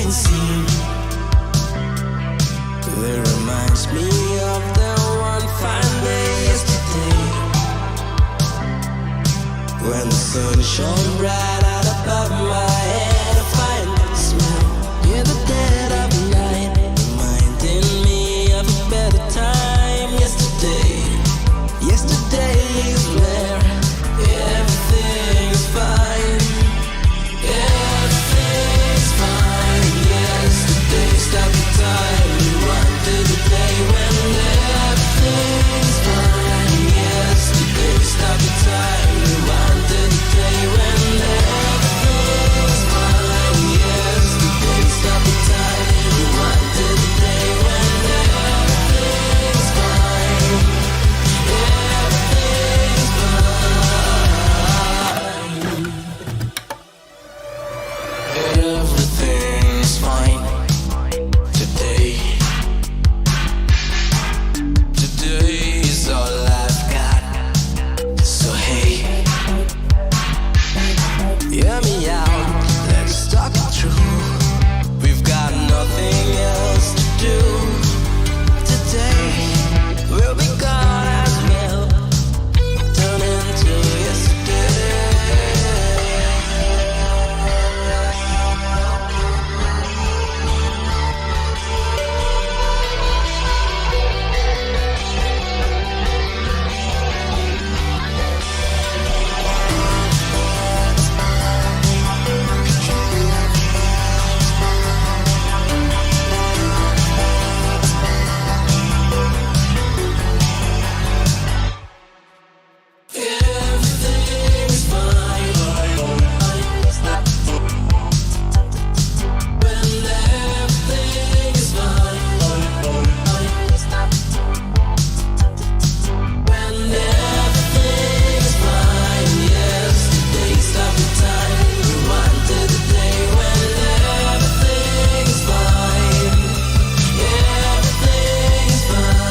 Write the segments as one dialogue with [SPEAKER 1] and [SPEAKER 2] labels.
[SPEAKER 1] can see. It reminds me of the one fine day yesterday, when the sun shone bright out above my head. A fine smell in the dead of night, reminding me of a better time yesterday. Yesterday is where everything's fine. Everything's fine. Yesterday stopped the time. We run to the day when everything's fine. Yesterday stopped the time. We run to the day when everything's fine. Yesterday stopped the time. We run to the day when everything's fine. Everything's fine. Today. Today is all I've got. So hey, hear me out. Let's talk it through. We've got nothing else to do. Today we'll be gone as well. Turn into yesterday. Everything's fine. When everything is fine. When everything is fine. Yesterday stopped the time. Rewind to the day when everything's fine. Everything's fine.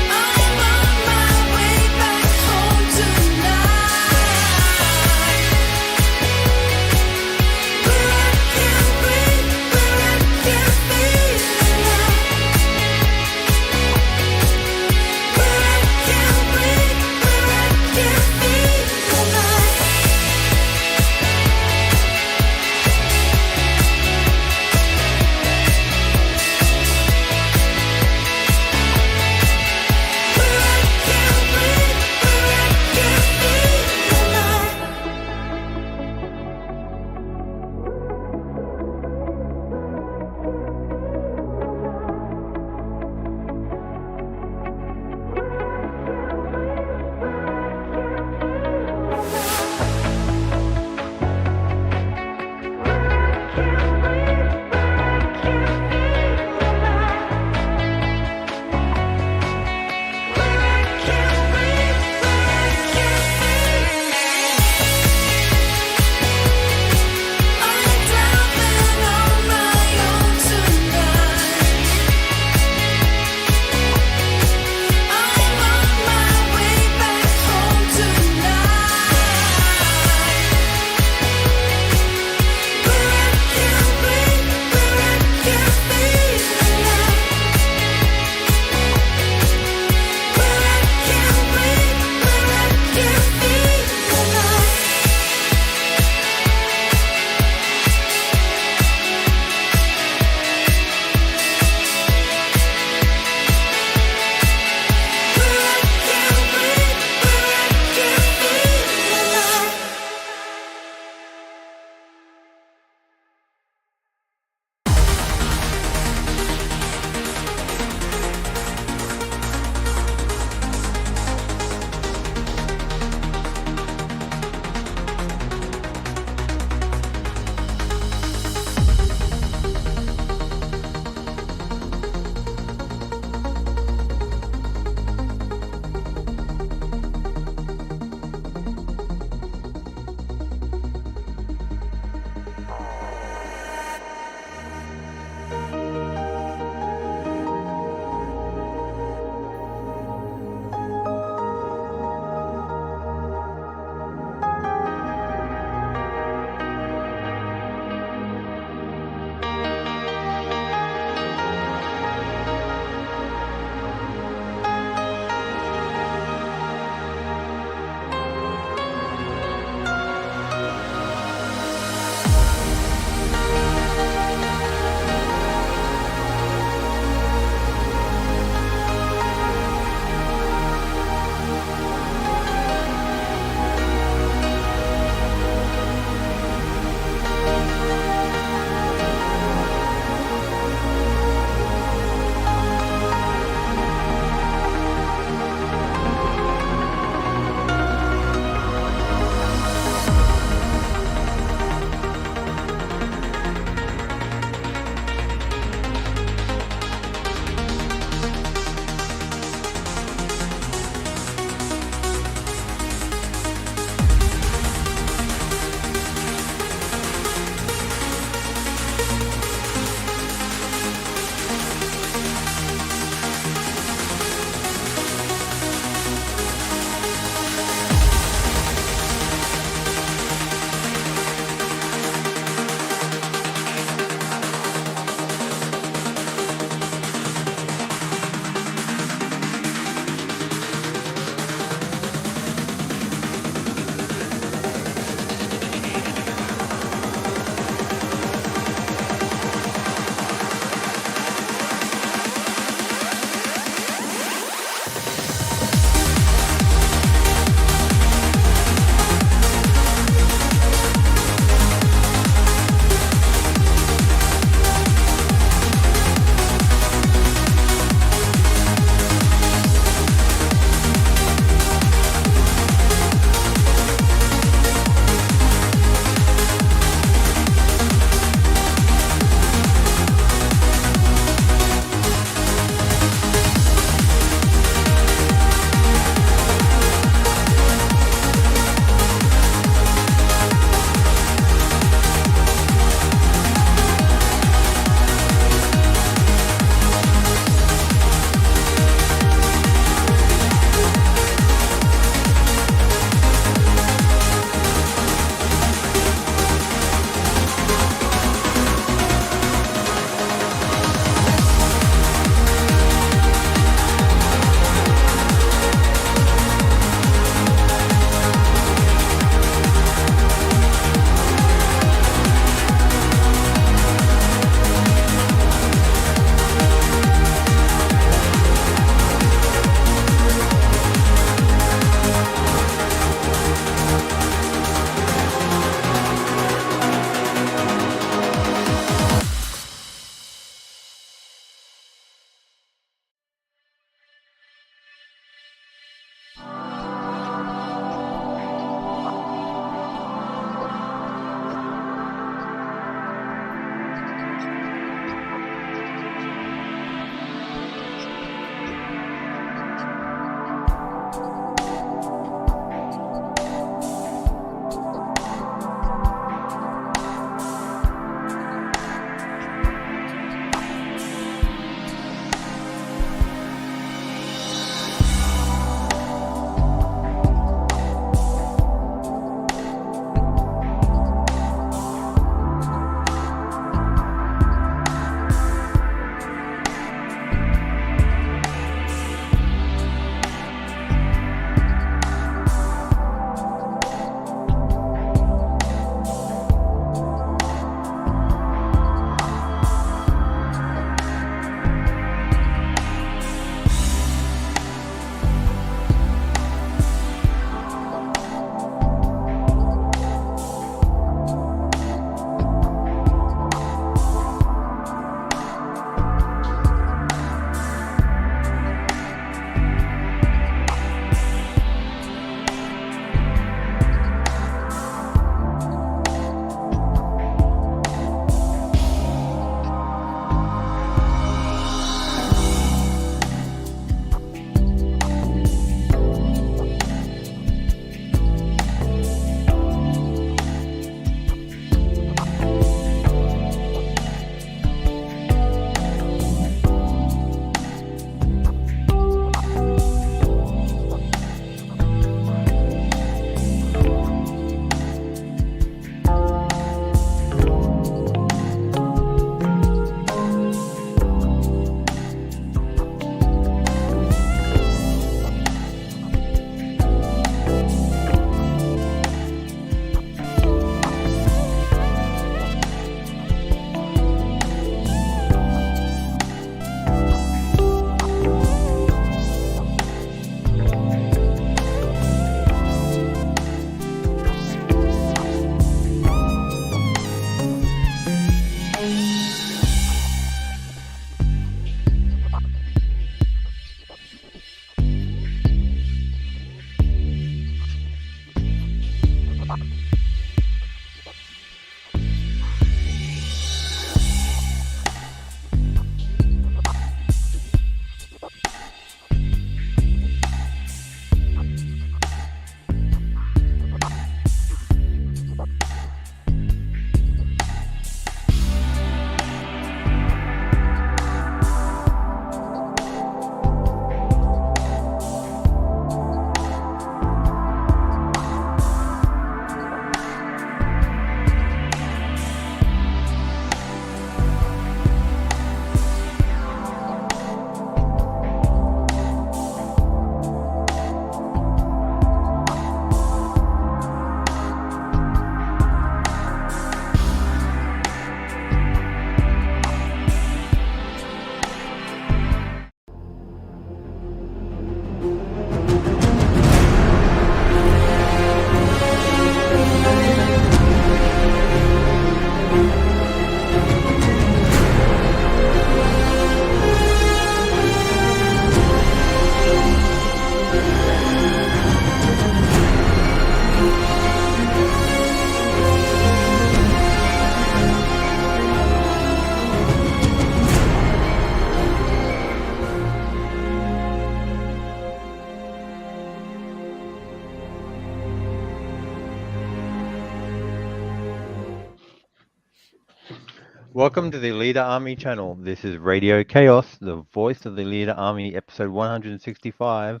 [SPEAKER 2] Welcome to the Leader Army channel. This is Radio KAOS, the voice of the Leader Army, episode 165,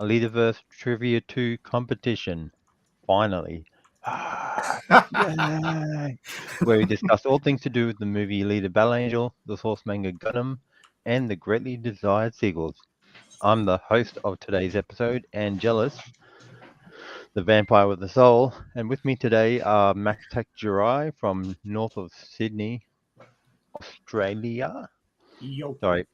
[SPEAKER 2] Alitaverse Trivia 2 competition. Finally. Yay! Where we discuss all things to do with the movie Leader Battle Angel, the source manga Gundam, and the greatly desired sequels. I'm the host of today's episode, Angelus, the vampire with the soul, and with me today are Max Tech Jirai from north of Sydney, Australia.
[SPEAKER 3] Yo.
[SPEAKER 2] Sorry,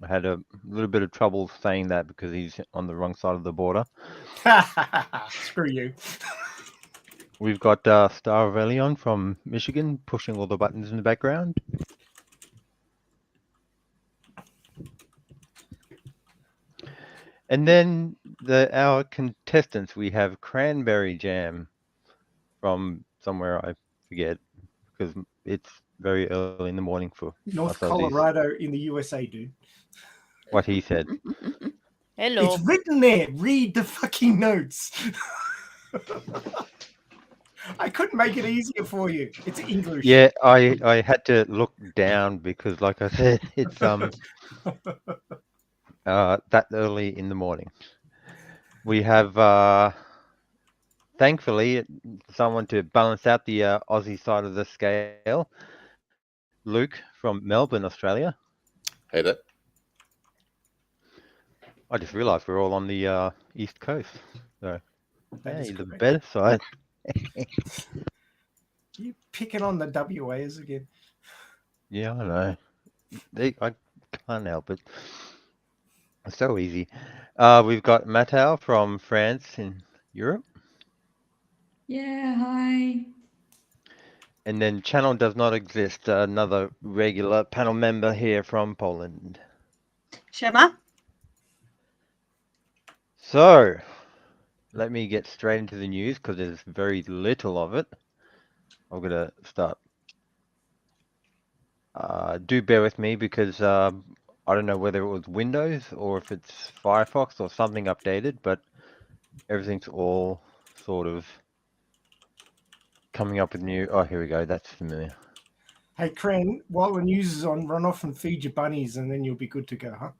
[SPEAKER 2] I had a little bit of trouble saying that because he's on the wrong side of the border.
[SPEAKER 3] Screw you.
[SPEAKER 2] We've got Star Aurelion from Michigan pushing all the buttons in the background. And then our contestants, we have Cranberry Jam from somewhere I forget because it's very early in the morning for us
[SPEAKER 3] North
[SPEAKER 2] Aussies.
[SPEAKER 3] Colorado in the USA, dude.
[SPEAKER 2] What he said.
[SPEAKER 4] Hello.
[SPEAKER 3] It's written there. Read the fucking notes. I couldn't make it easier for you. It's English.
[SPEAKER 2] Yeah, I had to look down because, like I said, it's that early in the morning. We have thankfully someone to balance out the Aussie side of the scale. Luke from Melbourne, Australia.
[SPEAKER 5] Hey there.
[SPEAKER 2] I just realised we're all on the east coast, so
[SPEAKER 3] That is
[SPEAKER 2] hey, the
[SPEAKER 3] correct.
[SPEAKER 2] better side.
[SPEAKER 3] You picking on the WAs again?
[SPEAKER 2] Yeah, I know. I can't help it. It's so easy. We've got Mateo from France in Europe.
[SPEAKER 6] Yeah, hi.
[SPEAKER 2] And then Channel Does Not Exist, another regular panel member here from Poland.
[SPEAKER 6] Siema.
[SPEAKER 2] So, let me get straight into the news because there's very little of it. I'm going to start. Do bear with me because I don't know whether it was Windows or if it's Firefox or something updated, but everything's all sort of coming up with new. Oh, here we go. That's familiar.
[SPEAKER 3] Hey, Cran, while the news is on, run off and feed your bunnies and then you'll be good to go, huh?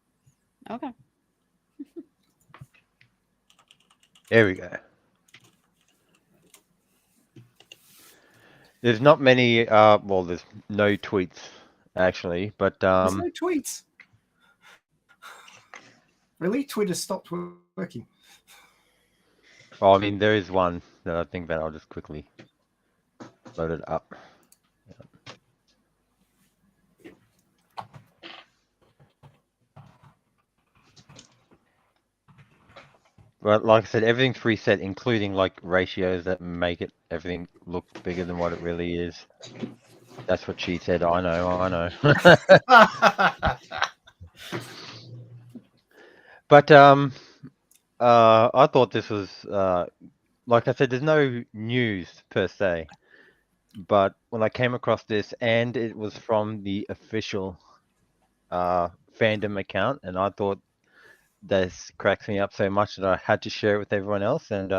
[SPEAKER 4] Okay.
[SPEAKER 2] There we go. There's not many, well, there's no tweets actually, but
[SPEAKER 3] There's no tweets. Really? Twitter stopped working.
[SPEAKER 2] well, I mean, there is one that I think that I'll just quickly load it up. But like I said, everything's reset, including like ratios that make it everything look bigger than what it really is. That's what she said. I know, I know. But I thought this was like I said, there's no news per se. But when I came across this, and it was from the official fandom account, and I thought this cracks me up so much that I had to share it with everyone else. And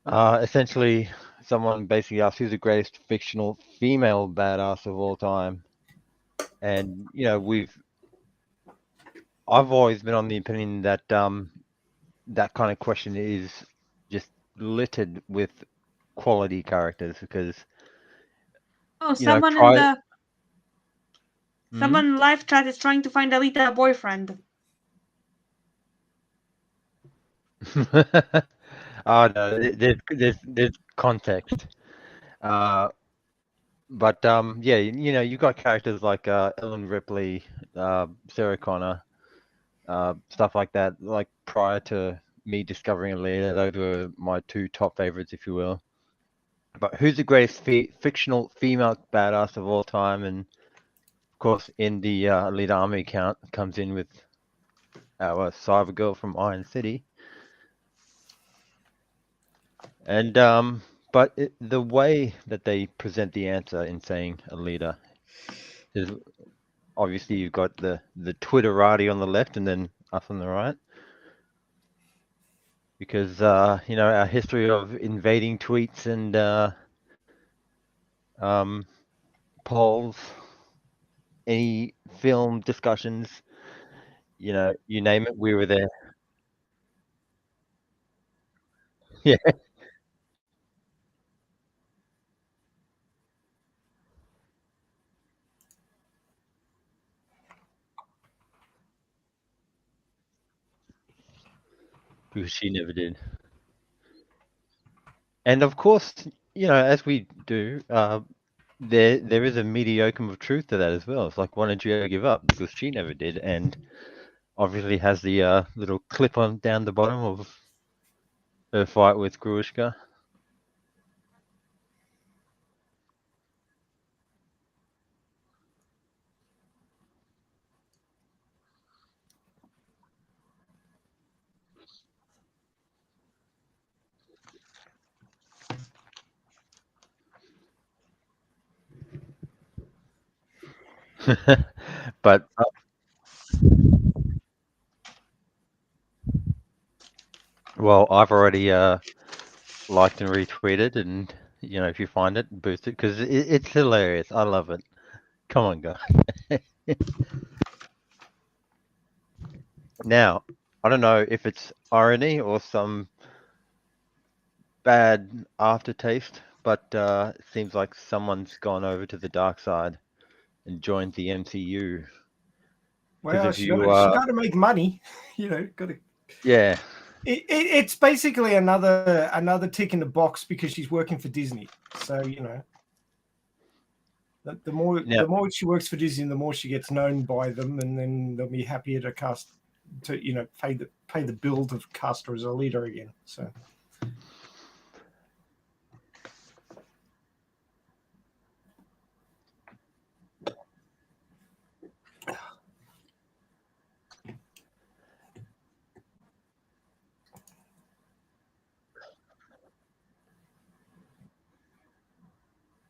[SPEAKER 2] essentially, someone basically asked who's the greatest fictional female badass of all time. And you know, I've always been on the opinion that that kind of question is just littered with quality characters because
[SPEAKER 6] Oh,
[SPEAKER 2] you know
[SPEAKER 6] someone in
[SPEAKER 2] try.
[SPEAKER 6] the
[SPEAKER 2] Hmm?
[SPEAKER 6] someone in live chat is trying to find Alita a boyfriend.
[SPEAKER 2] Oh no, there's context. Uh, but yeah, you know, you got characters like Ellen Ripley, Sarah Connor, stuff like that. Like prior to me discovering Alita, those were my two top favorites, if you will. But who's the greatest fictional female badass of all time? And of course, in the Alita Army account, comes in with our Cyber Girl from Iron City. And but the way that they present the answer in saying Alita is obviously you've got the Twitterati on the left and then us on the right. Because you know, our history of invading tweets and um polls, any film discussions, you name it, we were there. Yeah, because she never did. And of course, as we do, there is a mediocre of truth to that as well. It's like, why don't you ever give up? Because she never did, and obviously has the little clip on down the bottom of her fight with Grushka. But well, I've already liked and retweeted, and if you find it, boost it because it's hilarious. I love it. Come on, guys. Now, I don't know if it's irony or some bad aftertaste, but it seems like someone's gone over to the dark side and joined the MCU. Because
[SPEAKER 3] Well,
[SPEAKER 2] if
[SPEAKER 3] she
[SPEAKER 2] you,
[SPEAKER 3] got to make money. Got to.
[SPEAKER 2] yeah,
[SPEAKER 3] It's basically another tick in the box because she's working for Disney. So the more
[SPEAKER 2] now,
[SPEAKER 3] the more she works for Disney, the more she gets known by them, and then they'll be happier to pay the bill to cast her as a leader again. So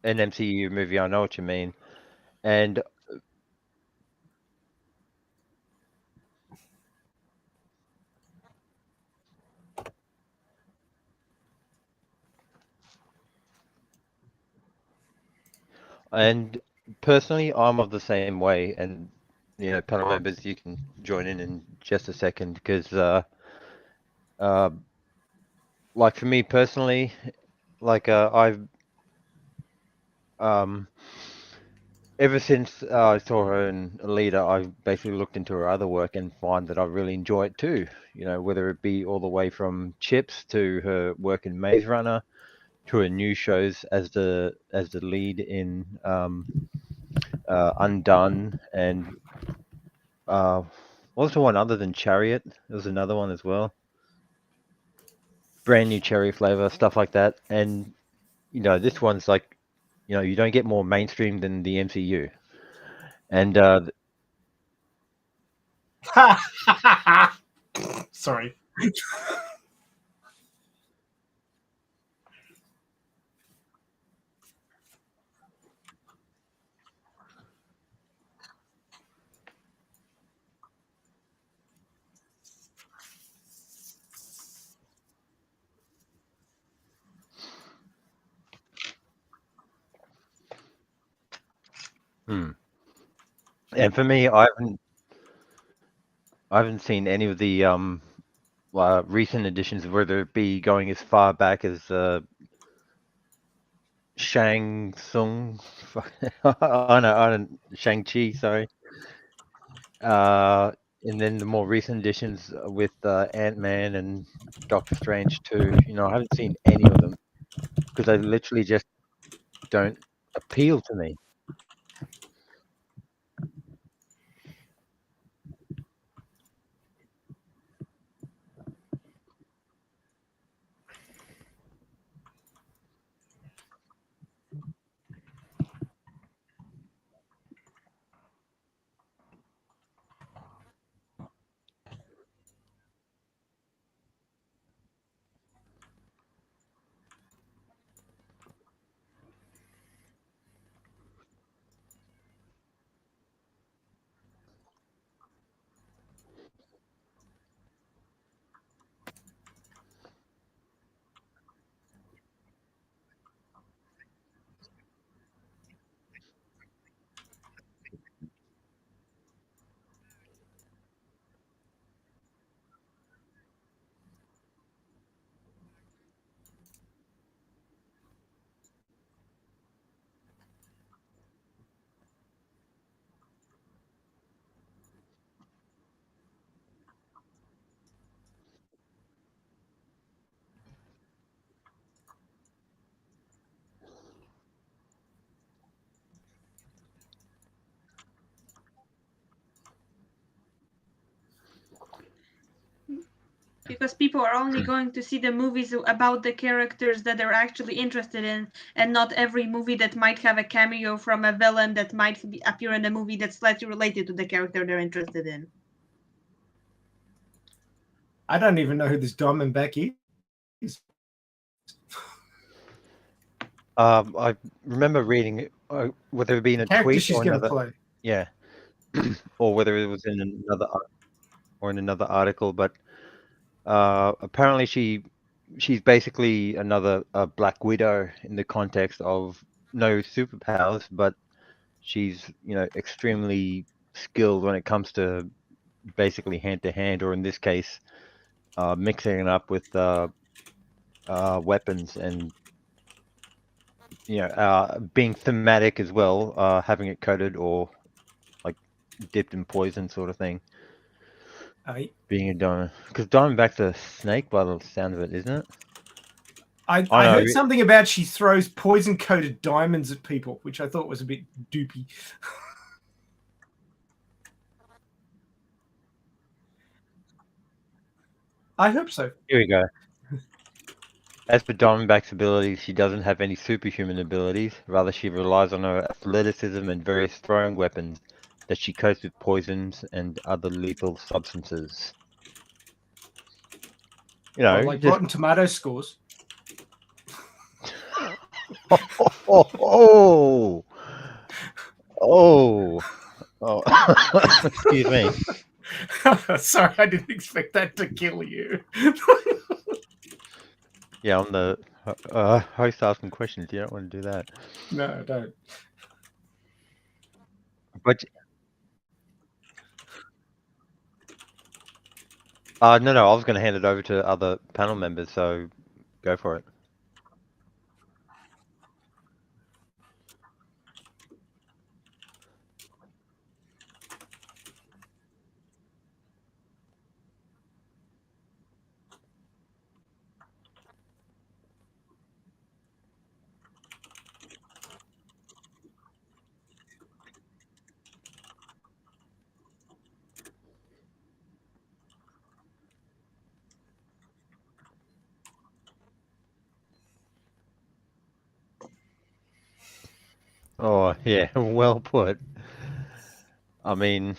[SPEAKER 2] an MCU movie, I know what you mean, and and personally, I'm of the same way, and panel members, you can join in just a second because uh, like for me personally, like I've um ever since I saw her in Alita, I've basically looked into her other work and find that I really enjoy it too. Whether it be all the way from Chips to her work in Maze Runner to her new shows as the lead in Undone, and what was the one other than Chariot? There was another one as well. Brand new cherry flavor, stuff like that. And this one's like, you don't get more mainstream than the MCU. And
[SPEAKER 3] sorry.
[SPEAKER 2] and for me, I haven't seen any of the recent editions, whether it be going as far back as Shang Tsung, I don't Shang-Chi, sorry. Uh, and then the more recent editions with Ant-Man and Doctor Strange too. I haven't seen any of them because they literally just don't appeal to me.
[SPEAKER 6] Because people are only going to see the movies about the characters that they're actually interested in, and not every movie that might have a cameo from a villain that might appear in a movie that's slightly related to the character they're interested in.
[SPEAKER 3] I don't even know who this Diamondback is.
[SPEAKER 2] I remember reading it, whether it been a
[SPEAKER 3] Character
[SPEAKER 2] tweet
[SPEAKER 3] she's
[SPEAKER 2] or
[SPEAKER 3] going to
[SPEAKER 2] another,
[SPEAKER 3] play.
[SPEAKER 2] yeah, or whether it was in another article. But apparently she's basically another Black Widow in the context of no superpowers, but she's extremely skilled when it comes to basically hand to hand, or in this case, mixing it up with weapons and being thematic as well, having it coated or like dipped in poison sort of thing. Being a diamond, because Diamondback's a snake by the sound of it, isn't it?
[SPEAKER 3] I
[SPEAKER 2] know.
[SPEAKER 3] heard something about she throws poison-coated diamonds at people, which I thought was a bit doopy. I hope so.
[SPEAKER 2] Here we go. As for Diamondback's abilities, she doesn't have any superhuman abilities. Rather, she relies on her athleticism and various throwing weapons that she coats with poisons and other lethal substances.
[SPEAKER 3] Like
[SPEAKER 2] just...
[SPEAKER 3] Rotten Tomato scores.
[SPEAKER 2] Excuse me.
[SPEAKER 3] Sorry, I didn't expect that to kill you.
[SPEAKER 2] Yeah, I'm the host asking questions. You don't want to do that.
[SPEAKER 3] No, don't.
[SPEAKER 2] But no, I was going to hand it over to other panel members, so go for it. Oh, yeah, well put. I mean,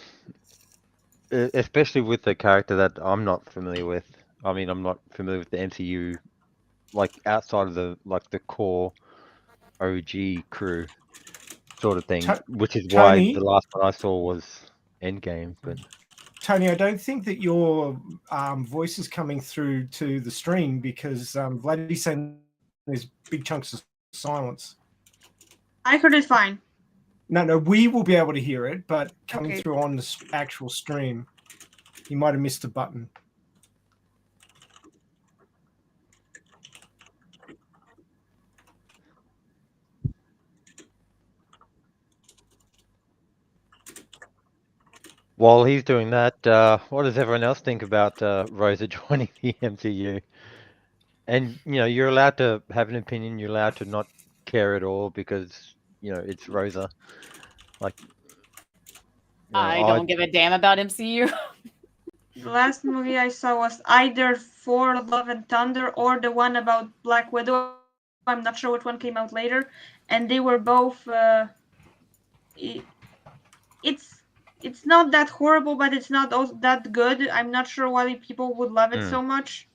[SPEAKER 2] especially with the character that I'm not familiar with. I mean, I'm not familiar with the MCU, like outside of the core OG crew sort of thing, which is why the last one I saw was Endgame. But
[SPEAKER 3] Tony, I don't think that your voice is coming through to the stream because Vladdy's saying there's big chunks of silence.
[SPEAKER 6] I heard it fine.
[SPEAKER 3] No, we will be able to hear it, but coming through on the actual stream, you might have missed a button.
[SPEAKER 2] while he's doing that, what does everyone else think about Rosa joining the MCU? And you're allowed to have an opinion. You're allowed to not care at all because it's Rosa. Like,
[SPEAKER 4] I don't give a damn about MCU.
[SPEAKER 6] The last movie I saw was either For Love and Thunder or the one about Black Widow. I'm not sure which one came out later, and they were both. It's not that horrible, but it's not that good. I'm not sure why people would love it so much.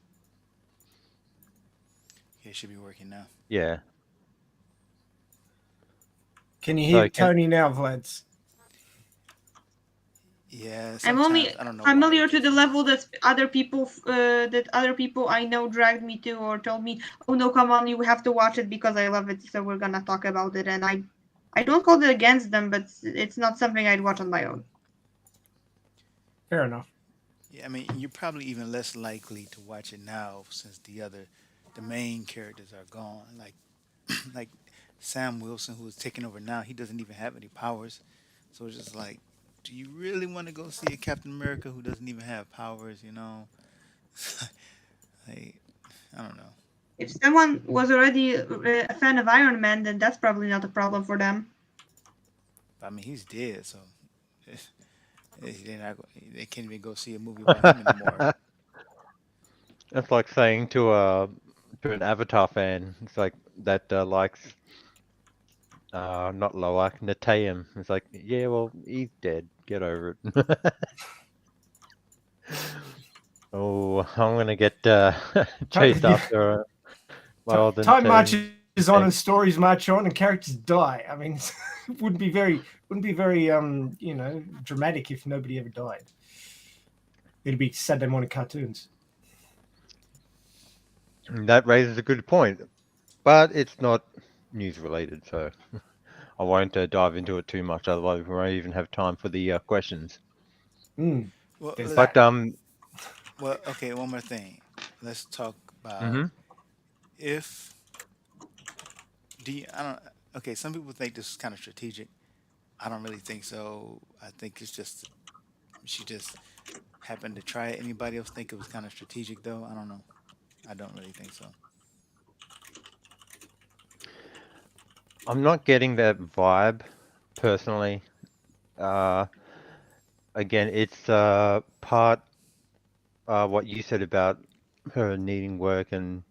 [SPEAKER 5] Yeah, it should be working now.
[SPEAKER 2] Yeah.
[SPEAKER 3] Can you hear Tony now, Vlads?
[SPEAKER 5] Yeah,
[SPEAKER 6] I'm only
[SPEAKER 5] I don't know
[SPEAKER 6] familiar to the level that other people I know dragged me to or told me, "Oh no, come on, you have to watch it because I love it, so we're gonna talk about it." And I don't hold it against them, but it's not something I'd watch on my own.
[SPEAKER 3] Fair enough.
[SPEAKER 5] Yeah, I mean, you're probably even less likely to watch it now since the main characters are gone. Like Sam Wilson, who is taking over now, he doesn't even have any powers. So it's just like, do you really want to go see a Captain America who doesn't even have powers? Like, I don't know.
[SPEAKER 6] If someone was already a fan of Iron Man, then that's probably not a problem for them.
[SPEAKER 5] I mean, he's dead, so they can't even go see a movie about him anymore.
[SPEAKER 2] That's like saying to an Avatar fan, it's like that likes not Loak, Natayam. It's like, yeah, well, he's dead. Get over it. Oh, I'm gonna get chased
[SPEAKER 3] Yeah.
[SPEAKER 2] after by all the
[SPEAKER 3] Time
[SPEAKER 2] Natayam.
[SPEAKER 3] marches on and stories march on and characters die. I mean, it wouldn't be very dramatic if nobody ever died. It'd be Saturday morning cartoons.
[SPEAKER 2] That raises a good point, but it's not news related, so I won't dive into it too much. Otherwise, we won't even have time for the questions.
[SPEAKER 3] Mm.
[SPEAKER 5] Well,
[SPEAKER 3] There's
[SPEAKER 2] But
[SPEAKER 3] that.
[SPEAKER 5] well, okay. One more thing. Let's talk about
[SPEAKER 2] mhm.
[SPEAKER 5] if I don't. Okay, some people think this is kind of strategic. I don't really think so. I think it's just she just happened to try it. Anybody else think it was kind of strategic though? I don't know. I don't really think so.
[SPEAKER 2] I'm not getting that vibe personally. Uh, Again, it's part what you said about her needing work, and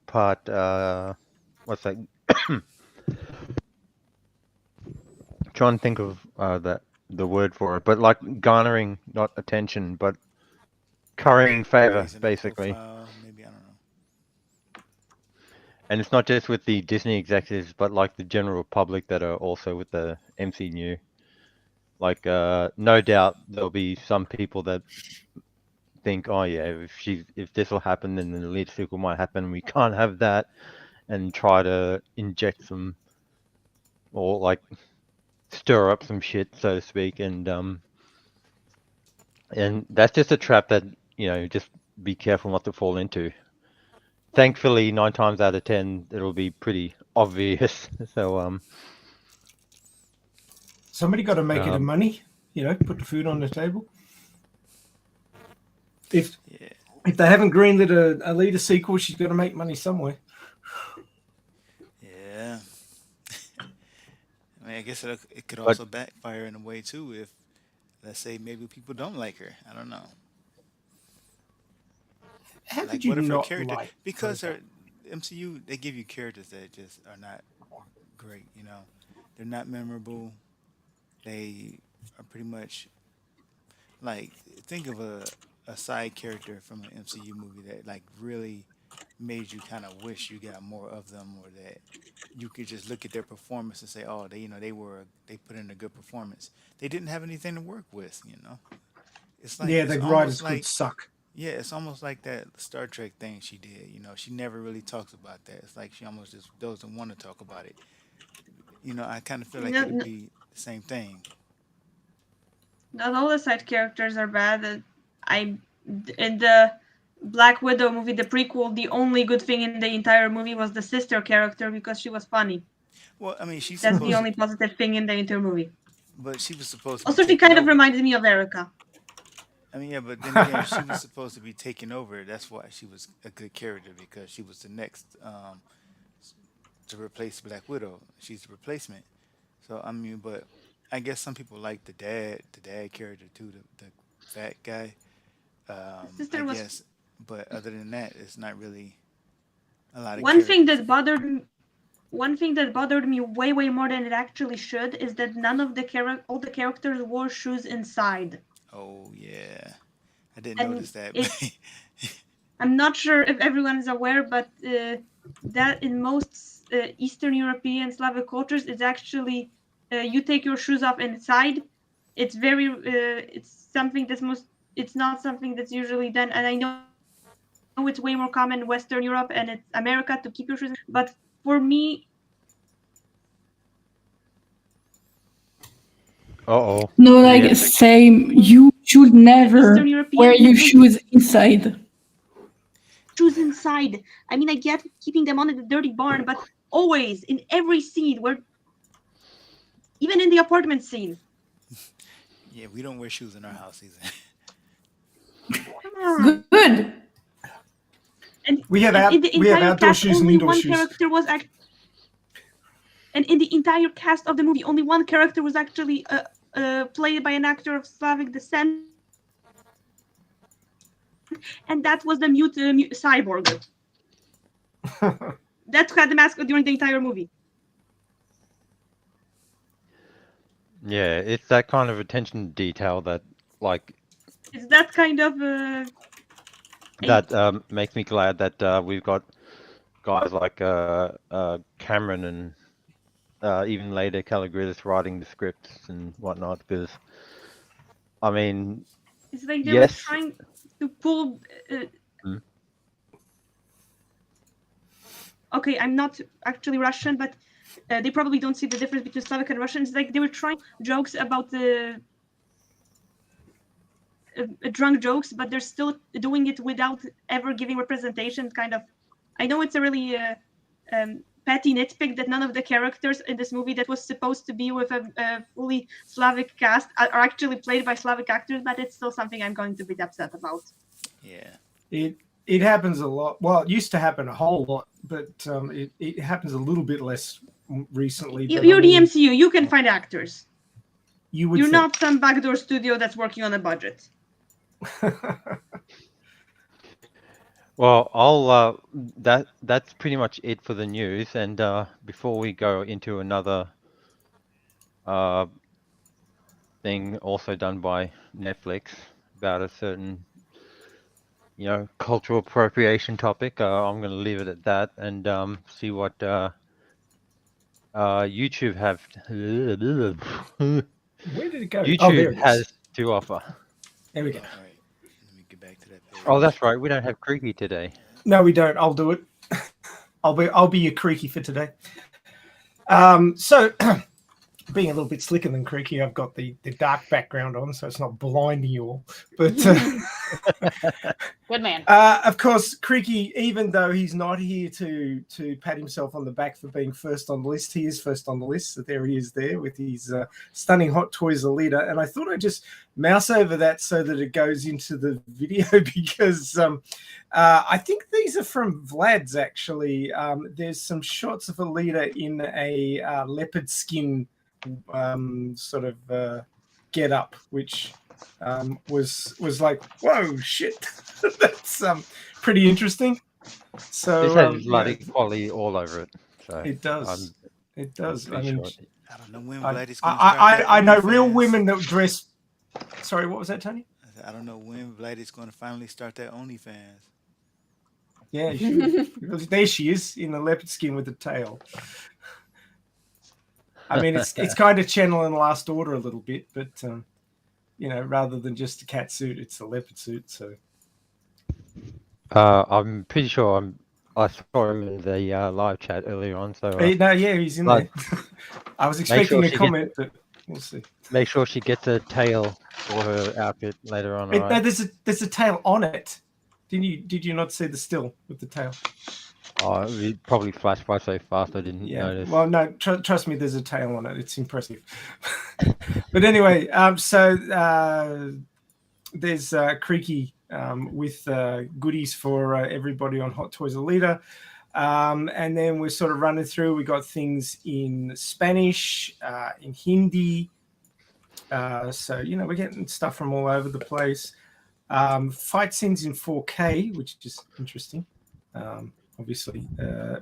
[SPEAKER 2] part what's that? Trying to think of the word for it, but like garnering not attention, but currying favor,
[SPEAKER 5] Raising a
[SPEAKER 2] basically.
[SPEAKER 5] profile, maybe I don't know.
[SPEAKER 2] And it's not just with the Disney executives, but like the general public that are also with the MCU. Like, no doubt there'll be some people that think, oh yeah, if this will happen, then the lead sequel might happen. We can't have that, and try to inject some or like stir up some shit, so to speak, and that's just a trap that just be careful not to fall into. Thankfully, 9 times out of 10, it'll be pretty obvious. So
[SPEAKER 3] Somebody got to make it a money. Put the food on the table. If
[SPEAKER 5] Yeah,
[SPEAKER 3] they haven't greenlit a leader sequel, she's got to make money somewhere.
[SPEAKER 5] yeah. I mean, I guess it could
[SPEAKER 2] But
[SPEAKER 5] also backfire in a way too if, let's say, maybe people don't like her. I don't know.
[SPEAKER 3] How
[SPEAKER 5] Like,
[SPEAKER 3] could you
[SPEAKER 5] what if her
[SPEAKER 3] not
[SPEAKER 5] character?
[SPEAKER 3] like
[SPEAKER 5] Because
[SPEAKER 3] her?
[SPEAKER 5] her MCU, they give you characters that just are not great. They're not memorable. They are pretty much like think of a side character from an MCU movie that like really made you kind of wish you got more of them, or that you could just look at their performance and say, oh, they put in a good performance. They didn't have anything to work with. It's like
[SPEAKER 3] Yeah,
[SPEAKER 5] it's
[SPEAKER 3] the
[SPEAKER 5] almost
[SPEAKER 3] writers could
[SPEAKER 5] like
[SPEAKER 3] suck.
[SPEAKER 5] yeah, it's almost like that Star Trek thing she did. She never really talks about that. It's like she almost just doesn't want to talk about it. I kind of feel like
[SPEAKER 6] No,
[SPEAKER 5] it'd
[SPEAKER 6] no,
[SPEAKER 5] be the same thing.
[SPEAKER 6] not all the side characters are bad. I in the Black Widow movie, the prequel, the only good thing in the entire movie was the sister character because she was funny.
[SPEAKER 5] Well, I mean, she's
[SPEAKER 6] That's the
[SPEAKER 5] supposed to,
[SPEAKER 6] only positive thing in the entire movie.
[SPEAKER 5] but she was supposed to be
[SPEAKER 6] Also, she
[SPEAKER 5] taking
[SPEAKER 6] kind of
[SPEAKER 5] over.
[SPEAKER 6] reminded me of Erica.
[SPEAKER 5] I mean, yeah, but then again, she was supposed to be taking over. That's why she was a good character because she was the next to replace Black Widow. She's the replacement. So I mean, but I guess some people like the dad character too, the fat guy.
[SPEAKER 6] The
[SPEAKER 5] I
[SPEAKER 6] sister was
[SPEAKER 5] guess, but other than that, it's not really a lot of
[SPEAKER 6] one thing
[SPEAKER 5] characters.
[SPEAKER 6] that bothered me. One thing that bothered me way more than it actually should is that none of all the characters wore shoes inside.
[SPEAKER 5] Oh yeah, I didn't
[SPEAKER 6] And
[SPEAKER 5] notice that.
[SPEAKER 6] it's I'm not sure if everyone is aware, but that in most Eastern European Slavic cultures, it's actually you take your shoes off inside. It's it's something that's it's not something that's usually done, and I know it's way more common in Western Europe and it's America to keep your shoes inside. But for me,
[SPEAKER 2] uh-oh.
[SPEAKER 7] No,
[SPEAKER 2] Yeah.
[SPEAKER 7] like same. You should
[SPEAKER 6] Eastern
[SPEAKER 7] never wear
[SPEAKER 6] European
[SPEAKER 7] your
[SPEAKER 6] women
[SPEAKER 7] shoes inside.
[SPEAKER 6] shoes inside. I mean, I get keeping them on in the dirty barn, but always in every scene where, even in the apartment scene.
[SPEAKER 5] Yeah, we don't wear shoes in our house either.
[SPEAKER 6] Come on.
[SPEAKER 7] Good.
[SPEAKER 6] And,
[SPEAKER 3] We have
[SPEAKER 6] and in the
[SPEAKER 3] we have
[SPEAKER 6] entire
[SPEAKER 3] outdoor
[SPEAKER 6] cast,
[SPEAKER 3] shoes and
[SPEAKER 6] only
[SPEAKER 3] indoor
[SPEAKER 6] one
[SPEAKER 3] shoes.
[SPEAKER 6] character was and in the entire cast of the movie, only one character was actually played by an actor of Slavic descent, and that was Alitaverse. and that was the mute cyborg. That had the mask during the entire movie.
[SPEAKER 2] Yeah, it's that kind of attention to detail that, like,
[SPEAKER 6] It's that kind of.
[SPEAKER 2] that makes me glad that we've got guys like Cameron and even later Caligridis writing the scripts and whatnot. Because, I mean,
[SPEAKER 6] It's like they
[SPEAKER 2] yes.
[SPEAKER 6] were trying to pull. Okay, I'm not actually Russian, but they probably don't see the difference between Slavic and Russian. It's like they were trying jokes about the drunk jokes, but they're still doing it without ever giving representation. Kind of, I know it's a really petty nitpick that none of the characters in this movie that was supposed to be with a fully Slavic cast are actually played by Slavic actors, but it's still something I'm going to be upset about.
[SPEAKER 5] Yeah.
[SPEAKER 3] It happens a lot. Well, it used to happen a whole lot, but it happens a little bit less recently. But
[SPEAKER 6] You're the MCU. You can find actors.
[SPEAKER 3] You would
[SPEAKER 6] You're
[SPEAKER 3] think.
[SPEAKER 6] not some backdoor studio that's working on a budget.
[SPEAKER 2] Well, I'll that's pretty much it for the news. And before we go into another thing also done by Netflix about a certain, cultural appropriation topic, I'm going to leave it at that and see what YouTube have.
[SPEAKER 3] Where did it go?
[SPEAKER 2] YouTube
[SPEAKER 3] Oh, there it is.
[SPEAKER 2] has to offer.
[SPEAKER 3] There we go.
[SPEAKER 5] All right. Let me get back to that page.
[SPEAKER 2] Oh, that's right. We don't have Creaky today.
[SPEAKER 3] No, we don't. I'll do it. I'll be your Creaky for today. So being a little bit slicker than Creaky, I've got the dark background on, so it's not blinding you all. But
[SPEAKER 4] Good man.
[SPEAKER 3] of course, Creaky, even though he's not here to pat himself on the back for being first on the list, he is first on the list. So there he is there with his stunning Hot Toys Alita. And I thought I'd just mouse over that so that it goes into the video because I think these are from Vlad's, actually. There's some shots of Alita in a leopard skin sort of get up, which was like, whoa, shit. That's pretty interesting. So
[SPEAKER 2] This has bloody quality all over it. So
[SPEAKER 3] it does. It does. I mean,
[SPEAKER 5] I don't know when Vladdy's going to start
[SPEAKER 3] I
[SPEAKER 5] that
[SPEAKER 3] know real
[SPEAKER 5] OnlyFans.
[SPEAKER 3] women that dress. Sorry, what was that, Tony?
[SPEAKER 5] I don't know when Vladdy's going to finally start that OnlyFans.
[SPEAKER 3] Yeah, there she is in the leopard skin with the tail. I mean, it's kind of channeling Last Order a little bit, but rather than just a cat suit, it's a leopard suit. So
[SPEAKER 2] I'm pretty sure I saw him in the live chat earlier on. So
[SPEAKER 3] no, yeah, he's in there. I was expecting a comment, but we'll see.
[SPEAKER 2] Make sure she gets a tail for her outfit later on.
[SPEAKER 3] No,
[SPEAKER 2] Right?
[SPEAKER 3] there's a tail on it. Did you not see the still with the tail?
[SPEAKER 2] Oh, it probably flashed by so fast I didn't notice.
[SPEAKER 3] Well, no, trust me, there's a tail on it. It's impressive. But anyway, so there's Creaky with goodies for everybody on Hot Toys Alita. And then we're sort of running through. We got things in Spanish, in Hindi. So, we're getting stuff from all over the place. Fight scenes in 4K, which is interesting. Obviously,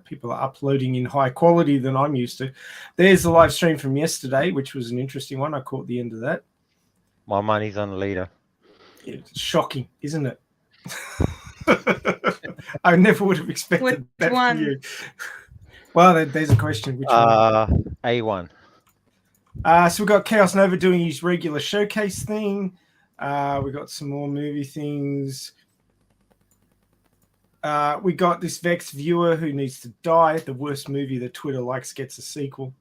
[SPEAKER 3] people are uploading in higher quality than I'm used to. There's the live stream from yesterday, which was an interesting one. I caught the end of that.
[SPEAKER 2] My money's on Alita.
[SPEAKER 3] It's shocking, isn't it? I never would have expected
[SPEAKER 6] Which
[SPEAKER 3] that
[SPEAKER 6] one?
[SPEAKER 3] from you. Well, there's a question. Which one?
[SPEAKER 2] A1.
[SPEAKER 3] So we've got Chaos Nova doing his regular showcase thing. We got some more movie things. We got this Vex viewer who needs to die. The worst movie that Twitter likes gets a sequel.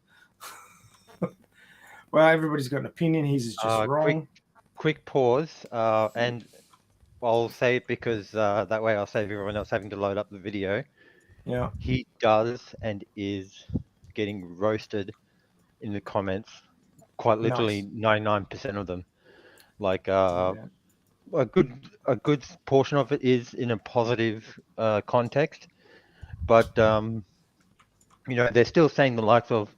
[SPEAKER 3] Well, everybody's got an opinion. His is just wrong.
[SPEAKER 2] Quick pause, and I'll say it because that way I'll save everyone else having to load up the video.
[SPEAKER 3] Yeah.
[SPEAKER 2] He does and is getting roasted in the comments. Quite literally, 99% of them. Like a good portion of it is in a positive context, but they're still saying the likes of,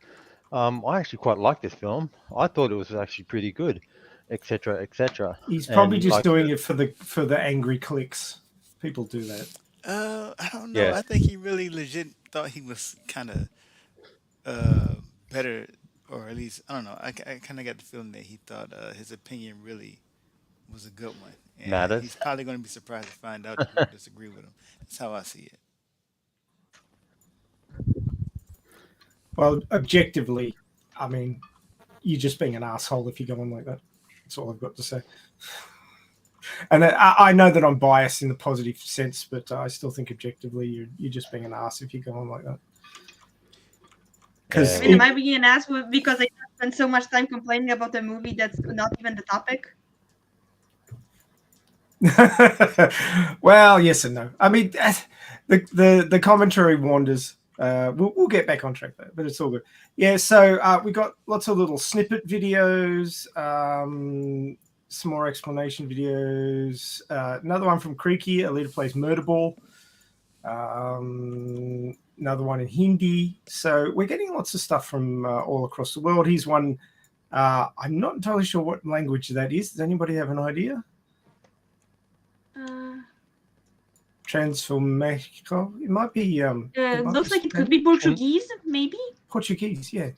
[SPEAKER 2] I actually quite like this film. I thought it was actually pretty good. etc., etc.
[SPEAKER 3] He's probably
[SPEAKER 2] And
[SPEAKER 3] just
[SPEAKER 2] like,
[SPEAKER 3] doing it for the angry clicks. People do that.
[SPEAKER 5] I don't know.
[SPEAKER 2] yeah,
[SPEAKER 5] I think he really legit thought he was kind of better, or at least I don't know. I kind of got the feeling that he thought his opinion really was a good one, and
[SPEAKER 2] matters.
[SPEAKER 5] he's probably going to be surprised to find out that people disagree with him. That's how I see it.
[SPEAKER 3] Well, objectively, I mean, you're just being an asshole if you go on like that. That's all I've got to say. And I know that I'm biased in the positive sense, but I still think objectively you're just being an ass if you go on like that. Because
[SPEAKER 6] I mean, am I being an ass because I spent so much time complaining about a movie that's not even the topic?
[SPEAKER 3] well, yes and no. I mean, the commentary wanders. We'll get back on track though, but it's all good. Yeah, so we got lots of little snippet videos, some more explanation videos. Another one from Creaky, Alita plays Murderball. Another one in Hindi. So we're getting lots of stuff from all across the world. Here's one. I'm not entirely sure what language that is. Does anybody have an idea? Transformation. It might be.
[SPEAKER 6] Looks like it could be Portuguese, maybe.
[SPEAKER 3] Portuguese, yeah,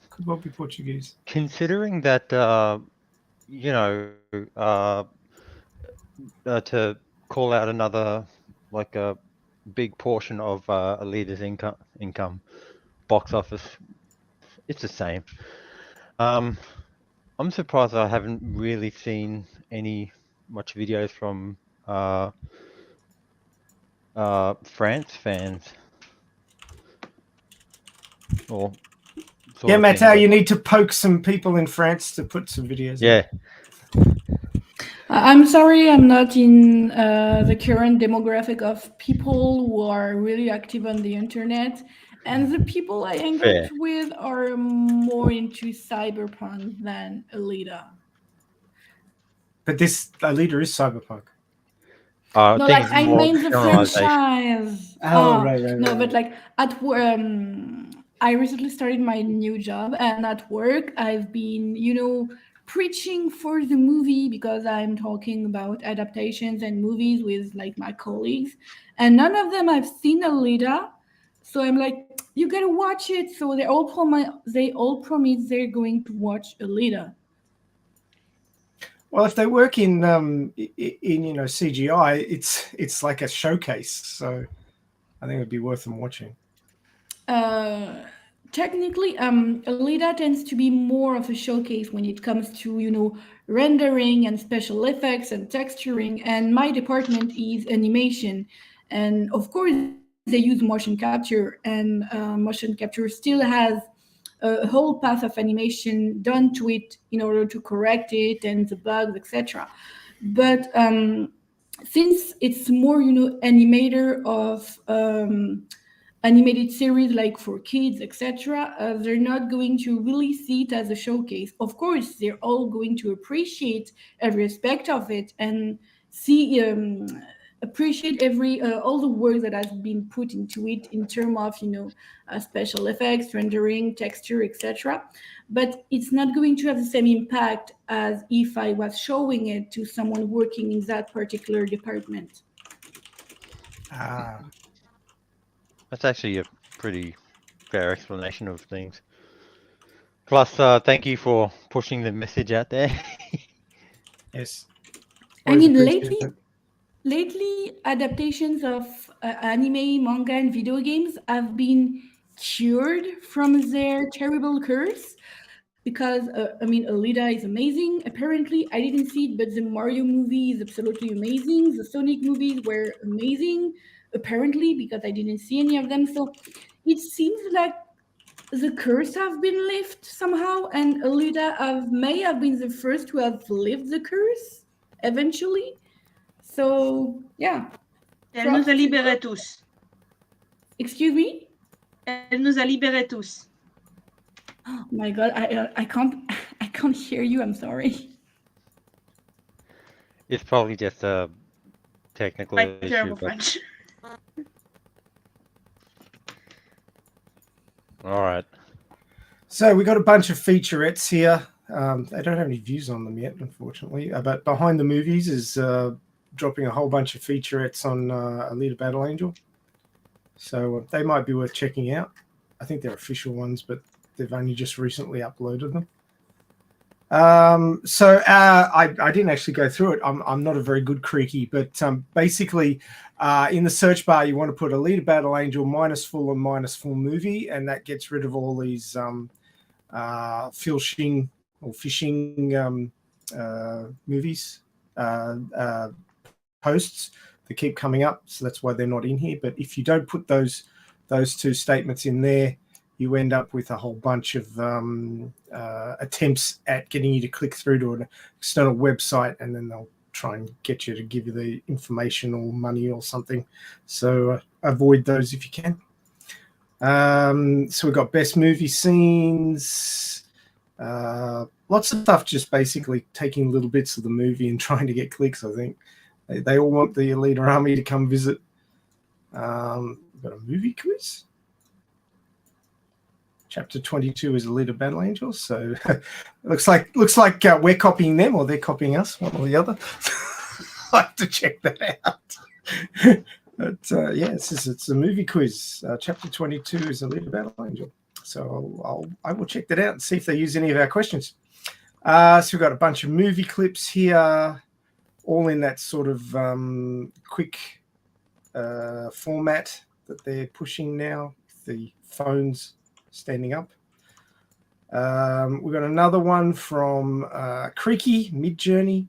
[SPEAKER 3] could well be Portuguese.
[SPEAKER 2] Considering that, you know, to call out another like a big portion of Alita's income, box office, it's the same. I'm surprised I haven't really seen much videos from France fans. Or
[SPEAKER 3] Yeah,
[SPEAKER 2] sort of
[SPEAKER 3] Mateo,
[SPEAKER 2] thing,
[SPEAKER 3] you need to poke some people in France to put some videos.
[SPEAKER 2] yeah.
[SPEAKER 7] I'm sorry, I'm not in the current demographic of people who are really active on the internet. And the people I hang
[SPEAKER 2] Fair.
[SPEAKER 7] out with are more into cyberpunk than Alita.
[SPEAKER 3] But this Alita is cyberpunk.
[SPEAKER 2] I
[SPEAKER 7] No,
[SPEAKER 2] think
[SPEAKER 7] like
[SPEAKER 2] it's
[SPEAKER 7] I
[SPEAKER 2] more
[SPEAKER 7] mean the
[SPEAKER 2] generalization.
[SPEAKER 7] franchise.
[SPEAKER 3] Right.
[SPEAKER 7] No, but like I recently started my new job, and at work I've been, preaching for the movie because I'm talking about adaptations and movies with like my colleagues, and none of them have seen Alita. So I'm like, you gotta watch it. So they all promise they're going to watch Alita.
[SPEAKER 3] Well, if they work in CGI, it's like a showcase. So I think it'd be worth them watching.
[SPEAKER 7] Technically, Alita tends to be more of a showcase when it comes to, rendering and special effects and texturing. And my department is animation. And of course, they use motion capture, and motion capture still has a whole path of animation done to it in order to correct it and the bugs, etc. But since it's more, animator of animated series like for kids, etc., they're not going to really see it as a showcase. Of course, they're all going to appreciate every aspect of it and appreciate all the work that has been put into it in terms of special effects, rendering, texture, etc. But it's not going to have the same impact as if I was showing it to someone working in that particular department.
[SPEAKER 2] That's actually a pretty fair explanation of things. Plus, thank you for pushing the message out there.
[SPEAKER 3] Yes.
[SPEAKER 7] I mean,
[SPEAKER 3] Appreciate
[SPEAKER 7] lately, adaptations of anime, manga, and video games have been cured from their terrible curse because, Alita is amazing. Apparently, I didn't see it, but the Mario movie is absolutely amazing. The Sonic movies were amazing, apparently, because I didn't see any of them. So it seems like the curse have been lifted somehow, and Alita may have been the first to have lived the curse eventually. So, yeah.
[SPEAKER 6] Elle nous a libérés tous.
[SPEAKER 7] Excuse me?
[SPEAKER 6] Elle nous a libérés tous.
[SPEAKER 7] Oh my God, I can't hear you. I'm sorry.
[SPEAKER 2] It's probably just a technical
[SPEAKER 6] My
[SPEAKER 2] issue.
[SPEAKER 6] terrible
[SPEAKER 2] But...
[SPEAKER 6] French.
[SPEAKER 2] All right.
[SPEAKER 3] So we got a bunch of featurettes here. They don't have any views on them yet, unfortunately. But Behind the Movies is dropping a whole bunch of featurettes on Alita Battle Angel. So they might be worth checking out. I think they're official ones, but they've only just recently uploaded them. I didn't actually go through it. I'm not a very good creaky, but basically in the search bar, you want to put Alita Battle Angel -full and -full movie, and that gets rid of all these phishing movies, posts that keep coming up. So that's why they're not in here. But if you don't put those two statements in there, you end up with a whole bunch of attempts at getting you to click through to an external website, and then they'll try and get you to give you the information or money or something. So avoid those if you can. So we've got best movie scenes, lots of stuff just basically taking little bits of the movie and trying to get clicks. I think they all want the Alita Army to come visit. We've got a movie quiz. Chapter 22 is Alita Battle Angels. So looks like we're copying them or they're copying us, one or the other. I have to check that out. But it's a movie quiz. Chapter 22 is Alita Battle Angel. So I will check that out and see if they use any of our questions. So we've got a bunch of movie clips here, all in that sort of quick format that they're pushing now, the phones standing up. We've got another one from Creaky, Midjourney.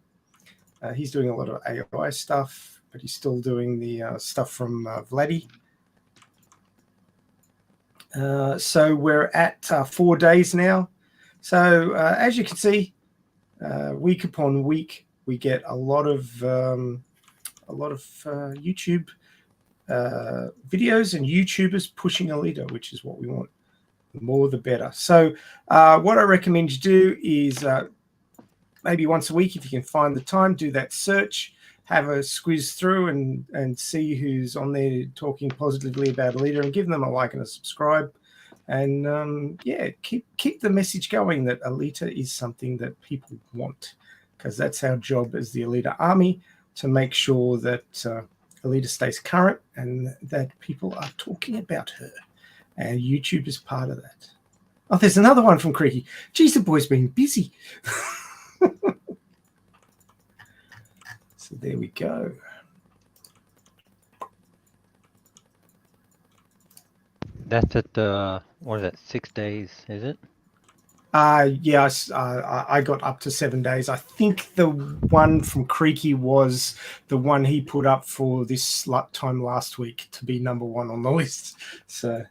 [SPEAKER 3] He's doing a lot of AI stuff, but he's still doing the stuff from Vladdy. So we're at 4 days now. So as you can see, week upon week, we get a lot of YouTube videos and YouTubers pushing Alita, which is what we want. The more the better. So what I recommend you do is maybe once a week, if you can find the time, do that search, have a squiz through and see who's on there talking positively about Alita, and give them a like and a subscribe. And keep the message going that Alita is something that people want, because that's our job as the Alita Army, to make sure that Alita stays current and that people are talking about her. And YouTube is part of that. Oh, there's another one from Creaky. Geez, the boy's been busy. So there we go.
[SPEAKER 2] That's at what is that? 6 days, is it?
[SPEAKER 3] Yes, I got up to 7 days. I think the one from Creaky was the one he put up for this time last week to be #1 on the list. So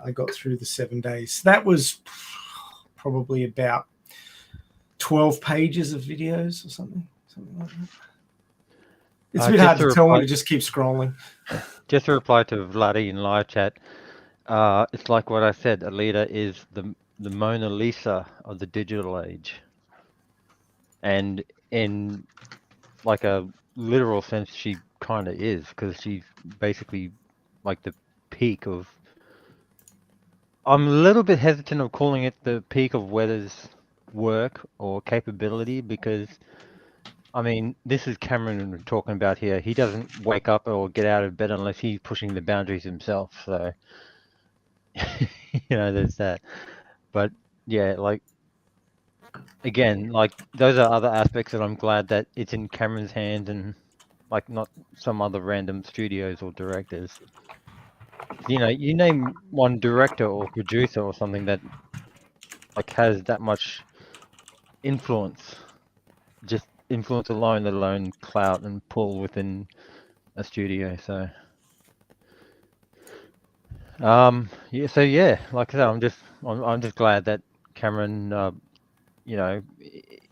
[SPEAKER 3] I got through the 7 days. That was probably about 12 pages of videos or something like that. It's a bit hard to tell when you just keep scrolling.
[SPEAKER 2] Just to reply to Vladdy in live chat, it's like what I said. Alita is the Mona Lisa of the digital age, and in like a literal sense, she kind of is, because she's basically like the peak of. I'm a little bit hesitant of calling it the peak of Weather's work or capability, because, I mean, this is Cameron we're talking about here. He doesn't wake up or get out of bed unless he's pushing the boundaries himself. So, there's that. But yeah, like, again, like, those are other aspects that I'm glad that it's in Cameron's hands and like not some other random studios or directors. You name one director or producer or something that like has that much influence, just influence alone, let alone clout and pull within a studio. So like I said, I'm just glad that Cameron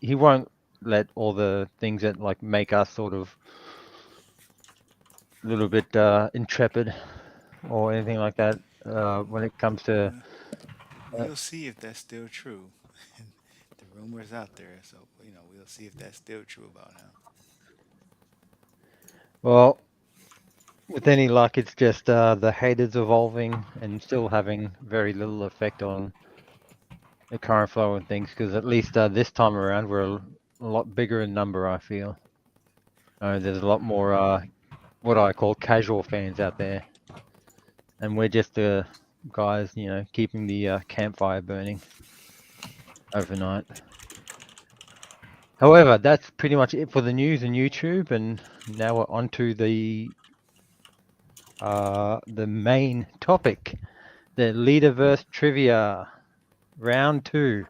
[SPEAKER 2] he won't let all the things that like make us sort of a little bit intrepid or anything like that when it comes to
[SPEAKER 5] We'll see if that's still true. The rumors out there, so we'll see if that's still true about him.
[SPEAKER 2] well, with any luck, it's just the haters evolving and still having very little effect on the current flow and things, because at least this time around we're a lot bigger in number. I feel there's a lot more what I call casual fans out there, and we're just the guys, keeping the campfire burning overnight. However, that's pretty much it for the news and YouTube, and now we're on to the main topic, the Alitaverse trivia round 2.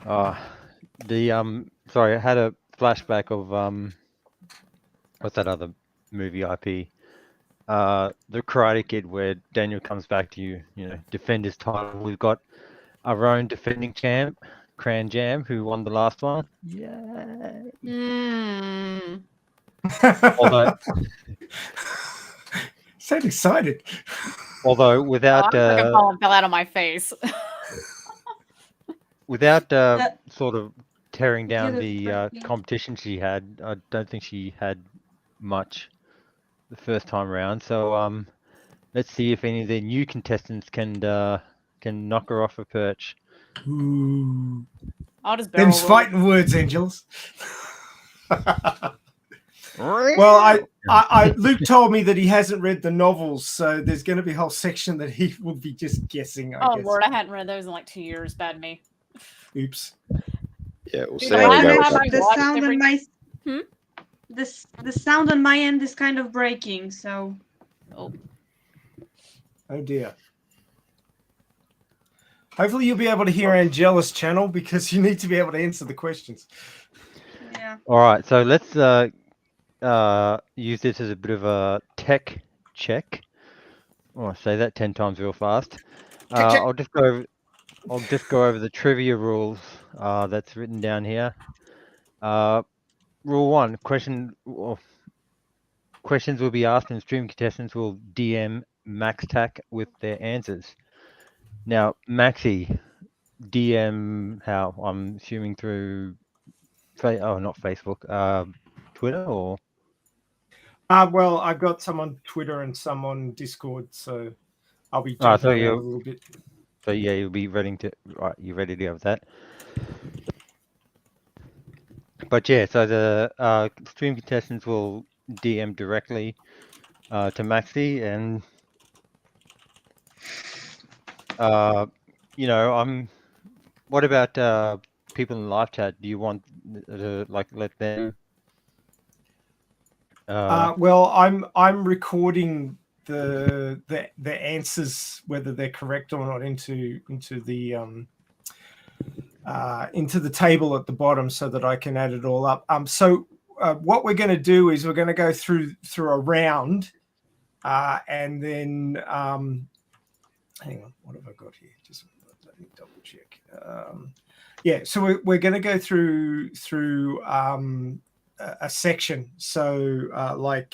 [SPEAKER 2] Sorry, I had a flashback of what's that other movie IP? The Karate Kid, where Daniel comes back to defend his title. We've got our own defending champ, Cran Jam, who won the last one. Yeah. Although
[SPEAKER 3] So excited.
[SPEAKER 2] without
[SPEAKER 4] Oh, I'm like fell out of my face.
[SPEAKER 2] without sort of tearing down
[SPEAKER 6] the
[SPEAKER 2] the
[SPEAKER 6] first game.
[SPEAKER 2] competition she had, I don't think she had much the first time round. So let's see if any of the new contestants can knock her off her perch.
[SPEAKER 3] Ooh.
[SPEAKER 4] I'll just barrel
[SPEAKER 3] Them's
[SPEAKER 4] roll.
[SPEAKER 3] fighting words, Angels. Well, Luke told me that he hasn't read the novels, so there's going to be a whole section that he will be just guessing. I
[SPEAKER 4] Oh
[SPEAKER 3] guess.
[SPEAKER 4] Lord, I hadn't read those in like 2 years. Bad me.
[SPEAKER 3] Oops.
[SPEAKER 8] Yeah, we'll
[SPEAKER 4] Dude,
[SPEAKER 8] see
[SPEAKER 4] the
[SPEAKER 8] how
[SPEAKER 4] last
[SPEAKER 8] it
[SPEAKER 4] time
[SPEAKER 8] goes.
[SPEAKER 4] I
[SPEAKER 6] The
[SPEAKER 4] watched
[SPEAKER 6] sound
[SPEAKER 4] every-
[SPEAKER 6] on my
[SPEAKER 4] Hmm?
[SPEAKER 6] the sound on my end is kind of breaking, so
[SPEAKER 3] Oh dear. Hopefully you'll be able to hear Angela's channel, because you need to be able to answer the questions.
[SPEAKER 6] yeah.
[SPEAKER 2] All right, so let's use this as a bit of a tech check. Oh, I say that 10 times real fast.
[SPEAKER 3] Check.
[SPEAKER 2] I'll just go over the trivia rules that's written down here. Rule 1: questions will be asked, and stream contestants will DM MaxTac with their answers. Now, Maxi, DM how? I'm assuming through not Facebook, Twitter, or
[SPEAKER 3] Well, I've got some on Twitter and some on Discord, so I'll be
[SPEAKER 2] Ah,
[SPEAKER 3] jumping
[SPEAKER 2] so
[SPEAKER 3] around
[SPEAKER 2] you-
[SPEAKER 3] a little bit.
[SPEAKER 2] so yeah, you'll be ready to you ready to go with that. But yeah, so the stream contestants will DM directly to Maxi, and what about people in live chat? Do you want to let them?
[SPEAKER 3] Well, I'm recording the answers, whether they're correct or not, into the table at the bottom, so that I can add it all up. So what we're going to do is we're going to go through a round, and then hang on, what have I got here? Just let me double check. Yeah, so we're going to go through a section, so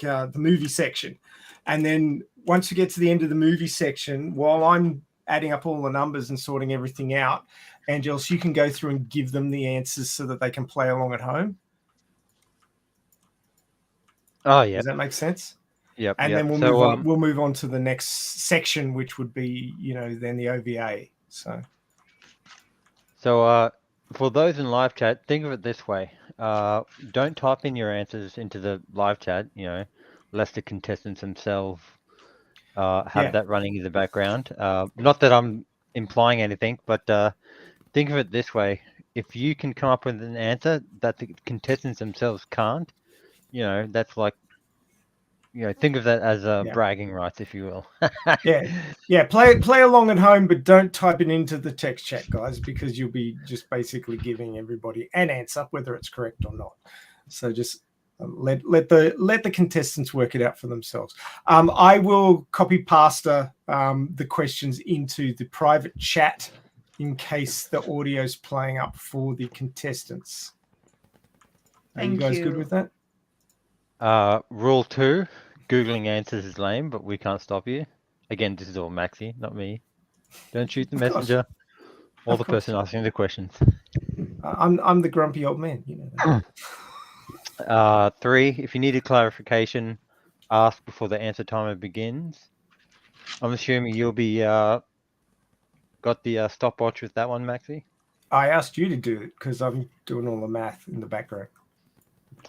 [SPEAKER 3] the movie section, and then once we get to the end of the movie section, while I'm adding up all the numbers and sorting everything out, Angelos, you can go through and give them the answers so that they can play along at home.
[SPEAKER 2] Oh yeah.
[SPEAKER 3] Does that make sense?
[SPEAKER 2] Yep.
[SPEAKER 3] And
[SPEAKER 2] yep.
[SPEAKER 3] then we'll
[SPEAKER 2] So,
[SPEAKER 3] move on. We'll move on to the next section, which would be, then the OVA. So
[SPEAKER 2] for those in live chat, think of it this way: don't type in your answers into the live chat, lest the contestants themselves have that running in the background. Not that I'm implying anything, but think of it this way: if you can come up with an answer that the contestants themselves can't, that's like, think of that as bragging rights, if you will.
[SPEAKER 3] yeah. Play along at home, but don't type it into the text chat, guys, because you'll be just basically giving everybody an answer, whether it's correct or not. So just let the contestants work it out for themselves. I will copy pasta the questions into the private chat in case the audio's playing up for the contestants. Are you guys good with that?
[SPEAKER 2] Rule 2: Googling answers is lame, but we can't stop you. Again, this is all Maxi, not me. Don't shoot the messenger or the person asking the questions.
[SPEAKER 3] I'm the grumpy old man,
[SPEAKER 2] that. 3: if you need a clarification, ask before the answer timer begins. I'm assuming you'll be got the stopwatch with that one, Maxi?
[SPEAKER 3] I asked you to do it because I'm doing all the math in the background.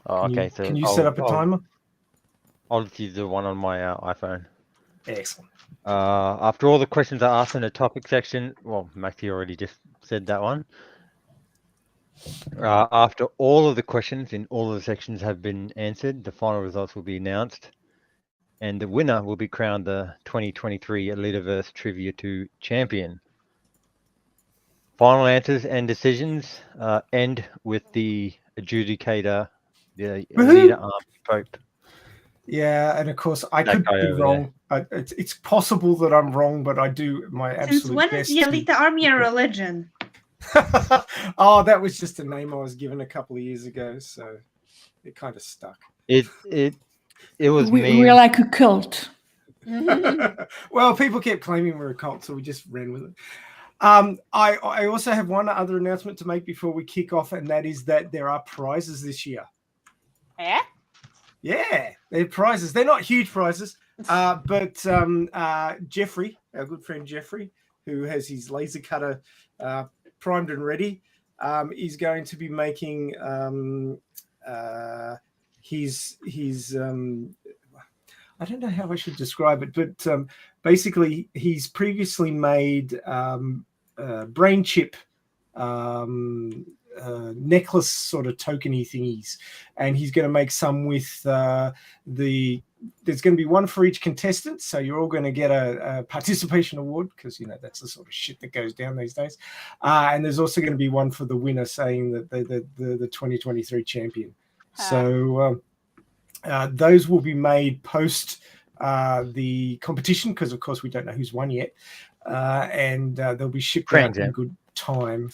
[SPEAKER 2] Oh,
[SPEAKER 3] Can
[SPEAKER 2] okay.
[SPEAKER 3] you,
[SPEAKER 2] So
[SPEAKER 3] can you set up a timer?
[SPEAKER 2] I'll just use the one on my iPhone.
[SPEAKER 3] Excellent.
[SPEAKER 2] After all the questions are asked in the topic section, well, Maxi already just said that one. After all of the questions in all of the sections have been answered, the final results will be announced, and the winner will be crowned the 2023 Alitaverse Trivia 2 champion. Final answers and decisions end with the adjudicator, the Alita Army Pope.
[SPEAKER 3] Yeah, and of course I
[SPEAKER 2] That
[SPEAKER 3] could
[SPEAKER 2] guy
[SPEAKER 3] be
[SPEAKER 2] over
[SPEAKER 3] wrong. It's possible that I'm wrong, but I do my absolute
[SPEAKER 6] Since when is
[SPEAKER 3] best.
[SPEAKER 6] the Alita Army a religion?
[SPEAKER 3] Oh, that was just a name I was given a couple of years ago, so it kind of stuck.
[SPEAKER 2] It was me.
[SPEAKER 7] We're like a cult.
[SPEAKER 3] Well, people kept claiming we're a cult, so we just ran with it. I also have one other announcement to make before we kick off, and that is that there are prizes this year.
[SPEAKER 4] Yeah?
[SPEAKER 3] Yeah, they're prizes. They're not huge prizes, but Jeffrey, our good friend Jeffrey, who has his laser cutter primed and ready, is going to be making his I don't know how I should describe it, but basically he's previously made brain chip necklace sort of tokeny thingies, and he's going to make some with there's going to be one for each contestant, so you're all going to get a participation award, because you know that's the sort of shit that goes down these days, and there's also going to be one for the winner, saying that they're the 2023 champion. So those will be made post the competition, because of course we don't know who's won yet, and they'll be shipped out in good time.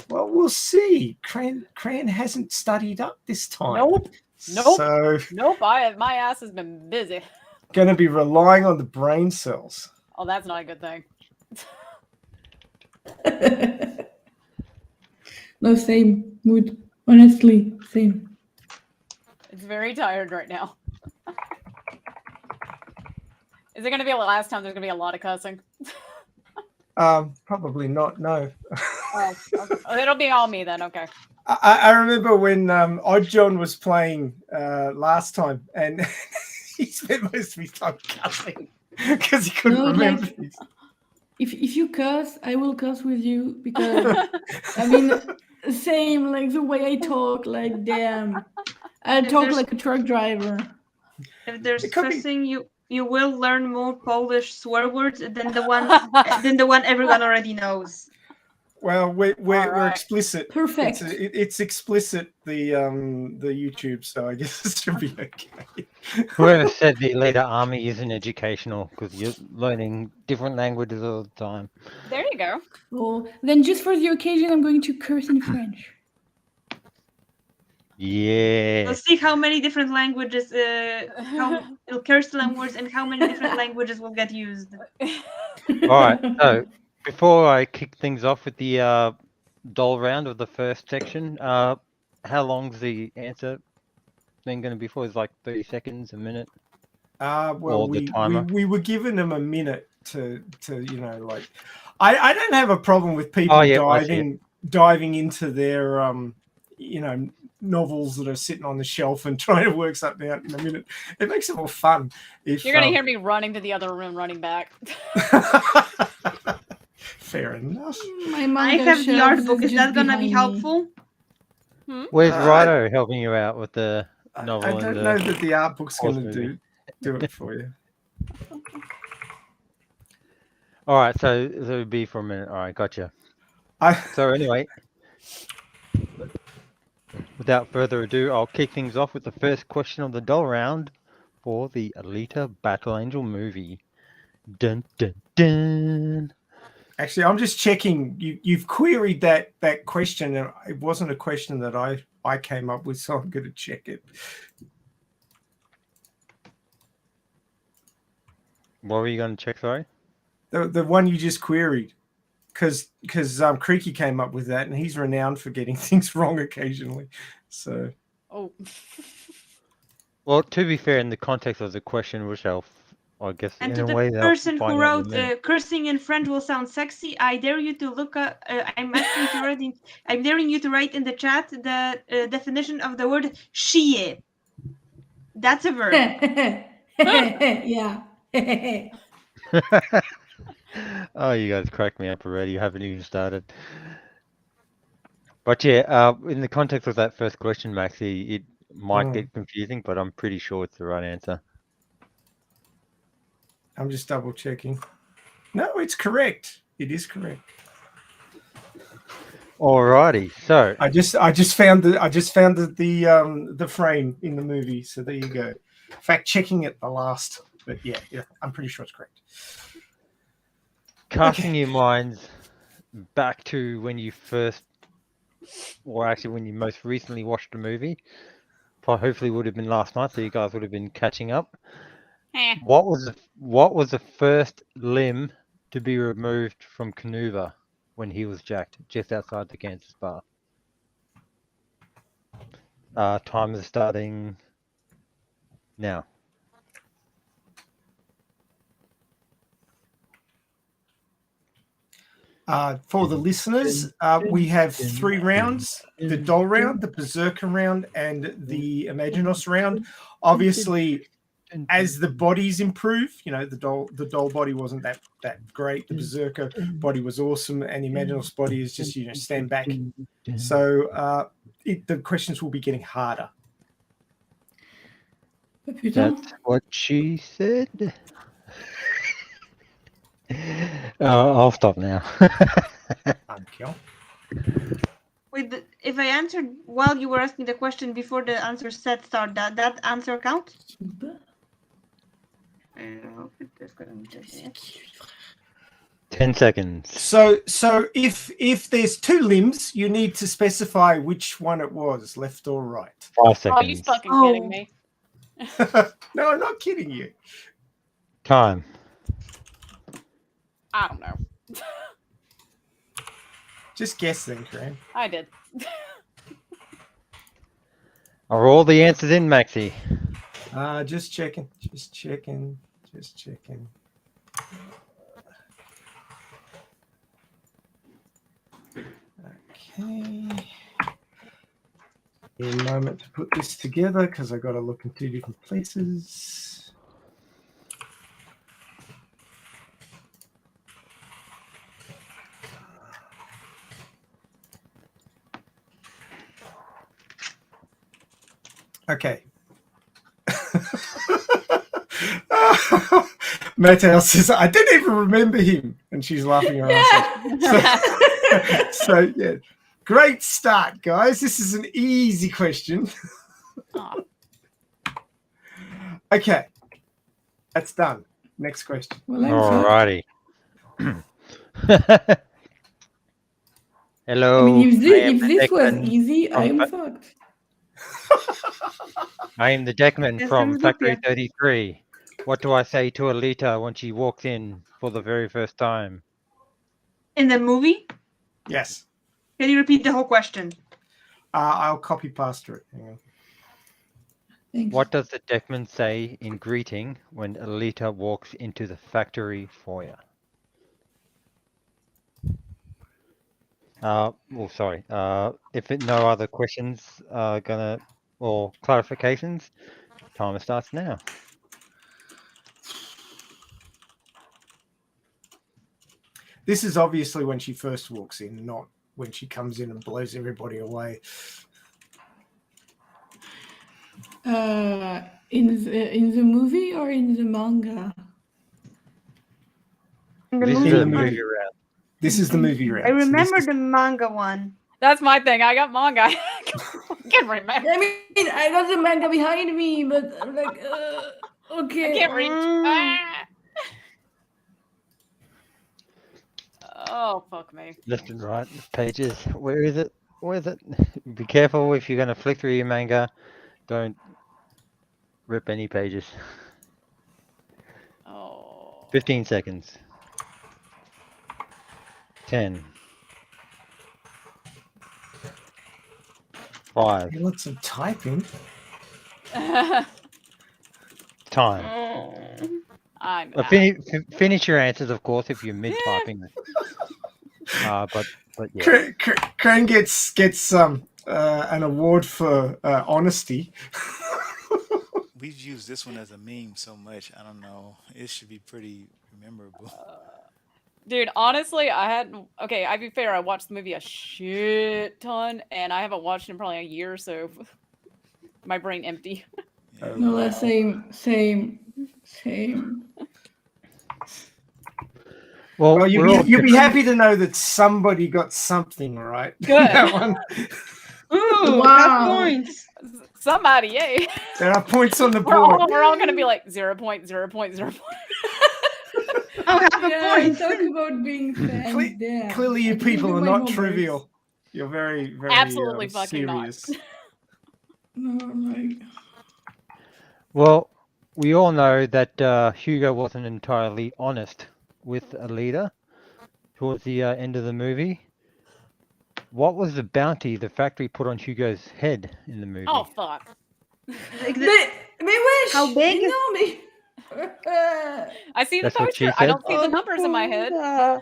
[SPEAKER 3] Well, we'll see. Cran hasn't studied up this time.
[SPEAKER 4] Nope.
[SPEAKER 3] So
[SPEAKER 4] Nope. My ass has been busy.
[SPEAKER 3] going to be relying on the brain cells.
[SPEAKER 4] Oh, that's not a good thing.
[SPEAKER 7] No, same mood. Honestly, same.
[SPEAKER 4] It's very tired right now. Is it going to be the last time there's going to be a lot of cussing?
[SPEAKER 3] Probably not. No.
[SPEAKER 4] Oh, okay. It'll be all me then. Okay.
[SPEAKER 3] I remember when Odd John was playing last time, and he spent most of his time cussing because he couldn't remember.
[SPEAKER 7] Like, if you cuss, I will cuss with you, because I mean, same, like the way I talk, like damn, I talk like a truck driver.
[SPEAKER 6] If there's cussing, you will learn more Polish swear words than the one everyone already knows.
[SPEAKER 3] Well, we're explicit.
[SPEAKER 7] Perfect.
[SPEAKER 3] It's explicit, the YouTube, so I guess it should be okay.
[SPEAKER 2] Whoever said the Alita Army isn't educational, because you're learning different languages all the time.
[SPEAKER 4] There you go.
[SPEAKER 7] Well, then just for the occasion, I'm going to curse in French.
[SPEAKER 2] Yeah.
[SPEAKER 6] We'll see how many different languages, how it'll curse languages, and how many different languages will get used.
[SPEAKER 2] All right. So before I kick things off with the doll round of the first section, how long's the answer thing going to be for? Is like 30 seconds, a minute?
[SPEAKER 3] Well, we were giving them a minute to like. I don't have a problem with people diving into their novels that are sitting on the shelf and trying to work something out in a minute. It makes it more fun. If
[SPEAKER 4] you're gonna hear me running to the other room, running back.
[SPEAKER 3] Fair enough.
[SPEAKER 6] I have the art book. Is that gonna be helpful?
[SPEAKER 2] Where's Rido helping you out with the novel?
[SPEAKER 3] I don't know that the art book's going to do it for you.
[SPEAKER 2] All right, so it would be for a minute. All right, gotcha. So anyway, without further ado, I'll kick things off with the first question of the doll round for the Alita Battle Angel movie. Dun dun dun.
[SPEAKER 3] Actually, I'm just checking. You've queried that question, and it wasn't a question that I came up with, so I'm going to check it.
[SPEAKER 2] What were you going to check? Sorry.
[SPEAKER 3] The one you just queried, because Creaky came up with that, and he's renowned for getting things wrong occasionally. So.
[SPEAKER 4] Oh.
[SPEAKER 2] Well, to be fair, in the context of the question, which I'll I guess
[SPEAKER 6] And
[SPEAKER 2] in
[SPEAKER 6] to
[SPEAKER 2] a
[SPEAKER 6] the
[SPEAKER 2] way they'll
[SPEAKER 6] person
[SPEAKER 2] find
[SPEAKER 6] who
[SPEAKER 2] out in a
[SPEAKER 6] wrote
[SPEAKER 2] minute.
[SPEAKER 6] cursing in French will sound sexy, I dare you to look up. I'm asking to write I'm daring you to write in the chat the definition of the word chier. That's a verb.
[SPEAKER 7] Yeah.
[SPEAKER 2] Oh, you guys cracked me up already. You haven't even started. But yeah, in the context of that first question, Maxi, it might get confusing, but I'm pretty sure it's the right answer.
[SPEAKER 3] I'm just double checking. No, it's correct. It is correct.
[SPEAKER 2] Alrighty, so
[SPEAKER 3] I just found the frame in the movie. So there you go. Fact checking at the last, but yeah, I'm pretty sure it's correct.
[SPEAKER 2] casting your minds back to when you first, or actually when you most recently watched the movie, hopefully would have been last night, so you guys would have been catching up.
[SPEAKER 4] Eh.
[SPEAKER 2] What was the first limb to be removed from Kanuva when he was jacked just outside the Kansas bar? Time is starting now.
[SPEAKER 3] For the listeners, we have 3 rounds: the doll round, the berserker round, and the Imaginos round. Obviously, as the bodies improve, the doll body wasn't that great. The berserker body was awesome, and the Imaginos body is just stand back. So the questions will be getting harder.
[SPEAKER 2] That's what she said. I'll stop now.
[SPEAKER 3] Thank you.
[SPEAKER 6] Wait, if I answered while you were asking the question before the answer set start, that answer count? I hope it is going to hit.
[SPEAKER 2] 10 seconds.
[SPEAKER 3] So if there's 2 limbs, you need to specify which one it was, left or right.
[SPEAKER 2] 5 seconds.
[SPEAKER 4] Are you fucking kidding me?
[SPEAKER 3] No, I'm not kidding you.
[SPEAKER 2] Time.
[SPEAKER 4] I don't know.
[SPEAKER 3] Just guess then, Corinne.
[SPEAKER 4] I did.
[SPEAKER 2] Are all the answers in, Maxi?
[SPEAKER 3] Just checking. Okay. A moment to put this together because I got to look in 2 different places. Okay. Mattel says, I didn't even remember him. And she's laughing her ass off. So, yeah. Great start, guys. This is an easy question.
[SPEAKER 4] Aw.
[SPEAKER 3] Okay. That's done. Next question.
[SPEAKER 7] Well, I'm
[SPEAKER 2] Alrighty. Hello.
[SPEAKER 7] I mean,
[SPEAKER 2] I am
[SPEAKER 7] if
[SPEAKER 2] the
[SPEAKER 7] this was
[SPEAKER 2] Deckman
[SPEAKER 7] easy, I
[SPEAKER 2] from
[SPEAKER 7] am fucked.
[SPEAKER 2] I am the Deckman
[SPEAKER 6] Yes,
[SPEAKER 2] from
[SPEAKER 6] I'm
[SPEAKER 2] Factory
[SPEAKER 6] Zupia.
[SPEAKER 2] 33. What do I say to Alita when she walks in for the very first time?
[SPEAKER 6] In the movie?
[SPEAKER 3] Yes.
[SPEAKER 6] Can you repeat the whole question?
[SPEAKER 3] I'll copy past it. Hang on.
[SPEAKER 7] Thanks.
[SPEAKER 2] What does the Deckman say in greeting when Alita walks into the factory foyer? Sorry. If no other questions or clarifications, timer starts now.
[SPEAKER 3] This is obviously when she first walks in, not when she comes in and blows everybody away.
[SPEAKER 7] In the movie or in the manga?
[SPEAKER 6] In the
[SPEAKER 2] This
[SPEAKER 6] movie?
[SPEAKER 2] is a
[SPEAKER 3] the
[SPEAKER 2] movie
[SPEAKER 3] movie.
[SPEAKER 2] round.
[SPEAKER 3] This is the movie round.
[SPEAKER 6] I
[SPEAKER 3] So this
[SPEAKER 6] remember
[SPEAKER 3] is-
[SPEAKER 6] the manga one.
[SPEAKER 4] That's my thing. I got manga. I can't remember.
[SPEAKER 7] I mean, I got the manga behind me, but I'm like, okay.
[SPEAKER 4] I can't reach. Ah! Oh, fuck me.
[SPEAKER 2] Left and right pages. Where is it? Where is it? Be careful if you're going to flick through your manga. Don't rip any pages.
[SPEAKER 4] Oh.
[SPEAKER 2] 15 seconds. 10. 5.
[SPEAKER 3] Lots of typing.
[SPEAKER 2] Time.
[SPEAKER 4] I I'm
[SPEAKER 2] Finish your answers, of course, if you're mid-typing. But yeah.
[SPEAKER 3] Crane gets an award for honesty.
[SPEAKER 5] We've used this one as a meme so much. I don't know. It should be pretty memorable.
[SPEAKER 4] Dude, honestly, I be fair, I watched the movie a shit ton, and I haven't watched it in probably a year, so my brain empty.
[SPEAKER 5] Yeah.
[SPEAKER 7] No, that's same.
[SPEAKER 3] Well,
[SPEAKER 2] we're all
[SPEAKER 3] you'll be happy to know that somebody got something right.
[SPEAKER 4] Good.
[SPEAKER 3] That one.
[SPEAKER 6] Ooh,
[SPEAKER 7] Wow.
[SPEAKER 6] half points.
[SPEAKER 4] Somebody, yay.
[SPEAKER 3] There are points on the
[SPEAKER 4] We're all,
[SPEAKER 3] board.
[SPEAKER 4] we're all gonna be like 0.0.0.
[SPEAKER 6] Oh, half a
[SPEAKER 7] Yeah,
[SPEAKER 6] point.
[SPEAKER 7] talk about being fans. Yeah.
[SPEAKER 3] Clearly, you
[SPEAKER 7] I can
[SPEAKER 3] people are
[SPEAKER 7] remember my
[SPEAKER 3] not
[SPEAKER 7] moments.
[SPEAKER 3] trivial. You're very, very
[SPEAKER 4] Absolutely fucking not.
[SPEAKER 3] serious.
[SPEAKER 7] No, like,
[SPEAKER 2] Well, we all know that Hugo wasn't entirely honest with Alita towards the end of the movie. What was the bounty the factory put on Hugo's head in the movie?
[SPEAKER 4] Oh fuck.
[SPEAKER 6] Like
[SPEAKER 7] they wish.
[SPEAKER 6] How big?
[SPEAKER 7] You know me.
[SPEAKER 4] I see the
[SPEAKER 2] That's what she
[SPEAKER 4] poster. I
[SPEAKER 2] said?
[SPEAKER 4] don't see the numbers in my head.
[SPEAKER 2] All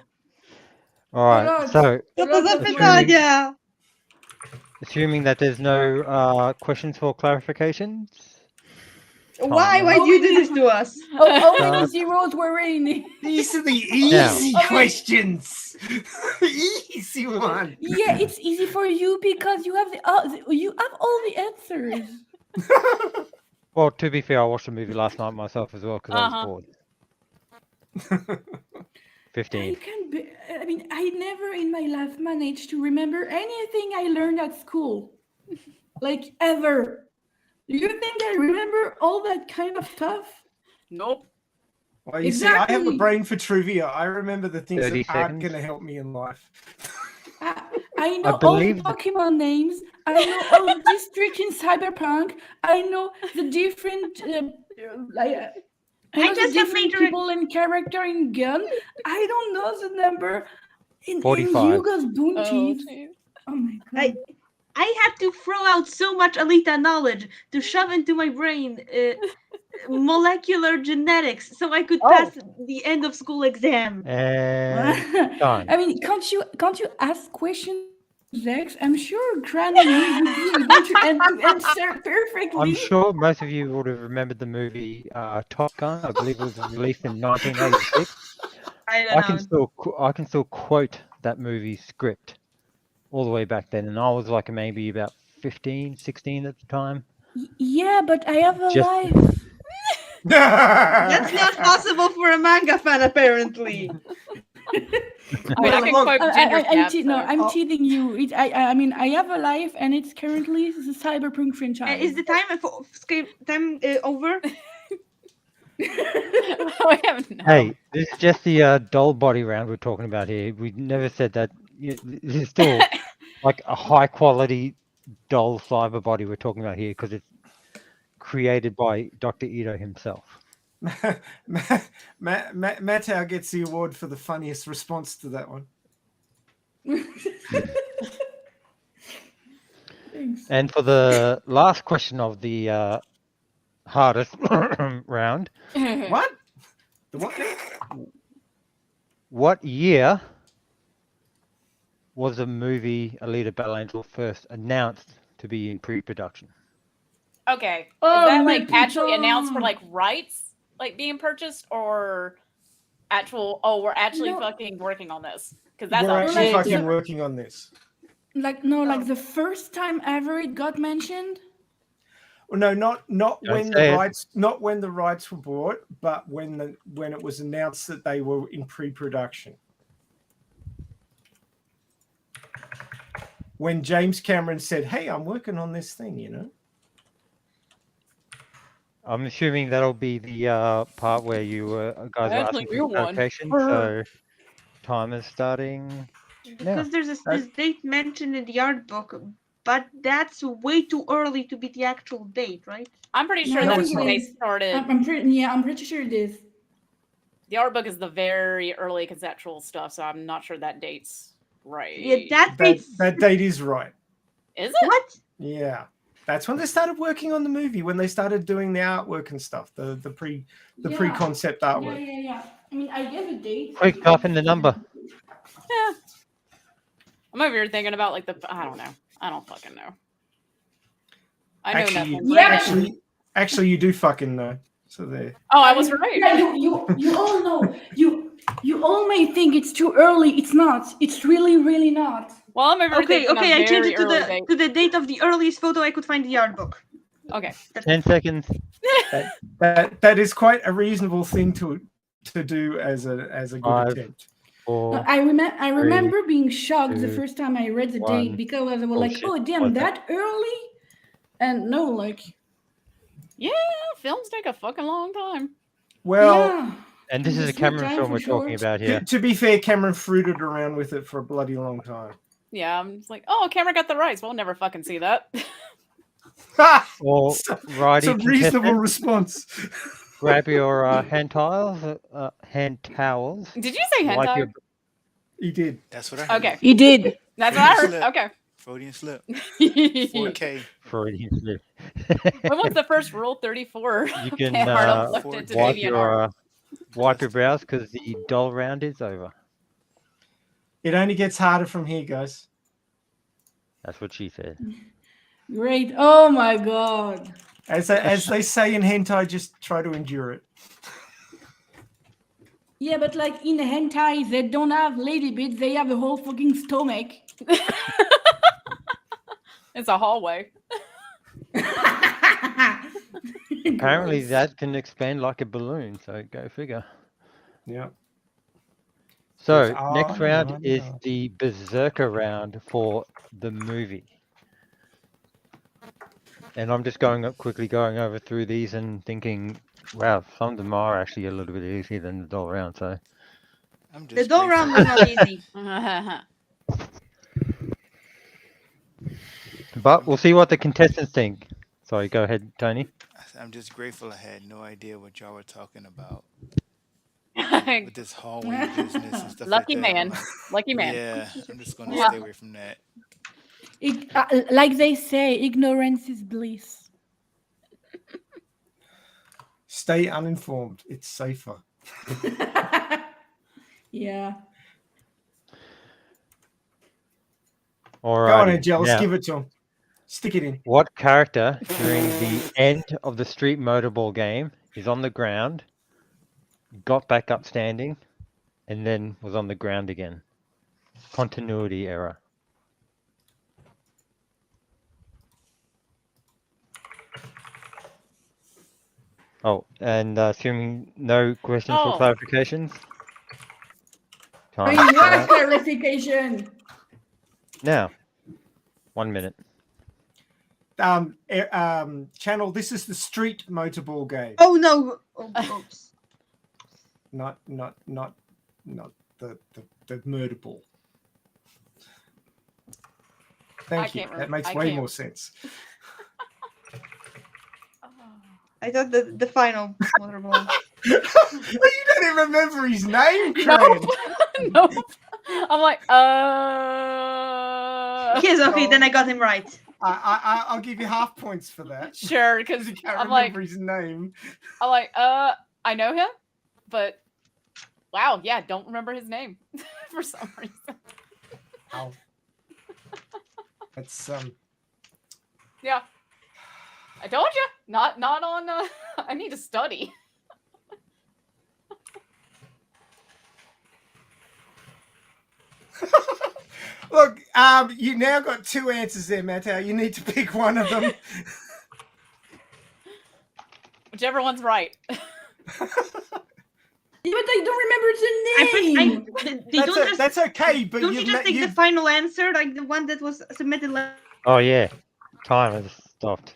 [SPEAKER 2] right,
[SPEAKER 7] God.
[SPEAKER 2] so
[SPEAKER 6] Co to za
[SPEAKER 2] Assuming-
[SPEAKER 6] pytania?
[SPEAKER 2] assuming that there's no questions for clarifications,
[SPEAKER 6] Why do you do this to us?
[SPEAKER 7] How many
[SPEAKER 2] God.
[SPEAKER 7] zeros were in?
[SPEAKER 3] These are the easy questions. Easy one.
[SPEAKER 7] Yeah, it's easy for you because you have you have all the answers.
[SPEAKER 2] well, to be fair, I watched the movie last night myself as well because I
[SPEAKER 4] Uh-huh.
[SPEAKER 2] was bored. 15.
[SPEAKER 7] I can be, I mean, I never in my life managed to remember anything I learned at school, like ever. Do you think I remember all that kind of stuff?
[SPEAKER 4] Nope.
[SPEAKER 3] Well, you see, I have a
[SPEAKER 7] Exactly.
[SPEAKER 3] brain for trivia. I remember the things
[SPEAKER 2] 30
[SPEAKER 3] that aren't
[SPEAKER 2] seconds.
[SPEAKER 3] going to help me in life.
[SPEAKER 7] I know all the
[SPEAKER 2] believe that-
[SPEAKER 7] Pokemon names. I know all the districts in Cyberpunk. I know the different, I know the
[SPEAKER 6] just have
[SPEAKER 7] different
[SPEAKER 6] major-
[SPEAKER 7] people and character in Gun. I don't know the number in
[SPEAKER 2] 45.
[SPEAKER 7] Hugo's Bounties.
[SPEAKER 4] jeez.
[SPEAKER 7] Oh my god.
[SPEAKER 6] I had to throw out so much Alita knowledge to shove into my brain molecular genetics so I could pass the end of school exam.
[SPEAKER 2] And done.
[SPEAKER 7] I mean, can't you ask questions, Zex? I'm sure Gran and me would be able to answer perfectly.
[SPEAKER 2] I'm sure most of you would have remembered the movie Top Gun. I believe it was released in 1986.
[SPEAKER 6] I
[SPEAKER 2] I can still quote that movie script all the way back then, and I was like maybe about 15, 16 at the time.
[SPEAKER 7] Yeah, but I have a
[SPEAKER 2] Just-
[SPEAKER 7] life.
[SPEAKER 6] That's not possible for a manga fan, apparently.
[SPEAKER 4] I mean, I can
[SPEAKER 3] Look,
[SPEAKER 4] quote gender gaps, so-
[SPEAKER 7] I'm teasing you. I mean, I have a life, and it's currently the Cyberpunk franchise.
[SPEAKER 6] Is the time over?
[SPEAKER 4] I have no.
[SPEAKER 2] Hey, this is just the doll body round we're talking about here. We never said that. This is still like a high quality doll cyber body we're talking about here because it's created by Dr. Ito himself.
[SPEAKER 3] Matau gets the award for the funniest response to that one.
[SPEAKER 7] Thanks.
[SPEAKER 2] And for the last question of the hardest round,
[SPEAKER 3] What? The what?
[SPEAKER 2] what year was the movie Alita Battle Angel first announced to be in pre-production?
[SPEAKER 4] Okay.
[SPEAKER 7] Oh
[SPEAKER 4] Is that
[SPEAKER 7] my
[SPEAKER 4] like actually announced for
[SPEAKER 7] God.
[SPEAKER 4] like rights like being purchased or actual we're actually
[SPEAKER 7] No.
[SPEAKER 4] fucking working on this? Because that's
[SPEAKER 3] We're
[SPEAKER 4] a
[SPEAKER 3] actually
[SPEAKER 4] big
[SPEAKER 3] fucking working on this.
[SPEAKER 7] Like the first time ever it got mentioned.
[SPEAKER 3] Well, no, not
[SPEAKER 2] Don't
[SPEAKER 3] when
[SPEAKER 2] say
[SPEAKER 3] the
[SPEAKER 2] it.
[SPEAKER 3] rights, not when the rights were bought, but when it was announced that they were in pre-production. When James Cameron said, "Hey, I'm working on this thing," you know.
[SPEAKER 2] I'm assuming that'll be the part where you guys are
[SPEAKER 4] Actually,
[SPEAKER 2] asking for
[SPEAKER 4] real one.
[SPEAKER 2] clarification. So time is starting.
[SPEAKER 6] Because there's this date mentioned in the art book, but that's way too early to be the actual date, right?
[SPEAKER 4] I'm pretty sure
[SPEAKER 7] No,
[SPEAKER 4] that's
[SPEAKER 3] it's
[SPEAKER 4] when
[SPEAKER 3] not.
[SPEAKER 4] they started.
[SPEAKER 7] I'm pretty sure it is.
[SPEAKER 4] The art book is the very early conceptual stuff, so I'm not sure that date's right.
[SPEAKER 6] Yeah, that date's
[SPEAKER 3] That date is right.
[SPEAKER 4] Is it?
[SPEAKER 6] what?
[SPEAKER 3] Yeah. That's when they started working on the movie. When they started doing the artwork and stuff, the
[SPEAKER 7] Yeah.
[SPEAKER 3] pre-concept
[SPEAKER 7] Yeah,
[SPEAKER 3] artwork.
[SPEAKER 7] yeah. I mean, I guess a date.
[SPEAKER 2] Quick, type in the number.
[SPEAKER 4] Yeah. I'm over here thinking about like I don't know. I don't fucking know. I know
[SPEAKER 3] Actually,
[SPEAKER 4] nothing.
[SPEAKER 7] Yeah.
[SPEAKER 3] actually, you do fucking know. So there.
[SPEAKER 4] Oh, I was right.
[SPEAKER 7] Yeah, you all know. You all may think it's too early. It's not. It's really, really not.
[SPEAKER 4] Well, I'm over
[SPEAKER 6] Okay,
[SPEAKER 4] thinking
[SPEAKER 6] okay,
[SPEAKER 4] a
[SPEAKER 6] I changed it
[SPEAKER 4] very early date.
[SPEAKER 6] to the date of the earliest photo I could find in the art book.
[SPEAKER 4] Okay.
[SPEAKER 2] 10 seconds.
[SPEAKER 3] That is quite a reasonable thing to do as a good
[SPEAKER 2] 5,
[SPEAKER 3] attempt.
[SPEAKER 2] 4.
[SPEAKER 7] I remember being shocked the
[SPEAKER 2] 2,
[SPEAKER 7] first time I read the
[SPEAKER 2] 1.
[SPEAKER 7] date because I was like,
[SPEAKER 2] Bullshit.
[SPEAKER 7] oh damn,
[SPEAKER 2] What's
[SPEAKER 7] that early? And no, like
[SPEAKER 4] Yeah, films take a fucking long time.
[SPEAKER 3] Well,
[SPEAKER 7] yeah.
[SPEAKER 2] And this is a
[SPEAKER 7] Just more
[SPEAKER 2] Cameron
[SPEAKER 7] time
[SPEAKER 2] film
[SPEAKER 7] for
[SPEAKER 2] we're talking
[SPEAKER 7] sure.
[SPEAKER 2] about here.
[SPEAKER 3] to be fair, Cameron fruited around with it for a bloody long time.
[SPEAKER 4] Yeah, I'm just like, oh, camera got the rights. We'll never fucking see that.
[SPEAKER 2] Or
[SPEAKER 3] It's
[SPEAKER 2] righty
[SPEAKER 3] a reasonable
[SPEAKER 2] contestant,
[SPEAKER 3] response.
[SPEAKER 2] grab your hand towels.
[SPEAKER 4] Did you say
[SPEAKER 2] Wipe
[SPEAKER 4] hentai?
[SPEAKER 2] your-
[SPEAKER 3] He did.
[SPEAKER 5] That's what I heard.
[SPEAKER 4] Okay,
[SPEAKER 7] He did.
[SPEAKER 4] that's what I heard.
[SPEAKER 5] Slip.
[SPEAKER 4] Okay.
[SPEAKER 5] Freudian slip.
[SPEAKER 4] when
[SPEAKER 5] 4K.
[SPEAKER 2] Freudian slip.
[SPEAKER 4] was the first Rule 34?
[SPEAKER 2] You can
[SPEAKER 4] Camera looked into
[SPEAKER 2] wipe
[SPEAKER 4] DeviantArt?
[SPEAKER 2] your brows because the doll round is over.
[SPEAKER 3] It only gets harder from here, guys.
[SPEAKER 2] That's what she said.
[SPEAKER 7] Great. Oh my god.
[SPEAKER 3] As they say in hentai, just try to endure it.
[SPEAKER 7] Yeah, but like in the hentai, they don't have lady bits, they have a whole fucking stomach.
[SPEAKER 4] It's a hallway.
[SPEAKER 2] Apparently that can expand like a balloon, so go figure.
[SPEAKER 3] Yeah.
[SPEAKER 2] So
[SPEAKER 3] Yes,
[SPEAKER 2] next
[SPEAKER 3] I
[SPEAKER 2] round
[SPEAKER 3] know.
[SPEAKER 2] is the Berserker round for the movie. And I'm just quickly going over through these and thinking, wow, some of them are actually a little bit easier than the doll round. So
[SPEAKER 5] I'm just
[SPEAKER 6] The doll
[SPEAKER 5] grateful-
[SPEAKER 6] round was not easy.
[SPEAKER 2] but we'll see what the contestants think. Sorry, go ahead, Tony.
[SPEAKER 5] I'm just grateful I had no idea what y'all were talking about
[SPEAKER 4] Lucky
[SPEAKER 5] with this hallway business and stuff like that.
[SPEAKER 4] man.
[SPEAKER 5] I'm
[SPEAKER 4] Lucky man.
[SPEAKER 5] Yeah, I'm just gonna
[SPEAKER 4] Yeah.
[SPEAKER 5] stay away from that.
[SPEAKER 7] Like they say, ignorance is bliss.
[SPEAKER 3] Stay uninformed. It's safer.
[SPEAKER 7] Yeah.
[SPEAKER 2] All
[SPEAKER 3] Go
[SPEAKER 2] right.
[SPEAKER 3] on, Angelus. Give it to him. Stick it in.
[SPEAKER 2] What character during the end of the Street Motorball game is on the ground, got back up standing, and then was on the ground again? Continuity error. Oh, and assuming no questions
[SPEAKER 4] Oh.
[SPEAKER 2] or clarifications?
[SPEAKER 7] I mean,
[SPEAKER 2] Time
[SPEAKER 7] what a
[SPEAKER 2] starts
[SPEAKER 7] clarification.
[SPEAKER 2] now. 1 minute.
[SPEAKER 3] Channel. This is the Street Motorball game.
[SPEAKER 6] Oh no! Oh, oops.
[SPEAKER 3] Not the murder ball. Thank you.
[SPEAKER 4] can't
[SPEAKER 3] That makes
[SPEAKER 4] I
[SPEAKER 3] way
[SPEAKER 4] can't.
[SPEAKER 3] more sense.
[SPEAKER 6] I thought the final motorball.
[SPEAKER 3] You don't even remember his name, Crane.
[SPEAKER 4] Nope. Nope. I'm like,
[SPEAKER 6] Yes, okay, then I got him right.
[SPEAKER 3] I'll give you half points for that.
[SPEAKER 4] sure, because
[SPEAKER 3] You can't
[SPEAKER 4] I'm like,
[SPEAKER 3] remember his name.
[SPEAKER 4] I know him, but wow, yeah, don't remember his name for some reason.
[SPEAKER 3] Ow. That's
[SPEAKER 4] Yeah, I told you, not on. I need to study.
[SPEAKER 3] Look, you now got two answers there, Matteo. You need to pick one of them.
[SPEAKER 4] Whichever one's right.
[SPEAKER 7] Yeah, but I don't remember the name.
[SPEAKER 3] That's okay, but
[SPEAKER 6] Don't you just take the final answer, like the one that was submitted
[SPEAKER 2] Oh, yeah. Time has stopped.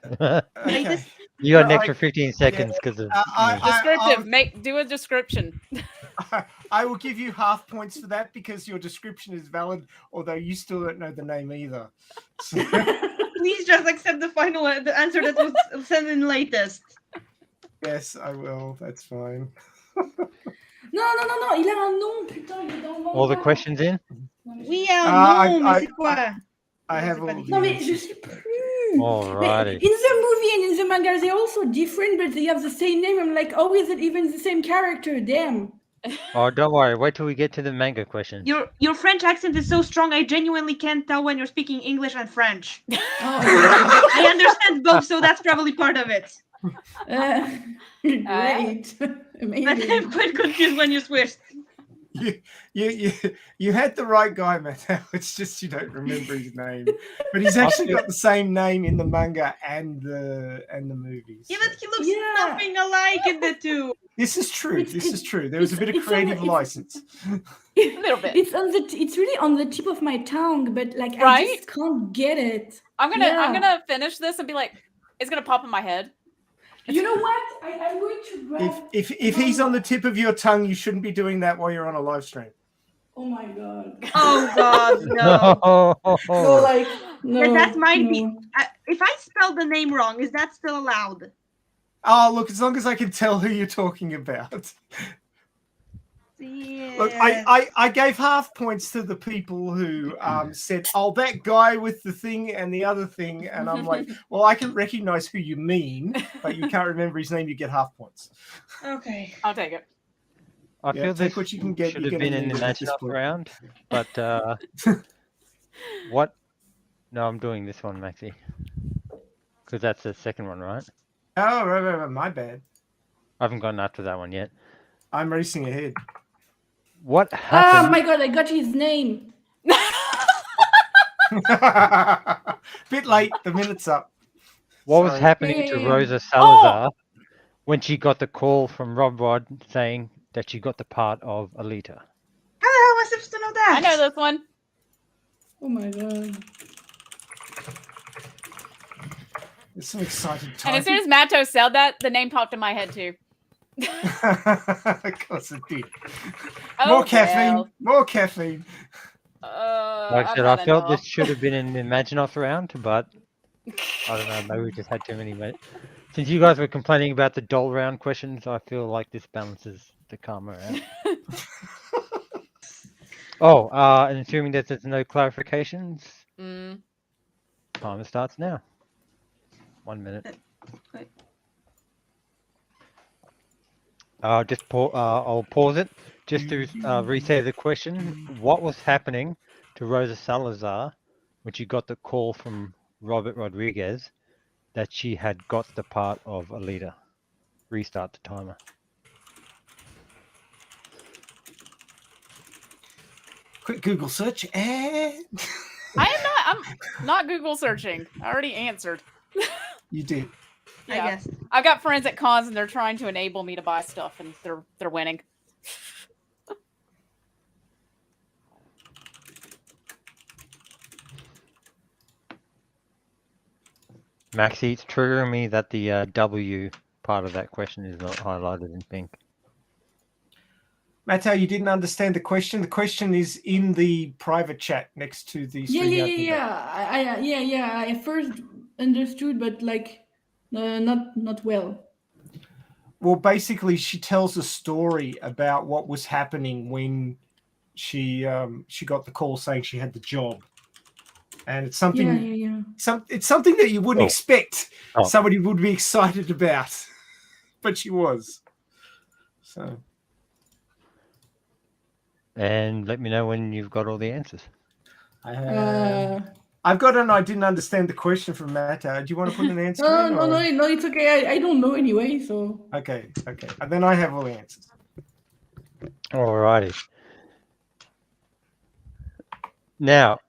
[SPEAKER 6] latest?
[SPEAKER 2] You got an
[SPEAKER 3] No,
[SPEAKER 2] extra 15 seconds because of.
[SPEAKER 4] Descriptive. Do a description.
[SPEAKER 3] I will give you half points for that because your description is valid, although you still don't know the name either. So,
[SPEAKER 6] Please just accept the final the answer that was sent in latest.
[SPEAKER 3] yes, I will. That's fine.
[SPEAKER 7] Non, il a un nom, putain, il est dans le
[SPEAKER 2] All the
[SPEAKER 7] manga.
[SPEAKER 2] questions in?
[SPEAKER 6] Oui,
[SPEAKER 3] I-
[SPEAKER 6] non, mais c'est quoi?
[SPEAKER 3] I have
[SPEAKER 6] c'est pas
[SPEAKER 3] all
[SPEAKER 6] dit.
[SPEAKER 7] Non,
[SPEAKER 3] the
[SPEAKER 7] mais je
[SPEAKER 3] answers.
[SPEAKER 7] sais plus.
[SPEAKER 2] Alrighty.
[SPEAKER 7] In the movie and in the manga, they're also different, but they have the same name. I'm like, oh, is it even the same character? Damn.
[SPEAKER 2] Oh, don't worry. Wait till we get to the manga question.
[SPEAKER 6] Your French accent is so strong. I genuinely can't tell when you're speaking English and French.
[SPEAKER 7] Oh,
[SPEAKER 6] I understand both, so that's probably part of it.
[SPEAKER 7] great.
[SPEAKER 6] But I'm
[SPEAKER 7] Amazing.
[SPEAKER 6] quite confused when you switched.
[SPEAKER 3] You had the right guy, Matteo. It's just you don't remember his name, but he's actually got the same name in the manga and the movies.
[SPEAKER 6] Yeah, but he looks
[SPEAKER 7] Yeah.
[SPEAKER 6] nothing alike in the two.
[SPEAKER 3] This is true.
[SPEAKER 7] It's-
[SPEAKER 3] This is true. There was a bit of
[SPEAKER 7] it's on the-
[SPEAKER 3] creative
[SPEAKER 7] it's-
[SPEAKER 3] license.
[SPEAKER 4] A little bit.
[SPEAKER 7] It's really on the tip of my tongue, but like I
[SPEAKER 4] Right?
[SPEAKER 7] just can't get it.
[SPEAKER 4] I'm
[SPEAKER 7] Yeah.
[SPEAKER 4] gonna finish this and be like, it's gonna pop in my head.
[SPEAKER 7] You know what? I'm going to grab.
[SPEAKER 3] If he's on the tip of your tongue, you shouldn't be doing that while you're on a live stream.
[SPEAKER 7] Oh my god.
[SPEAKER 6] Oh God, no.
[SPEAKER 7] No, like no.
[SPEAKER 6] That might be.
[SPEAKER 7] no.
[SPEAKER 6] If I spell the name wrong, is that still allowed?
[SPEAKER 3] Oh, look! As long as I can tell who you're talking about.
[SPEAKER 6] Yeah.
[SPEAKER 3] Look, I gave half points to the people who said, "Oh, that guy with the thing and the other thing," and I'm like, "Well, I can recognize who you mean, but you can't remember his name. You get half points."
[SPEAKER 6] Okay.
[SPEAKER 4] I'll take it.
[SPEAKER 2] I
[SPEAKER 3] Yeah,
[SPEAKER 2] feel
[SPEAKER 3] take
[SPEAKER 2] this
[SPEAKER 3] what you can get,
[SPEAKER 2] should
[SPEAKER 3] you're
[SPEAKER 2] have
[SPEAKER 3] gonna
[SPEAKER 2] been an
[SPEAKER 3] need it at this
[SPEAKER 2] imagine
[SPEAKER 3] point.
[SPEAKER 2] round, but what? No, I'm doing this one, Maxi, because that's the second one, right?
[SPEAKER 3] Oh, right. My bad.
[SPEAKER 2] I haven't gotten up to that one yet.
[SPEAKER 3] I'm racing ahead.
[SPEAKER 2] What
[SPEAKER 7] Oh
[SPEAKER 2] happened?
[SPEAKER 7] my god! I got his name.
[SPEAKER 3] Bit late. The minute's up.
[SPEAKER 2] What was
[SPEAKER 3] Sorry.
[SPEAKER 2] happening
[SPEAKER 7] Yeah,
[SPEAKER 2] to
[SPEAKER 7] yeah, yeah.
[SPEAKER 2] Rosa Salazar when she got the call from Rob Rod saying that she got the part of Alita?
[SPEAKER 6] How the hell am I supposed to know that?
[SPEAKER 4] I know this one.
[SPEAKER 7] Oh my god.
[SPEAKER 3] There's some exciting
[SPEAKER 4] And
[SPEAKER 3] time.
[SPEAKER 4] as soon as Matto said that, the name popped in my head too.
[SPEAKER 3] Of course it did.
[SPEAKER 4] Oh,
[SPEAKER 3] More caffeine.
[SPEAKER 4] well.
[SPEAKER 3] More caffeine.
[SPEAKER 2] Like I
[SPEAKER 4] I've
[SPEAKER 2] said,
[SPEAKER 4] had
[SPEAKER 2] I felt
[SPEAKER 4] enough.
[SPEAKER 2] this should have been an Imaginoff round, but I don't know. Maybe we just had too many. Since you guys were complaining about the doll round questions, I feel like this balances the karma out. Oh, and assuming that there's no clarifications,
[SPEAKER 4] Mm.
[SPEAKER 2] timer starts now. 1 minute.
[SPEAKER 6] Wait.
[SPEAKER 2] I'll pause it just to re-say the question. What was happening to Rosa Salazar when she got the call from Robert Rodriguez that she had got the part of Alita? Restart the timer.
[SPEAKER 3] Quick Google search and
[SPEAKER 4] I'm not Google searching. I already answered.
[SPEAKER 3] you did.
[SPEAKER 6] I
[SPEAKER 4] Yeah.
[SPEAKER 6] guess.
[SPEAKER 4] I've got friends at cons and they're trying to enable me to buy stuff and they're winning.
[SPEAKER 2] Maxi, it's triggering me that the W part of that question is not highlighted in pink.
[SPEAKER 3] Matteo, you didn't understand the question. The question is in the private chat next to the
[SPEAKER 7] Yeah. I first understood, but like, not well.
[SPEAKER 3] Well, basically, she tells a story about what was happening when she got the call saying she had the job, and it's something.
[SPEAKER 7] Yeah.
[SPEAKER 3] It's something that you wouldn't expect
[SPEAKER 2] Oh.
[SPEAKER 3] somebody would be excited about, but she was. So
[SPEAKER 2] And let me know when you've got all the answers.
[SPEAKER 3] I've got an I didn't understand the question from Matteo. Do you want to put an answer in?
[SPEAKER 7] No,
[SPEAKER 3] or-
[SPEAKER 7] it's okay. I don't know anyway, so.
[SPEAKER 3] Okay. And then I have all the answers.
[SPEAKER 2] Alrighty. Now,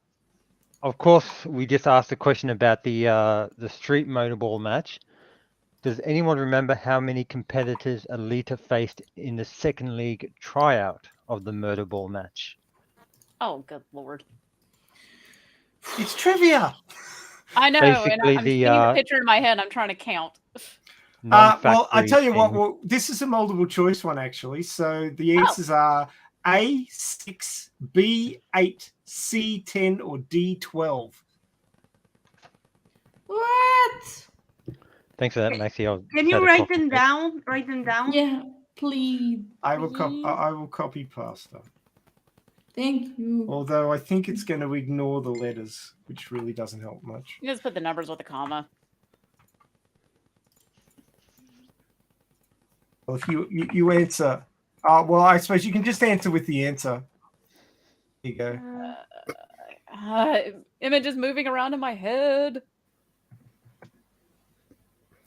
[SPEAKER 2] of course, we just asked a question about the street motorball match. Does anyone remember how many competitors Alita faced in the second league tryout of the murder ball match?
[SPEAKER 4] Oh, good lord.
[SPEAKER 3] It's trivia.
[SPEAKER 4] I know, and
[SPEAKER 2] Basically,
[SPEAKER 4] I'm
[SPEAKER 2] the,
[SPEAKER 4] seeing the picture in my head. I'm trying to count.
[SPEAKER 3] Well, I
[SPEAKER 2] Non-factory
[SPEAKER 3] tell you what.
[SPEAKER 2] thing.
[SPEAKER 3] Well, this is a multiple choice one actually. So the answers are A6, B8, C10, or D12.
[SPEAKER 7] What?
[SPEAKER 2] Thanks for that, Maxi.
[SPEAKER 6] Can you write them down? Write them down.
[SPEAKER 7] Yeah, please.
[SPEAKER 3] I will copy pasta.
[SPEAKER 7] Thank you.
[SPEAKER 3] Although I think it's going to ignore the letters, which really doesn't help much.
[SPEAKER 4] You just put the numbers with a comma.
[SPEAKER 3] Well, if you answer, well, I suppose you can just answer with the answer. Here you go.
[SPEAKER 4] Image is moving around in my head.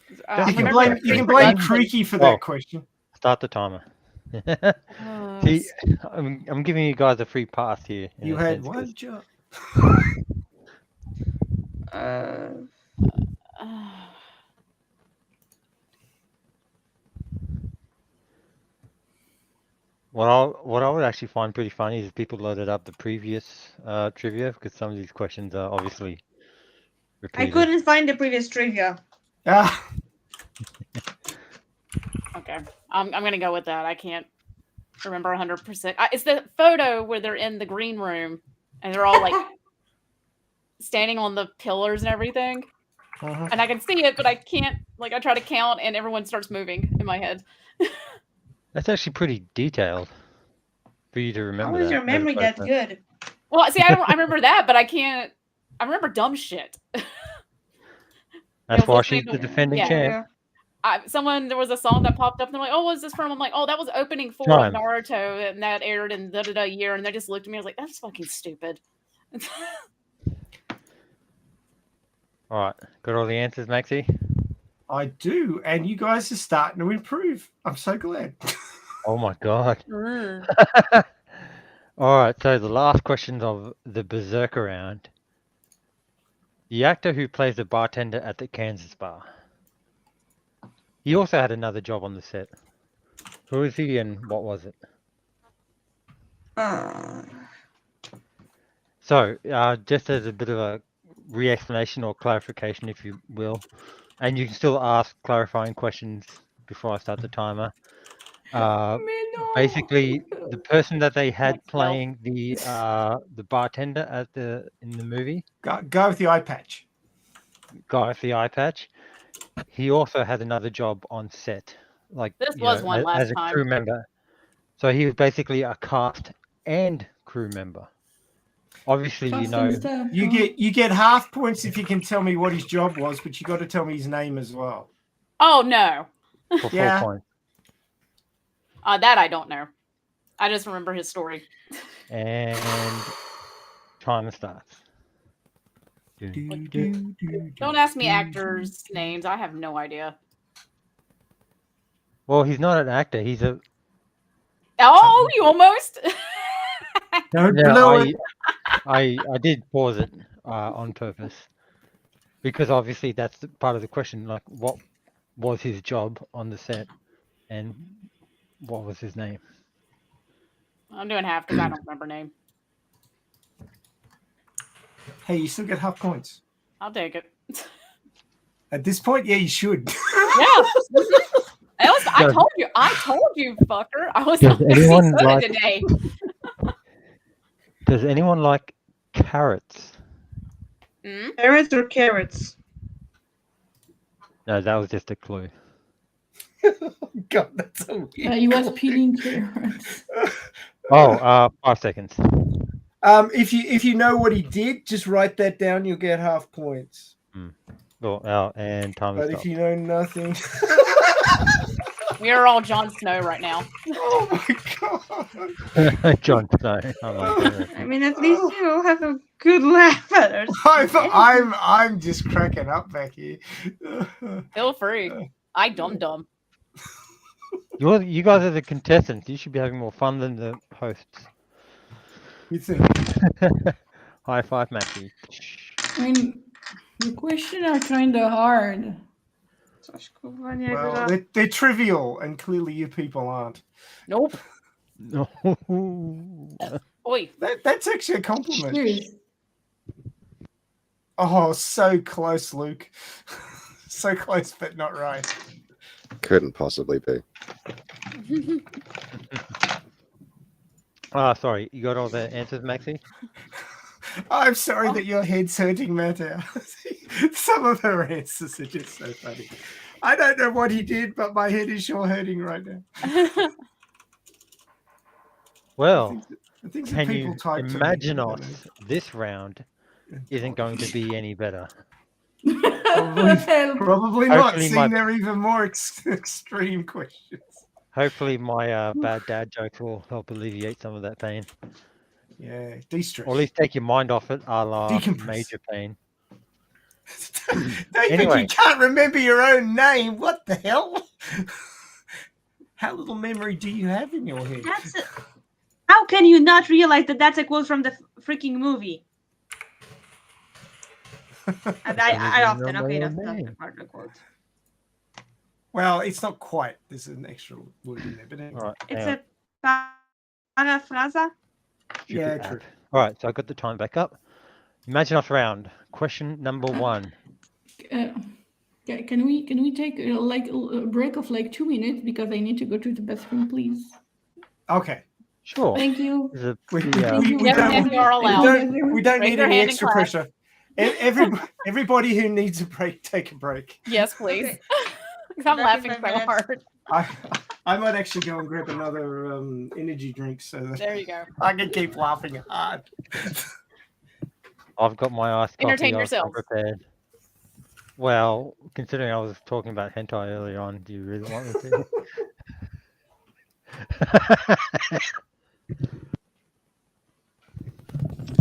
[SPEAKER 3] You can blame Creaky for that question.
[SPEAKER 2] Start the timer. See, I'm giving you guys a free pass here.
[SPEAKER 3] You had one job.
[SPEAKER 2] What I would actually find pretty funny is if people loaded up the previous trivia, because some of these questions are obviously repeated.
[SPEAKER 6] I couldn't find the previous trivia.
[SPEAKER 3] Ah,
[SPEAKER 4] Okay, I'm gonna go with that. I can't remember 100%. It's the photo where they're in the green room and they're all like standing on the pillars and everything, and I can see it, but I can't. Like, I try to count, and everyone starts moving in my head.
[SPEAKER 2] That's actually pretty detailed for you to remember.
[SPEAKER 6] How is your memory that good?
[SPEAKER 4] Well, see, I remember that, but I can't. I remember dumb shit.
[SPEAKER 2] That's why she's the defending champ.
[SPEAKER 4] There was a song that popped up, and they're like, "Oh, what's this from?" I'm like, "Oh, that was opening 4 of Naruto, and that aired in da year." And they just looked at me. I was like, "That's fucking stupid."
[SPEAKER 2] All right, got all the answers, Maxie?
[SPEAKER 3] I do, and you guys are starting to improve. I'm so glad.
[SPEAKER 2] Oh my god! All right, so the last question of the Berserker round. The actor who plays the bartender at the Kansas bar. He also had another job on the set. Who is he and what was it? So, just as a bit of a re-explanation or clarification, if you will, and you can still ask clarifying questions before I start the timer. Basically, the person that they had playing the bartender in the movie.
[SPEAKER 3] Go with the eye patch.
[SPEAKER 2] Guy with the eye patch. He also had another job on set, like
[SPEAKER 4] this was one last
[SPEAKER 2] as a
[SPEAKER 4] time.
[SPEAKER 2] crew member. So he was basically a cast and crew member. Obviously,
[SPEAKER 3] you get half points if you can tell me what his job was, but you got to tell me his name as well.
[SPEAKER 4] Oh no!
[SPEAKER 2] For 4 points.
[SPEAKER 4] That I don't know. I just remember his story.
[SPEAKER 2] And timer starts.
[SPEAKER 4] Don't ask me actors' names. I have no idea.
[SPEAKER 2] Well, he's not an actor. He's a.
[SPEAKER 4] Oh, you almost.
[SPEAKER 3] Don't blow it.
[SPEAKER 2] I did pause it on purpose because obviously that's part of the question. Like, what was his job on the set, and what was his name?
[SPEAKER 4] I'm doing half because I don't remember name.
[SPEAKER 3] Hey, you still get half points.
[SPEAKER 4] I'll take it.
[SPEAKER 3] At this point, yeah, you should.
[SPEAKER 4] Yeah. I told you, fucker. I was
[SPEAKER 2] Does anyone like
[SPEAKER 4] today.
[SPEAKER 2] Does anyone like carrots?
[SPEAKER 6] Carrots or carrots?
[SPEAKER 2] No, that was just a clue.
[SPEAKER 3] God, that's so weird.
[SPEAKER 7] He was peeling carrots.
[SPEAKER 2] 5 seconds.
[SPEAKER 3] If you know what he did, just write that down. You'll get half points.
[SPEAKER 2] And time.
[SPEAKER 3] But if you know nothing,
[SPEAKER 4] We are all Jon Snow right now.
[SPEAKER 3] oh my god,
[SPEAKER 2] Jon Snow.
[SPEAKER 6] I mean, at least you'll have a good laugh at us.
[SPEAKER 3] I'm just cracking up back here.
[SPEAKER 4] Feel free. I dumb.
[SPEAKER 2] You guys are the contestants. You should be having more fun than the hosts.
[SPEAKER 3] You think?
[SPEAKER 2] High five, Matthew.
[SPEAKER 7] I mean, the questions are kind of hard.
[SPEAKER 3] Well, they're trivial, and clearly you people aren't.
[SPEAKER 4] Nope.
[SPEAKER 2] No.
[SPEAKER 4] Oi.
[SPEAKER 3] That's actually a compliment.
[SPEAKER 7] Serious.
[SPEAKER 3] Oh, so close, Luke. So close, but not right.
[SPEAKER 8] Couldn't possibly be.
[SPEAKER 2] Sorry. You got all the answers, Maxie?
[SPEAKER 3] I'm sorry that your head's hurting, Matt. Some of her answers are just so funny. I don't know what he did, but my head is sure hurting right now.
[SPEAKER 2] Well,
[SPEAKER 3] The things that
[SPEAKER 2] Can
[SPEAKER 3] people
[SPEAKER 2] you
[SPEAKER 3] type to me,
[SPEAKER 2] imagine
[SPEAKER 3] I don't
[SPEAKER 2] us this round
[SPEAKER 3] know.
[SPEAKER 2] isn't going to be any better?
[SPEAKER 3] Probably,
[SPEAKER 7] Help.
[SPEAKER 3] probably not.
[SPEAKER 2] Hopefully
[SPEAKER 3] Seeing
[SPEAKER 2] my-
[SPEAKER 3] they're even more extreme questions.
[SPEAKER 2] Hopefully my bad dad jokes will help alleviate some of that pain.
[SPEAKER 3] Yeah, de-stress.
[SPEAKER 2] Or at least take your mind off it, a la
[SPEAKER 3] Decompress.
[SPEAKER 2] major pain.
[SPEAKER 3] David,
[SPEAKER 2] Anyway.
[SPEAKER 3] you can't remember your own name. What the hell? How little memory do you have in your head?
[SPEAKER 6] How can you not realize that that's a quote from the freaking movie? And I often, okay, that's the part of the quote.
[SPEAKER 3] Well, it's not quite. There's an extra word in there, but anyway.
[SPEAKER 2] All right,
[SPEAKER 6] It's
[SPEAKER 2] hang
[SPEAKER 6] a paraphrasa.
[SPEAKER 3] Yeah,
[SPEAKER 2] Stupid
[SPEAKER 3] true.
[SPEAKER 2] app. All right, so I got the time back up. Imagine us round. Question number 1.
[SPEAKER 7] Can we take like a break of like 2 minutes because I need to go to the bathroom, please?
[SPEAKER 3] Okay.
[SPEAKER 2] Sure.
[SPEAKER 7] Thank you.
[SPEAKER 2] There's a
[SPEAKER 3] We,
[SPEAKER 2] pretty,
[SPEAKER 3] we
[SPEAKER 4] Yes,
[SPEAKER 3] don't,
[SPEAKER 4] you are
[SPEAKER 3] we
[SPEAKER 4] allowed.
[SPEAKER 3] don't, we don't
[SPEAKER 4] Raise
[SPEAKER 3] need
[SPEAKER 4] your
[SPEAKER 3] any
[SPEAKER 4] hand in
[SPEAKER 3] extra
[SPEAKER 4] class.
[SPEAKER 3] pressure. Everybody who needs a break, take a break.
[SPEAKER 4] Yes, please.
[SPEAKER 6] Okay.
[SPEAKER 4] 'Cause I'm laughing
[SPEAKER 6] 35
[SPEAKER 4] so
[SPEAKER 6] minutes.
[SPEAKER 4] hard.
[SPEAKER 3] I might actually go and grab another energy drink so that
[SPEAKER 4] There you go.
[SPEAKER 3] I can keep laughing hard.
[SPEAKER 2] I've got my iced coffee.
[SPEAKER 4] Entertain
[SPEAKER 2] I've
[SPEAKER 4] yourself.
[SPEAKER 2] come prepared. Well, considering I was talking about hentai earlier on, do you really want me to?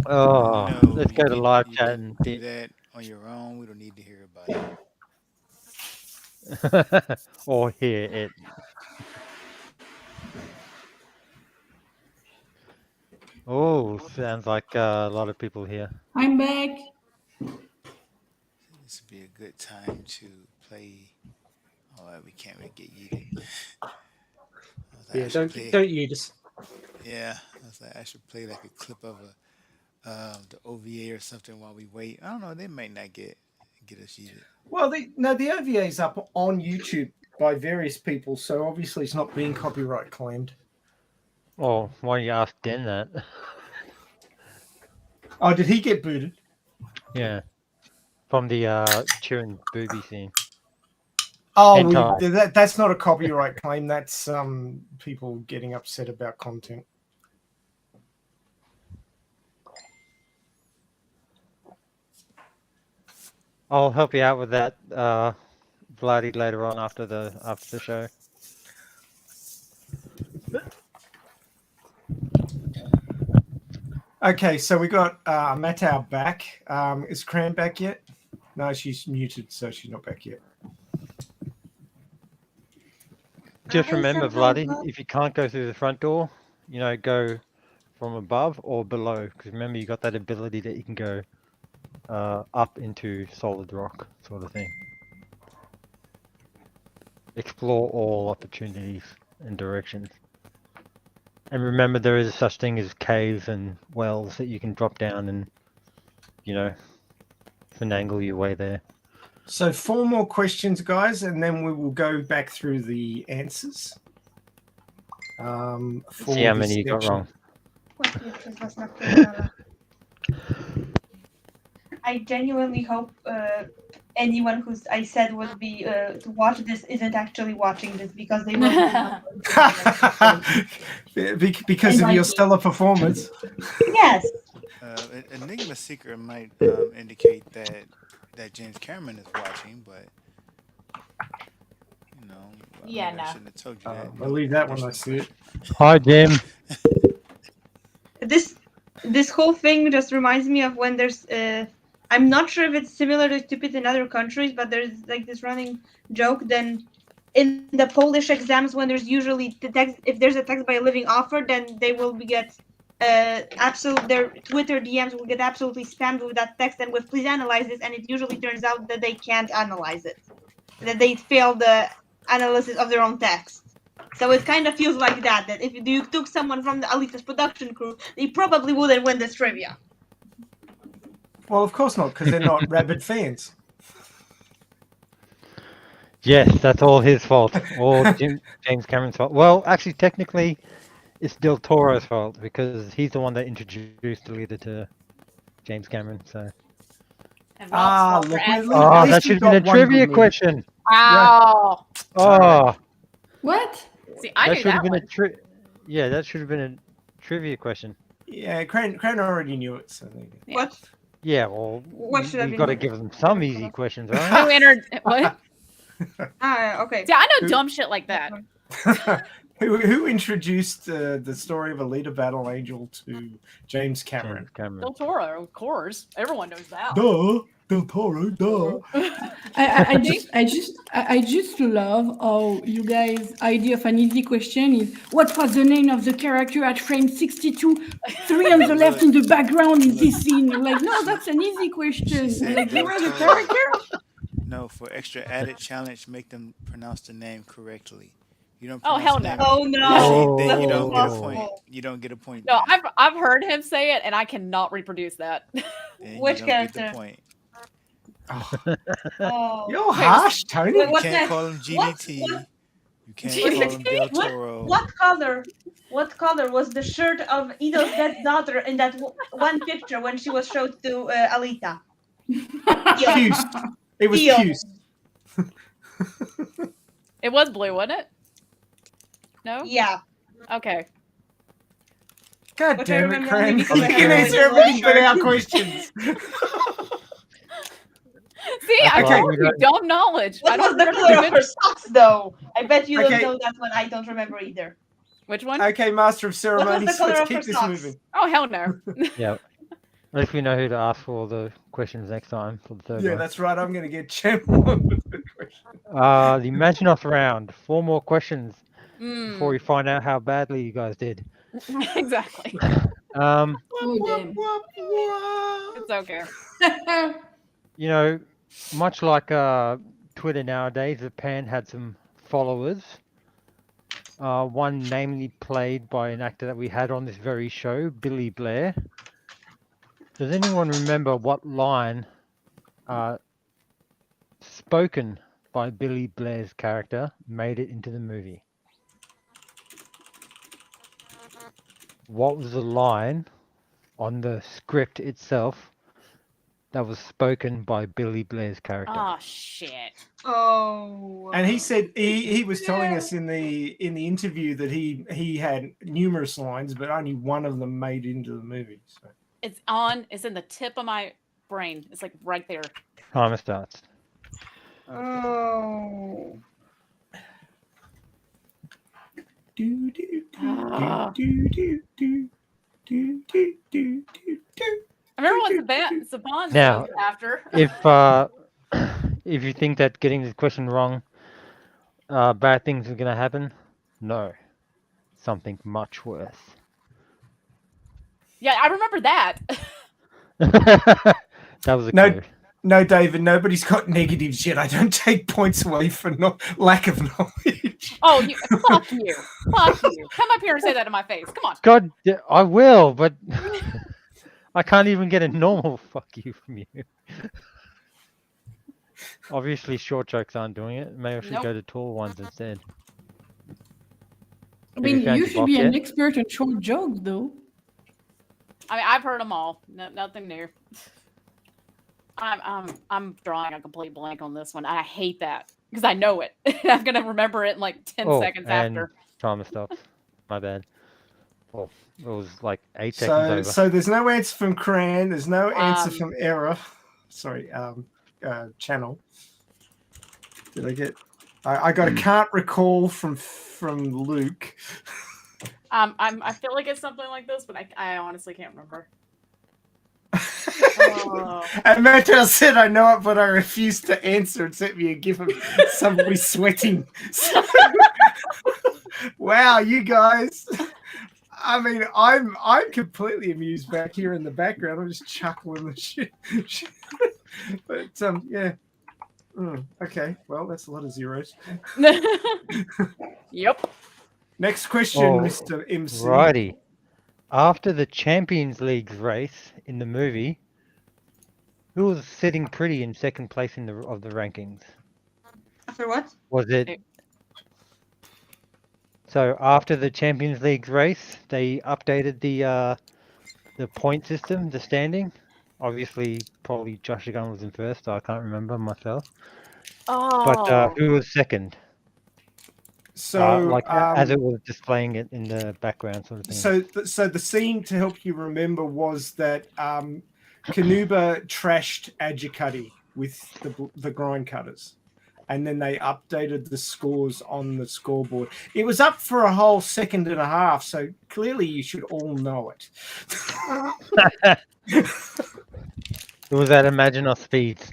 [SPEAKER 2] Oh,
[SPEAKER 5] No,
[SPEAKER 2] let's
[SPEAKER 5] you
[SPEAKER 2] go to
[SPEAKER 5] can-
[SPEAKER 2] live
[SPEAKER 5] you
[SPEAKER 2] chat
[SPEAKER 5] can
[SPEAKER 2] and
[SPEAKER 5] do that on your own. We don't need to hear about it.
[SPEAKER 2] or hear it. Oh, sounds like a lot of people here.
[SPEAKER 7] I'm back.
[SPEAKER 5] This would be a good time to play. Oh, we can't really get yeeted. I was like, I
[SPEAKER 3] Yeah,
[SPEAKER 5] should play-
[SPEAKER 3] don't you just.
[SPEAKER 5] Yeah, I was like, I should play like a clip of the OVA or something while we wait. I don't know. They might not get us yeeted.
[SPEAKER 3] Well, the OVA is up on YouTube by various people, so obviously it's not being copyright claimed.
[SPEAKER 2] Oh, why don't you ask Den that?
[SPEAKER 3] Oh, did he get booted?
[SPEAKER 2] Yeah, from the cheering booby scene.
[SPEAKER 3] Oh,
[SPEAKER 2] Hentai.
[SPEAKER 3] that's not a copyright claim. That's people getting upset about content.
[SPEAKER 2] I'll help you out with that, Vladdy, later on after the show.
[SPEAKER 3] Okay, so we got Matau back. Is Cram back yet? No, she's muted, so she's not back yet.
[SPEAKER 2] Just remember, Vladdy, if you can't go through the front door, go from above or below. Because remember, you got that ability that you can go up into solid rock, sort of thing. Explore all opportunities and directions. And remember, there is such thing as caves and wells that you can drop down and, finagle your way there.
[SPEAKER 3] So 4 more questions, guys, and then we will go back through the answers. For
[SPEAKER 2] See how
[SPEAKER 3] this
[SPEAKER 2] many you got
[SPEAKER 3] section.
[SPEAKER 2] wrong.
[SPEAKER 6] I genuinely hope anyone who's I said would be to watch this isn't actually watching this because they will.
[SPEAKER 3] Because of your stellar performance.
[SPEAKER 6] Yes.
[SPEAKER 5] Enigma Seeker might indicate that James Cameron is watching, but
[SPEAKER 4] Yeah,
[SPEAKER 5] I
[SPEAKER 4] no.
[SPEAKER 5] shouldn't have told you that.
[SPEAKER 3] I'll leave that when I see it.
[SPEAKER 2] Hi, Jim.
[SPEAKER 6] This whole thing just reminds me of when there's I'm not sure if it's similar to it in other countries, but there's like this running joke then in the Polish exams when there's usually the text, if there's a text by a living author, then they will get their Twitter DMs will get absolutely spammed with that text and with please analyze this, and it usually turns out that they can't analyze it, that they fail the analysis of their own text. So it kind of feels like that if you took someone from the Alitaverse production crew, they probably wouldn't win this trivia.
[SPEAKER 3] Well, of course not, because they're not rabid fans.
[SPEAKER 2] Yes, that's all his fault. All James Cameron's fault. Well, actually, technically, it's Del Toro's fault because he's the one that introduced Alita to James Cameron. So.
[SPEAKER 4] And
[SPEAKER 3] Ah,
[SPEAKER 4] Rob's
[SPEAKER 3] look,
[SPEAKER 4] fault for
[SPEAKER 3] at
[SPEAKER 2] Oh,
[SPEAKER 3] least
[SPEAKER 2] that
[SPEAKER 3] we
[SPEAKER 2] should have been a
[SPEAKER 3] got one
[SPEAKER 2] trivia
[SPEAKER 3] good movie.
[SPEAKER 2] question.
[SPEAKER 4] Wow.
[SPEAKER 2] Oh,
[SPEAKER 7] What?
[SPEAKER 4] See, I
[SPEAKER 2] that
[SPEAKER 4] knew
[SPEAKER 2] should have
[SPEAKER 4] that
[SPEAKER 2] been
[SPEAKER 4] one.
[SPEAKER 2] yeah, that should have been a trivia question.
[SPEAKER 3] Yeah, Crane already knew it. So there you go.
[SPEAKER 4] Yeah.
[SPEAKER 6] What?
[SPEAKER 2] Yeah, well,
[SPEAKER 6] What should I
[SPEAKER 2] we've
[SPEAKER 6] be
[SPEAKER 2] got to
[SPEAKER 6] doing?
[SPEAKER 2] give them some easy questions, right?
[SPEAKER 4] Who entered what?
[SPEAKER 6] Okay.
[SPEAKER 4] See, I know
[SPEAKER 3] Who-
[SPEAKER 4] dumb shit like that.
[SPEAKER 3] Who introduced the story of Alita Battle Angel to James Cameron?
[SPEAKER 2] James Cameron.
[SPEAKER 4] Del Toro, of course. Everyone knows that.
[SPEAKER 3] Duh, Del Toro, duh.
[SPEAKER 7] I just love how you guys' idea of an easy question is what was the name of the character at frame 62? 3 on the left in the background in this scene. I'm like, no, that's an easy question.
[SPEAKER 5] said
[SPEAKER 7] Like, you
[SPEAKER 5] Del
[SPEAKER 7] were the
[SPEAKER 5] Toro.
[SPEAKER 7] character?
[SPEAKER 5] No, for extra added challenge, make them pronounce the name correctly. You don't.
[SPEAKER 4] Oh,
[SPEAKER 5] pronounce
[SPEAKER 4] hell
[SPEAKER 5] the
[SPEAKER 4] no.
[SPEAKER 5] name
[SPEAKER 6] Oh no.
[SPEAKER 5] Then
[SPEAKER 6] That's
[SPEAKER 5] you don't get a
[SPEAKER 6] impossible.
[SPEAKER 5] point. You don't get a point.
[SPEAKER 4] No,
[SPEAKER 5] then.
[SPEAKER 4] I've heard him say it, and I cannot reproduce that.
[SPEAKER 5] Then you
[SPEAKER 6] Which
[SPEAKER 5] don't get the
[SPEAKER 6] character?
[SPEAKER 5] point.
[SPEAKER 6] Oh.
[SPEAKER 3] You're harsh, Tony.
[SPEAKER 6] Wait,
[SPEAKER 5] You
[SPEAKER 6] what's
[SPEAKER 5] can't
[SPEAKER 6] that?
[SPEAKER 5] call him GDT.
[SPEAKER 6] What?
[SPEAKER 5] You can't
[SPEAKER 4] GDT?
[SPEAKER 5] call him Del
[SPEAKER 6] What?
[SPEAKER 5] Toro.
[SPEAKER 6] What color was the shirt of Ido's dead daughter in that one picture when she was showed to Alita?
[SPEAKER 3] Cuse. It was
[SPEAKER 6] Teal.
[SPEAKER 3] Cuse.
[SPEAKER 4] It was blue, wasn't it? No?
[SPEAKER 6] Yeah.
[SPEAKER 4] Okay.
[SPEAKER 3] God
[SPEAKER 6] Which I
[SPEAKER 3] damn it,
[SPEAKER 6] remember
[SPEAKER 3] Crane.
[SPEAKER 6] only
[SPEAKER 3] You
[SPEAKER 6] because I
[SPEAKER 3] can
[SPEAKER 6] had
[SPEAKER 3] answer
[SPEAKER 6] a
[SPEAKER 3] everything but
[SPEAKER 6] shirt.
[SPEAKER 3] our questions.
[SPEAKER 4] See, I
[SPEAKER 3] Okay.
[SPEAKER 4] told you, dumb knowledge. I
[SPEAKER 6] What was
[SPEAKER 4] don't
[SPEAKER 6] the
[SPEAKER 4] remember
[SPEAKER 6] color of
[SPEAKER 4] the
[SPEAKER 6] her socks, though? I bet you
[SPEAKER 3] Okay.
[SPEAKER 6] don't know that one. I don't remember either.
[SPEAKER 4] Which one?
[SPEAKER 3] Okay, Master of Ceremonies,
[SPEAKER 6] color
[SPEAKER 3] let's
[SPEAKER 6] of her
[SPEAKER 3] keep this
[SPEAKER 6] socks?
[SPEAKER 3] moving.
[SPEAKER 4] Oh, hell no.
[SPEAKER 2] Yeah. At least we know who to ask for the questions next time for the third
[SPEAKER 3] Yeah,
[SPEAKER 2] one.
[SPEAKER 3] that's right. I'm going to get Champ on with the question.
[SPEAKER 2] The Imagine-Off round. 4 more questions before
[SPEAKER 4] Mm,
[SPEAKER 2] we find out how badly you guys did.
[SPEAKER 4] exactly.
[SPEAKER 2] Um,
[SPEAKER 7] Oh, damn.
[SPEAKER 4] It's okay.
[SPEAKER 2] you know, much like Twitter nowadays, Japan had some followers. One namely played by an actor that we had on this very show, Billy Blair. Does anyone remember what line spoken by Billy Blair's character made it into the movie? What was the line on the script itself that was spoken by Billy Blair's character?
[SPEAKER 4] Oh, shit.
[SPEAKER 6] Oh.
[SPEAKER 3] And he said he was telling us in the interview that he had numerous lines, but only one of them made it into the movie. So.
[SPEAKER 4] It's in the tip of my brain. It's like right there.
[SPEAKER 2] Timer starts.
[SPEAKER 6] Oh.
[SPEAKER 3] Do, do,
[SPEAKER 4] Ah.
[SPEAKER 3] do, do, do, do, do, do, do, do.
[SPEAKER 4] I remember what Saban
[SPEAKER 2] Now,
[SPEAKER 4] was after.
[SPEAKER 2] If you think that getting this question wrong, bad things are gonna happen, no, something much worse.
[SPEAKER 4] Yeah, I remember that.
[SPEAKER 2] That was a
[SPEAKER 3] No.
[SPEAKER 2] clue.
[SPEAKER 3] No, David, nobody's got negatives yet. I don't take points away for lack of knowledge.
[SPEAKER 4] Oh, fuck you. Fuck you. Come up here and say that to my face. Come on.
[SPEAKER 2] God, I will, but I can't even get a normal fuck you from you. Obviously, short jokes aren't doing it. Maybe I should
[SPEAKER 4] Nope.
[SPEAKER 2] go to tall ones instead.
[SPEAKER 7] I mean,
[SPEAKER 2] found
[SPEAKER 7] you
[SPEAKER 2] your
[SPEAKER 7] should
[SPEAKER 2] box
[SPEAKER 7] be an
[SPEAKER 2] yet?
[SPEAKER 7] expert on short jokes, though.
[SPEAKER 4] I mean, I've heard them all. Nothing new. I'm drawing a complete blank on this one. I hate that because I know it. I'm gonna remember it in like 10 seconds
[SPEAKER 2] and
[SPEAKER 4] after.
[SPEAKER 2] timer stops. My bad. Well, it was like 8 seconds
[SPEAKER 3] So,
[SPEAKER 2] over.
[SPEAKER 3] so there's no answer from Cran. There's no answer
[SPEAKER 4] Um,
[SPEAKER 3] from Error. Sorry, Channel. Did I get? I got a can't recall from Luke.
[SPEAKER 4] I feel like it's something like this, but I honestly can't remember. Oh.
[SPEAKER 3] And Mattel said, "I know it, but I refuse to answer." And sent me a gif of somebody sweating. Wow, you guys! I mean, I'm completely amused back here in the background. I'm just chuckling and shit. But yeah. Okay, well, that's a lot of zeros.
[SPEAKER 4] Yep.
[SPEAKER 3] Next question,
[SPEAKER 2] Oh,
[SPEAKER 3] Mr. MC.
[SPEAKER 2] Righty. After the Champions League race in the movie, who was sitting pretty in second place of the rankings?
[SPEAKER 6] After what?
[SPEAKER 2] Was it? So after the Champions League race, they updated the point system, the standing. Obviously, probably Josh Gunn was in first. So I can't remember myself.
[SPEAKER 4] Oh.
[SPEAKER 2] But who was second?
[SPEAKER 3] So,
[SPEAKER 2] like as it was displaying it in the background, sort of thing.
[SPEAKER 3] so the scene to help you remember was that Kanuba trashed Adjicuddy with the grind cutters, and then they updated the scores on the scoreboard. It was up for a whole second and a half, so clearly you should all know it.
[SPEAKER 2] It was at Imaginos speeds.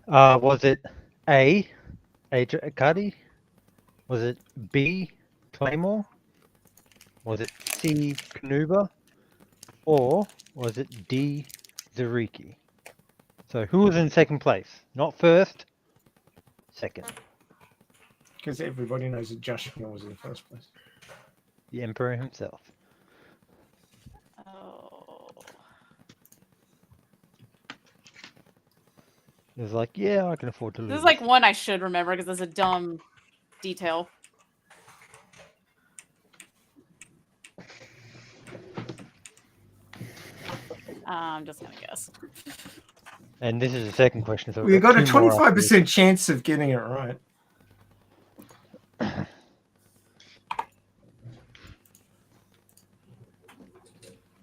[SPEAKER 2] Was it A, Adjicuddy? Was it B, Claymore? Was it C, Kanuba? Or was it D, Zariki? So who was in second place? Not first, second.
[SPEAKER 3] Because everybody knows that Joshua was in first place.
[SPEAKER 2] The Emperor himself.
[SPEAKER 4] Oh.
[SPEAKER 2] It was like, yeah, I can afford to lose.
[SPEAKER 4] This is like one I should remember because it's a dumb detail. I'm just gonna guess.
[SPEAKER 2] And this is the second question. So
[SPEAKER 3] We've got a
[SPEAKER 2] two more after this.
[SPEAKER 3] 25% chance of getting it right.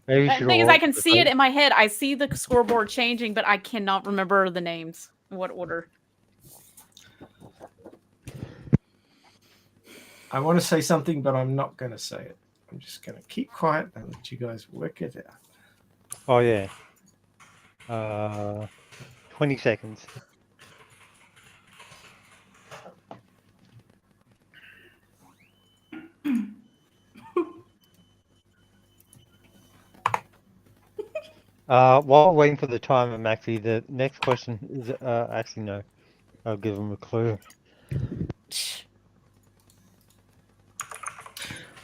[SPEAKER 2] Maybe we
[SPEAKER 4] The
[SPEAKER 2] should
[SPEAKER 4] thing is,
[SPEAKER 2] all
[SPEAKER 4] I can see it
[SPEAKER 2] replace-
[SPEAKER 4] in my head. I see the scoreboard changing, but I cannot remember the names. In what order?
[SPEAKER 3] I want to say something, but I'm not going to say it. I'm just going to keep quiet and let you guys work it out.
[SPEAKER 2] Oh yeah. 20 seconds. While waiting for the timer, Maxie, the next question is actually no. I'll give him a clue.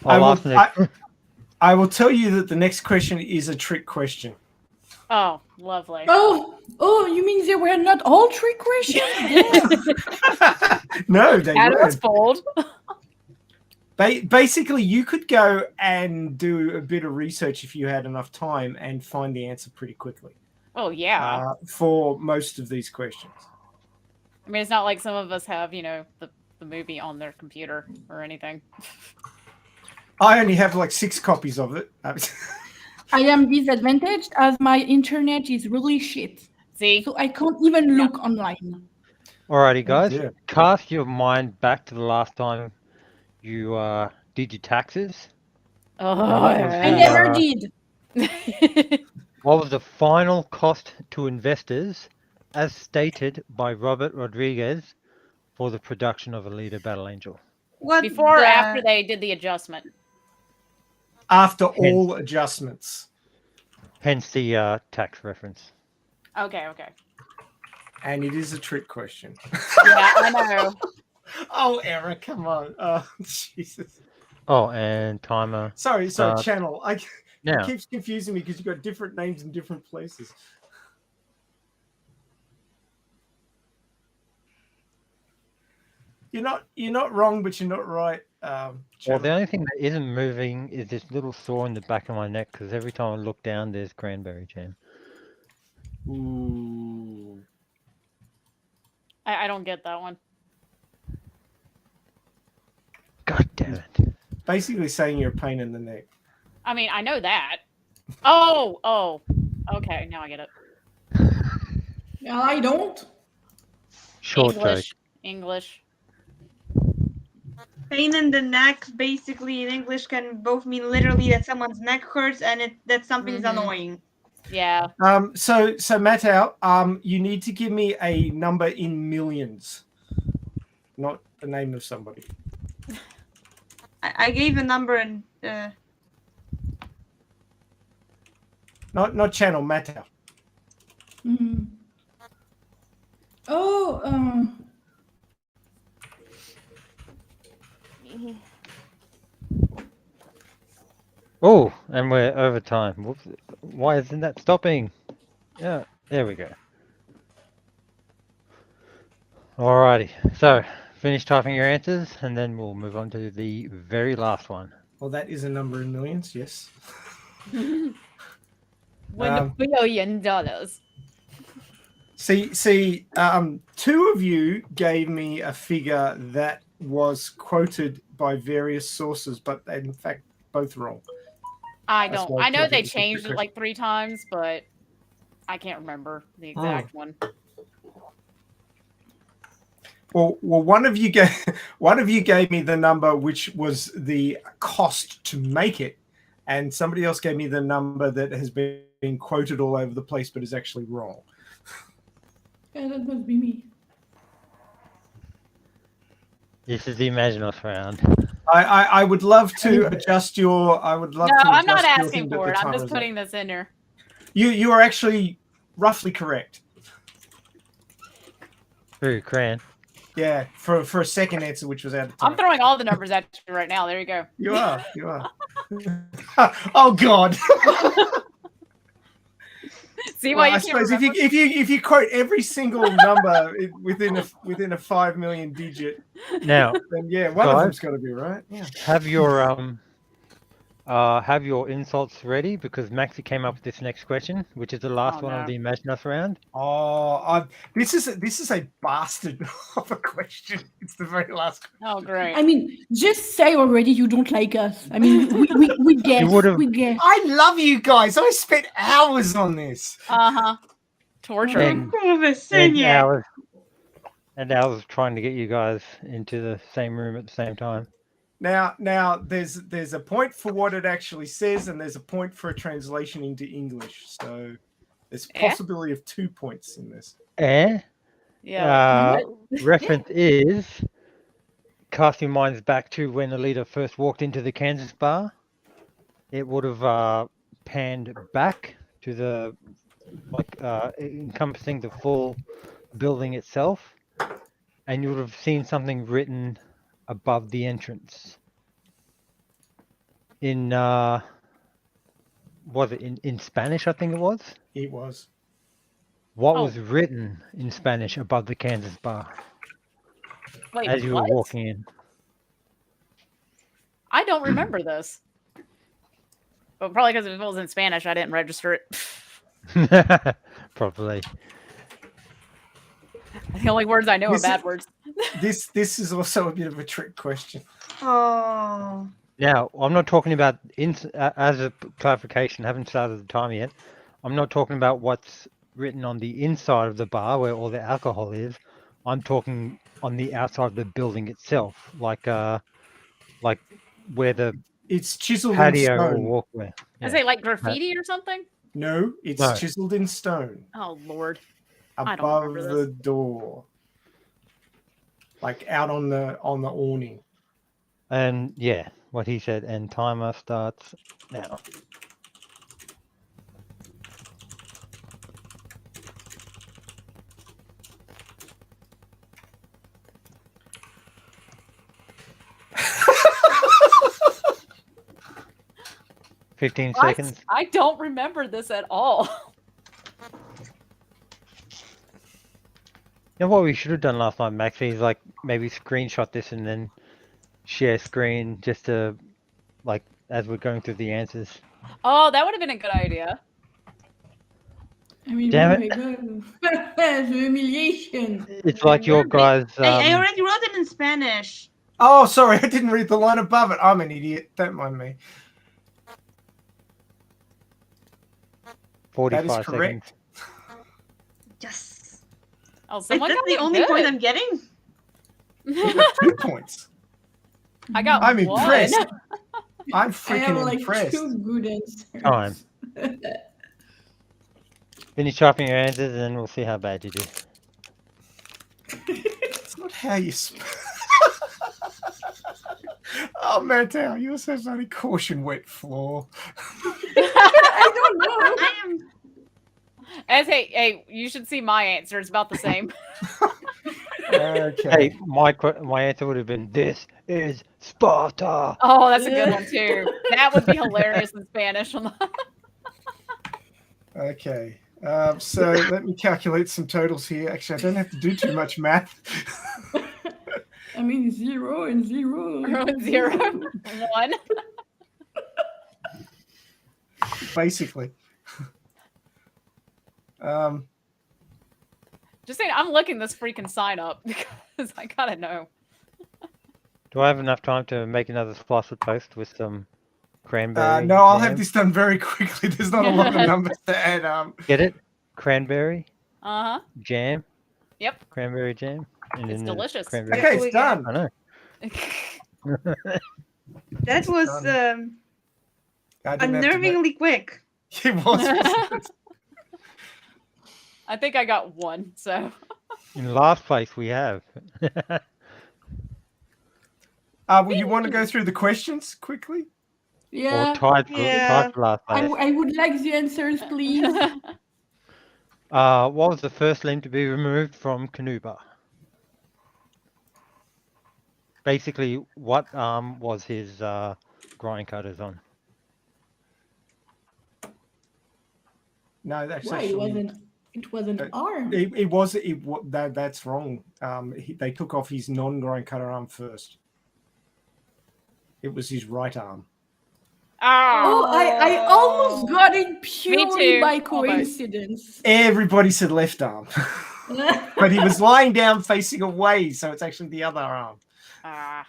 [SPEAKER 3] I will tell you that the next question is a trick question.
[SPEAKER 4] Oh, lovely.
[SPEAKER 7] Oh, you mean they were not all trick questions?
[SPEAKER 3] No, they
[SPEAKER 4] That was
[SPEAKER 3] weren't.
[SPEAKER 4] bold.
[SPEAKER 3] Basically, you could go and do a bit of research if you had enough time and find the answer pretty quickly
[SPEAKER 4] Oh yeah.
[SPEAKER 3] for most of these questions.
[SPEAKER 4] I mean, it's not like some of us have, you know, the movie on their computer or anything.
[SPEAKER 3] I only have like 6 copies of it.
[SPEAKER 7] I am disadvantaged as my internet is really shit.
[SPEAKER 4] See?
[SPEAKER 7] So I can't even look online.
[SPEAKER 2] Alrighty, guys.
[SPEAKER 3] dear.
[SPEAKER 2] Cast your mind back to the last time you did your taxes.
[SPEAKER 4] Oh,
[SPEAKER 7] I never did.
[SPEAKER 2] What was the final cost to investors, as stated by Robert Rodriguez, for the production of Alita Battle Angel?
[SPEAKER 6] What
[SPEAKER 4] Before or
[SPEAKER 6] the-
[SPEAKER 4] after they did the adjustment?
[SPEAKER 3] After all adjustments.
[SPEAKER 2] Hence the tax reference.
[SPEAKER 4] Okay.
[SPEAKER 3] And it is a trick question.
[SPEAKER 4] Yeah, I know.
[SPEAKER 3] Oh, Eric, come on. Oh, Jesus.
[SPEAKER 2] Oh, and timer.
[SPEAKER 3] Sorry, channel.
[SPEAKER 2] Now.
[SPEAKER 3] It keeps confusing me because you've got different names in different places. You're not wrong, but you're not right.
[SPEAKER 2] Well,
[SPEAKER 3] Channel.
[SPEAKER 2] the only thing that isn't moving is this little sore in the back of my neck, because every time I look down, there's cranberry jam.
[SPEAKER 3] Ooh.
[SPEAKER 4] I don't get that one.
[SPEAKER 2] God damn it.
[SPEAKER 3] Basically saying you're a pain in the neck.
[SPEAKER 4] I mean, I know that. Oh. Okay, now I get it.
[SPEAKER 7] I don't.
[SPEAKER 2] Short joke.
[SPEAKER 4] English.
[SPEAKER 6] Pain in the neck, basically in English, can both mean literally that someone's neck hurts and that something's
[SPEAKER 4] Mhm.
[SPEAKER 6] annoying.
[SPEAKER 4] Yeah.
[SPEAKER 3] So Matteo, you need to give me a number in millions, not the name of somebody.
[SPEAKER 6] I gave a number and
[SPEAKER 3] Not channel, Matteo.
[SPEAKER 7] Mm. Oh,
[SPEAKER 2] Oh, and we're over time. Whoops. Why isn't that stopping? Yeah, there we go. Alrighty, so finish typing your answers, and then we'll move on to the very last one.
[SPEAKER 3] Well, that is a number in millions, yes.
[SPEAKER 4] $1 billion.
[SPEAKER 3] See, two of you gave me a figure that was quoted by various sources, but they're in fact both wrong.
[SPEAKER 4] I
[SPEAKER 3] That's
[SPEAKER 4] don't.
[SPEAKER 3] why I
[SPEAKER 4] I know
[SPEAKER 3] told you
[SPEAKER 4] they
[SPEAKER 3] it was a trick
[SPEAKER 4] changed it
[SPEAKER 3] question.
[SPEAKER 4] like 3 times, but I can't remember the exact one.
[SPEAKER 3] Well, one of you gave me the number which was the cost to make it, and somebody else gave me the number that has been quoted all over the place but is actually wrong.
[SPEAKER 7] Yeah, that must be me.
[SPEAKER 2] This is the Imagine Us round.
[SPEAKER 3] I would love to adjust your. I would love
[SPEAKER 4] No,
[SPEAKER 3] to.
[SPEAKER 4] I'm not
[SPEAKER 3] adjust your
[SPEAKER 4] asking
[SPEAKER 3] thing, but
[SPEAKER 4] for
[SPEAKER 3] the
[SPEAKER 4] it. I'm
[SPEAKER 3] timer
[SPEAKER 4] just
[SPEAKER 3] is up.
[SPEAKER 4] putting this in here.
[SPEAKER 3] You are actually roughly correct.
[SPEAKER 2] Who, Cran?
[SPEAKER 3] Yeah, for a second answer, which was out of time.
[SPEAKER 4] I'm throwing all the numbers at you right now. There you go.
[SPEAKER 3] You are. You are. Oh God.
[SPEAKER 4] See why
[SPEAKER 3] Well, I
[SPEAKER 4] you can't
[SPEAKER 3] suppose
[SPEAKER 4] remember?
[SPEAKER 3] if you quote every single number within a 5 million digit,
[SPEAKER 2] Now,
[SPEAKER 3] then yeah, one of
[SPEAKER 2] guys,
[SPEAKER 3] them's got to be right. Yeah.
[SPEAKER 2] have your insults ready because Maxi came up with this next question, which is the last one of the Imagine Us round.
[SPEAKER 3] Oh, this is a bastard of a question. It's the very last question.
[SPEAKER 4] Oh, great.
[SPEAKER 7] I mean, just say already you don't like us. I mean, we guess. We guess.
[SPEAKER 3] I love you guys. I spent hours on this.
[SPEAKER 4] Torture.
[SPEAKER 2] And hours trying to get you guys into the same room at the same time.
[SPEAKER 3] Now, there's a point for what it actually says, and there's a point for a translation into English. So there's a possibility of 2 points in this.
[SPEAKER 4] Yeah.
[SPEAKER 2] Reference is cast your minds back to when Alita first walked into the Kansas bar. It would have panned back to the encompassing the full building itself, and you would have seen something written above the entrance. In was it in Spanish? I think it was.
[SPEAKER 3] It was.
[SPEAKER 2] What was written in Spanish above the Kansas bar?
[SPEAKER 4] Wait,
[SPEAKER 2] as you were walking in?
[SPEAKER 4] I don't remember this. But probably because if it was in Spanish, I didn't register it.
[SPEAKER 2] Probably.
[SPEAKER 4] The only words I know are bad words.
[SPEAKER 3] This is also a bit of a trick question.
[SPEAKER 6] Oh.
[SPEAKER 2] Now, I'm not talking about, as a clarification, I haven't started the timer yet. I'm not talking about what's written on the inside of the bar where all the alcohol is. I'm talking on the outside of the building itself, like where the
[SPEAKER 3] it's chiseled
[SPEAKER 2] patio
[SPEAKER 3] in stone.
[SPEAKER 2] or walkway.
[SPEAKER 4] I say like graffiti or something?
[SPEAKER 3] No, it's
[SPEAKER 2] No.
[SPEAKER 3] chiseled in stone.
[SPEAKER 4] Oh Lord. I don't
[SPEAKER 3] Above
[SPEAKER 4] remember
[SPEAKER 3] the
[SPEAKER 4] this.
[SPEAKER 3] door. Like out on the awning.
[SPEAKER 2] And yeah, what he said, and timer starts now. Fifteen seconds.
[SPEAKER 4] I don't remember this at all.
[SPEAKER 2] You know what we should have done last night, Max? Is like maybe screenshot this and then share screen just to like as we're going through the answers.
[SPEAKER 4] Oh, that would have been a good idea.
[SPEAKER 7] I mean,
[SPEAKER 2] Damn
[SPEAKER 7] oh
[SPEAKER 2] it.
[SPEAKER 7] my God. The humiliation.
[SPEAKER 2] It's like your guys.
[SPEAKER 6] I already wrote it in Spanish.
[SPEAKER 3] Oh, sorry, I didn't read the line above it. I'm an idiot. Don't mind me.
[SPEAKER 2] 45
[SPEAKER 3] that is correct.
[SPEAKER 2] seconds.
[SPEAKER 6] Yes.
[SPEAKER 4] Oh,
[SPEAKER 6] Wait,
[SPEAKER 4] someone
[SPEAKER 6] that's
[SPEAKER 4] got
[SPEAKER 6] the
[SPEAKER 4] one
[SPEAKER 6] only
[SPEAKER 4] good.
[SPEAKER 6] point I'm getting?
[SPEAKER 3] You got 2 points.
[SPEAKER 4] I got
[SPEAKER 3] I'm
[SPEAKER 4] one.
[SPEAKER 3] impressed. I'm
[SPEAKER 7] I have
[SPEAKER 3] freaking
[SPEAKER 7] like
[SPEAKER 3] impressed.
[SPEAKER 7] 2 good answers.
[SPEAKER 2] Time. Finish typing your answers and we'll see how bad you do.
[SPEAKER 3] It's not how you Oh, Mattel, you're so funny. Caution, wet floor.
[SPEAKER 7] I don't know.
[SPEAKER 6] I am.
[SPEAKER 4] As hey, you should see my answer. It's about the same.
[SPEAKER 3] Okay.
[SPEAKER 2] Hey, my answer would have been, "This is Sparta."
[SPEAKER 4] Oh, that's a good one too. That would be hilarious in Spanish.
[SPEAKER 3] Okay. So let me calculate some totals here. Actually, I don't have to do too much math.
[SPEAKER 7] I mean, 0 and 0.
[SPEAKER 4] 0, 1.
[SPEAKER 3] Basically.
[SPEAKER 4] Just saying, I'm looking this freaking sign up because I gotta know.
[SPEAKER 2] Do I have enough time to make another slice of toast with some cranberry?
[SPEAKER 3] No, I'll have
[SPEAKER 2] jam?
[SPEAKER 3] this done very quickly. There's not a lot of numbers to add.
[SPEAKER 2] Get it? Cranberry
[SPEAKER 4] Uh huh.
[SPEAKER 2] jam.
[SPEAKER 4] Yep.
[SPEAKER 2] Cranberry jam. And
[SPEAKER 4] It's
[SPEAKER 2] then the
[SPEAKER 4] delicious.
[SPEAKER 2] Cranberry.
[SPEAKER 3] Okay,
[SPEAKER 6] we
[SPEAKER 3] it's
[SPEAKER 6] go.
[SPEAKER 3] done.
[SPEAKER 2] I know.
[SPEAKER 6] That was
[SPEAKER 3] done. I didn't have to make-
[SPEAKER 6] unnervingly quick.
[SPEAKER 3] It was. wasn't it?
[SPEAKER 4] I think I got one. So
[SPEAKER 2] In last place we have.
[SPEAKER 3] Well, you want to go through the questions quickly?
[SPEAKER 7] Yeah.
[SPEAKER 2] Or tied
[SPEAKER 6] Yeah.
[SPEAKER 2] for last place.
[SPEAKER 7] I would like the answers, please.
[SPEAKER 2] What was the first limb to be removed from Kanuba? Basically, what arm was his groin cutters on?
[SPEAKER 3] No, that's
[SPEAKER 7] Why
[SPEAKER 3] actually.
[SPEAKER 7] it was an arm.
[SPEAKER 3] That's wrong. They took off his non-groin cutter arm first. It was his right arm.
[SPEAKER 7] Oh, I almost got it
[SPEAKER 4] too,
[SPEAKER 7] purely by
[SPEAKER 4] almost.
[SPEAKER 7] coincidence.
[SPEAKER 3] Everybody said left arm, but he was lying down facing away, so it's actually the other arm.
[SPEAKER 4] Ah.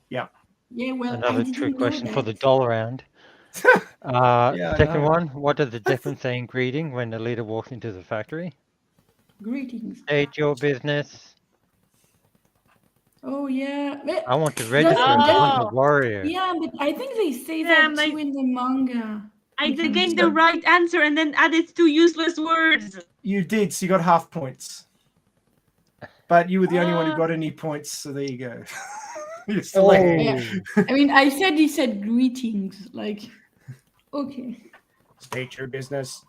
[SPEAKER 3] Yeah.
[SPEAKER 7] Yeah, well, I
[SPEAKER 2] Another
[SPEAKER 7] didn't
[SPEAKER 2] trick
[SPEAKER 7] know
[SPEAKER 2] question for
[SPEAKER 7] that.
[SPEAKER 2] the dollar round.
[SPEAKER 3] Yeah, I
[SPEAKER 2] Second
[SPEAKER 3] know.
[SPEAKER 2] one, what does the Declan say in greeting when the leader walks into the factory?
[SPEAKER 7] Greetings.
[SPEAKER 2] State your business.
[SPEAKER 7] Oh yeah.
[SPEAKER 2] I want to register. I want
[SPEAKER 4] Oh.
[SPEAKER 2] a warrior.
[SPEAKER 7] Yeah, but I think they say
[SPEAKER 6] Damn,
[SPEAKER 7] that too in the manga.
[SPEAKER 6] I
[SPEAKER 7] If I'm
[SPEAKER 6] gained
[SPEAKER 7] not-
[SPEAKER 6] the right answer and then added 2 useless words.
[SPEAKER 3] You did, so you got half points. But you were the only one who
[SPEAKER 6] Ah.
[SPEAKER 3] got any points, so there you go. You're still ahead.
[SPEAKER 7] I mean, he said greetings. Like, okay.
[SPEAKER 3] State your business.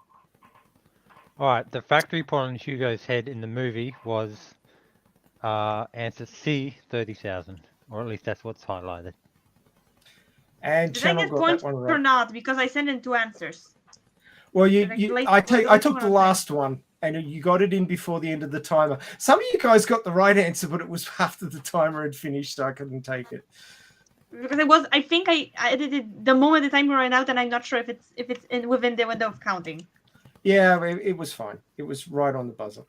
[SPEAKER 2] All right, the factory put on Hugo's head in the movie was answer C, 30,000, or at least that's what's highlighted.
[SPEAKER 3] And
[SPEAKER 6] Did I
[SPEAKER 3] Channel
[SPEAKER 6] get
[SPEAKER 3] got
[SPEAKER 6] points
[SPEAKER 3] that one
[SPEAKER 6] or
[SPEAKER 3] right.
[SPEAKER 6] not? Because I sent in 2 answers.
[SPEAKER 3] Well,
[SPEAKER 6] Did I select
[SPEAKER 3] I
[SPEAKER 6] which
[SPEAKER 3] took
[SPEAKER 6] one
[SPEAKER 3] the
[SPEAKER 6] of
[SPEAKER 3] last one, and you got it in before the end of the timer. Some of you guys got the right answer, but it was after the timer had finished, so I couldn't take it.
[SPEAKER 6] Because I think I edited the moment the timer ran out, and I'm not sure if it's within the window of counting.
[SPEAKER 3] Yeah, it was fine. It was right on the buzzer.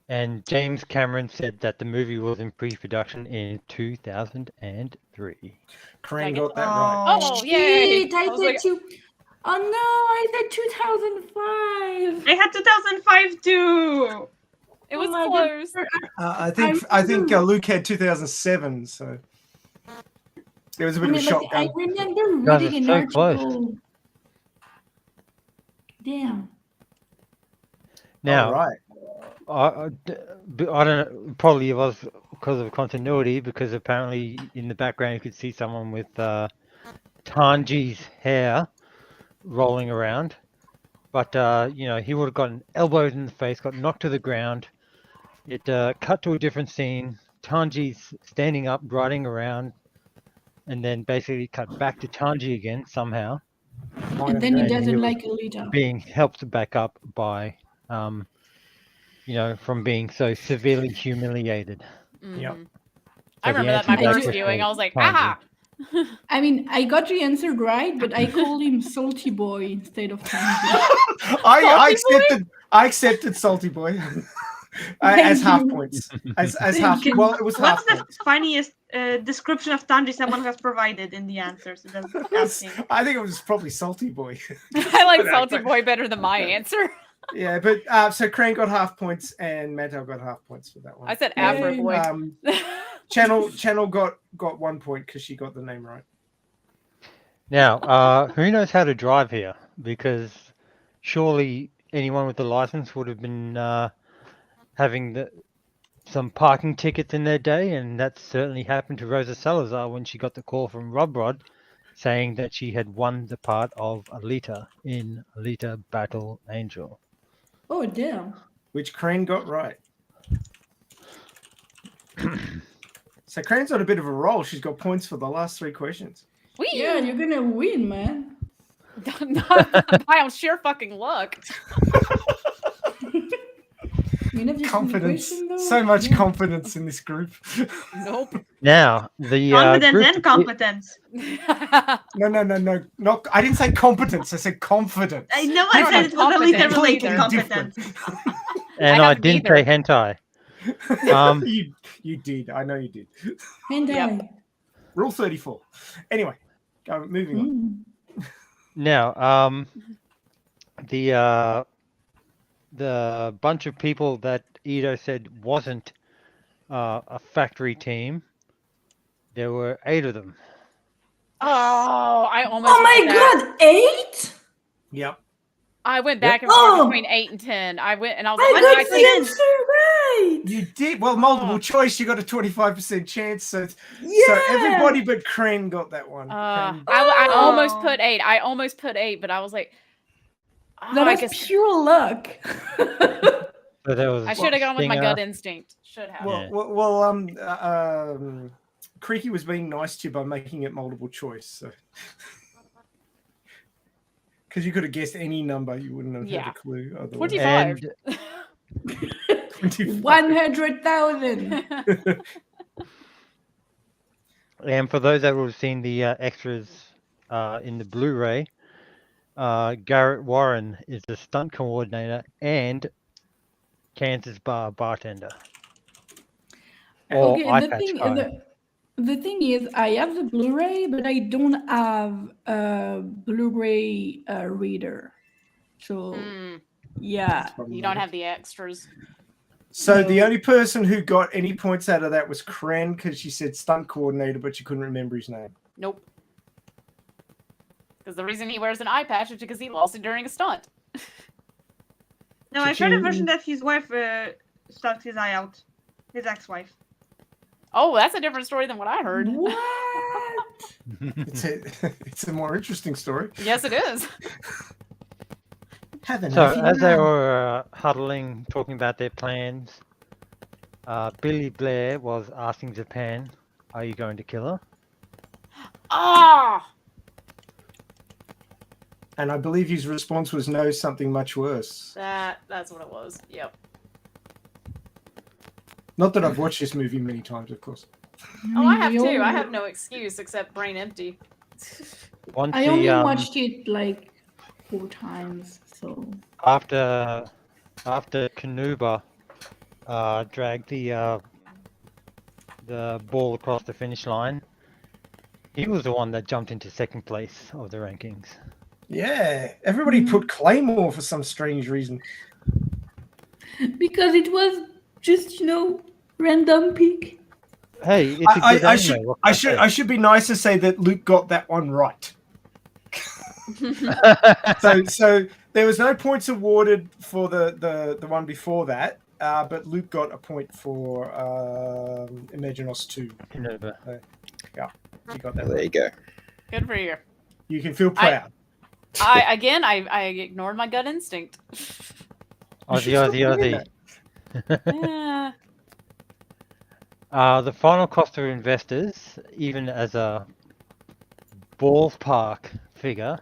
[SPEAKER 2] And James Cameron said that the movie was in pre-production in 2003.
[SPEAKER 3] Crane
[SPEAKER 4] get
[SPEAKER 3] got that right.
[SPEAKER 4] Oh, yay!
[SPEAKER 7] Shit, I
[SPEAKER 4] was
[SPEAKER 7] said
[SPEAKER 4] like,
[SPEAKER 7] Oh no, I said 2005.
[SPEAKER 6] I had 2005 too.
[SPEAKER 4] it was
[SPEAKER 7] my
[SPEAKER 4] close.
[SPEAKER 7] goodness.
[SPEAKER 3] I think Luke had 2007, so there was a bit of a shotgun.
[SPEAKER 7] I remember
[SPEAKER 2] Guys
[SPEAKER 7] reading
[SPEAKER 2] are
[SPEAKER 7] an
[SPEAKER 2] so close.
[SPEAKER 7] article. Damn.
[SPEAKER 2] Now,
[SPEAKER 3] All right.
[SPEAKER 2] I don't know, probably it was because of continuity, because apparently in the background you could see someone with Tanji's hair rolling around. But, he would have gotten elbowed in the face, got knocked to the ground. It cut to a different scene. Tanji's standing up, riding around, and then basically cut back to Tanji again somehow,
[SPEAKER 7] And then he
[SPEAKER 2] And he
[SPEAKER 7] doesn't
[SPEAKER 2] was
[SPEAKER 7] like Alita.
[SPEAKER 2] being helped back up by, from being so severely humiliated.
[SPEAKER 3] Yep.
[SPEAKER 4] Mhm. I
[SPEAKER 2] So the
[SPEAKER 4] remember that my
[SPEAKER 2] answer
[SPEAKER 4] first
[SPEAKER 2] was
[SPEAKER 4] viewing. I was like,
[SPEAKER 2] Tanji.
[SPEAKER 4] aha!
[SPEAKER 7] I mean, I got the answer right, but I called him Salty Boy instead of Tangy.
[SPEAKER 3] I accepted Salty Boy as
[SPEAKER 7] Thank
[SPEAKER 3] half
[SPEAKER 7] you.
[SPEAKER 3] points. As
[SPEAKER 7] Thank
[SPEAKER 3] half.
[SPEAKER 7] you.
[SPEAKER 3] Well, it was half
[SPEAKER 6] What's the
[SPEAKER 3] points.
[SPEAKER 6] funniest description of Tanji someone has provided in the answers? That's asking.
[SPEAKER 3] I think it was probably Salty Boy.
[SPEAKER 4] I like
[SPEAKER 3] But I-
[SPEAKER 4] Salty
[SPEAKER 3] but-
[SPEAKER 4] Boy better than my answer.
[SPEAKER 3] Yeah, but so Crane got half points and Mattel got half points for that one.
[SPEAKER 4] I said
[SPEAKER 7] Yay.
[SPEAKER 4] Afro Boy.
[SPEAKER 3] Channel got 1 point because she got the name right.
[SPEAKER 2] Now, who knows how to drive here? Because surely anyone with a license would have been having some parking tickets in their day, and that certainly happened to Rosa Salazar when she got the call from Rob Rod saying that she had won the part of Alita in Alita Battle Angel.
[SPEAKER 7] Oh, damn.
[SPEAKER 3] Which Crane got right. So Crane's on a bit of a roll. She's got points for the last 3 questions.
[SPEAKER 4] Whee!
[SPEAKER 7] Yeah, you're gonna win, man.
[SPEAKER 4] Not by sheer fucking luck.
[SPEAKER 7] You know, just
[SPEAKER 3] Confidence.
[SPEAKER 7] question, though?
[SPEAKER 3] So much
[SPEAKER 7] Yeah.
[SPEAKER 3] confidence in this group.
[SPEAKER 4] Nope.
[SPEAKER 2] Now, the
[SPEAKER 6] Confidence
[SPEAKER 2] group,
[SPEAKER 6] and competence.
[SPEAKER 3] No. Not, I didn't say competence. I said confidence.
[SPEAKER 6] I know
[SPEAKER 4] I
[SPEAKER 6] I
[SPEAKER 4] don't
[SPEAKER 6] said
[SPEAKER 4] have
[SPEAKER 6] it was a little
[SPEAKER 4] competence.
[SPEAKER 6] related
[SPEAKER 3] Completely
[SPEAKER 6] competence.
[SPEAKER 2] and
[SPEAKER 4] I
[SPEAKER 2] I
[SPEAKER 4] have
[SPEAKER 2] didn't
[SPEAKER 4] neither.
[SPEAKER 2] say hentai.
[SPEAKER 3] You did. I know you did.
[SPEAKER 7] And
[SPEAKER 4] Yep.
[SPEAKER 3] Rule 34. Anyway, moving on.
[SPEAKER 2] Now, the bunch of people that Ito said wasn't a factory team, there were 8 of them.
[SPEAKER 4] Oh, I almost.
[SPEAKER 7] Oh
[SPEAKER 4] went
[SPEAKER 7] my
[SPEAKER 4] back.
[SPEAKER 7] god, 8?
[SPEAKER 3] Yep.
[SPEAKER 4] I went back and forth
[SPEAKER 7] Oh.
[SPEAKER 4] between 8 and 10. I went and I was
[SPEAKER 7] I
[SPEAKER 4] like,
[SPEAKER 7] got
[SPEAKER 4] I
[SPEAKER 7] the
[SPEAKER 4] think
[SPEAKER 7] answer right.
[SPEAKER 3] You did. Well, multiple
[SPEAKER 4] Oh.
[SPEAKER 3] choice, you got a 25% chance. So
[SPEAKER 7] Yeah.
[SPEAKER 3] everybody but Kren got that one. Kren-
[SPEAKER 4] I almost
[SPEAKER 6] Oh.
[SPEAKER 4] put 8. I almost put 8, but I was like,
[SPEAKER 7] That
[SPEAKER 4] I
[SPEAKER 7] was
[SPEAKER 4] guess
[SPEAKER 7] pure luck.
[SPEAKER 2] So there was
[SPEAKER 4] I should have gone with my
[SPEAKER 2] Stinger.
[SPEAKER 4] gut instinct. Should have.
[SPEAKER 3] Well, Creaky was being nice to you by making it multiple choice. So. Because you could have guessed any number, you wouldn't have had a clue. Otherwise.
[SPEAKER 4] 25.
[SPEAKER 2] And
[SPEAKER 3] 25.
[SPEAKER 7] 100,000.
[SPEAKER 2] And for those that would have seen the extras in the Blu-ray, Garrett Warren is the stunt coordinator and Kansas bar bartender. Or
[SPEAKER 7] Okay,
[SPEAKER 2] eye
[SPEAKER 7] the
[SPEAKER 2] patch
[SPEAKER 7] thing,
[SPEAKER 2] guy.
[SPEAKER 7] the thing is, I have the Blu-ray, but I don't have a Blu-ray reader. So, yeah.
[SPEAKER 4] You don't have the extras.
[SPEAKER 3] So
[SPEAKER 7] No.
[SPEAKER 3] the only person who got any points out of that was Kren because she said stunt coordinator, but she couldn't remember his name.
[SPEAKER 4] Nope. Because the reason he wears an eye patch is because he lost it during a stunt.
[SPEAKER 6] No, I've heard a version that his wife stuck his eye out. His ex-wife.
[SPEAKER 4] Oh, that's a different story than what I heard.
[SPEAKER 7] What?
[SPEAKER 3] It's a more interesting story.
[SPEAKER 4] Yes, it is.
[SPEAKER 2] So as they were huddling, talking about their plans, Billy Blair was asking Japan, "Are you going to kill her?"
[SPEAKER 4] Ah!
[SPEAKER 3] And I believe his response was no, something much worse.
[SPEAKER 4] That's what it was. Yep.
[SPEAKER 3] Not that I've watched this movie many times, of course.
[SPEAKER 4] Oh, I have too. I have no excuse except brain empty.
[SPEAKER 2] Once
[SPEAKER 7] I
[SPEAKER 2] the,
[SPEAKER 7] only watched it like 4 times, so.
[SPEAKER 2] after Kanuba dragged the ball across the finish line, he was the one that jumped into second place of the rankings.
[SPEAKER 3] Yeah, everybody put Claymore for some strange reason.
[SPEAKER 7] Because it was just, random pick.
[SPEAKER 2] Hey, it's a good anime. What can
[SPEAKER 3] I should be nice to say that Luke got that one right. So there was no points awarded for the one before that, but Luke got a point for Imaginos 2. Yeah, you got that.
[SPEAKER 8] Well, there
[SPEAKER 3] right.
[SPEAKER 8] you go.
[SPEAKER 4] Good for you.
[SPEAKER 3] You can feel proud.
[SPEAKER 4] I ignored my gut instinct.
[SPEAKER 2] Aussie.
[SPEAKER 4] Yeah.
[SPEAKER 2] The final cost to investors, even as a ballpark figure,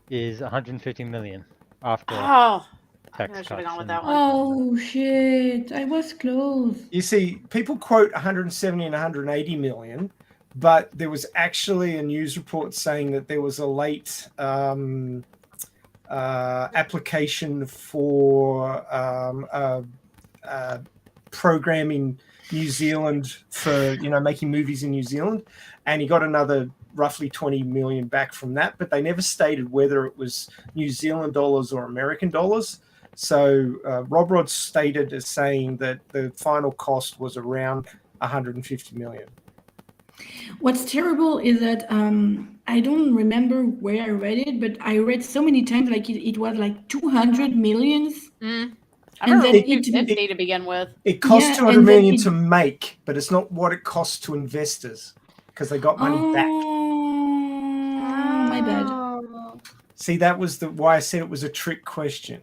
[SPEAKER 2] is 150 million after
[SPEAKER 4] Oh, I
[SPEAKER 2] tax
[SPEAKER 4] should have
[SPEAKER 2] cuts.
[SPEAKER 4] gone with
[SPEAKER 2] and-
[SPEAKER 4] that one.
[SPEAKER 7] Oh, shit. I was close.
[SPEAKER 3] You see, people quote 170 and 180 million, but there was actually a news report saying that there was a late application for program in New Zealand for making movies in New Zealand, and he got another roughly 20 million back from that, but they never stated whether it was New Zealand dollars or American dollars. So Rob Rod stated as saying that the final cost was around 150 million.
[SPEAKER 7] What's terrible is that I don't remember where I read it, but I read so many times like it was like 200 millions.
[SPEAKER 4] I remember
[SPEAKER 7] then
[SPEAKER 4] it
[SPEAKER 7] it-
[SPEAKER 4] was 250 to begin with.
[SPEAKER 3] It cost
[SPEAKER 7] Yeah,
[SPEAKER 3] 200
[SPEAKER 7] and then
[SPEAKER 3] million
[SPEAKER 7] it-
[SPEAKER 3] to make, but it's not what it costs to investors because they got money back.
[SPEAKER 7] My bad.
[SPEAKER 6] Oh.
[SPEAKER 3] See, that was why I said it was a trick question.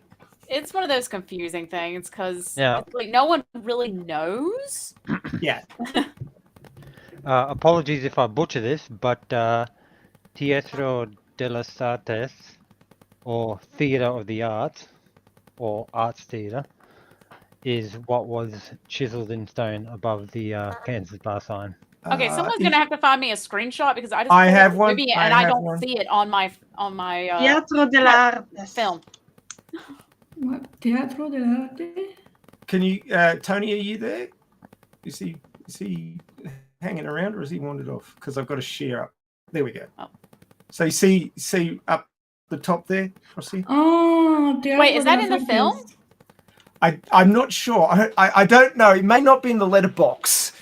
[SPEAKER 4] It's one of those confusing things because
[SPEAKER 2] Yeah.
[SPEAKER 4] like no one really knows.
[SPEAKER 3] Yeah.
[SPEAKER 2] Apologies if I butcher this, but Teatro de las Artes, or Theatre of the Arts, or Arts Theatre, is what was chiseled in stone above the Kansas bar sign.
[SPEAKER 4] Okay, someone's
[SPEAKER 3] it-
[SPEAKER 4] gonna have to find me a screenshot because I just
[SPEAKER 3] I
[SPEAKER 4] pulled
[SPEAKER 3] have
[SPEAKER 4] the
[SPEAKER 3] one.
[SPEAKER 4] movie
[SPEAKER 3] I
[SPEAKER 4] and I
[SPEAKER 3] have
[SPEAKER 4] don't
[SPEAKER 3] one.
[SPEAKER 4] see it on my
[SPEAKER 6] Teatro dell'Arte.
[SPEAKER 4] film.
[SPEAKER 7] What? Teatro dell'Arte?
[SPEAKER 3] Can you, Tony? Are you there? Is he hanging around, or has he wandered off? Because I've got to share up. There we go.
[SPEAKER 4] Oh.
[SPEAKER 3] So you see up the top there, Rossi?
[SPEAKER 7] Oh,
[SPEAKER 4] Wait, is that in the film?
[SPEAKER 3] I'm not sure. I don't know. It may not be in the letterbox.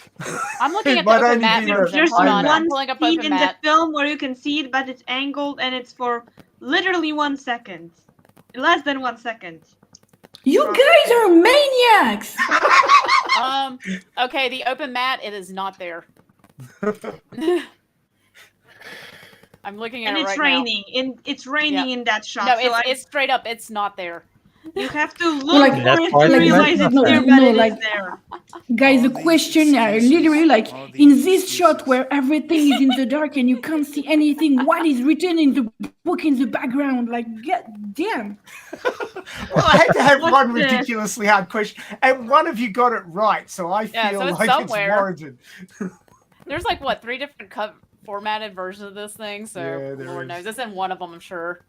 [SPEAKER 4] I'm looking
[SPEAKER 3] It
[SPEAKER 4] at the
[SPEAKER 3] might
[SPEAKER 4] open
[SPEAKER 3] only
[SPEAKER 4] map
[SPEAKER 3] be the
[SPEAKER 4] version.
[SPEAKER 6] There's
[SPEAKER 4] Hold on,
[SPEAKER 3] IMAX.
[SPEAKER 4] I'm
[SPEAKER 6] one
[SPEAKER 4] pulling up
[SPEAKER 6] scene
[SPEAKER 4] open
[SPEAKER 6] in the
[SPEAKER 4] map.
[SPEAKER 6] film where you can see it, but it's angled and it's for literally 1 second. Less than 1 second.
[SPEAKER 7] You guys are maniacs!
[SPEAKER 4] Okay, the open mat, it is not there. I'm looking at
[SPEAKER 6] And
[SPEAKER 4] it
[SPEAKER 6] it's
[SPEAKER 4] right
[SPEAKER 6] raining. It's raining in that shot.
[SPEAKER 4] now. No,
[SPEAKER 6] so
[SPEAKER 4] it's straight up. It's not there.
[SPEAKER 6] you have to look
[SPEAKER 7] like-
[SPEAKER 6] for
[SPEAKER 2] That's
[SPEAKER 6] it
[SPEAKER 2] why
[SPEAKER 6] to
[SPEAKER 2] they
[SPEAKER 6] realize
[SPEAKER 2] make
[SPEAKER 6] it's
[SPEAKER 2] it
[SPEAKER 6] there,
[SPEAKER 2] not
[SPEAKER 6] but
[SPEAKER 7] there.
[SPEAKER 6] it
[SPEAKER 7] No,
[SPEAKER 6] is
[SPEAKER 7] like-
[SPEAKER 6] there.
[SPEAKER 7] Guys, the
[SPEAKER 5] All these
[SPEAKER 7] question are literally like
[SPEAKER 5] all
[SPEAKER 7] in
[SPEAKER 5] these
[SPEAKER 7] this shot
[SPEAKER 5] excuses.
[SPEAKER 7] where everything is in the dark and you can't see anything. What is written in the book in the background? Like, god damn.
[SPEAKER 3] Well, I had to have
[SPEAKER 6] What's
[SPEAKER 3] one
[SPEAKER 6] this?
[SPEAKER 3] ridiculously hard question, and one of you got it right, so I
[SPEAKER 4] Yeah,
[SPEAKER 3] feel
[SPEAKER 4] so it's
[SPEAKER 3] like
[SPEAKER 4] somewhere.
[SPEAKER 3] it's warranted.
[SPEAKER 4] There's like what 3 different formatted versions of this thing. So
[SPEAKER 3] Yeah, there
[SPEAKER 4] Lord
[SPEAKER 3] is.
[SPEAKER 4] knows, it's in one of them. I'm sure.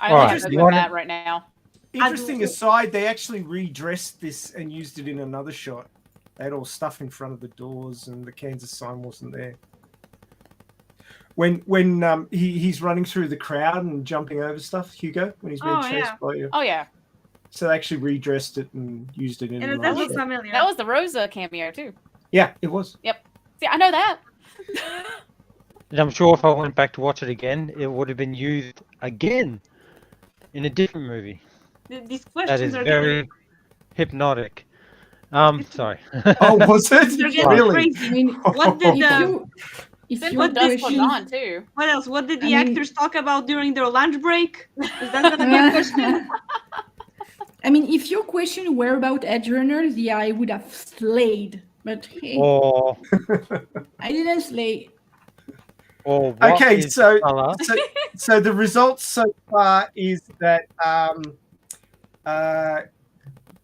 [SPEAKER 4] I
[SPEAKER 2] All
[SPEAKER 4] only
[SPEAKER 2] right,
[SPEAKER 4] have
[SPEAKER 2] you
[SPEAKER 4] open
[SPEAKER 2] wanna-
[SPEAKER 4] mat right now.
[SPEAKER 3] Interesting aside, they actually redressed this and used it in another shot. They had all stuff in front of the doors, and the Kansas sign wasn't there. When he's running through the crowd and jumping over stuff, Hugo, when he's being
[SPEAKER 6] Oh,
[SPEAKER 3] chased
[SPEAKER 6] yeah.
[SPEAKER 3] by you.
[SPEAKER 4] Oh yeah,
[SPEAKER 3] So they actually redressed it and used it in
[SPEAKER 6] And it
[SPEAKER 3] another
[SPEAKER 6] does look
[SPEAKER 3] shot.
[SPEAKER 6] familiar.
[SPEAKER 4] that was the Rosa cameo too.
[SPEAKER 3] Yeah, it was.
[SPEAKER 4] See, I know that.
[SPEAKER 2] And I'm sure if I went back to watch it again, it would have been used again in a different movie.
[SPEAKER 6] These
[SPEAKER 2] That
[SPEAKER 6] questions
[SPEAKER 2] is
[SPEAKER 6] are getting,
[SPEAKER 2] very hypnotic. Sorry.
[SPEAKER 3] Oh, was
[SPEAKER 6] they're
[SPEAKER 3] it?
[SPEAKER 6] getting
[SPEAKER 3] Really?
[SPEAKER 7] I
[SPEAKER 6] crazy.
[SPEAKER 7] mean,
[SPEAKER 6] What did
[SPEAKER 7] if
[SPEAKER 6] the
[SPEAKER 7] you if
[SPEAKER 4] Then
[SPEAKER 7] your
[SPEAKER 4] what does
[SPEAKER 7] question
[SPEAKER 4] on too?
[SPEAKER 6] what else? What did the
[SPEAKER 7] I mean-
[SPEAKER 6] actors talk about during their lunch break? Is that gonna be a question?
[SPEAKER 7] I mean, if your question were about edge runners, yeah, I would have slayed. But hey,
[SPEAKER 2] Or
[SPEAKER 7] I didn't slay.
[SPEAKER 2] what
[SPEAKER 3] Okay,
[SPEAKER 2] is
[SPEAKER 3] so,
[SPEAKER 2] the colour?
[SPEAKER 3] so the results so far is that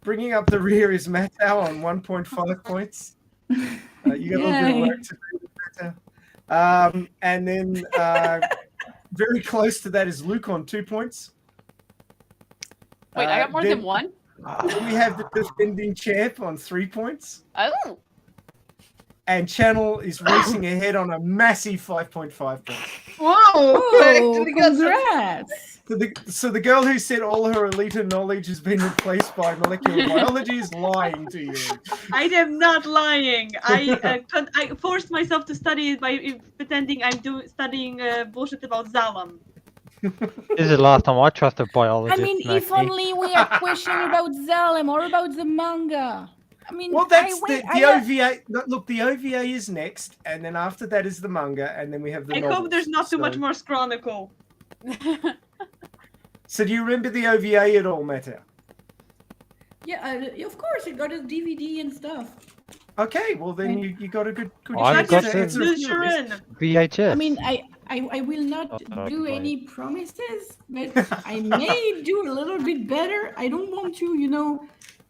[SPEAKER 3] bringing up the rear is Matau on 1.5 points. You got a little bit of
[SPEAKER 7] Yay.
[SPEAKER 3] work to do, Matau. And then very close to that is Luke on 2 points.
[SPEAKER 4] Wait, I got more
[SPEAKER 3] then
[SPEAKER 4] than one.
[SPEAKER 3] We have the defending champ on 3 points.
[SPEAKER 4] Oh,
[SPEAKER 3] And Channel is racing ahead on a massive 5.5 points.
[SPEAKER 6] Whoa!
[SPEAKER 7] Oh, congrats!
[SPEAKER 3] So the girl who said all her Alita knowledge has been replaced by molecular biology is lying to you.
[SPEAKER 6] I am not lying. I forced myself to study it by pretending I'm studying bullshit about Zalam.
[SPEAKER 2] This is the last time I trust a
[SPEAKER 7] I
[SPEAKER 2] biologist.
[SPEAKER 7] mean, if
[SPEAKER 2] Mackie.
[SPEAKER 7] only we had questions about Zalem or about the manga. I mean,
[SPEAKER 3] Well, that's
[SPEAKER 7] I wait,
[SPEAKER 3] the OVA. Look, the OVA is next, and then after that is the manga, and then we have the
[SPEAKER 6] I
[SPEAKER 3] novels.
[SPEAKER 6] hope there's not too much
[SPEAKER 3] So-
[SPEAKER 6] more Chronicle.
[SPEAKER 3] So do you remember the OVA at all, Meta?
[SPEAKER 7] yeah, of course, it got a DVD and stuff.
[SPEAKER 3] Okay, well then you got a good
[SPEAKER 2] I've
[SPEAKER 3] chance
[SPEAKER 2] got
[SPEAKER 3] to
[SPEAKER 2] the-
[SPEAKER 3] answer a few of these.
[SPEAKER 6] Sharon.
[SPEAKER 2] VHS.
[SPEAKER 7] I mean, I will not
[SPEAKER 2] Oh,
[SPEAKER 7] do
[SPEAKER 2] right.
[SPEAKER 7] any promises, but I may do a little bit better. I don't want to,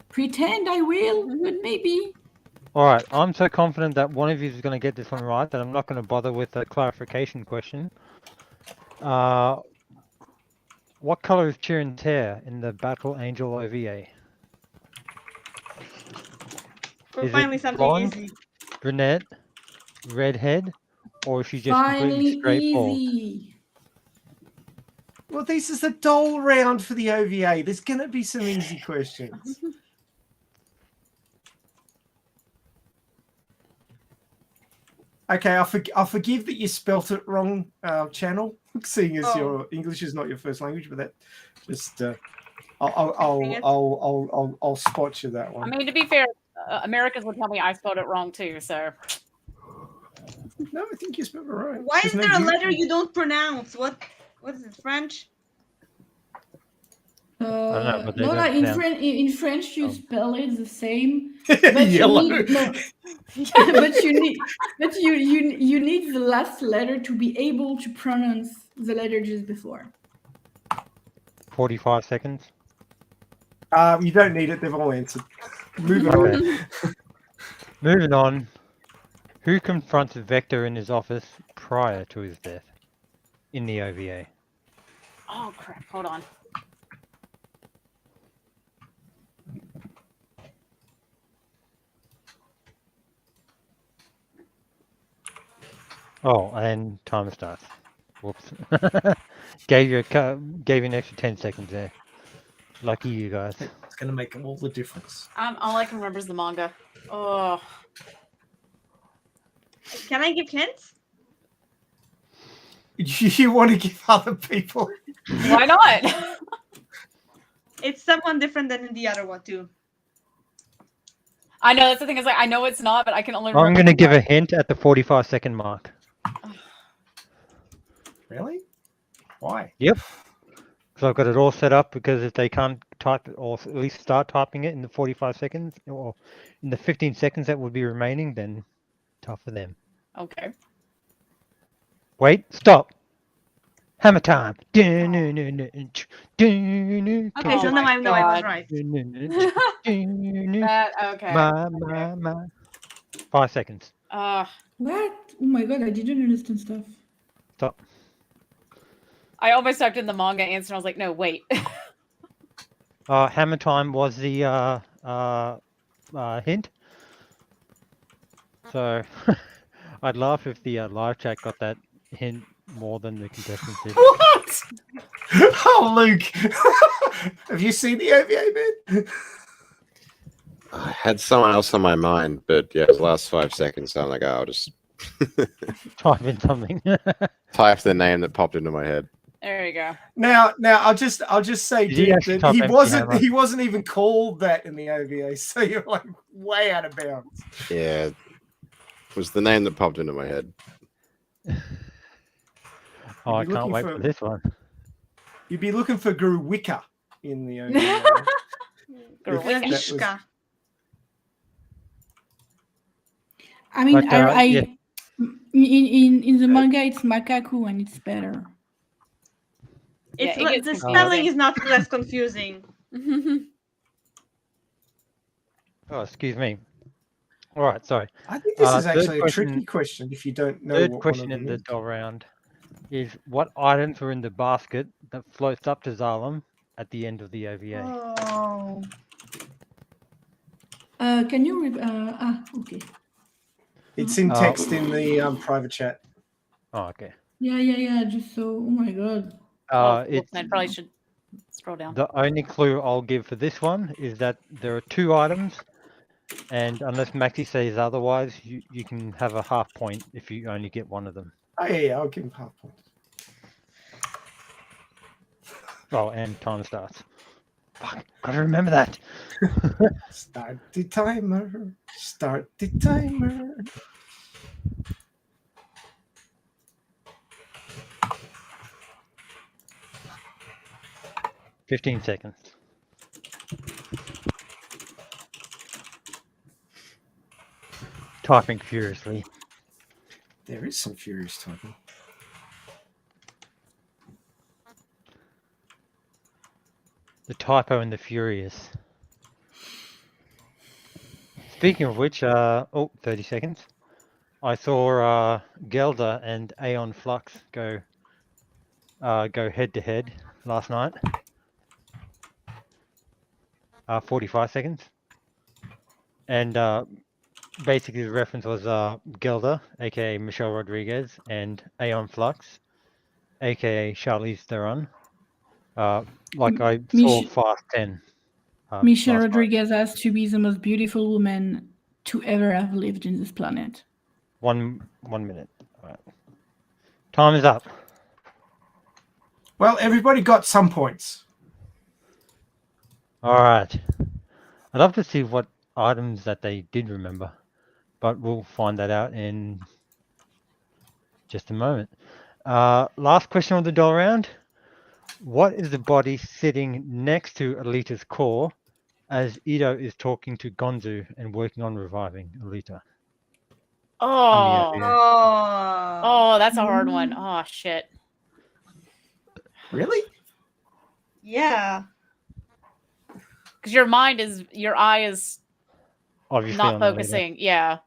[SPEAKER 7] pretend I will, but maybe.
[SPEAKER 2] All right, I'm so confident that one of you is going to get this one right that I'm not going to bother with a clarification question. What color is Chirin's hair in the Battle Angel OVA?
[SPEAKER 6] Or
[SPEAKER 2] Is
[SPEAKER 6] finally
[SPEAKER 2] it
[SPEAKER 6] something
[SPEAKER 2] blonde,
[SPEAKER 6] easy.
[SPEAKER 2] brunette, redhead, or is she just completely
[SPEAKER 7] Finally
[SPEAKER 2] straight bald?
[SPEAKER 7] easy.
[SPEAKER 3] Well, this is a dull round for the OVA. There's going to be some easy questions. Okay, I'll forgive that you spelt it wrong, Channel, seeing as
[SPEAKER 6] Oh.
[SPEAKER 3] your English is not your first language, but that just I'll spot you that
[SPEAKER 4] I
[SPEAKER 3] one.
[SPEAKER 4] mean, to be fair, Americans would tell me I spelled it wrong too. So
[SPEAKER 3] No, I think you spelled it right.
[SPEAKER 6] Why is
[SPEAKER 3] There's no
[SPEAKER 6] there a
[SPEAKER 3] U.
[SPEAKER 6] letter you don't pronounce? What is it? French?
[SPEAKER 2] know, but they
[SPEAKER 7] No,
[SPEAKER 2] don't
[SPEAKER 7] like in,
[SPEAKER 2] pronounce-
[SPEAKER 7] in French, you
[SPEAKER 2] Oh.
[SPEAKER 7] spell it the same. But
[SPEAKER 3] Yellow.
[SPEAKER 7] you need, no, but you need the last letter to be able to pronounce the letter just before.
[SPEAKER 2] 45 seconds.
[SPEAKER 3] You don't need it. They've all answered. Moving on.
[SPEAKER 2] Okay. Moving on. Who confronts Vector in his office prior to his death in the OVA?
[SPEAKER 4] oh crap, hold on.
[SPEAKER 2] Oh, and time starts. Whoops. gave you an extra 10 seconds there. Lucky you guys.
[SPEAKER 3] It's going to make all the difference.
[SPEAKER 4] All I can remember is the manga. Oh,
[SPEAKER 6] Can I give hints?
[SPEAKER 3] You want to give other people?
[SPEAKER 4] why not?
[SPEAKER 6] It's someone different than in the other one too.
[SPEAKER 4] I know that's the thing. Is like I know it's not, but I can only.
[SPEAKER 2] I'm
[SPEAKER 4] remember
[SPEAKER 2] going to
[SPEAKER 4] the
[SPEAKER 2] give a
[SPEAKER 4] one.
[SPEAKER 2] hint at the 45-second mark.
[SPEAKER 3] Really? Why?
[SPEAKER 2] Yep. So I've got it all set up because if they can't type it or at least start typing it in the 45 seconds or in the 15 seconds that would be remaining, then tough for them.
[SPEAKER 4] Okay.
[SPEAKER 2] Wait, stop. Hammer time.
[SPEAKER 6] Okay,
[SPEAKER 4] Oh
[SPEAKER 6] so
[SPEAKER 4] my
[SPEAKER 6] now I know I was
[SPEAKER 4] God.
[SPEAKER 6] right.
[SPEAKER 4] That okay.
[SPEAKER 2] My. 5 seconds.
[SPEAKER 7] What? Oh my god, I didn't understand stuff.
[SPEAKER 2] Stop.
[SPEAKER 4] I almost typed in the manga answer. And I was like, no, wait.
[SPEAKER 2] Hammer time was the hint. So I'd laugh if the live chat got that hint more than the contestants did.
[SPEAKER 3] What? Oh, Luke. Have you seen the OVA, man?
[SPEAKER 8] I had someone else on my mind, but yeah, it was the last 5 seconds. So I'm like, I'll just
[SPEAKER 2] Type in something.
[SPEAKER 8] type the name that popped into my head.
[SPEAKER 4] There you go.
[SPEAKER 3] Now, I'll just say,
[SPEAKER 2] Did he
[SPEAKER 3] dude,
[SPEAKER 2] actually
[SPEAKER 3] that
[SPEAKER 2] type
[SPEAKER 3] he
[SPEAKER 2] empty hammer?
[SPEAKER 3] he wasn't even called that in the OVA, so you're like way out of bounds.
[SPEAKER 8] Yeah, it was the name that popped into my head.
[SPEAKER 2] Oh, I
[SPEAKER 3] You're
[SPEAKER 2] can't
[SPEAKER 3] looking
[SPEAKER 2] wait
[SPEAKER 3] for-
[SPEAKER 2] for this one.
[SPEAKER 3] You'd be looking for Guru Wicca in the OVA.
[SPEAKER 4] Girl,
[SPEAKER 3] If
[SPEAKER 4] wait.
[SPEAKER 3] that was-
[SPEAKER 6] Mishka.
[SPEAKER 7] I mean,
[SPEAKER 2] But,
[SPEAKER 7] yeah. In the manga, it's Makaku, and it's better.
[SPEAKER 6] It's
[SPEAKER 4] Yeah, it gets
[SPEAKER 6] the
[SPEAKER 4] confusing.
[SPEAKER 6] spelling is not less confusing.
[SPEAKER 2] Oh, excuse me. All right, sorry.
[SPEAKER 3] I think this is
[SPEAKER 2] Third
[SPEAKER 3] actually a
[SPEAKER 2] question-
[SPEAKER 3] tricky question if you don't know
[SPEAKER 2] Third
[SPEAKER 3] what
[SPEAKER 2] question
[SPEAKER 3] one of
[SPEAKER 2] in
[SPEAKER 3] them
[SPEAKER 2] the
[SPEAKER 3] is.
[SPEAKER 2] doll round is what items were in the basket that floats up to Zalem at the end of the OVA?
[SPEAKER 6] Oh.
[SPEAKER 7] Can you? Okay.
[SPEAKER 3] It's in text in the private chat.
[SPEAKER 2] Oh, okay.
[SPEAKER 7] Yeah. Just so. Oh my god.
[SPEAKER 2] It's
[SPEAKER 4] I probably should scroll down.
[SPEAKER 2] the only clue I'll give for this one is that there are 2 items, and unless Maxi says otherwise, you can have a half point if you only get one of them.
[SPEAKER 3] Oh, yeah, I'll give him half points.
[SPEAKER 2] Oh, and time starts. Fuck, gotta remember that.
[SPEAKER 3] Start the timer. Start the timer.
[SPEAKER 2] $15 seconds. Typing furiously.
[SPEAKER 3] There is some furious typing.
[SPEAKER 2] The typo and the furious. Speaking of which, 30 seconds. I saw Gelda and Aeon Flux go head to head last night. 45 seconds. And basically the reference was Gelda, aka Michelle Rodriguez, and Aeon Flux, aka Charlize Theron. Like I saw Fast 10.
[SPEAKER 7] Michelle
[SPEAKER 2] last night.
[SPEAKER 7] Rodriguez has to be the most beautiful woman to ever have lived in this planet.
[SPEAKER 2] 1 minute. All right. Time is up.
[SPEAKER 3] Well, everybody got some points.
[SPEAKER 2] All right. I'd love to see what items that they did remember, but we'll find that out in just a moment. Last question of the doll round. What is the body sitting next to Alita's core as Ito is talking to Gonzu and working on reviving Alita?
[SPEAKER 4] Oh,
[SPEAKER 2] Yeah.
[SPEAKER 4] oh, that's a hard one. Oh shit.
[SPEAKER 3] Really?
[SPEAKER 6] Yeah.
[SPEAKER 4] Because your eye is
[SPEAKER 2] Obviously
[SPEAKER 4] not
[SPEAKER 2] on Alita.
[SPEAKER 4] focusing. Yeah.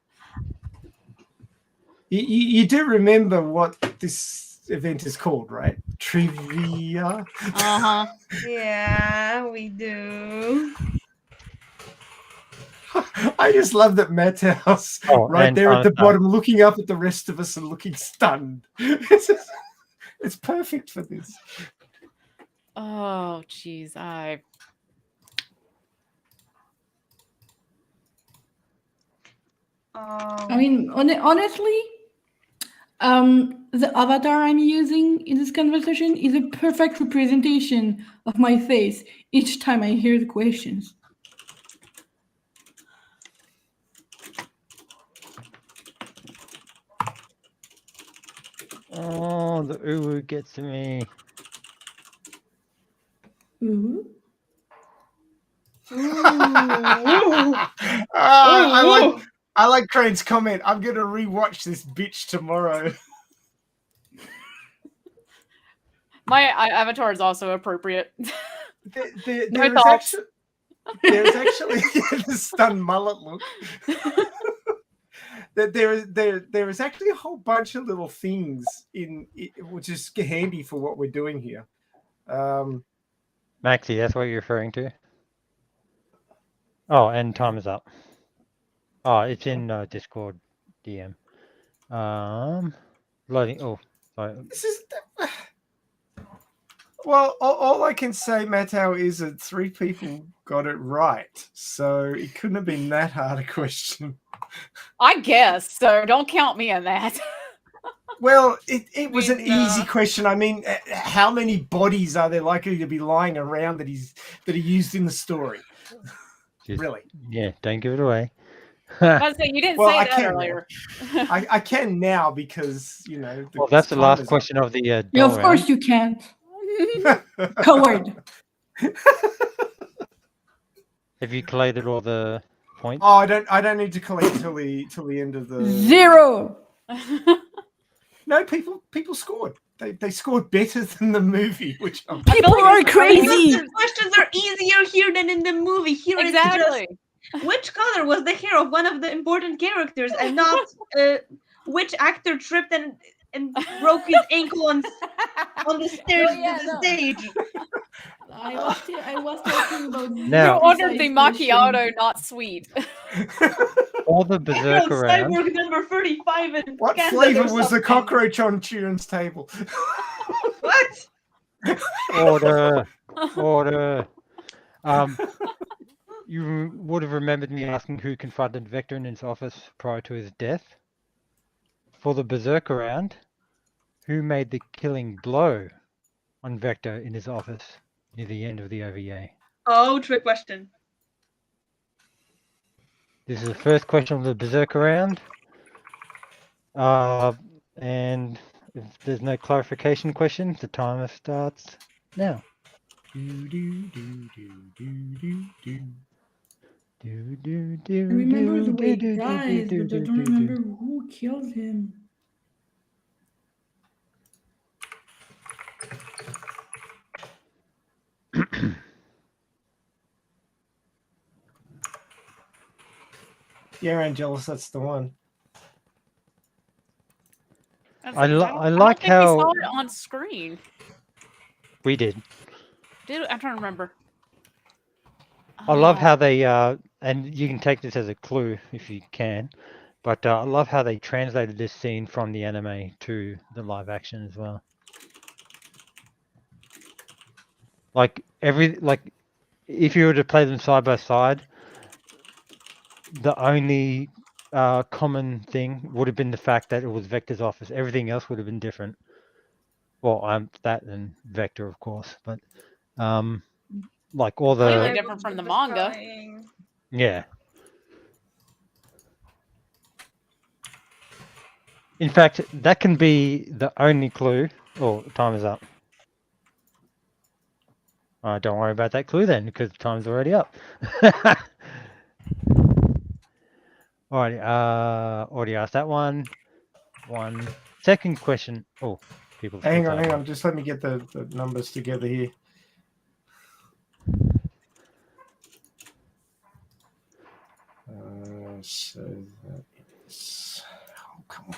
[SPEAKER 3] You do remember what this event is called, right? Trivia.
[SPEAKER 4] Uh huh.
[SPEAKER 6] Yeah, we do.
[SPEAKER 3] I just love that Matt's right
[SPEAKER 2] and
[SPEAKER 3] there at the
[SPEAKER 2] Thomas,
[SPEAKER 3] bottom, looking up at the rest of us and looking stunned. It's perfect for this.
[SPEAKER 4] Oh, jeez.
[SPEAKER 7] I mean, honestly, the avatar I'm using in this conversation is a perfect representation of my face each time I hear the questions.
[SPEAKER 2] Oh, the uwu gets to me.
[SPEAKER 7] Ooh.
[SPEAKER 3] I like Crane's comment. I'm gonna rewatch this bitch tomorrow.
[SPEAKER 4] my avatar is also appropriate.
[SPEAKER 3] There is
[SPEAKER 4] thoughts.
[SPEAKER 3] there's actually the stunned mullet look. There is actually a whole bunch of little things in it, which is handy for what we're doing here.
[SPEAKER 2] Maxi, that's what you're referring to? Oh, and time is up. Oh, it's in Discord DM. Loading. Oh, sorry.
[SPEAKER 3] This is well, all I can say, Matto, is that 3 people got it right, so it couldn't have been that hard a question.
[SPEAKER 4] I guess so. Don't count me in that.
[SPEAKER 3] Well, it was an
[SPEAKER 6] mean,
[SPEAKER 3] easy question. I mean, how many bodies are there likely to be lying around that he used in the story?
[SPEAKER 2] Just-
[SPEAKER 3] Really?
[SPEAKER 2] Yeah, don't give it away.
[SPEAKER 4] I was saying, you didn't
[SPEAKER 3] Well,
[SPEAKER 4] say
[SPEAKER 3] I
[SPEAKER 4] that
[SPEAKER 3] can
[SPEAKER 4] earlier.
[SPEAKER 3] I can now because
[SPEAKER 2] Well, that's the
[SPEAKER 3] time
[SPEAKER 2] last
[SPEAKER 3] is up.
[SPEAKER 2] question of the
[SPEAKER 7] Yeah,
[SPEAKER 2] doll
[SPEAKER 7] of course
[SPEAKER 2] round.
[SPEAKER 7] you can't. Coward.
[SPEAKER 2] Have you collated all the points?
[SPEAKER 3] Oh, I don't need to collect till the end of the
[SPEAKER 7] 0.
[SPEAKER 3] No, people scored. They scored better than the movie, which I'm
[SPEAKER 7] People are
[SPEAKER 6] Because
[SPEAKER 7] crazy.
[SPEAKER 6] the questions are easier here than in the movie. Here it's
[SPEAKER 4] Exactly.
[SPEAKER 6] just which color was the hair of one of the important characters, and not which actor tripped and broke his ankle on the stairs
[SPEAKER 7] Oh, yeah,
[SPEAKER 6] to the
[SPEAKER 7] no.
[SPEAKER 6] stage.
[SPEAKER 7] I was talking about
[SPEAKER 2] Now-
[SPEAKER 4] You ordered the macchiato, not sweet.
[SPEAKER 2] All the
[SPEAKER 6] I
[SPEAKER 2] berserk
[SPEAKER 6] wrote
[SPEAKER 2] around.
[SPEAKER 6] Cyborg number 35 and
[SPEAKER 3] What
[SPEAKER 6] Canada
[SPEAKER 3] flavor
[SPEAKER 6] or
[SPEAKER 3] was the
[SPEAKER 6] something.
[SPEAKER 3] cockroach on Turin's table?
[SPEAKER 6] What?
[SPEAKER 2] Order. You would have remembered me asking who confronted Vector in his office prior to his death. For the berserk round, who made the killing blow on Vector in his office near the end of the OVA?
[SPEAKER 6] Oh, trick question.
[SPEAKER 2] This is the first question of the berserk round. And if there's no clarification question, the timer starts now.
[SPEAKER 7] I remember the way he dies, but I don't remember who killed him.
[SPEAKER 3] Yeah, Angelus, that's the one.
[SPEAKER 2] I
[SPEAKER 4] don't
[SPEAKER 2] like
[SPEAKER 4] think
[SPEAKER 2] how-
[SPEAKER 4] we saw it on screen.
[SPEAKER 2] We did.
[SPEAKER 4] I'm trying to remember.
[SPEAKER 2] I love
[SPEAKER 4] Oh.
[SPEAKER 2] how they and you can take this as a clue if you can, but I love how they translated this scene from the anime to the live action as well. Like if you were to play them side by side, the only common thing would have been the fact that it was Vector's office. Everything else would have been different. Well, that and Vector, of course, but like all
[SPEAKER 4] Completely
[SPEAKER 2] the
[SPEAKER 4] different from the manga.
[SPEAKER 2] yeah. In fact, that can be the only clue. Oh, time is up. Don't worry about that clue then, because time's already up. Alrighty, already asked that one. Second question. Oh, people.
[SPEAKER 3] Hang on. Just let me get the numbers together here. So that is. Oh, come on.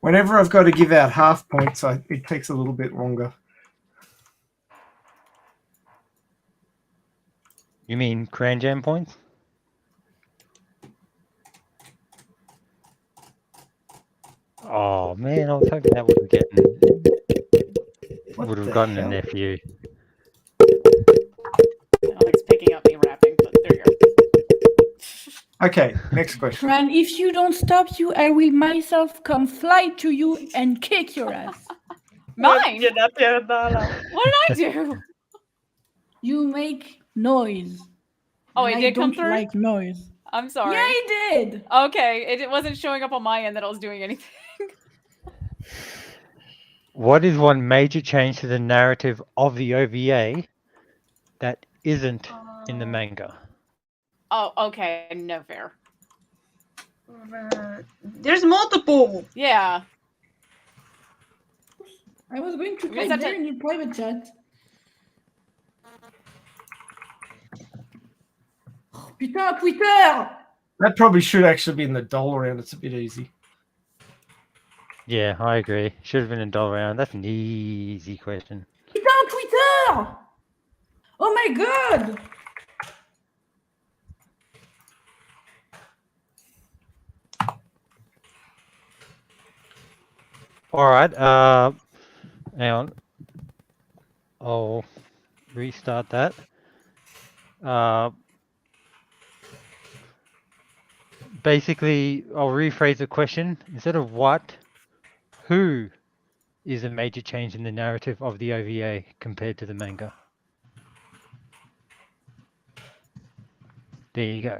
[SPEAKER 3] Whenever I've got to give out half points, it takes a little bit longer.
[SPEAKER 2] You mean Cran Jam points? Oh man, I was hoping that would
[SPEAKER 3] What
[SPEAKER 2] have
[SPEAKER 3] the
[SPEAKER 2] gotten
[SPEAKER 3] hell?
[SPEAKER 2] a nephew.
[SPEAKER 4] I don't think it's picking up me rapping, but there you go.
[SPEAKER 3] Okay, next question.
[SPEAKER 7] Fran, if you don't stop you, I will myself come fly to you and kick your ass.
[SPEAKER 4] Mine? What did I do?
[SPEAKER 7] You make noise.
[SPEAKER 4] Oh,
[SPEAKER 7] and
[SPEAKER 4] it
[SPEAKER 7] I
[SPEAKER 4] did come
[SPEAKER 7] don't
[SPEAKER 4] through?
[SPEAKER 7] like noise.
[SPEAKER 4] I'm sorry.
[SPEAKER 7] Yeah, I did.
[SPEAKER 4] Okay, it wasn't showing up on my end that I was doing anything.
[SPEAKER 2] What is one major change to the narrative of the OVA that isn't in the manga?
[SPEAKER 4] Oh, okay, no fair.
[SPEAKER 6] There's multiple.
[SPEAKER 4] Yeah.
[SPEAKER 7] I was going to
[SPEAKER 4] You guys
[SPEAKER 7] type
[SPEAKER 4] have
[SPEAKER 7] there
[SPEAKER 4] to-
[SPEAKER 7] in your private chat. Oh, putain, Twitter!
[SPEAKER 3] That probably should actually be in the dollar round. It's a bit easy.
[SPEAKER 2] Yeah, I agree. Should have been a dollar round. That's an easy question.
[SPEAKER 7] Putain, Twitter! Oh my god!
[SPEAKER 2] All right. Hang on. I'll restart that. Basically, I'll rephrase the question. Instead of what, who is a major change in the narrative of the OVA compared to the manga? There you go.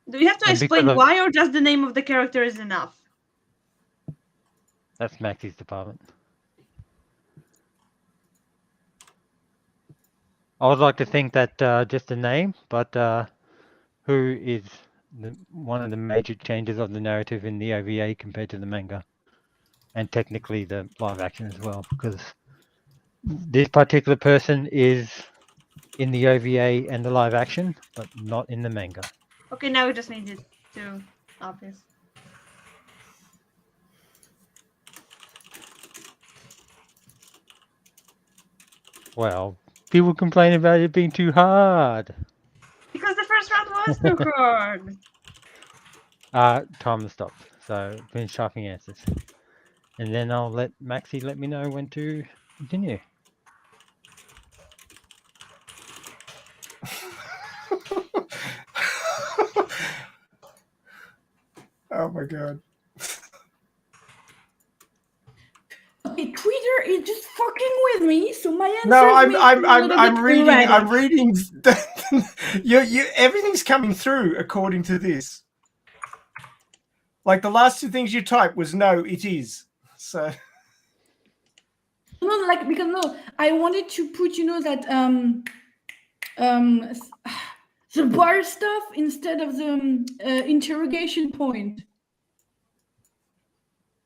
[SPEAKER 6] Do we have to
[SPEAKER 2] And because
[SPEAKER 6] explain
[SPEAKER 2] of-
[SPEAKER 6] why, or just the name of the character is enough?
[SPEAKER 2] That's Maxie's department. I would like to think that just a name, but who is one of the major changes of the narrative in the OVA compared to the manga? And technically the live action as well, because this particular person is in the OVA and the live action, but not in the manga.
[SPEAKER 6] Okay, now we just need it to obvious.
[SPEAKER 2] Well, people complain about it being too hard.
[SPEAKER 6] Because the first round was too hard.
[SPEAKER 2] Time has stopped, so finish typing answers. And then I'll let Maxie let me know when to continue.
[SPEAKER 3] Oh my god.
[SPEAKER 7] Okay, Twitter is just fucking with me, so my answer
[SPEAKER 3] No,
[SPEAKER 7] is
[SPEAKER 3] I'm reading. You everything's coming through according to this. Like the last two things you typed was no, it is. So
[SPEAKER 7] No, like because no, I wanted to put that the bar stuff instead of the interrogation point.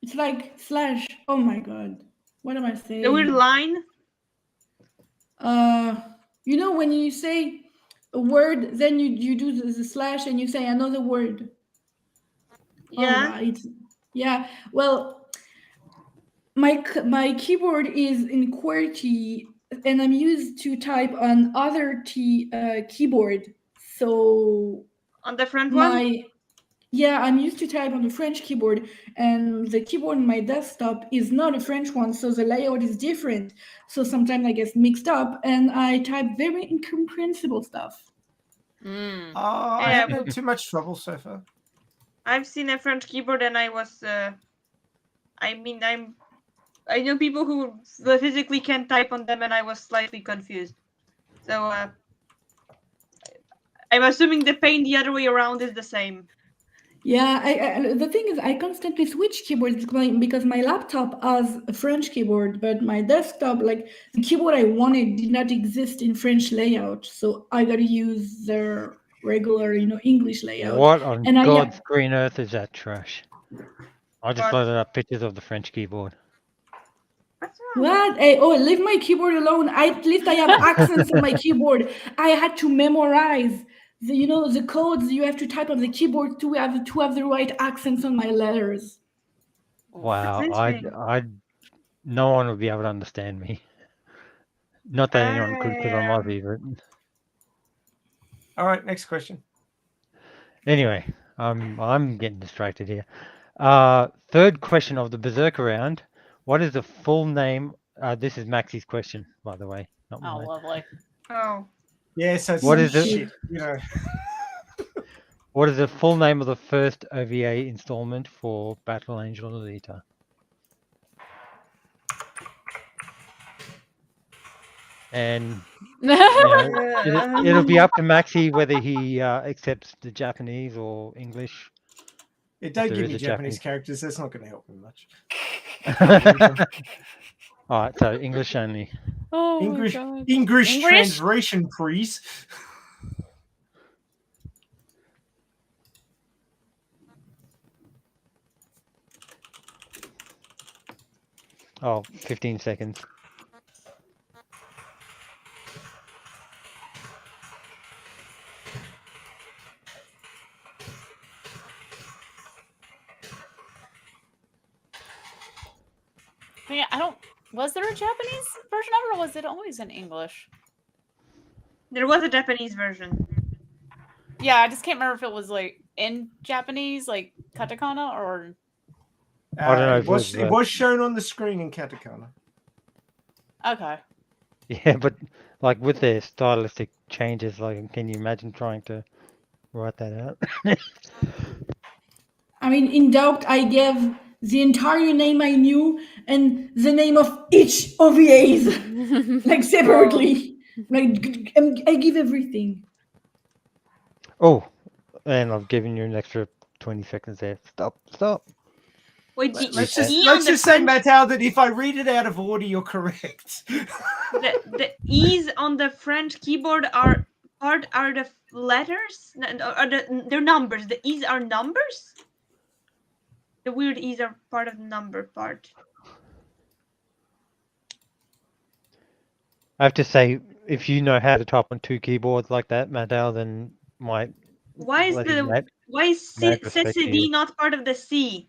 [SPEAKER 7] It's like slash. Oh my god, what am I saying?
[SPEAKER 6] The weird line.
[SPEAKER 7] When you say a word, then you do the slash and you say another word.
[SPEAKER 6] Yeah.
[SPEAKER 7] Alright. Yeah. Well, my keyboard is in QWERTY, and I'm used to type on other keyboard. So
[SPEAKER 6] On the front one.
[SPEAKER 7] I'm used to type on the French keyboard, and the keyboard on my desktop is not a French one, so the layout is different. So sometimes I get mixed up, and I type very incomprehensible stuff.
[SPEAKER 3] I haven't had too much trouble so far.
[SPEAKER 6] I've seen a French keyboard, and I was. I know people who physically can't type on them, and I was slightly confused. So I'm assuming the pain the other way around is the same.
[SPEAKER 7] Yeah, the thing is, I constantly switch keyboards because my laptop has a French keyboard, but my desktop, like the keyboard I wanted, did not exist in French layout, so I got to use the regular, English layout.
[SPEAKER 2] What on God's green earth is that trash? I just loaded up pictures of the French keyboard.
[SPEAKER 6] What?
[SPEAKER 7] What? Hey, oh, leave my keyboard alone. At least I have accents on my keyboard. I had to memorize the codes you have to type on the keyboard to have the right accents on my letters.
[SPEAKER 2] Wow,
[SPEAKER 6] interesting.
[SPEAKER 2] no one would be able to understand me. Not that anyone could, because I'm Aussie, but
[SPEAKER 3] All right, next question.
[SPEAKER 2] anyway, I'm getting distracted here. Third question of the Berserker round. What is the full name? This is Maxi's question, by the way, not
[SPEAKER 4] Oh,
[SPEAKER 2] mine.
[SPEAKER 4] lovely.
[SPEAKER 6] Oh.
[SPEAKER 3] Yeah, so
[SPEAKER 2] What
[SPEAKER 3] some
[SPEAKER 2] is it?
[SPEAKER 3] shit, you know.
[SPEAKER 2] What is the full name of the first OVA installment for Battle Angel Alita? And it'll be up to Maxi whether he accepts the Japanese or English.
[SPEAKER 3] Yeah, don't
[SPEAKER 2] there
[SPEAKER 3] give
[SPEAKER 2] is
[SPEAKER 3] me
[SPEAKER 2] a
[SPEAKER 3] Japanese characters. That's not going to help me much.
[SPEAKER 2] All right, so English only.
[SPEAKER 4] Oh
[SPEAKER 3] English,
[SPEAKER 4] my God.
[SPEAKER 3] English translation, please.
[SPEAKER 2] Oh, 15 seconds.
[SPEAKER 4] Yeah, I don't. Was there a Japanese version of it, or was it always in English?
[SPEAKER 6] There was a Japanese version.
[SPEAKER 4] Yeah, I just can't remember if it was like in Japanese, like katakana, or
[SPEAKER 2] I don't know
[SPEAKER 3] It
[SPEAKER 2] if
[SPEAKER 3] was shown on the screen in katakana.
[SPEAKER 4] okay.
[SPEAKER 2] Yeah, but like with their stylistic changes, like can you imagine trying to write that out?
[SPEAKER 7] I mean, in doubt, I gave the entire name I knew and the name of each OVAs, like separately. Like I give everything.
[SPEAKER 2] Oh, and I've given you an extra 20 seconds there. Stop.
[SPEAKER 6] Wait,
[SPEAKER 3] Let's
[SPEAKER 6] the
[SPEAKER 3] just
[SPEAKER 6] E on the
[SPEAKER 3] say,
[SPEAKER 6] French,
[SPEAKER 3] Mattel, that if I read it out of order, you're correct.
[SPEAKER 6] the E's on the French keyboard are the letters, they're numbers. The E's are numbers. The weird E's are part of the number part.
[SPEAKER 2] I have to say, if you know how to type on two keyboards like that, Madal, then my
[SPEAKER 6] Why is
[SPEAKER 2] bloody mad respect to
[SPEAKER 6] CCD
[SPEAKER 2] you.
[SPEAKER 6] not part of the C?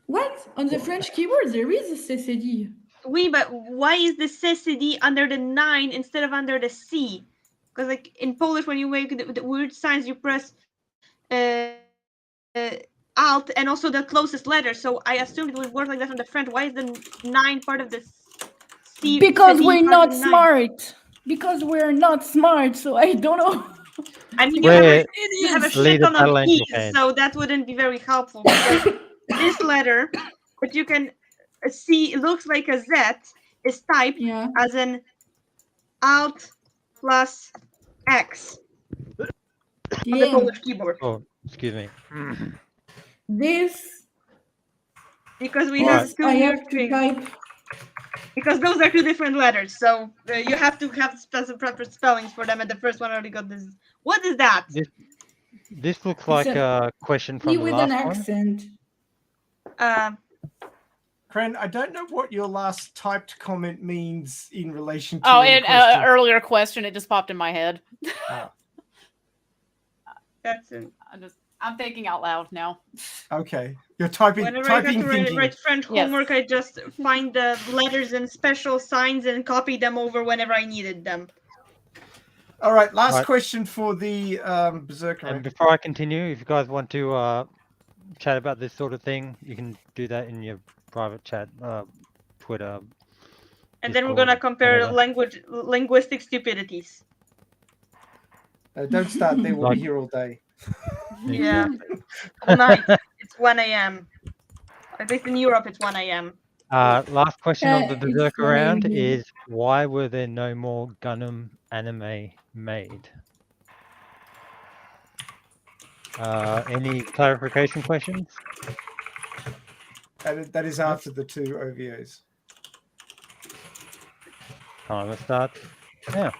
[SPEAKER 7] What? On the French keyboard, there is a CCD.
[SPEAKER 6] Oui, but why is the CCD under the 9 instead of under the C? Because like in Polish, when you make the weird signs, you press Alt and also the closest letter. So I assumed it would work like that on the French. Why is the 9 part of the C?
[SPEAKER 7] Because
[SPEAKER 6] the D
[SPEAKER 7] we're
[SPEAKER 6] part
[SPEAKER 7] not
[SPEAKER 6] of the 9?
[SPEAKER 7] smart. Because we're not smart, so I don't know.
[SPEAKER 6] I mean,
[SPEAKER 2] Where
[SPEAKER 6] you have a shit
[SPEAKER 2] Leader
[SPEAKER 6] ton of
[SPEAKER 2] Battle Angel
[SPEAKER 6] keys,
[SPEAKER 2] fan.
[SPEAKER 6] so that wouldn't be very helpful. Because this letter, which you can see looks like a Z, is typed
[SPEAKER 7] Yeah.
[SPEAKER 6] as an Alt plus X on the
[SPEAKER 7] Damn.
[SPEAKER 6] Polish keyboard.
[SPEAKER 2] Oh, excuse me.
[SPEAKER 7] This
[SPEAKER 6] Because we
[SPEAKER 2] Alright.
[SPEAKER 6] have two
[SPEAKER 7] I
[SPEAKER 6] weird
[SPEAKER 7] have to
[SPEAKER 6] things.
[SPEAKER 7] type.
[SPEAKER 6] Because those are two different letters, so you have to have proper spellings for them. And the first one already got this. What is that?
[SPEAKER 2] This looks like a question from the
[SPEAKER 7] with an
[SPEAKER 2] last one.
[SPEAKER 7] accent.
[SPEAKER 3] Kren, I don't know what your last typed comment means in relation to
[SPEAKER 4] Oh,
[SPEAKER 3] the
[SPEAKER 4] and
[SPEAKER 3] question.
[SPEAKER 4] earlier question, it just popped in my head.
[SPEAKER 3] Oh,
[SPEAKER 6] That's it.
[SPEAKER 4] I'm thinking out loud now.
[SPEAKER 3] okay. You're typing,
[SPEAKER 6] Whenever I have to
[SPEAKER 3] thinking.
[SPEAKER 6] write French
[SPEAKER 4] Yes.
[SPEAKER 6] homework, I just find the letters and special signs and copy them over whenever I needed them.
[SPEAKER 3] All right, last
[SPEAKER 2] Right.
[SPEAKER 3] question for the Berserker.
[SPEAKER 2] And before I continue, if you guys want to chat about this sort of thing, you can do that in your private chat, Twitter.
[SPEAKER 6] And then we're
[SPEAKER 2] Discord,
[SPEAKER 6] gonna compare
[SPEAKER 2] whatever.
[SPEAKER 6] linguistic stupidities.
[SPEAKER 3] Don't start there. We'll
[SPEAKER 2] Like-
[SPEAKER 3] be here all day.
[SPEAKER 6] Yeah. Tonight, it's 1 a.m. At least in Europe, it's 1 a.m.
[SPEAKER 2] Last question of the
[SPEAKER 7] It's
[SPEAKER 2] Berserker
[SPEAKER 7] funny
[SPEAKER 2] round
[SPEAKER 7] again.
[SPEAKER 2] is why were there no more Gundam anime made? Any clarification questions?
[SPEAKER 3] That is after the two OVAs.
[SPEAKER 2] Time to start. Yeah.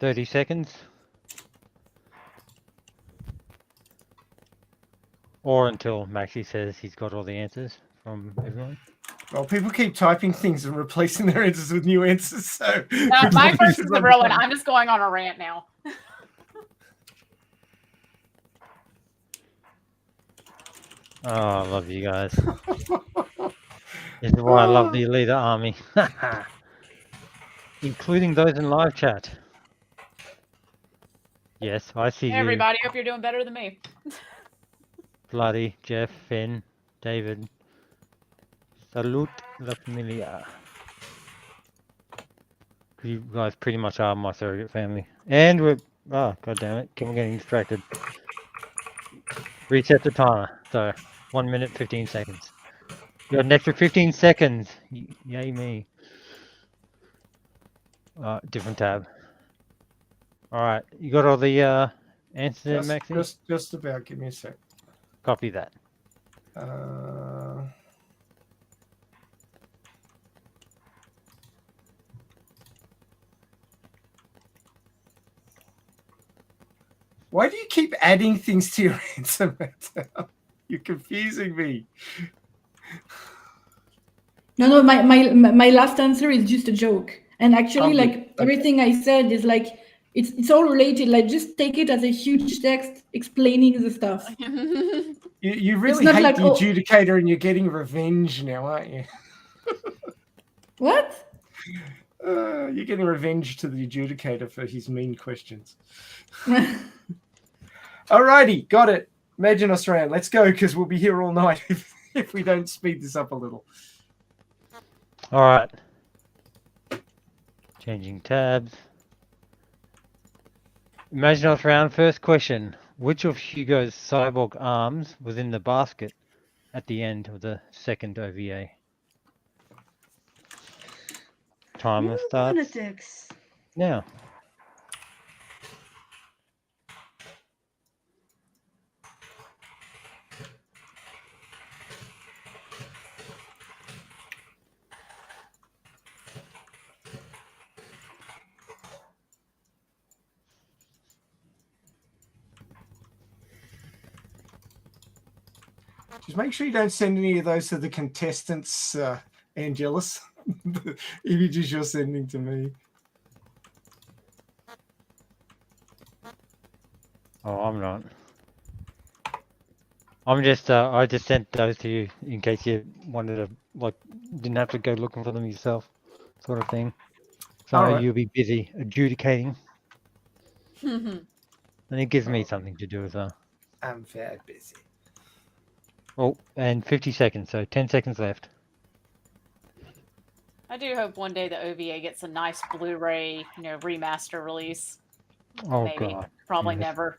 [SPEAKER 2] 30 seconds. Or until Maxi says he's got all the answers from everyone.
[SPEAKER 3] Well, people keep typing things and replacing their answers with new answers. So
[SPEAKER 4] My first is the real one. I'm just going on a rant now.
[SPEAKER 2] Oh, I love you guys. This is why I love the Elite Army. Including those in live chat. Yes, I see
[SPEAKER 4] Hey,
[SPEAKER 2] you.
[SPEAKER 4] everybody, hope you're doing better than me.
[SPEAKER 2] Bloody Jeff, Finn, David. Salute la familia. You guys pretty much are my surrogate family. And we're... Oh, god damn it. We're getting distracted. Reset the timer. So, 1 minute, 15 seconds. You got an extra 15 seconds. Yay me. Different tab. Alright, you got all the answers there, Maxi?
[SPEAKER 3] Just about. Give me a sec.
[SPEAKER 2] Copy that.
[SPEAKER 3] Why do you keep adding things to your answer, Matt? You're confusing me.
[SPEAKER 7] No, my last answer is just a joke. And actually,
[SPEAKER 3] Oh,
[SPEAKER 7] like
[SPEAKER 3] okay.
[SPEAKER 7] everything I said is like it's all related. Like just take it as a huge text explaining the stuff.
[SPEAKER 3] You really
[SPEAKER 7] not
[SPEAKER 3] hate
[SPEAKER 7] like,
[SPEAKER 3] the
[SPEAKER 7] oh-
[SPEAKER 3] adjudicator, and you're getting revenge now, aren't you?
[SPEAKER 7] What?
[SPEAKER 3] You're getting revenge to the adjudicator for his mean questions. Alrighty, got it. Imagine us round. Let's go, because we'll be here all night if we don't speed this up a little.
[SPEAKER 2] Alright. Changing tabs. Imagine us round. First question. Which of Hugo's cyborg arms was in the basket at the end of the second OVA? Timer starts
[SPEAKER 6] Politics.
[SPEAKER 2] now.
[SPEAKER 3] Just make sure you don't send any of those to the contestants, Angelus. Images you're sending to me.
[SPEAKER 2] Oh, I'm not. I'm just, I just sent those to you in case you wanted to, like, didn't have to go looking for them yourself, sort of thing. So I know
[SPEAKER 3] Alright.
[SPEAKER 2] you'll be busy adjudicating, and it gives me something to do as well.
[SPEAKER 3] I'm very busy.
[SPEAKER 2] Oh, and 50 seconds, so 10 seconds left.
[SPEAKER 4] I do hope one day the OVA gets a nice Blu-ray, remaster release.
[SPEAKER 2] Oh,
[SPEAKER 4] Maybe.
[SPEAKER 2] God.
[SPEAKER 4] Probably
[SPEAKER 2] Yes.
[SPEAKER 4] never.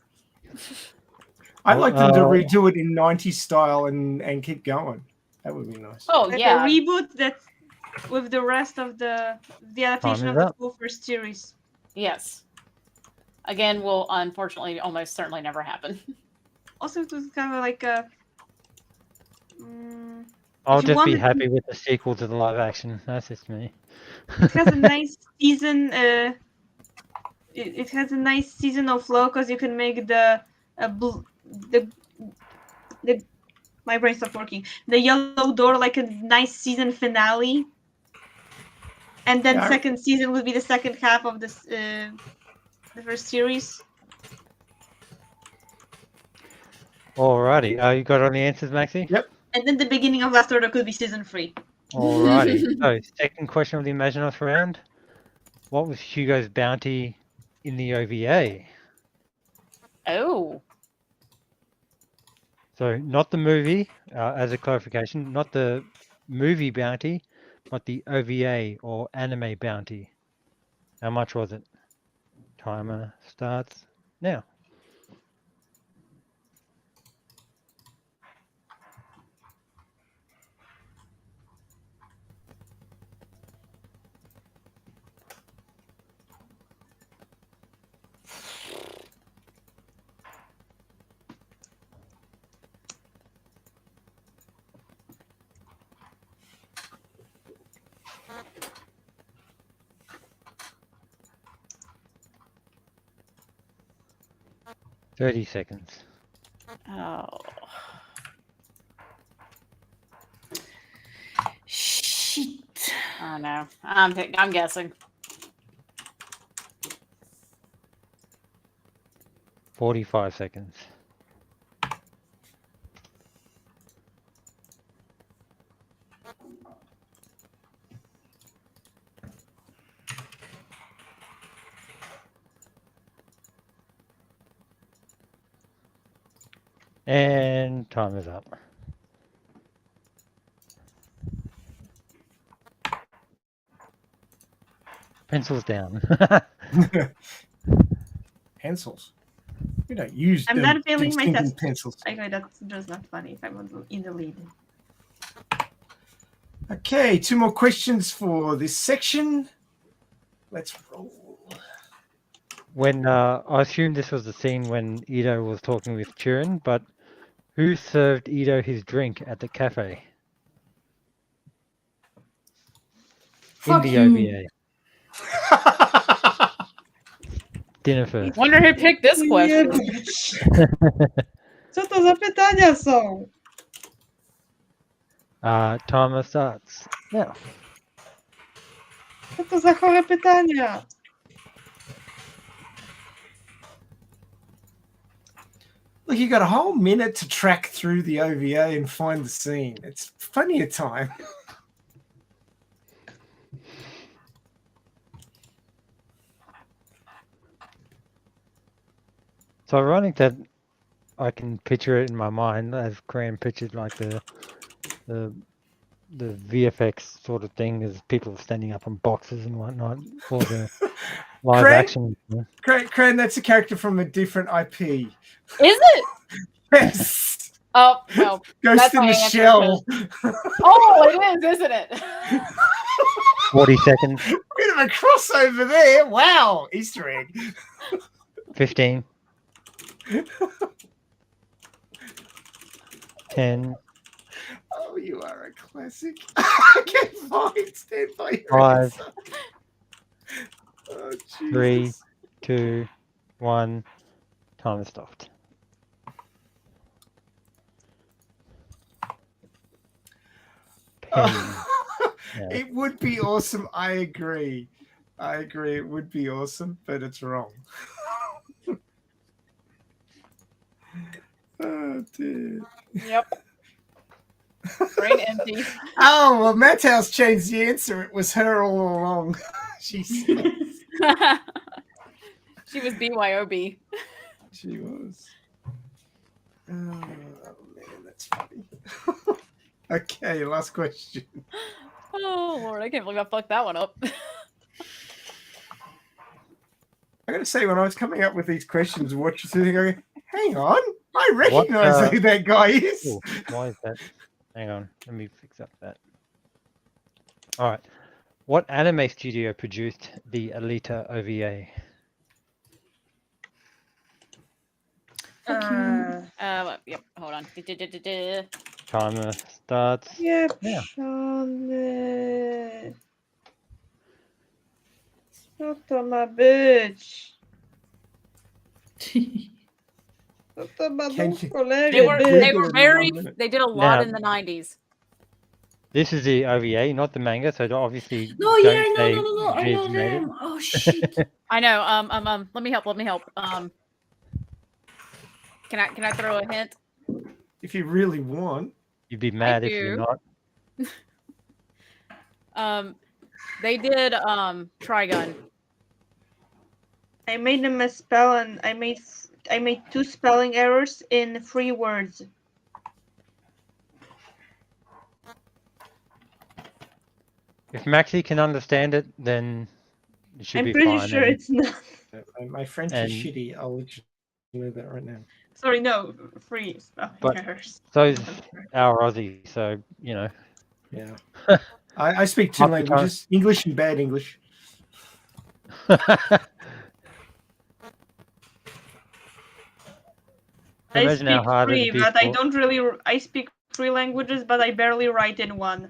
[SPEAKER 3] I'd like them to redo it in 90s style and keep going. That would be nice.
[SPEAKER 4] Oh,
[SPEAKER 6] Like
[SPEAKER 4] yeah.
[SPEAKER 6] a reboot that with the rest of the adaptation of the full first series.
[SPEAKER 4] Yes. Again, will unfortunately almost certainly never happen.
[SPEAKER 6] Also, it was kind of like a.
[SPEAKER 2] I'll
[SPEAKER 6] if you
[SPEAKER 2] just be
[SPEAKER 6] wanted-
[SPEAKER 2] happy with the sequel to the live action. That's just me.
[SPEAKER 6] It has a nice season. It has a nice seasonal flow because you can make the my brain stopped working. The yellow door like a nice season finale, and then second season would be the second half of this the first series.
[SPEAKER 2] Alrighty, you got all the answers, Maxi?
[SPEAKER 3] Yep.
[SPEAKER 6] And then the beginning of Last Order could be season 3.
[SPEAKER 2] Alrighty. So, second question of the Imaginos round. What was Hugo's bounty in the OVA?
[SPEAKER 4] Oh.
[SPEAKER 2] So, not the movie, as a clarification, not the movie bounty, but the OVA or anime bounty. How much was it? Timer starts now. 30 seconds.
[SPEAKER 4] Oh.
[SPEAKER 7] Shit.
[SPEAKER 4] Oh no. I'm guessing.
[SPEAKER 2] 45 seconds. And time is up. Pencils down.
[SPEAKER 3] Pencils. We don't use
[SPEAKER 6] I'm
[SPEAKER 3] them
[SPEAKER 6] not failing
[SPEAKER 3] big
[SPEAKER 6] my
[SPEAKER 3] stinking
[SPEAKER 6] test.
[SPEAKER 3] pencils.
[SPEAKER 6] Okay, that's just not funny if I'm in the lead.
[SPEAKER 3] Okay, 2 more questions for this section. Let's roll.
[SPEAKER 2] When I assume this was the scene when Ito was talking with Turin, but who served Ito his drink at the cafe?
[SPEAKER 7] Fuck
[SPEAKER 2] In
[SPEAKER 7] you.
[SPEAKER 2] the OVA. Dinner first.
[SPEAKER 4] Wonder who picked this question.
[SPEAKER 6] Co to za pytania są?
[SPEAKER 2] Timer starts now.
[SPEAKER 6] Co to za chore pytania?
[SPEAKER 3] Look, you got a whole minute to track through the OVA and find the scene. It's plenty of time.
[SPEAKER 2] It's ironic that I can picture it in my mind as Graham pictured like the VFX sort of thing as people standing up on boxes and whatnot for the live
[SPEAKER 3] Craig?
[SPEAKER 2] action.
[SPEAKER 3] Cran, that's a character from a different IP.
[SPEAKER 4] Is it?
[SPEAKER 3] Yes.
[SPEAKER 4] Oh, well.
[SPEAKER 3] Ghost
[SPEAKER 4] That's
[SPEAKER 3] in
[SPEAKER 4] my
[SPEAKER 3] the
[SPEAKER 4] answer,
[SPEAKER 3] Shell.
[SPEAKER 4] Oh, it is, isn't it?
[SPEAKER 2] 40 seconds.
[SPEAKER 3] Bit of a crossover there. Wow. Easter egg.
[SPEAKER 2] 15. 10.
[SPEAKER 3] Oh, you are a classic. Okay, fine. Stand by your
[SPEAKER 2] 5.
[SPEAKER 3] answer. Oh,
[SPEAKER 2] 3,
[SPEAKER 3] Jesus.
[SPEAKER 2] 2, 1. Time is stopped. Pen. Yeah.
[SPEAKER 3] It would be awesome. I agree. It would be awesome, but it's wrong. Oh, dear.
[SPEAKER 4] Yep. Brain empty.
[SPEAKER 3] Oh, well, Matt House changed the answer. It was her all along. She said.
[SPEAKER 4] She was BYOB.
[SPEAKER 3] She was. Oh, man, that's funny. Okay, last question.
[SPEAKER 4] Oh, Lord, I can't believe I fucked that one up.
[SPEAKER 3] I gotta say, when I was coming up with these questions, watching through, I go, hang on, I recognize who that guy is.
[SPEAKER 2] Ooh, why is that? Hang on, let me fix up that. All right. What anime studio produced the Alita OVA?
[SPEAKER 4] Yep, hold on.
[SPEAKER 2] Timer starts. Yeah.
[SPEAKER 6] Pieprzony. Co to ma być? Co to ma
[SPEAKER 3] Can
[SPEAKER 6] być,
[SPEAKER 3] you-
[SPEAKER 6] cholery
[SPEAKER 4] They were
[SPEAKER 6] być?
[SPEAKER 4] very,
[SPEAKER 3] in 1 minute.
[SPEAKER 4] they did a lot
[SPEAKER 2] Now-
[SPEAKER 4] in the 90s.
[SPEAKER 2] This is the OVA, not the manga, so obviously
[SPEAKER 7] No,
[SPEAKER 2] don't
[SPEAKER 7] yeah, I
[SPEAKER 2] say
[SPEAKER 7] know. I know
[SPEAKER 2] Viz made it.
[SPEAKER 7] them. Oh shit.
[SPEAKER 4] I know. Let me help. Can I throw a hint?
[SPEAKER 3] If you really want.
[SPEAKER 2] You'd be mad if
[SPEAKER 4] do.
[SPEAKER 2] you're not.
[SPEAKER 4] They did Trigun.
[SPEAKER 6] I made a misspell and I made 2 spelling errors in 3 words.
[SPEAKER 2] If Maxi can understand it, then it should
[SPEAKER 6] I'm
[SPEAKER 2] be
[SPEAKER 6] pretty
[SPEAKER 2] fine.
[SPEAKER 6] sure
[SPEAKER 2] and-
[SPEAKER 6] it's not.
[SPEAKER 3] My French
[SPEAKER 2] And-
[SPEAKER 3] is shitty. I'll let you know that right now.
[SPEAKER 6] Sorry, no, 3 spelling
[SPEAKER 2] But-
[SPEAKER 6] errors.
[SPEAKER 2] So's our Aussie, so you know.
[SPEAKER 3] Yeah. I speak 2
[SPEAKER 2] Half the time.
[SPEAKER 3] languages, English and bad English.
[SPEAKER 6] I
[SPEAKER 2] Imagine how
[SPEAKER 6] speak
[SPEAKER 2] hard
[SPEAKER 6] 3,
[SPEAKER 2] it'd be
[SPEAKER 6] but I
[SPEAKER 2] for-
[SPEAKER 6] don't really. I speak 3 languages, but I barely write in 1.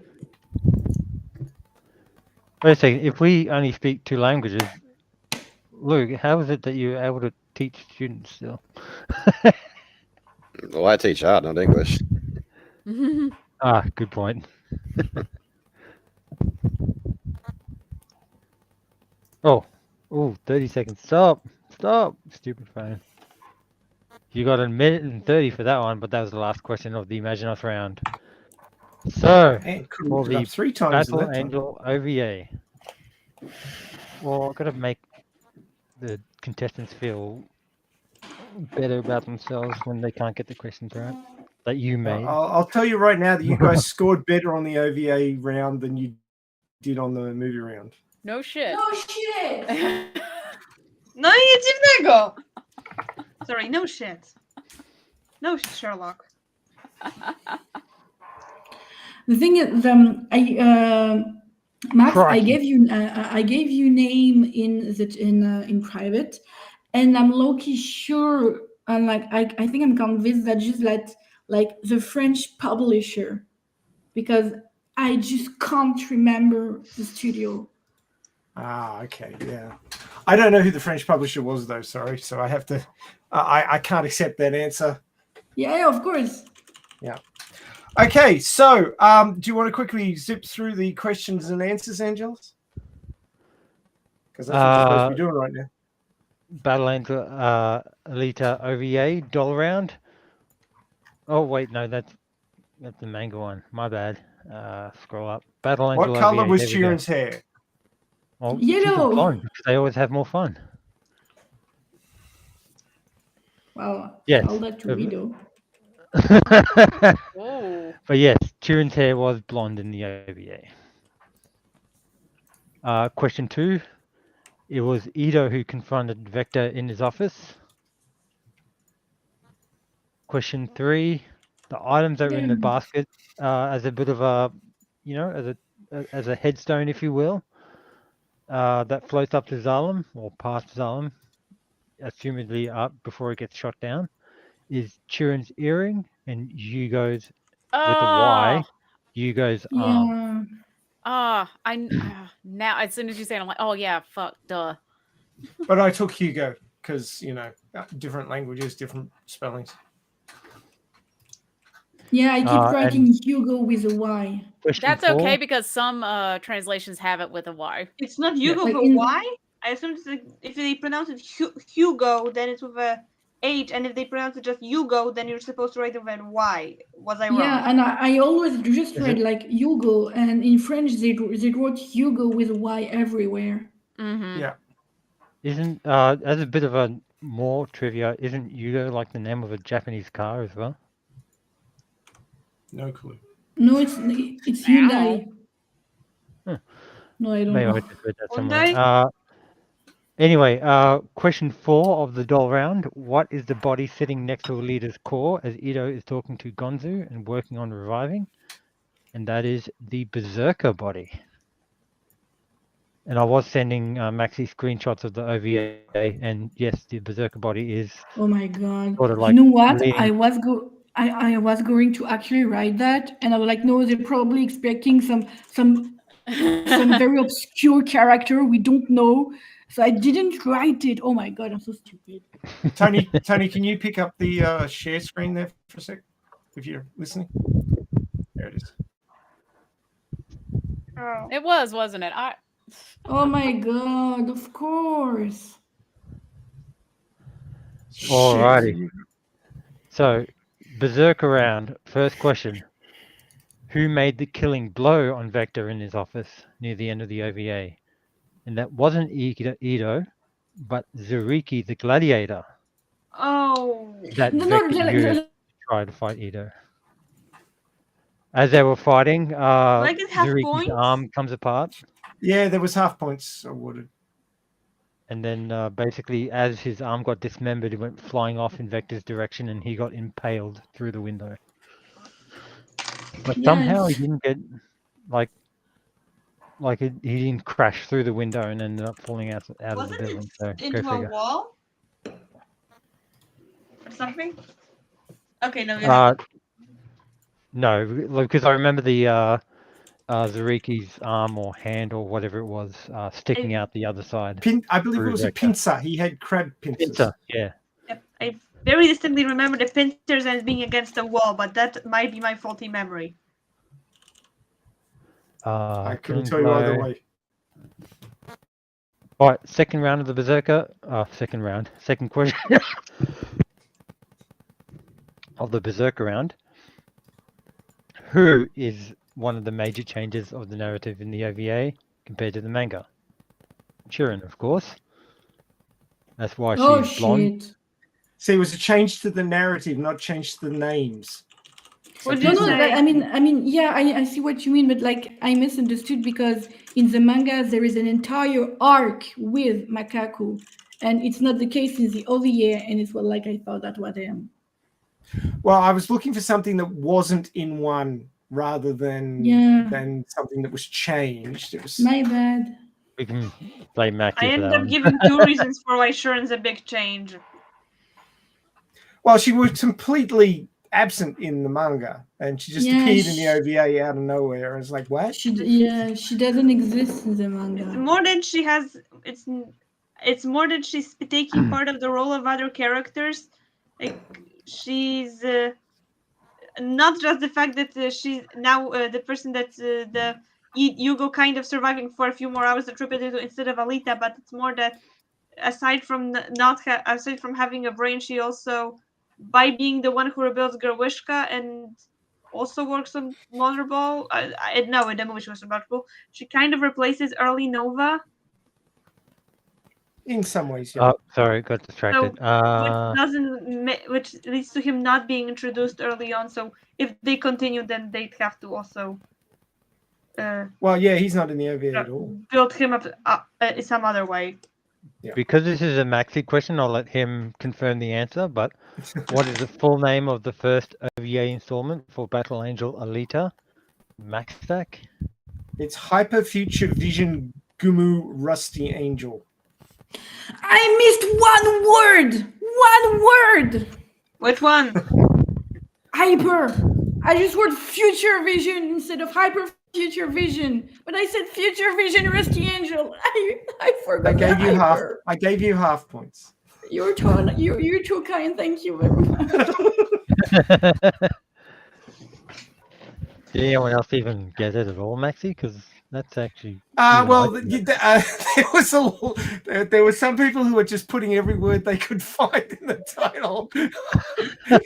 [SPEAKER 2] Wait a second. If we only speak 2 languages, Luke, how is it that you're able to teach students still.
[SPEAKER 8] Well, I teach art, not English.
[SPEAKER 2] Ah, good point. Oh, 30 seconds. Stop, stupid phone. You got a minute and 30 for that one, but that was the last question of the Imagine Us round. So,
[SPEAKER 3] And could
[SPEAKER 2] for
[SPEAKER 3] look it
[SPEAKER 2] the
[SPEAKER 3] up 3 times in
[SPEAKER 2] Battle
[SPEAKER 3] that time.
[SPEAKER 2] Angel OVA. Well, I've got to make the contestants feel better about themselves when they can't get the questions right that you made.
[SPEAKER 3] I'll tell you right now that you guys scored better on the OVA round than you did on the movie round.
[SPEAKER 4] No shit.
[SPEAKER 7] No shit.
[SPEAKER 6] No nic dziwnego. Sorry, no shit. No shit, Sherlock.
[SPEAKER 7] The thing is, Max, I gave you name in private, and I'm low-key sure, and I think I'm convinced that just like the French publisher, because I just can't remember the studio.
[SPEAKER 3] Ah, okay, yeah. I don't know who the French publisher was though. Sorry, so I have to. I can't accept that answer.
[SPEAKER 7] Yeah, of course.
[SPEAKER 3] Yeah. Okay, so do you want to quickly zip through the questions and answers, Angelos? Because that's what you're supposed to be doing right now.
[SPEAKER 2] Battle Angel Alita OVA doll round. Oh wait, no, that's the manga one. My bad. Scroll up. Battle Angel
[SPEAKER 3] What color
[SPEAKER 2] OVA.
[SPEAKER 3] was
[SPEAKER 2] Here we go.
[SPEAKER 3] Chiron's hair?
[SPEAKER 2] Well,
[SPEAKER 7] Yellow.
[SPEAKER 2] keep it blonde because they always have more fun.
[SPEAKER 7] Well,
[SPEAKER 2] Yes.
[SPEAKER 7] I'll let you read though.
[SPEAKER 4] Whoa.
[SPEAKER 2] But yes, Chiron's hair was blonde in the OVA. Question 2. It was Ito who confronted Vector in his office. Question 3. The items that were in the basket as a bit of a, as a headstone, if you will, that floats up to Zalem or past Zalem, assumedly up before it gets shot down, is Chiron's earring and Yugo's with a Y. Yugo's arm.
[SPEAKER 7] Yeah.
[SPEAKER 4] Now as soon as you say it, I'm like, oh yeah, fuck, duh.
[SPEAKER 3] But I took Hugo because different languages, different spellings.
[SPEAKER 7] Yeah, I keep writing Hugo with a Y.
[SPEAKER 4] That's okay because some translations have it with a Y.
[SPEAKER 6] It's not Hugo,
[SPEAKER 7] like
[SPEAKER 6] but
[SPEAKER 7] in-
[SPEAKER 6] why? I assume it's like, if they pronounce it Hugo, then it's with a H, and if they pronounce it just Hugo, then you're supposed to write it with a Y. Was I wrong?
[SPEAKER 7] Yeah, and I always just read like Hugo, and in French they wrote Hugo with a Y everywhere.
[SPEAKER 4] Mm-hmm.
[SPEAKER 3] Yeah.
[SPEAKER 2] Isn't as a bit of a more trivia, isn't Yugo like the name of a Japanese car as well?
[SPEAKER 3] No clue.
[SPEAKER 7] No, it's Hyundai.
[SPEAKER 2] Huh.
[SPEAKER 7] No, I don't
[SPEAKER 2] Maybe
[SPEAKER 7] know.
[SPEAKER 2] I just read that
[SPEAKER 6] Hyundai?
[SPEAKER 2] somewhere. Anyway, question 4 of the doll round. What is the body sitting next to Alita's core as Ito is talking to Gonzu and working on reviving? And that is the Berserker body. And I was sending Maxi screenshots of the OVA, and yes, the Berserker body is
[SPEAKER 7] Oh my god!
[SPEAKER 2] sort of like
[SPEAKER 7] you know what?
[SPEAKER 2] leaning-
[SPEAKER 7] I was going to actually write that, and I was like, no, they're probably expecting some very obscure character we don't know. So I didn't write it. Oh my god, I'm so stupid.
[SPEAKER 3] Tony, can you pick up the share screen there for a sec, if you're listening? There it is.
[SPEAKER 6] Oh.
[SPEAKER 4] It was, wasn't it?
[SPEAKER 7] Oh my god! Of course.
[SPEAKER 2] Alrighty. So, Berserker round. First question. Who made the killing blow on Vector in his office near the end of the OVA? And that wasn't Ito, but Zuriki the gladiator.
[SPEAKER 6] Oh.
[SPEAKER 2] That
[SPEAKER 7] No,
[SPEAKER 2] Vector used to try to fight Ito. As they were fighting,
[SPEAKER 6] Like it have
[SPEAKER 2] Zuriki's
[SPEAKER 6] points?
[SPEAKER 2] arm comes apart.
[SPEAKER 3] Yeah, there was half points awarded.
[SPEAKER 2] And then basically, as his arm got dismembered, it went flying off in Vector's direction and he got impaled through the window. But somehow he didn't get, he didn't crash through the window and ended up falling out of the
[SPEAKER 6] Wasn't
[SPEAKER 2] building. So
[SPEAKER 6] it
[SPEAKER 2] go
[SPEAKER 6] into a
[SPEAKER 2] figure.
[SPEAKER 6] wall? Or something? Okay, no.
[SPEAKER 2] No, because I remember the Zariki's arm or hand or whatever it was sticking out the other side.
[SPEAKER 3] I believe it
[SPEAKER 2] through
[SPEAKER 3] was a
[SPEAKER 2] Vector.
[SPEAKER 3] pincer. He had crab pincers.
[SPEAKER 2] Pincer, yeah.
[SPEAKER 6] Yep, I very distinctly remember the pincers as being against the wall, but that might be my faulty memory.
[SPEAKER 3] I couldn't
[SPEAKER 2] Killing
[SPEAKER 3] tell you either
[SPEAKER 2] Blow.
[SPEAKER 3] way.
[SPEAKER 2] All right, second round of the Berserker. Second question of the Berserker round. Who is one of the major changes of the narrative in the OVA compared to the manga? Chirin, of course. That's why
[SPEAKER 7] Oh
[SPEAKER 2] she's blonde.
[SPEAKER 7] shit!
[SPEAKER 3] See, it was a change to the narrative, not change to the names.
[SPEAKER 6] What did
[SPEAKER 7] No,
[SPEAKER 6] you
[SPEAKER 7] no.
[SPEAKER 6] say?
[SPEAKER 7] I mean, yeah, I see what you mean, but like I misunderstood because in the manga there is an entire arc with Makaku, and it's not the case in the OVA, and it's what like I thought that was him.
[SPEAKER 3] Well, I was looking for something that wasn't in one rather than something that was changed. It was
[SPEAKER 7] My bad.
[SPEAKER 2] We can blame Mackie
[SPEAKER 6] I
[SPEAKER 2] for
[SPEAKER 6] ended
[SPEAKER 2] that
[SPEAKER 6] up
[SPEAKER 2] one.
[SPEAKER 6] giving 2 reasons for why Sharon's a big change.
[SPEAKER 3] well, she was completely absent in the manga, and she just
[SPEAKER 7] Yeah,
[SPEAKER 3] appeared in the OVA out of nowhere. It's like, what?
[SPEAKER 7] She doesn't exist in the manga.
[SPEAKER 6] It's more than she has. It's more that she's taking part of the role of other characters. Like she's not just the fact that she's now the person that the Yugo kind of surviving for a few more hours attributed to instead of Alita, but it's more that aside from aside from having a brain, she also, by being the one who rebuilds Gerwishka and also works on Motherball, no, in the movie she was on Motherball, she kind of replaces early Nova.
[SPEAKER 3] In some ways, yeah.
[SPEAKER 2] Oh, sorry, got distracted.
[SPEAKER 6] Which leads to him not being introduced early on. So if they continue, then they'd have to also
[SPEAKER 3] well, yeah, he's not in the OVA at all.
[SPEAKER 6] build him up some other way.
[SPEAKER 3] Yeah.
[SPEAKER 2] Because this is a Maxi question, I'll let him confirm the answer. But what is the full name of the first OVA installment for Battle Angel Alita? Max Stack?
[SPEAKER 3] It's Hyper Future Vision Gumu Rusty Angel.
[SPEAKER 7] I missed one word.
[SPEAKER 6] Which one?
[SPEAKER 7] Hyper. I just wrote Future Vision instead of Hyper Future Vision, but I said Future Vision Rusty Angel. I forgot.
[SPEAKER 3] I gave you half.
[SPEAKER 7] Hyper.
[SPEAKER 3] I gave you half points.
[SPEAKER 7] You're too kind. Thank you very much.
[SPEAKER 2] Did anyone else even get it at all, Maxi? Because that's actually.
[SPEAKER 3] Well, there were some people who were just putting every word they could find in the title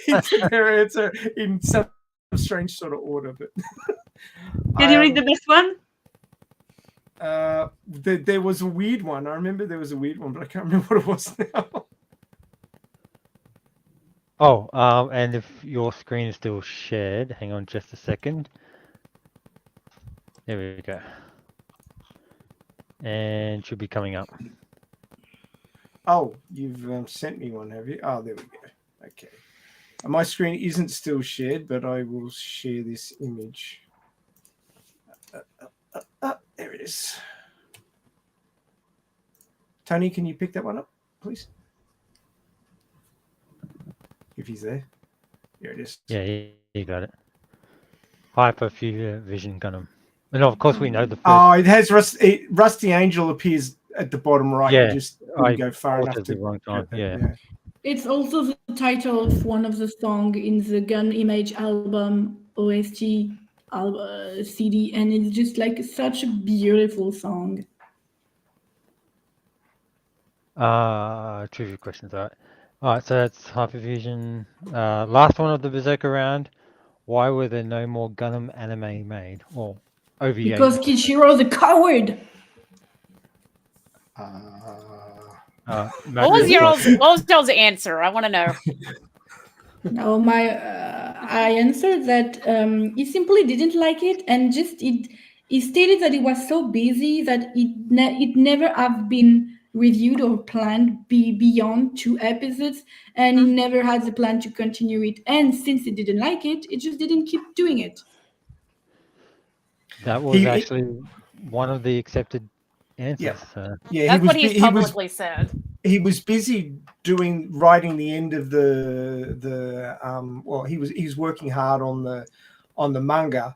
[SPEAKER 3] into their answer in some strange sort of order. But
[SPEAKER 6] Can you read the best one?
[SPEAKER 3] there was a weird one. I remember there was a weird one, but I can't remember what it was now.
[SPEAKER 2] Oh, and if your screen is still shared, hang on just a second. There we go. And should be coming up.
[SPEAKER 3] Oh, you've sent me one, have you? Oh, there we go. Okay. My screen isn't still shared, but I will share this image. There it is. Tony, can you pick that one up, please? If he's there. Here it is.
[SPEAKER 2] Yeah, you got it. Hyper Future Vision Gundam. And of course, we know the first.
[SPEAKER 3] Oh, it has Rusty Angel appears at the bottom right.
[SPEAKER 2] Yeah,
[SPEAKER 3] you just didn't go far enough
[SPEAKER 2] at the wrong time. Yeah.
[SPEAKER 7] It's also the title of one of the songs in the Gun Image album OST CD, and it's just like such a beautiful song.
[SPEAKER 2] Trivia questions, all right. All right, so that's Hypervision. Last one of the Berserker round. Why were there no more Gundam anime made? Or OVA?
[SPEAKER 7] Because Kichiro's a coward.
[SPEAKER 4] What was y'all's answer? I want to know.
[SPEAKER 7] No, I answered that he simply didn't like it, and just he stated that it was so busy that it never have been reviewed or planned beyond 2 episodes, and he never had the plan to continue it. And since he didn't like it, it just didn't keep doing it.
[SPEAKER 2] That was actually one of the accepted answers.
[SPEAKER 3] Yeah,
[SPEAKER 4] that's what he's publicly said.
[SPEAKER 3] He was busy writing the end of the well, he was working hard on the manga,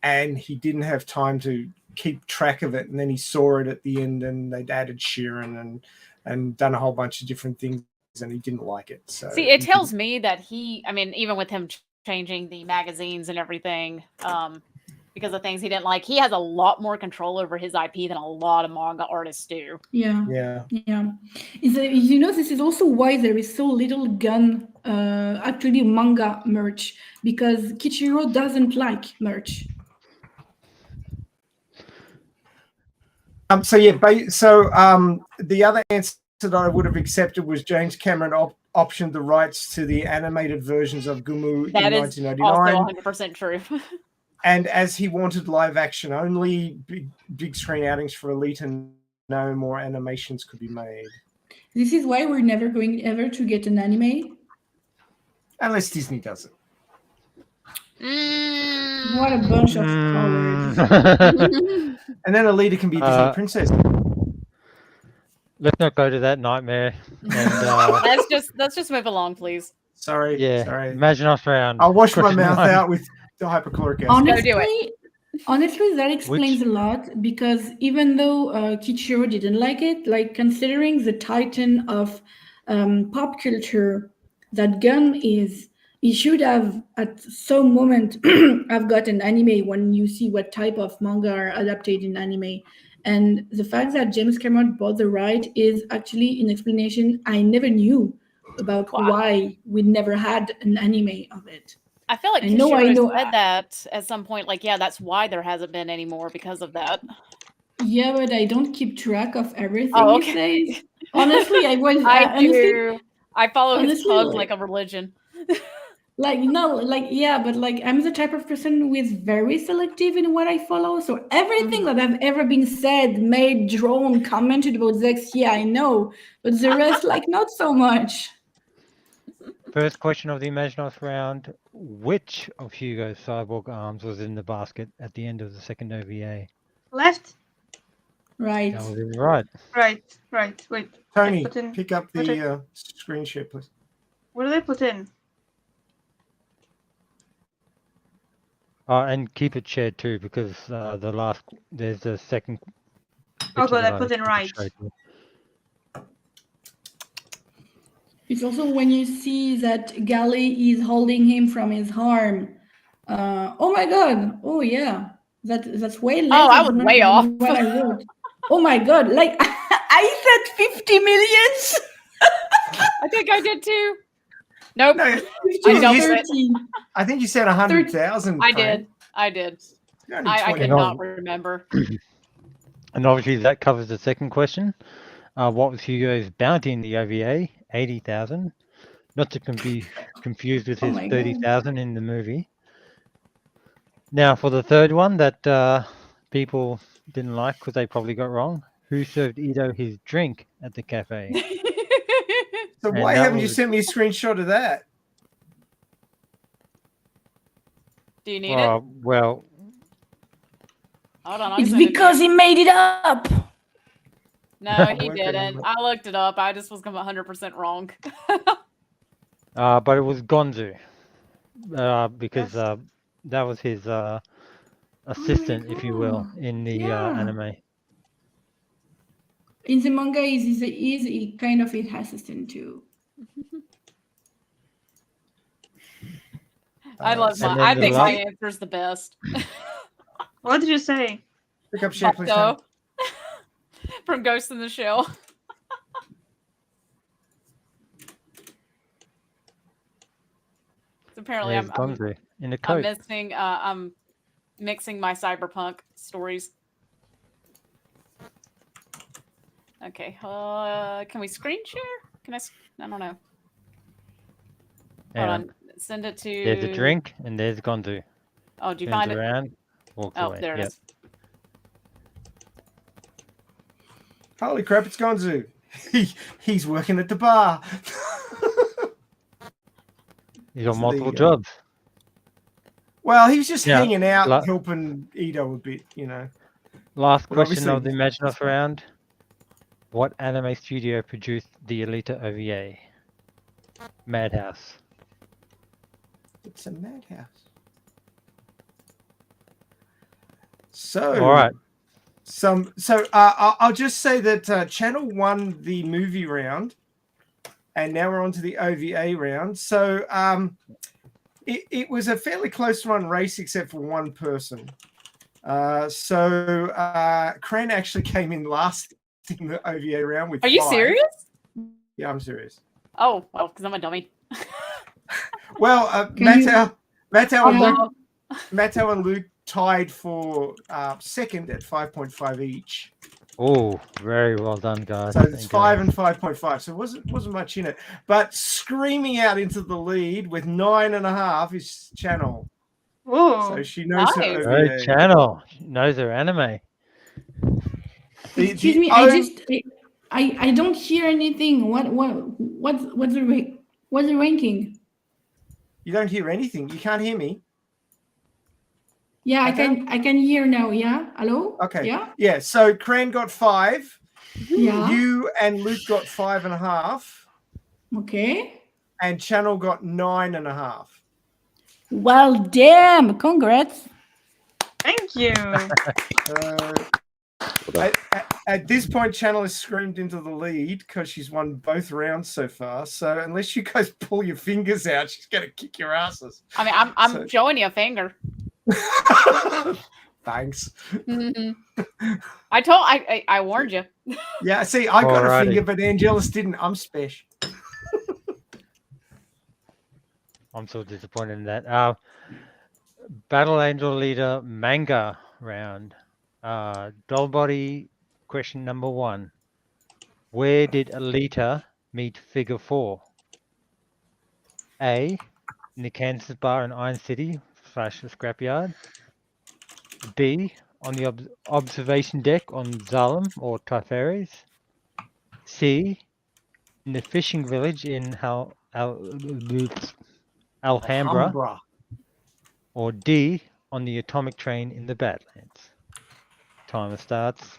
[SPEAKER 3] and he didn't have time to keep track of it. And then he saw it at the end, and they'd added Sheeran and done a whole bunch of different things, and he didn't like it. So
[SPEAKER 4] See, it tells me that I mean, even with him changing the magazines and everything, because of things he didn't like, he has a lot more control over his IP than a lot of manga artists do.
[SPEAKER 7] Yeah.
[SPEAKER 3] Yeah.
[SPEAKER 7] This is also why there is so little Gun actually manga merch, because Kichiro doesn't like merch.
[SPEAKER 3] The other answer that I would have accepted was James Cameron optioned the rights to the animated versions of Gumu
[SPEAKER 4] That
[SPEAKER 3] in
[SPEAKER 4] is
[SPEAKER 3] 1999.
[SPEAKER 4] also 100% true.
[SPEAKER 3] And as he wanted live action only, big screen outings for Elite, and no more animations could be made.
[SPEAKER 7] This is why we're never going ever to get an anime.
[SPEAKER 3] Unless Disney does it.
[SPEAKER 7] What a bunch of cowards.
[SPEAKER 3] And then Alita can be a Disney princess.
[SPEAKER 2] Let's not go to that nightmare. And,
[SPEAKER 4] let's just move along, please.
[SPEAKER 3] Sorry.
[SPEAKER 2] yeah,
[SPEAKER 3] Sorry.
[SPEAKER 2] Imagine us round.
[SPEAKER 3] I'll wash my
[SPEAKER 2] Question
[SPEAKER 3] mouth
[SPEAKER 2] one.
[SPEAKER 3] out with the hypochloric acid.
[SPEAKER 7] Honestly, that explains a lot, because even though Kichiro didn't like it, like considering the titan of pop culture that Gun is, he should have at some moment have got an anime when you see what type of manga are adapted in anime. And the fact that James Cameron bought the right is actually an explanation I never knew about why we never had an anime of it.
[SPEAKER 4] I feel like Kishiro said that at some point, like, yeah, that's why there hasn't been any more, because of that.
[SPEAKER 7] Yeah, but I don't keep track of everything he says. Honestly,
[SPEAKER 4] I do. I follow his pug like a religion.
[SPEAKER 7] I'm the type of person who is very selective in what I follow. So everything that I've ever been said, made, drawn, commented about Zex, yeah, I know. But the rest, not so much.
[SPEAKER 2] First question of the Imagine Us round. Which of Hugo's cyborg arms was in the basket at the end of the second OVA?
[SPEAKER 6] Left.
[SPEAKER 7] Right.
[SPEAKER 2] That was right.
[SPEAKER 6] Right. Wait.
[SPEAKER 3] Tony, pick up the screen share, please.
[SPEAKER 6] What did I put in?
[SPEAKER 2] And keep it shared too, because there's a second.
[SPEAKER 6] Oh, good. I put in right.
[SPEAKER 7] It's also when you see that Gally is holding him from his arm. Oh my god! Oh yeah, that's way less.
[SPEAKER 4] Oh, I was way off.
[SPEAKER 7] What I wrote. Oh my god! Like I said, 50 millions.
[SPEAKER 4] I think I did too. Nope.
[SPEAKER 3] No, I think you said 100,000.
[SPEAKER 4] I did. I could not remember.
[SPEAKER 2] And obviously that covers the second question. What was Hugo's bounty in the OVA? 80,000. Not to be confused with his 30,000 in the movie. Now for the third one that people didn't like because they probably got wrong. Who served Ito his drink at the cafe?
[SPEAKER 3] So why haven't you sent me a screenshot of that?
[SPEAKER 4] Do you need it?
[SPEAKER 2] Well,
[SPEAKER 4] hold on.
[SPEAKER 7] It's because he made it up.
[SPEAKER 4] No, he didn't. I looked it up. I just was 100% wrong.
[SPEAKER 2] But it was Gonzu, because that was his assistant, if you will, in the anime.
[SPEAKER 7] In the manga, he's kind of his assistant too.
[SPEAKER 4] I think my answer's the best.
[SPEAKER 6] What did you say?
[SPEAKER 3] Pick up share, please.
[SPEAKER 4] From Ghost in the Shell. Apparently, I'm mixing my cyberpunk stories. Okay, can we screen share? I don't know. Hold on, send it to.
[SPEAKER 2] There's a drink and there's Gonzu.
[SPEAKER 4] Oh, do you find it?
[SPEAKER 2] Around, walks away.
[SPEAKER 4] There it is.
[SPEAKER 3] Holy crap! It's Gonzu. He's working at the bar.
[SPEAKER 2] He's on multiple jobs.
[SPEAKER 3] Well, he's just hanging out, helping Ito a bit,
[SPEAKER 2] Last question of the Imagine Us round. What anime studio produced the Alita OVA? Madhouse.
[SPEAKER 3] It's a madhouse. So,
[SPEAKER 2] All right.
[SPEAKER 3] I'll just say that Channel won the movie round, and now we're on to the OVA round. So, it was a fairly close run race, except for one person. Cran actually came in last in the OVA round with.
[SPEAKER 4] Are you
[SPEAKER 3] 5.
[SPEAKER 4] serious?
[SPEAKER 3] Yeah, I'm serious.
[SPEAKER 4] Oh, well, because I'm a dummy.
[SPEAKER 3] Well,
[SPEAKER 7] Can you-
[SPEAKER 3] Matto and Luke tied for second at 5.5 each.
[SPEAKER 2] Oh, very well done, guys.
[SPEAKER 3] So it's
[SPEAKER 2] Thank
[SPEAKER 3] 5
[SPEAKER 2] you.
[SPEAKER 3] and 5.5. So it wasn't much in it. But screaming out into the lead with 9.5 is Channel.
[SPEAKER 6] Whoa.
[SPEAKER 3] So she knows her
[SPEAKER 4] Nice.
[SPEAKER 3] OVA.
[SPEAKER 2] Very channel. Knows her anime.
[SPEAKER 7] Excuse me, I don't hear anything. What's the ranking?
[SPEAKER 3] You don't hear anything. You can't hear me.
[SPEAKER 7] Yeah, I
[SPEAKER 3] Okay.
[SPEAKER 7] can hear now. Yeah, hello.
[SPEAKER 3] Okay.
[SPEAKER 7] Yeah.
[SPEAKER 3] Yeah. So Cran got 5.
[SPEAKER 7] Yeah.
[SPEAKER 3] You and Luke got 5.5.
[SPEAKER 7] Okay.
[SPEAKER 3] And Channel got 9.5.
[SPEAKER 7] Well, damn! Congrats.
[SPEAKER 6] Thank you.
[SPEAKER 3] At this point, Channel has screamed into the lead because she's won both rounds so far. So unless you guys pull your fingers out, she's going to kick your asses.
[SPEAKER 4] I mean, I'm showing you a finger.
[SPEAKER 3] Thanks.
[SPEAKER 4] Mhm. I warned you.
[SPEAKER 3] Yeah, see, I got
[SPEAKER 2] Alrighty.
[SPEAKER 3] a finger, but Angelus didn't. I'm special.
[SPEAKER 2] I'm so disappointed in that. Battle Angel Leader manga round. Dollbody question number 1. Where did Alita meet Figure 4? A. In the Kansas bar in Iron City / the scrapyard. B. On the observation deck on Zalem or Typhares. C. In the fishing village in Alhambra.
[SPEAKER 3] Umbra.
[SPEAKER 2] Or D. On the atomic train in the Badlands. Timer starts.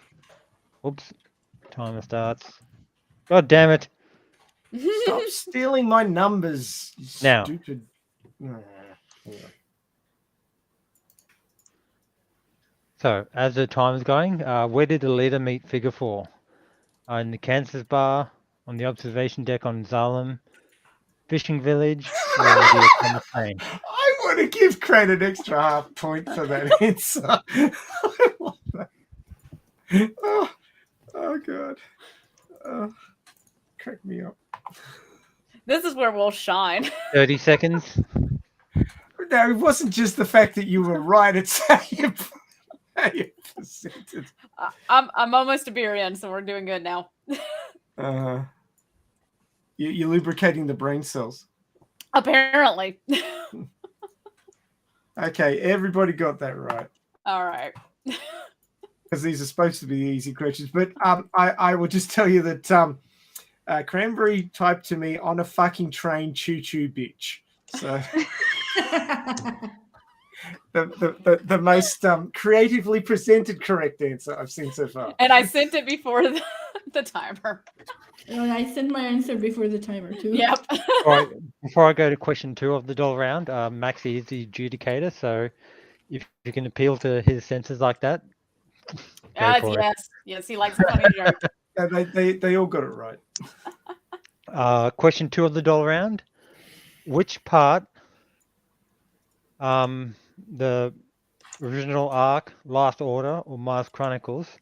[SPEAKER 2] Oops. Timer starts. God damn it.
[SPEAKER 3] Stop stealing my numbers, you
[SPEAKER 2] Now.
[SPEAKER 3] stupid.
[SPEAKER 2] So, as the time is going, where did the leader meet Figure 4? In the Kansas bar, on the observation deck on Zalem, fishing village, or the atomic train?
[SPEAKER 3] I want to give Cran an extra half point for that answer. I love that. Oh God. Crack me up.
[SPEAKER 4] This is where we'll shine.
[SPEAKER 2] 30 seconds.
[SPEAKER 3] No, it wasn't just the fact that you were right. It's how you presented.
[SPEAKER 4] I'm almost a beer in, so we're doing good now.
[SPEAKER 3] You're lubricating the brain cells.
[SPEAKER 4] Apparently.
[SPEAKER 3] Okay, everybody got that right.
[SPEAKER 4] All right.
[SPEAKER 3] Because these are supposed to be easy questions. But I will just tell you that Cranberry typed to me, on a fucking train, choo-choo bitch. So the most creatively presented correct answer I've seen so far.
[SPEAKER 4] And I sent it before the timer.
[SPEAKER 7] I sent my answer before the timer too.
[SPEAKER 4] Yep.
[SPEAKER 2] Before I go to question 2 of the doll round, Maxie is the adjudicator, so if you can appeal to his senses like that, go for it.
[SPEAKER 4] Yes, he likes a funny joke.
[SPEAKER 3] Yeah, they all got it right.
[SPEAKER 2] Question 2 of the doll round. Which part, the original arc, Last Order, or Mars Chronicles,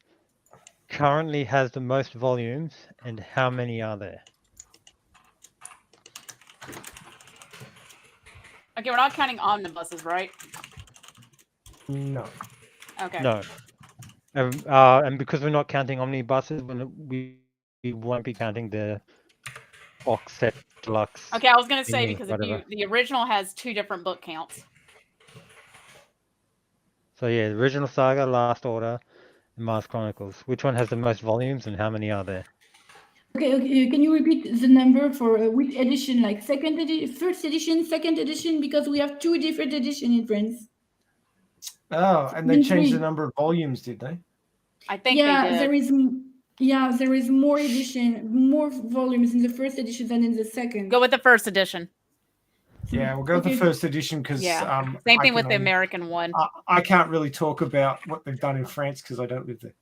[SPEAKER 2] currently has the most volumes, and how many are there?
[SPEAKER 4] Okay, we're not counting omnibuses, right?
[SPEAKER 3] No.
[SPEAKER 4] Okay.
[SPEAKER 2] No. And because we're not counting omnibuses, we won't be counting the box set deluxe.
[SPEAKER 4] Okay, I was gonna say
[SPEAKER 2] thingy,
[SPEAKER 4] because
[SPEAKER 2] whatever.
[SPEAKER 4] the original has 2 different book counts.
[SPEAKER 2] So yeah, the original saga, Last Order, and Mars Chronicles. Which one has the most volumes, and how many are there?
[SPEAKER 7] Okay, can you repeat the number for which edition? Like second edition, first edition, second edition? Because we have 2 different editions in France.
[SPEAKER 3] Oh, and they
[SPEAKER 7] Been
[SPEAKER 3] changed the
[SPEAKER 7] 3.
[SPEAKER 3] number of volumes, did they?
[SPEAKER 4] I think they did.
[SPEAKER 7] there is more volumes in the first edition than in the second.
[SPEAKER 4] Go with the first edition.
[SPEAKER 3] Yeah, we'll go with the
[SPEAKER 7] Okay.
[SPEAKER 3] first edition because
[SPEAKER 4] Yeah. Same
[SPEAKER 3] I
[SPEAKER 4] thing
[SPEAKER 3] can
[SPEAKER 4] with the
[SPEAKER 3] only-
[SPEAKER 4] American one.
[SPEAKER 3] I can't really talk about what they've done in France because I don't live there.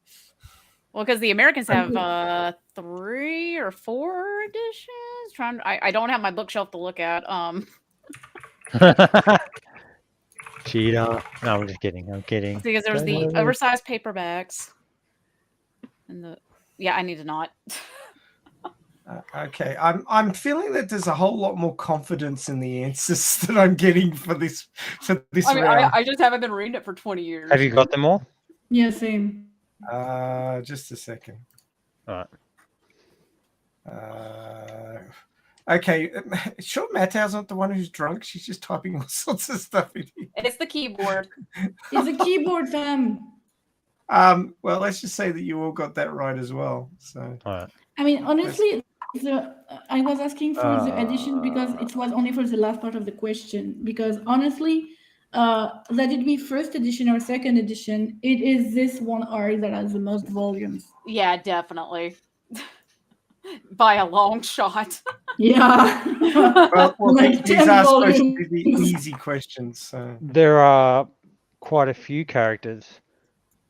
[SPEAKER 4] Well, because the Americans have
[SPEAKER 7] Okay.
[SPEAKER 4] 3 or 4 editions. I don't have my bookshelf to look at.
[SPEAKER 2] Cheater. No, I'm just kidding. I'm kidding.
[SPEAKER 4] Because there's the
[SPEAKER 2] Don't-
[SPEAKER 4] oversized paperbacks, and I need to not.
[SPEAKER 3] Okay, I'm feeling that there's a whole lot more confidence in the answers that I'm getting for this round.
[SPEAKER 4] I just haven't been reading it for 20 years.
[SPEAKER 2] Have you got them all?
[SPEAKER 7] Yeah, same.
[SPEAKER 3] Just a second.
[SPEAKER 2] All
[SPEAKER 3] Uh,
[SPEAKER 2] right.
[SPEAKER 3] okay, sure. Mattau's not the one who's drunk. She's just typing all sorts of stuff in here.
[SPEAKER 4] It's the keyboard.
[SPEAKER 7] It's a keyboard, fam.
[SPEAKER 3] Well, let's just say that you all got that right as well. So
[SPEAKER 2] All right.
[SPEAKER 7] I mean, honestly, I was asking for the edition because it was only for the last part of the question. Because honestly, let it be first edition or second edition, it is this one arc that has the most volumes.
[SPEAKER 4] Yeah, definitely. By a long shot.
[SPEAKER 7] Yeah.
[SPEAKER 3] well
[SPEAKER 7] Like
[SPEAKER 3] these
[SPEAKER 7] 10
[SPEAKER 3] are supposed to
[SPEAKER 7] volumes.
[SPEAKER 3] be the easy questions. So
[SPEAKER 2] There are quite a few characters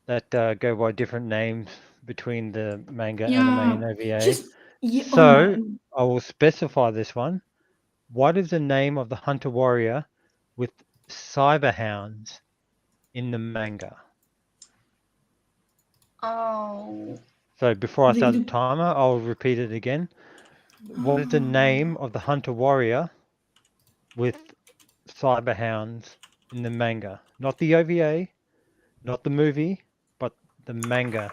[SPEAKER 2] that go by different names between the manga, anime, and OVA.
[SPEAKER 7] Yeah,
[SPEAKER 2] So I will specify this one. What is the name of the hunter warrior with cyber hounds in the manga?
[SPEAKER 6] Oh.
[SPEAKER 2] So before I start the
[SPEAKER 7] The-
[SPEAKER 2] timer, I'll repeat it again. What is the name of the hunter warrior with cyber hounds in the manga? Not the OVA, not the movie, but the manga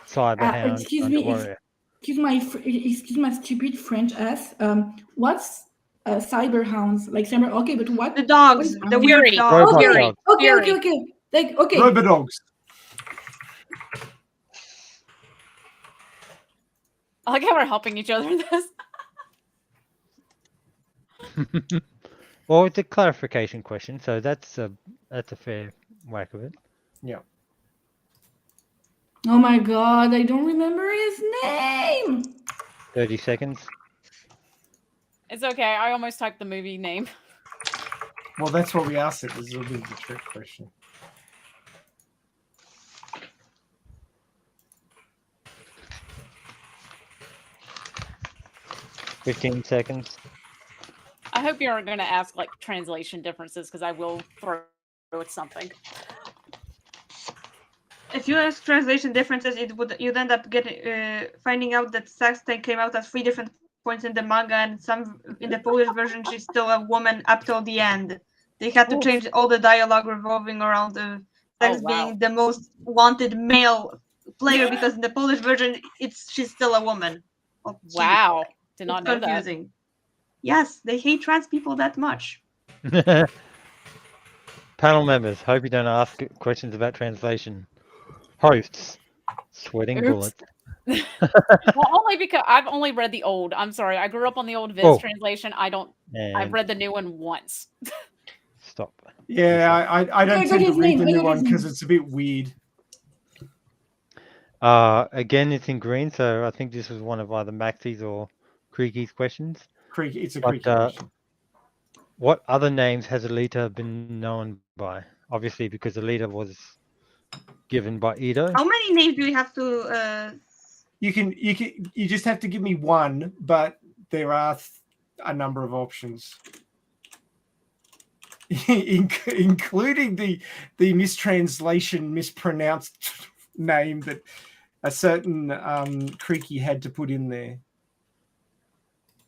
[SPEAKER 2] cyber hound
[SPEAKER 7] excuse
[SPEAKER 2] hunter
[SPEAKER 7] me,
[SPEAKER 2] warrior.
[SPEAKER 7] excuse my stupid French ass. What's cyber hounds? Like cyber? Okay, but what?
[SPEAKER 6] The dogs,
[SPEAKER 7] what is-
[SPEAKER 6] the weird
[SPEAKER 4] Fury.
[SPEAKER 6] dogs.
[SPEAKER 2] Robot
[SPEAKER 4] Fury.
[SPEAKER 2] dogs.
[SPEAKER 7] Okay,
[SPEAKER 4] Fury.
[SPEAKER 7] okay. Like okay.
[SPEAKER 3] Robodogs.
[SPEAKER 4] I like how we're helping each other in this.
[SPEAKER 2] Well, it's a clarification question, so that's a fair whack of it.
[SPEAKER 3] Yeah.
[SPEAKER 7] Oh my god, I don't remember his name.
[SPEAKER 2] 30 seconds.
[SPEAKER 4] It's okay. I almost typed the movie name.
[SPEAKER 3] Well, that's what we asked. It was a bit of a trick question.
[SPEAKER 2] Fifteen seconds.
[SPEAKER 4] I hope you're going to ask like translation differences because I will throw at something.
[SPEAKER 6] If you ask translation differences, you'd end up getting finding out that Saxton came out at 3 different points in the manga, and some in the Polish version she's still a woman up till the end. They had to
[SPEAKER 4] Oof.
[SPEAKER 6] change all the dialogue revolving around Sax being the most wanted male player because in the Polish version she's still a woman. Well, she-
[SPEAKER 4] Wow. Did not
[SPEAKER 6] it's
[SPEAKER 4] know that.
[SPEAKER 6] confusing. Yes, they hate trans people that much.
[SPEAKER 2] Panel members, hope you don't ask questions about translation. Hosts, sweating
[SPEAKER 4] Oops.
[SPEAKER 2] bullets.
[SPEAKER 4] Well, only because I've only read the old. I'm sorry. I grew up on the old Viz
[SPEAKER 2] Oh.
[SPEAKER 4] translation. I've
[SPEAKER 2] And
[SPEAKER 4] read the new one once.
[SPEAKER 2] stop.
[SPEAKER 3] Yeah, I don't
[SPEAKER 7] I got
[SPEAKER 3] tend to
[SPEAKER 7] his
[SPEAKER 3] read
[SPEAKER 7] name,
[SPEAKER 3] the
[SPEAKER 7] I
[SPEAKER 3] new
[SPEAKER 7] got
[SPEAKER 3] one
[SPEAKER 7] his
[SPEAKER 3] because
[SPEAKER 7] name.
[SPEAKER 3] it's a bit weird.
[SPEAKER 2] Again, it's in green, so I think this was one of either Maxie's or Creaky's questions.
[SPEAKER 3] It's a
[SPEAKER 2] But,
[SPEAKER 3] creaky question.
[SPEAKER 2] What other names has Alita been known by? Obviously, because Alita was given by Ito.
[SPEAKER 6] How many names do we have to?
[SPEAKER 3] You just have to give me one, but there are a number of options, including the mistranslation, mispronounced name that a certain Creaky had to put in there.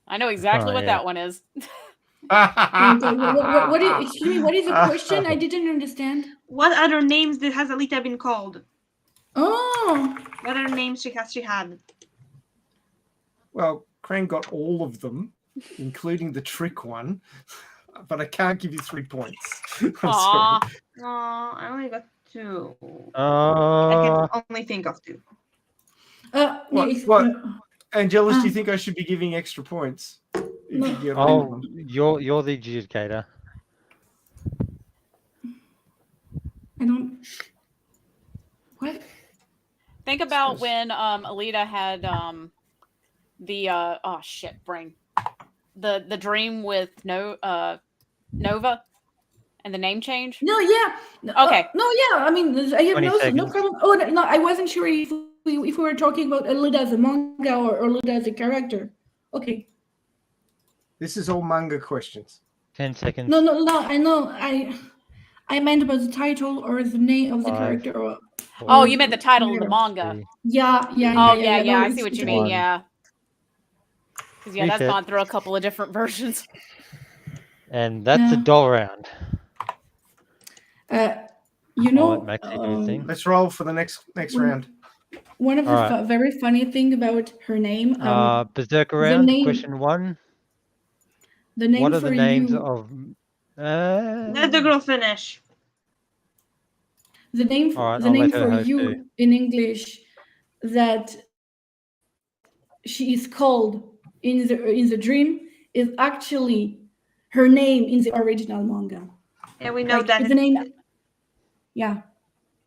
[SPEAKER 4] I know exactly
[SPEAKER 2] Oh,
[SPEAKER 4] what
[SPEAKER 2] yeah.
[SPEAKER 4] that one is.
[SPEAKER 7] Excuse me, what is the question? I didn't understand.
[SPEAKER 6] What other names has Alita been called?
[SPEAKER 7] Oh,
[SPEAKER 6] What other names she had?
[SPEAKER 3] Well, Crane got all of them, including the trick one, but I can't give you 3 points. I'm sorry.
[SPEAKER 4] Aw.
[SPEAKER 6] Oh, I only got 2. I can only think of 2.
[SPEAKER 3] What? Angelus, do you
[SPEAKER 7] Ah.
[SPEAKER 3] think I should be giving extra points? If
[SPEAKER 7] No.
[SPEAKER 3] you get all of
[SPEAKER 2] Oh,
[SPEAKER 3] them?
[SPEAKER 2] you're the adjudicator.
[SPEAKER 7] I don't. What?
[SPEAKER 4] Think about when Alita had the oh shit, brain. The dream with no Nova and the name change?
[SPEAKER 7] No, yeah.
[SPEAKER 4] Okay.
[SPEAKER 7] No, yeah. I mean, I have
[SPEAKER 2] 20
[SPEAKER 7] no
[SPEAKER 2] seconds.
[SPEAKER 7] problem. Oh, no, I wasn't sure if we were talking about Alita as a manga or Alita as a character. Okay.
[SPEAKER 3] This is all manga questions.
[SPEAKER 2] 10 seconds.
[SPEAKER 7] No. I know. I meant about the title or the name of the
[SPEAKER 2] 5,
[SPEAKER 7] character. Or,
[SPEAKER 4] Oh,
[SPEAKER 7] or
[SPEAKER 4] you meant the title of the manga.
[SPEAKER 2] 3,
[SPEAKER 7] yeah.
[SPEAKER 4] Oh,
[SPEAKER 7] No,
[SPEAKER 4] yeah. I see
[SPEAKER 7] it's
[SPEAKER 4] what you
[SPEAKER 7] okay.
[SPEAKER 4] mean.
[SPEAKER 2] One.
[SPEAKER 4] Yeah. 'Cause, yeah, that's
[SPEAKER 2] Reset.
[SPEAKER 4] gone through a couple of different versions.
[SPEAKER 2] And that's a
[SPEAKER 7] Yeah.
[SPEAKER 2] doll round.
[SPEAKER 7] You
[SPEAKER 2] I'll
[SPEAKER 7] know,
[SPEAKER 2] let Maxie do his thing.
[SPEAKER 3] Let's roll for the next round.
[SPEAKER 7] one of the
[SPEAKER 2] Alright.
[SPEAKER 7] very funny thing about her name.
[SPEAKER 2] Berserker
[SPEAKER 7] the
[SPEAKER 2] round.
[SPEAKER 7] name-
[SPEAKER 2] Question 1.
[SPEAKER 7] The name
[SPEAKER 2] What are
[SPEAKER 7] for
[SPEAKER 2] the names
[SPEAKER 7] you.
[SPEAKER 2] of?
[SPEAKER 6] Let the girl finish.
[SPEAKER 7] The name,
[SPEAKER 2] All right,
[SPEAKER 7] the
[SPEAKER 2] I'll
[SPEAKER 7] name
[SPEAKER 2] let her
[SPEAKER 7] for
[SPEAKER 2] host
[SPEAKER 7] you
[SPEAKER 2] too.
[SPEAKER 7] in English that she is called in the dream is actually her name in the original manga.
[SPEAKER 6] Yeah, we know
[SPEAKER 7] Like,
[SPEAKER 6] that.
[SPEAKER 7] it's the name. Yeah.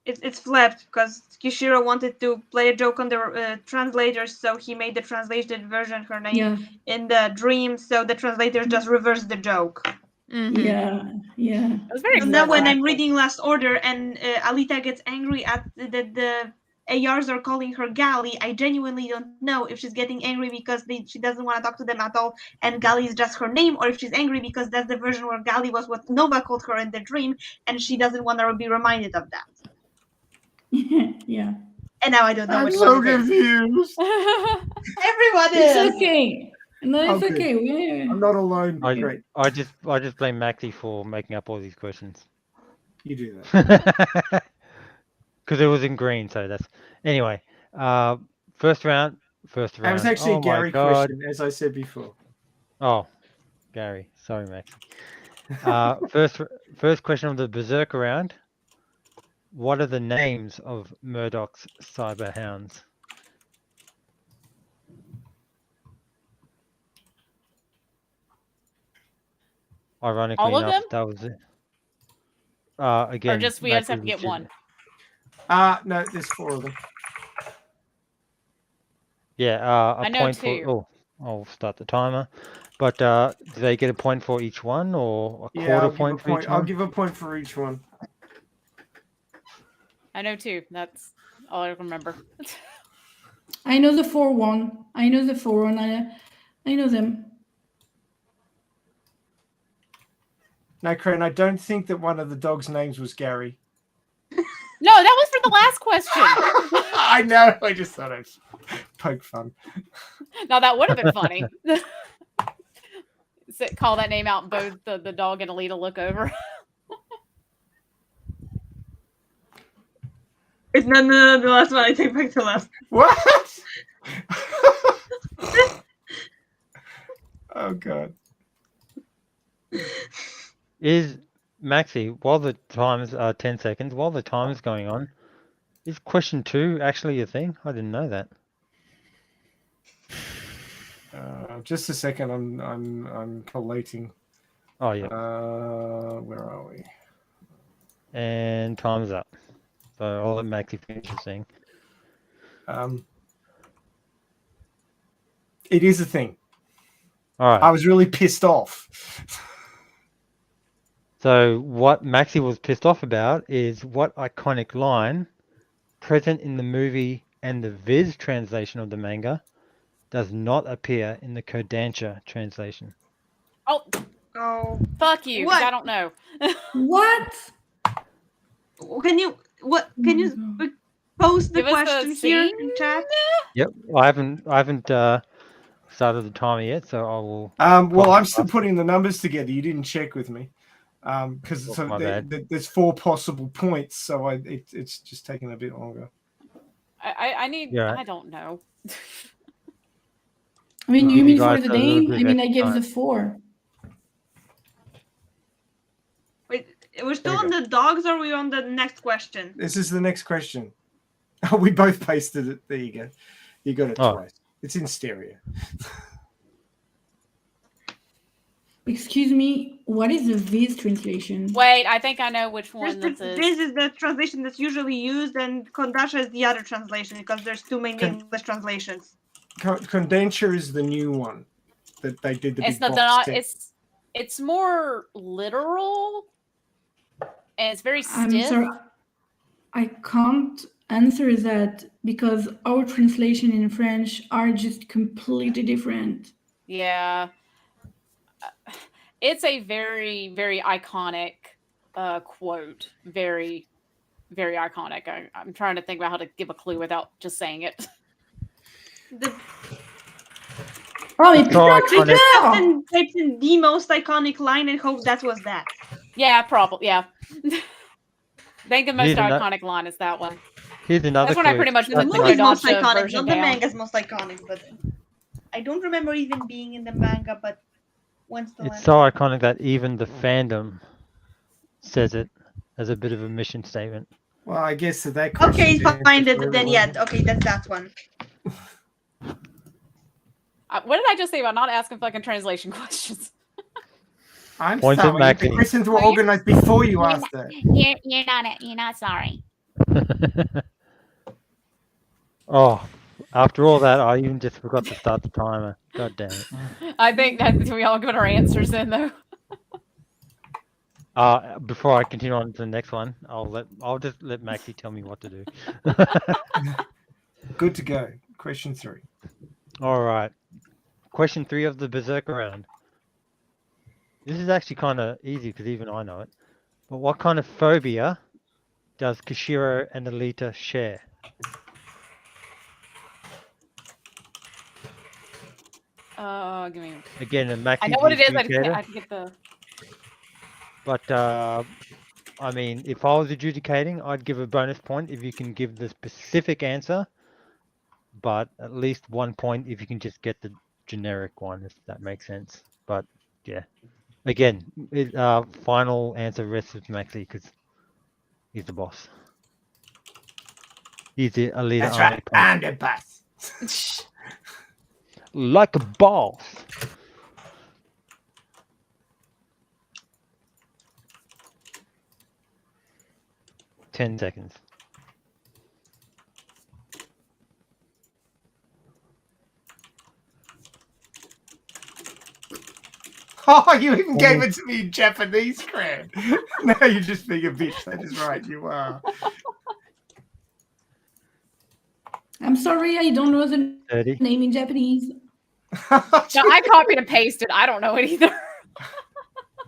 [SPEAKER 6] It's flipped because Kishiro wanted to play a joke on the translators, so he made the translated version her name
[SPEAKER 7] Yeah.
[SPEAKER 6] in the dream, so the translators just reversed the joke.
[SPEAKER 7] Yeah.
[SPEAKER 4] It was very
[SPEAKER 6] So now
[SPEAKER 4] clever,
[SPEAKER 6] when I'm
[SPEAKER 4] actually.
[SPEAKER 6] reading Last Order and Alita gets angry at the ARs are calling her Gali, I genuinely don't know if she's getting angry because she doesn't want to talk to them at all and Gali is just her name, or if she's angry because that's the version where Gali was what Nova called her in the dream and she doesn't want to be reminded of that.
[SPEAKER 7] Yeah.
[SPEAKER 6] And now I don't know
[SPEAKER 3] I'm
[SPEAKER 6] which
[SPEAKER 3] so
[SPEAKER 6] one it is.
[SPEAKER 3] confused.
[SPEAKER 6] Everyone
[SPEAKER 7] It's
[SPEAKER 6] is.
[SPEAKER 7] okay. No, it's
[SPEAKER 3] Okay.
[SPEAKER 7] okay. Yeah.
[SPEAKER 3] I'm not alone.
[SPEAKER 2] I
[SPEAKER 3] Great.
[SPEAKER 2] just blame Maxie for making up all these questions.
[SPEAKER 3] You do that.
[SPEAKER 2] Because it was in green, so that's anyway. First round.
[SPEAKER 3] That was actually
[SPEAKER 2] Oh
[SPEAKER 3] a Gary
[SPEAKER 2] my god.
[SPEAKER 3] question, as I said before.
[SPEAKER 2] Oh, Gary. Sorry, Maxie. First question of the Berserker round. What are the names of Murdoch's cyber hounds? Ironically
[SPEAKER 4] All of
[SPEAKER 2] enough,
[SPEAKER 4] them?
[SPEAKER 2] that was it. Again,
[SPEAKER 4] Or just we just have to
[SPEAKER 2] Maxie
[SPEAKER 4] get
[SPEAKER 2] was
[SPEAKER 4] one.
[SPEAKER 3] No, there's 4 of them.
[SPEAKER 2] Yeah,
[SPEAKER 4] I
[SPEAKER 2] a
[SPEAKER 4] know
[SPEAKER 2] point
[SPEAKER 4] 2.
[SPEAKER 2] for. Oh, I'll start the timer. But do they get a point for each one, or a
[SPEAKER 3] Yeah,
[SPEAKER 2] quarter
[SPEAKER 3] I'll give a
[SPEAKER 2] point for
[SPEAKER 3] point.
[SPEAKER 2] each
[SPEAKER 3] I'll
[SPEAKER 2] one?
[SPEAKER 3] give a point for each one.
[SPEAKER 4] I know 2. That's all I remember.
[SPEAKER 7] I know the 4-1. I know the 4-1. I know them.
[SPEAKER 3] No, Crane, I don't think that one of the dogs' names was Gary.
[SPEAKER 4] No, that was for the last question.
[SPEAKER 3] I know. I just thought I'd poke fun.
[SPEAKER 4] Now that would have been funny. Call that name out, and both the dog and Alita look over.
[SPEAKER 6] It's no, the last one. I take back the last.
[SPEAKER 3] What? Oh god.
[SPEAKER 2] Is Maxie, while the time's 10 seconds, while the time is going on, is question 2 actually a thing? I didn't know that.
[SPEAKER 3] Just a second. I'm collating.
[SPEAKER 2] Oh yeah,
[SPEAKER 3] Where are we?
[SPEAKER 2] and time's up. So I'll let Maxie finish his thing.
[SPEAKER 3] It is a thing.
[SPEAKER 2] All right.
[SPEAKER 3] I was really pissed off.
[SPEAKER 2] So what Maxie was pissed off about is what iconic line present in the movie and the Viz translation of the manga does not appear in the Kodansha translation.
[SPEAKER 4] Oh, fuck you! 'Cause
[SPEAKER 6] What?
[SPEAKER 4] I don't know.
[SPEAKER 7] What?
[SPEAKER 6] Can you post the
[SPEAKER 4] Give us the
[SPEAKER 6] question here
[SPEAKER 4] scene?
[SPEAKER 6] in chat?
[SPEAKER 2] Yep, I haven't started the timer yet, so I will.
[SPEAKER 3] Well, I'm still putting the numbers together. You didn't check with me. Because
[SPEAKER 2] Oh, my bad.
[SPEAKER 3] there's 4 possible points, so it's just taking a bit longer.
[SPEAKER 4] I need.
[SPEAKER 2] Yeah.
[SPEAKER 4] I don't know.
[SPEAKER 7] I mean,
[SPEAKER 2] Give
[SPEAKER 7] you
[SPEAKER 2] you
[SPEAKER 7] mean for
[SPEAKER 2] guys
[SPEAKER 7] the
[SPEAKER 2] a little
[SPEAKER 7] name?
[SPEAKER 2] bit
[SPEAKER 7] I
[SPEAKER 2] of
[SPEAKER 7] mean, I
[SPEAKER 2] extra
[SPEAKER 7] give
[SPEAKER 2] time.
[SPEAKER 7] the 4.
[SPEAKER 6] Wait, we're still
[SPEAKER 3] There
[SPEAKER 6] on
[SPEAKER 3] we
[SPEAKER 6] the dogs, or are we on the next question?
[SPEAKER 3] This is the next question. We both pasted it. There you go. You got it
[SPEAKER 2] Oh.
[SPEAKER 3] twice. It's in stereo.
[SPEAKER 7] Excuse me, what is the Viz translation?
[SPEAKER 4] Wait, I think I know which one this is.
[SPEAKER 6] This is the translation that's usually used, and Kondasha is the other translation because there's 2 main English translations.
[SPEAKER 3] Condenser is the new one that they did the
[SPEAKER 4] It's
[SPEAKER 3] big
[SPEAKER 4] not.
[SPEAKER 3] box set.
[SPEAKER 4] It's It's more literal, and it's very
[SPEAKER 7] I'm
[SPEAKER 4] stiff.
[SPEAKER 7] sorry, I can't answer that because our translation in French are just completely different.
[SPEAKER 4] Yeah. It's a very, very iconic quote. Very, very iconic. I'm trying to think about how to give a clue without just saying it.
[SPEAKER 7] Oh, it's
[SPEAKER 2] So
[SPEAKER 7] not
[SPEAKER 2] iconic.
[SPEAKER 7] Twitter!
[SPEAKER 6] Typed in the most iconic line and hope that was that.
[SPEAKER 4] Yeah, probably. Yeah. I think the most
[SPEAKER 2] Here's ano-
[SPEAKER 4] iconic line is that one.
[SPEAKER 2] Here's another
[SPEAKER 4] That's when I
[SPEAKER 2] clue.
[SPEAKER 4] pretty much
[SPEAKER 6] The
[SPEAKER 4] put the
[SPEAKER 6] movie's most
[SPEAKER 4] Kodansha
[SPEAKER 6] iconic,
[SPEAKER 4] version
[SPEAKER 6] not the
[SPEAKER 4] down.
[SPEAKER 6] manga's most iconic, but I don't remember even being in the manga, but when's the
[SPEAKER 2] It's
[SPEAKER 6] last
[SPEAKER 2] so
[SPEAKER 6] time?
[SPEAKER 2] iconic that even the fandom says it as a bit of a mission statement.
[SPEAKER 3] Well, I guess that question.
[SPEAKER 6] Okay, fine, then yeah, okay, that's that one.
[SPEAKER 4] What did I just say about not asking fucking translation questions?
[SPEAKER 3] I'm
[SPEAKER 2] Point at
[SPEAKER 3] sorry. The
[SPEAKER 2] Maxie.
[SPEAKER 3] questions were organized before you asked that.
[SPEAKER 9] You're not sorry.
[SPEAKER 2] Oh, after all that, I even just forgot to start the timer. God damn it.
[SPEAKER 4] I think that we all got our answers in though.
[SPEAKER 2] Before I continue on to the next one, I'll just let Maxie tell me what to do.
[SPEAKER 3] Good to go. Question 3.
[SPEAKER 2] All right. Question 3 of the Berserker round. This is actually kind of easy because even I know it. But what kind of phobia does Kishiro and Alita share?
[SPEAKER 4] Give me.
[SPEAKER 2] Again, a Maxie.
[SPEAKER 4] I know what it is. I can get the.
[SPEAKER 2] But I mean, if I was adjudicating, I'd give a bonus point if you can give the specific answer, but at least 1 point if you can just get the generic one, if that makes sense. But yeah, again, final answer rests with Maxi because he's the boss. He's the Alita.
[SPEAKER 3] That's
[SPEAKER 2] Army
[SPEAKER 3] right.
[SPEAKER 2] punch.
[SPEAKER 3] I'm the boss.
[SPEAKER 2] Like a boss. Ten seconds.
[SPEAKER 3] Oh, you even gave it to me in Japanese, crap. No, you're just being a bitch. That is right. You are.
[SPEAKER 7] I'm sorry, I don't know the
[SPEAKER 2] 30.
[SPEAKER 7] name in Japanese.
[SPEAKER 4] No, I copied and pasted. I don't know it either.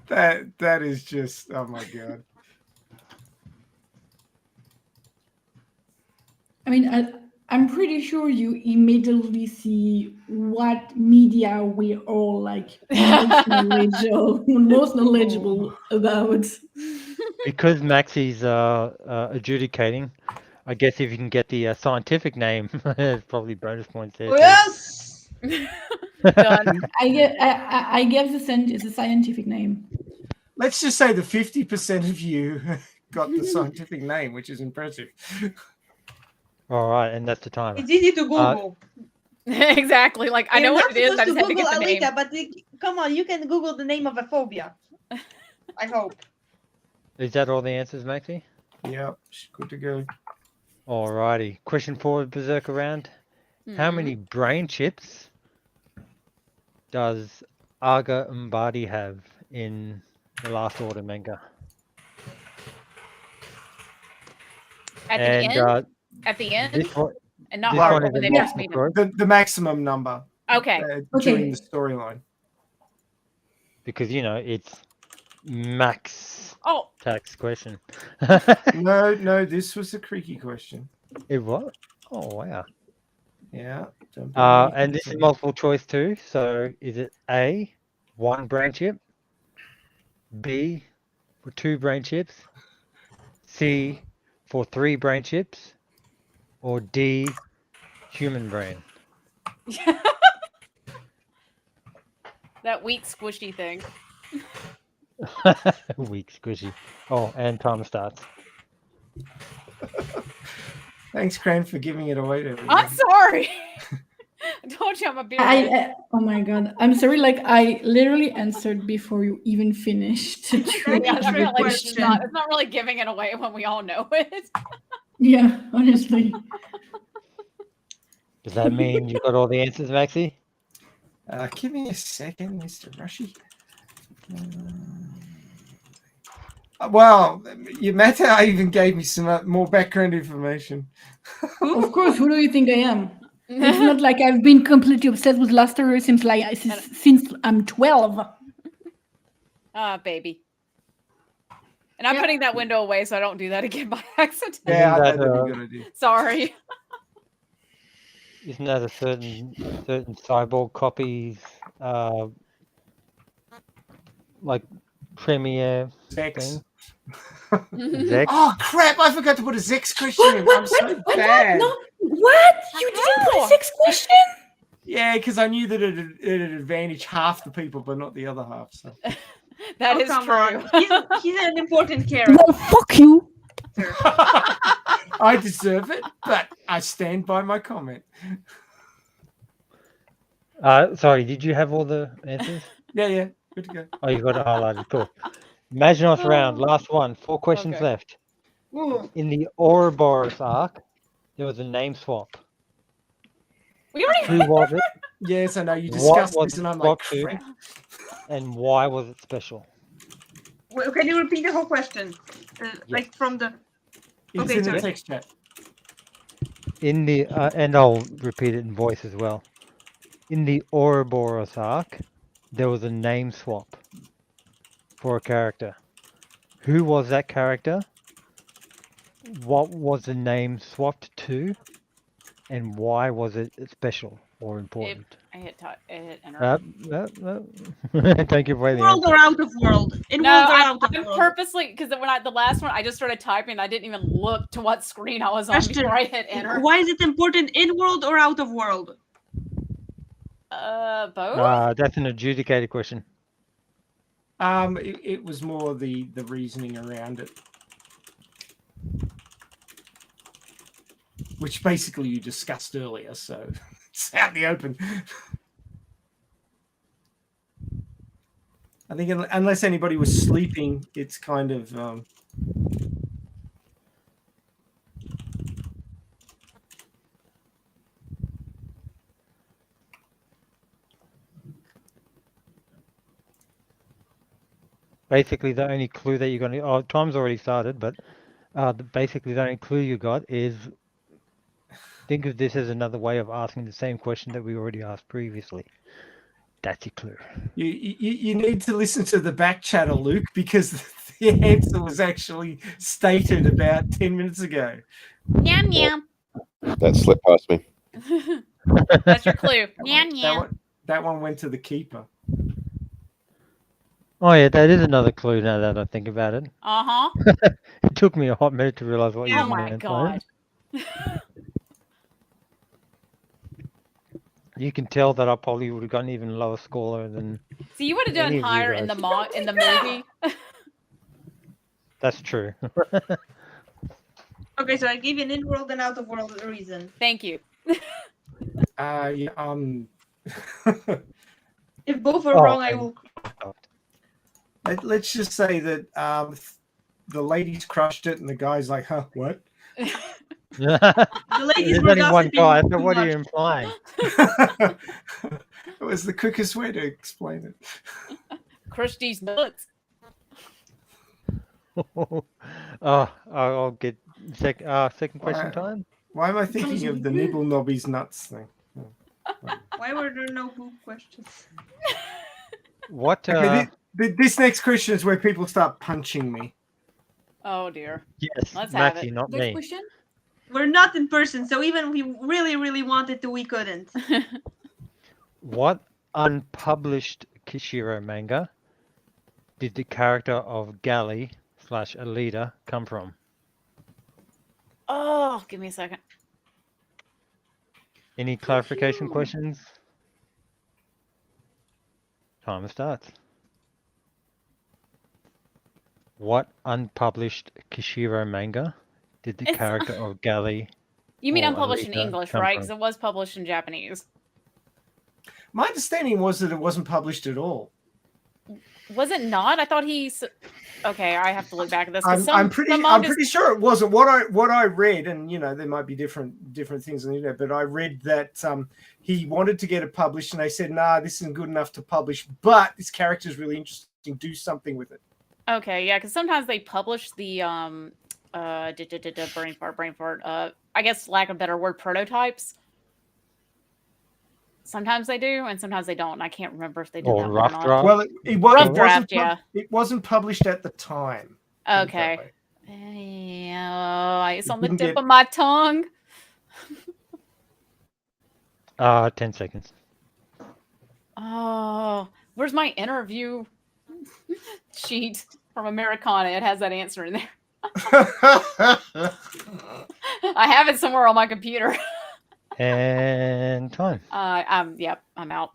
[SPEAKER 3] That is just, oh my god.
[SPEAKER 7] I mean, I'm pretty sure you immediately see what media we're all like most knowledgeable about.
[SPEAKER 2] Because Maxi's adjudicating, I guess if you can get the scientific name, there's probably bonus points there. Too.
[SPEAKER 6] Yes!
[SPEAKER 4] Done.
[SPEAKER 7] I guess it's a scientific name.
[SPEAKER 3] Let's just say the 50% of you got the scientific name, which is impressive.
[SPEAKER 2] All right, and that's the timer.
[SPEAKER 6] It's easy to Google.
[SPEAKER 4] Exactly. Like I know what it is. I just had to
[SPEAKER 6] Google
[SPEAKER 4] get the name.
[SPEAKER 6] Alita, but come on, you can Google the name of a phobia. I hope.
[SPEAKER 2] Is that all the answers, Maxi?
[SPEAKER 3] Yep, good to go.
[SPEAKER 2] All righty. Question 4 of Berserker round. How many brain chips does Aga Umbadi have in the Last Order manga?
[SPEAKER 4] At the end? At the end?
[SPEAKER 2] This one,
[SPEAKER 4] And not
[SPEAKER 2] this one
[SPEAKER 4] when
[SPEAKER 2] is
[SPEAKER 4] they
[SPEAKER 2] a
[SPEAKER 4] first
[SPEAKER 2] multiple
[SPEAKER 4] meet him.
[SPEAKER 2] choice
[SPEAKER 3] The maximum number
[SPEAKER 4] Okay.
[SPEAKER 3] during the storyline.
[SPEAKER 2] because, you know, it's max
[SPEAKER 4] Oh,
[SPEAKER 2] tax question.
[SPEAKER 3] No, this was a creaky question.
[SPEAKER 2] It was? Oh, wow.
[SPEAKER 3] Yeah. don't believe
[SPEAKER 2] And
[SPEAKER 3] me.
[SPEAKER 2] this is multiple choice too. So is it A, 1 brain chip, B, for 2 brain chips, C, for 3 brain chips, or D, human brain?
[SPEAKER 4] that weak squishy thing.
[SPEAKER 2] Weak, squishy. Oh, and timer starts.
[SPEAKER 3] Thanks, Crane, for giving it away to
[SPEAKER 4] I'm
[SPEAKER 3] everybody.
[SPEAKER 4] sorry. I told you I'm a beer.
[SPEAKER 7] Oh my god, I'm sorry. Like I literally answered before you even finished.
[SPEAKER 4] Yeah, it's, really, like, it's not really giving it away when we all know it.
[SPEAKER 7] Yeah, honestly.
[SPEAKER 2] Does that mean you got all the answers, Maxi?
[SPEAKER 3] Give me a second, Mr. Rushy. Well, Mata even gave me some more background information.
[SPEAKER 7] Of course, who do you think I am? It's not like I've been completely obsessed with Luster since I'm 12.
[SPEAKER 4] Ah, baby. And I'm putting that window away so I don't do that again by accident.
[SPEAKER 3] Yeah,
[SPEAKER 2] Isn't
[SPEAKER 3] I
[SPEAKER 2] that,
[SPEAKER 3] know that'd be a good idea.
[SPEAKER 4] Sorry.
[SPEAKER 2] Isn't that a certain cyborg copies, like premiere
[SPEAKER 3] Zex.
[SPEAKER 2] thing? Zex?
[SPEAKER 3] Oh crap! I forgot to put a Zex question in. I'm so bad.
[SPEAKER 7] No, what? You didn't put a 6 question?
[SPEAKER 3] Yeah, because I knew that it'd advantage half the people, but not the other half. So.
[SPEAKER 4] That is
[SPEAKER 6] come
[SPEAKER 4] true.
[SPEAKER 6] on. He's an important character.
[SPEAKER 7] Well, fuck you.
[SPEAKER 3] I deserve it, but I stand by my comment.
[SPEAKER 2] Sorry, did you have all the answers?
[SPEAKER 3] Yeah, good to go.
[SPEAKER 2] Oh, you got it highlighted. Cool. Imagine round, last one. 4 questions
[SPEAKER 4] Okay.
[SPEAKER 2] left.
[SPEAKER 6] Ooh.
[SPEAKER 2] In the Ouroboros arc, there was a name swap.
[SPEAKER 4] We already
[SPEAKER 2] Who was it?
[SPEAKER 3] Yes, I know you
[SPEAKER 2] What
[SPEAKER 3] discussed
[SPEAKER 2] was
[SPEAKER 3] this, and
[SPEAKER 2] it
[SPEAKER 3] I'm like,
[SPEAKER 2] swapped to?
[SPEAKER 3] crap.
[SPEAKER 2] And why was it special?
[SPEAKER 6] Wait, can you repeat the whole question? Like from the.
[SPEAKER 3] It's
[SPEAKER 6] Okay,
[SPEAKER 3] in the
[SPEAKER 6] sorry.
[SPEAKER 3] text chat.
[SPEAKER 2] In the and I'll repeat it in voice as well. In the Ouroboros arc, there was a name swap for a character. Who was that character? What was the name swapped to? And why was it special or important?
[SPEAKER 4] I hit enter.
[SPEAKER 2] Thank you for the
[SPEAKER 6] World
[SPEAKER 2] answer.
[SPEAKER 6] or out of world? In
[SPEAKER 4] No,
[SPEAKER 6] world or
[SPEAKER 4] I
[SPEAKER 6] out of world?
[SPEAKER 4] purposely because when the last one I just started typing, I didn't even look to what screen I was on
[SPEAKER 6] Question.
[SPEAKER 4] before I hit enter.
[SPEAKER 6] Why is it important in world or out of world?
[SPEAKER 4] Both.
[SPEAKER 2] That's an adjudicated question.
[SPEAKER 3] It was more the reasoning around it, which basically you discussed earlier. So it's out in the open. I think unless anybody was sleeping, it's kind of.
[SPEAKER 2] Basically, the only clue that you're going to... Oh, time's already started, but basically the only clue you got is... Think of this as another way of asking the same question that we already asked previously. That's your clue.
[SPEAKER 3] You need to listen to the back channel, Luke, because the answer was actually stated about 10 minutes ago.
[SPEAKER 9] Yum yum.
[SPEAKER 8] That slipped past me.
[SPEAKER 4] That's your clue.
[SPEAKER 9] Yum yum.
[SPEAKER 3] That one went to the keeper.
[SPEAKER 2] Oh yeah, that is another clue now that I think about it.
[SPEAKER 4] Uh-huh.
[SPEAKER 2] It took me a hot minute to realize what you
[SPEAKER 4] Oh
[SPEAKER 2] meant.
[SPEAKER 4] my god.
[SPEAKER 2] You can tell that I probably would have gotten even lower score than...
[SPEAKER 4] See, you would have done
[SPEAKER 2] Any of you
[SPEAKER 4] higher in the
[SPEAKER 2] guys.
[SPEAKER 4] in the movie.
[SPEAKER 2] That's true.
[SPEAKER 6] Okay, so I gave you an in world and out of world reason.
[SPEAKER 4] Thank you.
[SPEAKER 6] If both are
[SPEAKER 2] Oh,
[SPEAKER 6] wrong, I will.
[SPEAKER 3] Let's just say that the ladies crushed it, and the guy's like, "Huh, what?"
[SPEAKER 6] The ladies
[SPEAKER 2] There's
[SPEAKER 6] were
[SPEAKER 2] only one
[SPEAKER 6] gossiping
[SPEAKER 2] guy,
[SPEAKER 6] too
[SPEAKER 2] so what are you
[SPEAKER 6] much.
[SPEAKER 2] implying?
[SPEAKER 3] It was the quickest way to explain it.
[SPEAKER 4] Crush these nuts.
[SPEAKER 2] I'll get second question
[SPEAKER 3] Wow.
[SPEAKER 2] time.
[SPEAKER 3] Why am I thinking of the nibble nobbies nuts thing?
[SPEAKER 6] Why were there no poop questions?
[SPEAKER 2] What?
[SPEAKER 3] Okay, this next question is where people start punching me.
[SPEAKER 4] Oh dear.
[SPEAKER 2] Yes,
[SPEAKER 4] Let's have
[SPEAKER 2] Maxie,
[SPEAKER 4] it.
[SPEAKER 2] not
[SPEAKER 7] Next
[SPEAKER 2] me.
[SPEAKER 7] question?
[SPEAKER 6] We're not in person, so even if we really, really wanted to, we couldn't.
[SPEAKER 2] What unpublished Kishiro manga did the character of Galley / Alita come from?
[SPEAKER 4] Oh, give me a second.
[SPEAKER 2] Any clarification questions? Time starts. What unpublished Kishiro manga did the
[SPEAKER 4] It's-
[SPEAKER 2] character of Galley?
[SPEAKER 4] You mean
[SPEAKER 2] Or
[SPEAKER 4] unpublished in
[SPEAKER 2] Alita
[SPEAKER 4] English,
[SPEAKER 2] come
[SPEAKER 4] right?
[SPEAKER 2] from?
[SPEAKER 4] Because it was published in Japanese.
[SPEAKER 3] My understanding was that it wasn't published at all.
[SPEAKER 4] Was it not? I thought he's. Okay, I have to look back at this. 'Cause
[SPEAKER 3] I'm pretty
[SPEAKER 4] mangas-
[SPEAKER 3] sure it wasn't. What I read, and there might be different things on the internet, but I read that he wanted to get it published, and they said, "Nah, this isn't good enough to publish, but this character is really interesting, do something with it.
[SPEAKER 4] Okay, yeah, because sometimes they publish the brain fart. I guess lack of better word, prototypes. Sometimes they do, and sometimes they don't. And I can't remember if they did
[SPEAKER 2] Or
[SPEAKER 4] that
[SPEAKER 2] rough
[SPEAKER 4] one or not.
[SPEAKER 2] draft.
[SPEAKER 3] Well,
[SPEAKER 4] Rough draft, yeah.
[SPEAKER 3] It wasn't published at the time. put it that
[SPEAKER 4] Okay.
[SPEAKER 3] way.
[SPEAKER 4] It's on the
[SPEAKER 3] didn't
[SPEAKER 4] tip
[SPEAKER 3] get-
[SPEAKER 4] of my tongue.
[SPEAKER 2] 10 seconds.
[SPEAKER 4] Oh, where's my interview sheet from Americana? It has that answer in there. I have it somewhere on my computer.
[SPEAKER 2] And time.
[SPEAKER 4] I'm out.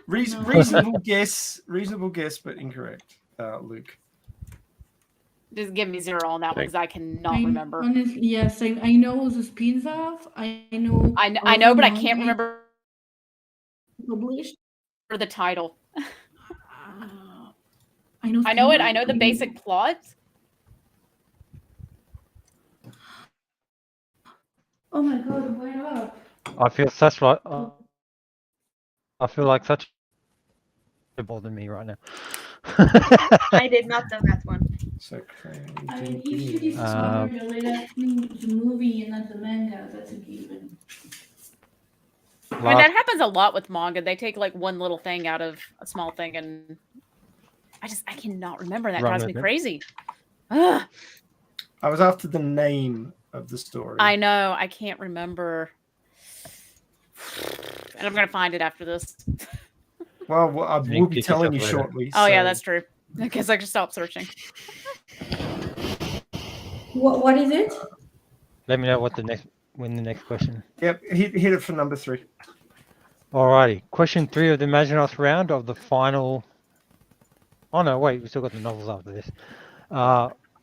[SPEAKER 3] Reasonable guess, but incorrect, Luke.
[SPEAKER 4] Just give me 0 on that one because I cannot remember.
[SPEAKER 7] Honestly, yes, I know the spin-off. I know.
[SPEAKER 4] I know, but I can't remember
[SPEAKER 7] Published.
[SPEAKER 4] for the title.
[SPEAKER 7] I know.
[SPEAKER 4] I know it. I know the basic plot.
[SPEAKER 7] Oh my god! Why up?
[SPEAKER 2] I feel such like I feel like such a bother me right now.
[SPEAKER 6] I did not know that one.
[SPEAKER 3] So
[SPEAKER 7] I mean, you should discover the movie and not the manga. That's a given.
[SPEAKER 4] I mean, that happens a lot with manga. They take like one little thing out of a small thing, and I cannot remember. That drives me crazy. Ugh.
[SPEAKER 3] I was after the name of the story.
[SPEAKER 4] I know. I can't remember. And I'm going to find it after this.
[SPEAKER 3] Well, I will be telling you shortly.
[SPEAKER 4] Oh, yeah, that's true. I guess I can stop searching.
[SPEAKER 7] What is it?
[SPEAKER 2] Let me know when the next question.
[SPEAKER 3] Yep, hit it for number 3.
[SPEAKER 2] Alrighty. Question 3 of the Imaginos round of the final. Oh no, wait, we still got the novels after this.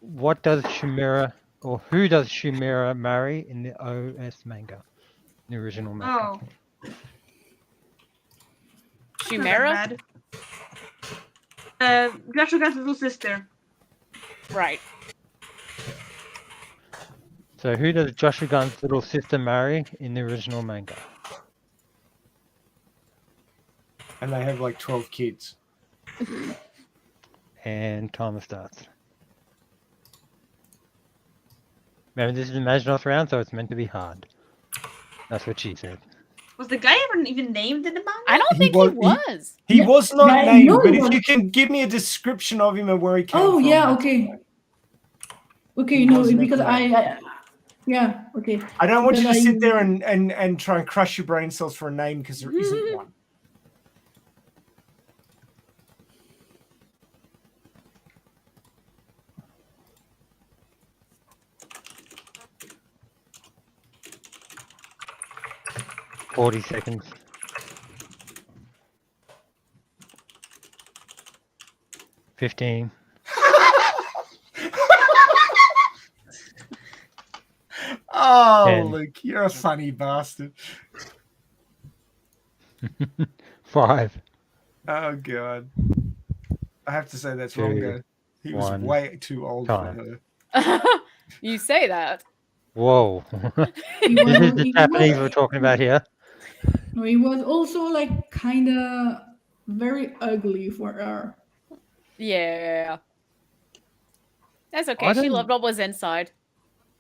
[SPEAKER 2] What does Chimera, or who does Chimera marry in the OS manga? The original manga.
[SPEAKER 6] Oh.
[SPEAKER 4] Chimera?
[SPEAKER 6] Gashuga's little sister.
[SPEAKER 4] Right.
[SPEAKER 2] So who does Joshugun's little sister marry in the original manga?
[SPEAKER 3] And they have like 12 kids.
[SPEAKER 2] And timer starts. Remember, this is the Imaginos round, so it's meant to be hard. That's what she said.
[SPEAKER 6] Was the guy ever even named in the manga?
[SPEAKER 4] I don't think he was.
[SPEAKER 3] He was not
[SPEAKER 7] Yeah,
[SPEAKER 3] named,
[SPEAKER 7] no,
[SPEAKER 3] but
[SPEAKER 7] he
[SPEAKER 3] if
[SPEAKER 7] was.
[SPEAKER 3] you can give me a description of him and where he came
[SPEAKER 7] Oh
[SPEAKER 3] from.
[SPEAKER 7] yeah, okay. Okay,
[SPEAKER 3] He
[SPEAKER 7] no,
[SPEAKER 3] was
[SPEAKER 7] because
[SPEAKER 3] never
[SPEAKER 7] I yeah, okay.
[SPEAKER 3] I don't want you to
[SPEAKER 7] Because
[SPEAKER 3] sit there and try and crush your brain cells for a name because there isn't one.
[SPEAKER 2] $40 seconds. 15.
[SPEAKER 3] Oh,
[SPEAKER 2] 10.
[SPEAKER 3] Luke, you're a funny bastard.
[SPEAKER 2] 5.
[SPEAKER 3] Oh, God. I have to say that's
[SPEAKER 2] 2,
[SPEAKER 3] wrong, though. He was
[SPEAKER 2] 1.
[SPEAKER 3] way too old
[SPEAKER 2] Time.
[SPEAKER 3] for her.
[SPEAKER 4] You say that.
[SPEAKER 2] Whoa.
[SPEAKER 7] He
[SPEAKER 2] This is
[SPEAKER 7] was,
[SPEAKER 2] the
[SPEAKER 7] he
[SPEAKER 2] Japanese
[SPEAKER 7] was-
[SPEAKER 2] we're talking about here.
[SPEAKER 7] no, he was also like kind of very ugly for her.
[SPEAKER 4] Yeah. That's okay.
[SPEAKER 2] I
[SPEAKER 4] She
[SPEAKER 2] don't-
[SPEAKER 4] loved what was inside.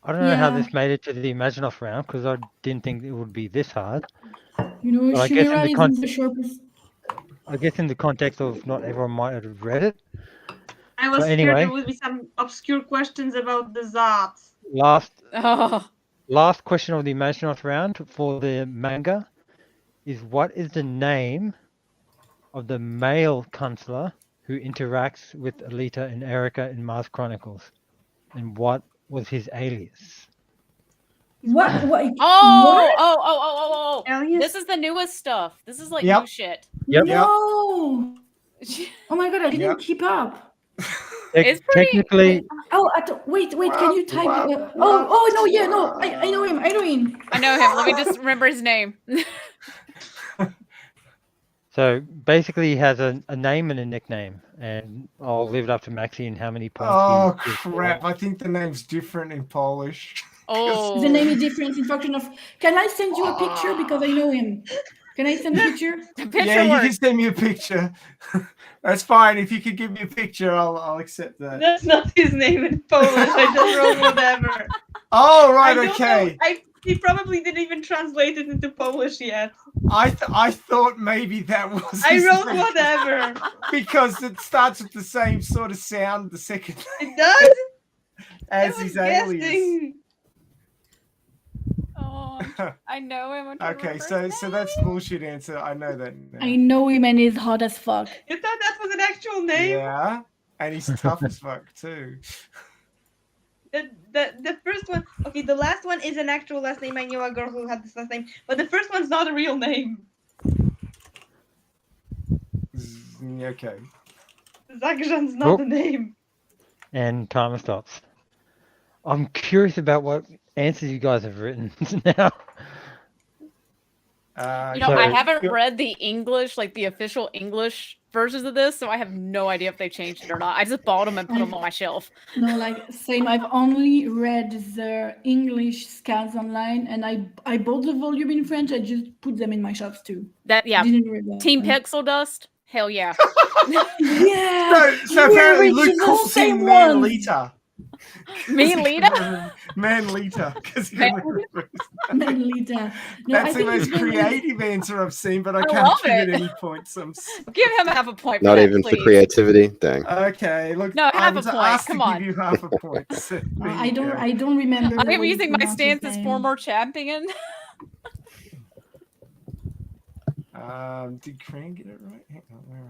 [SPEAKER 2] I don't know how
[SPEAKER 7] Yeah.
[SPEAKER 2] this made it to the Imaginos round because I didn't think it would be this hard.
[SPEAKER 7] You know,
[SPEAKER 2] Well, I guess in
[SPEAKER 7] Chimera
[SPEAKER 2] the
[SPEAKER 7] isn't the sharpest.
[SPEAKER 2] I guess in the context of not everyone might have read it.
[SPEAKER 6] I was
[SPEAKER 2] But
[SPEAKER 6] scared
[SPEAKER 2] anyway.
[SPEAKER 6] there would be some obscure questions about the Zots.
[SPEAKER 4] Oh.
[SPEAKER 2] Last question of the Imaginos round for the manga is what is the name of the male counselor who interacts with Alita and Erica in Mars Chronicles? And what was his alias?
[SPEAKER 7] What?
[SPEAKER 4] Oh.
[SPEAKER 6] Alias?
[SPEAKER 4] This is the newest stuff. This is like
[SPEAKER 3] Yep.
[SPEAKER 4] new shit.
[SPEAKER 2] Yep.
[SPEAKER 7] No! Oh my god, I didn't
[SPEAKER 3] Yep.
[SPEAKER 7] keep up.
[SPEAKER 4] It's pretty-
[SPEAKER 2] Technically,
[SPEAKER 7] Oh, wait, can you type? No, yeah, no, I know him.
[SPEAKER 4] I know him. Let me just remember his name.
[SPEAKER 2] so basically he has a name and a nickname, and I'll leave it up to Maxi and how many points.
[SPEAKER 3] Oh,
[SPEAKER 2] he gives for
[SPEAKER 3] crap.
[SPEAKER 2] that.
[SPEAKER 3] I think the name's different in Polish.
[SPEAKER 4] Oh.
[SPEAKER 7] The name is different in function of. Can I send you a picture because I know him? Can I send a picture?
[SPEAKER 4] Picture
[SPEAKER 3] Yeah, you
[SPEAKER 4] works.
[SPEAKER 3] can send me a picture. That's fine. If you could give me a picture, I'll accept that.
[SPEAKER 6] That's not his name in Polish. I just wrote whatever.
[SPEAKER 3] Oh,
[SPEAKER 6] I
[SPEAKER 3] right,
[SPEAKER 6] don't
[SPEAKER 3] okay.
[SPEAKER 6] know. He probably didn't even translate it into Polish yet.
[SPEAKER 3] I thought maybe that was.
[SPEAKER 6] I
[SPEAKER 3] his
[SPEAKER 6] wrote
[SPEAKER 3] name,
[SPEAKER 6] whatever.
[SPEAKER 3] because it starts with the same sort of sound the second
[SPEAKER 6] It does. I
[SPEAKER 3] as
[SPEAKER 6] was
[SPEAKER 3] his alias.
[SPEAKER 6] guessing.
[SPEAKER 4] Oh, I know him. I'm trying to
[SPEAKER 3] Okay,
[SPEAKER 4] remember his
[SPEAKER 3] so
[SPEAKER 4] name.
[SPEAKER 3] that's the bullshit answer. I know that now.
[SPEAKER 7] I know him and he's hot as fuck.
[SPEAKER 6] You thought that was an actual name?
[SPEAKER 3] Yeah, and he's tough as fuck too.
[SPEAKER 6] The first one, okay, the last one is an actual last name. I knew a girl who had this last name, but the first one's not a real name.
[SPEAKER 3] Okay.
[SPEAKER 6] Zagrzan's not
[SPEAKER 2] Oh.
[SPEAKER 6] the name.
[SPEAKER 2] And timer stops. I'm curious about what answers you guys have written now.
[SPEAKER 4] You know, I
[SPEAKER 2] So-
[SPEAKER 4] haven't read the English, like the official English versions of this, so I have no idea if they changed it or not. I just bought them and put them on my shelf.
[SPEAKER 7] No, like same. I've only read the English scans online, and I bought the volume in French. I just put them in my shops too.
[SPEAKER 4] That yeah,
[SPEAKER 7] Didn't read that.
[SPEAKER 4] Team Pixel Dust. Hell yeah.
[SPEAKER 7] Yeah.
[SPEAKER 3] So apparently
[SPEAKER 7] the
[SPEAKER 3] Luke calls
[SPEAKER 7] same
[SPEAKER 3] him Man
[SPEAKER 7] ones.
[SPEAKER 3] Lita.
[SPEAKER 4] Me, Lita?
[SPEAKER 3] Man Lita. Because
[SPEAKER 7] Manlita. No,
[SPEAKER 3] That's
[SPEAKER 7] I
[SPEAKER 3] the
[SPEAKER 7] think
[SPEAKER 3] most
[SPEAKER 7] it's very-
[SPEAKER 3] creative answer I've seen, but I
[SPEAKER 4] I
[SPEAKER 3] can't
[SPEAKER 4] love
[SPEAKER 3] give it
[SPEAKER 4] it.
[SPEAKER 3] any points.
[SPEAKER 4] Give him half a point.
[SPEAKER 8] Not
[SPEAKER 4] for that,
[SPEAKER 8] even for
[SPEAKER 4] please.
[SPEAKER 8] creativity. Dang.
[SPEAKER 3] Okay, look,
[SPEAKER 4] No,
[SPEAKER 3] I
[SPEAKER 4] half a
[SPEAKER 3] was
[SPEAKER 4] point,
[SPEAKER 3] asked
[SPEAKER 4] come
[SPEAKER 3] to
[SPEAKER 4] on.
[SPEAKER 3] give you half a point. So there
[SPEAKER 7] I
[SPEAKER 3] you
[SPEAKER 7] don't.
[SPEAKER 3] go.
[SPEAKER 7] I don't remember.
[SPEAKER 4] I
[SPEAKER 7] the
[SPEAKER 4] am
[SPEAKER 7] way you
[SPEAKER 4] using my
[SPEAKER 7] pronounce
[SPEAKER 4] stance
[SPEAKER 7] his
[SPEAKER 4] as
[SPEAKER 7] name.
[SPEAKER 4] former champion.
[SPEAKER 3] Did Crane get it right? Hang on, where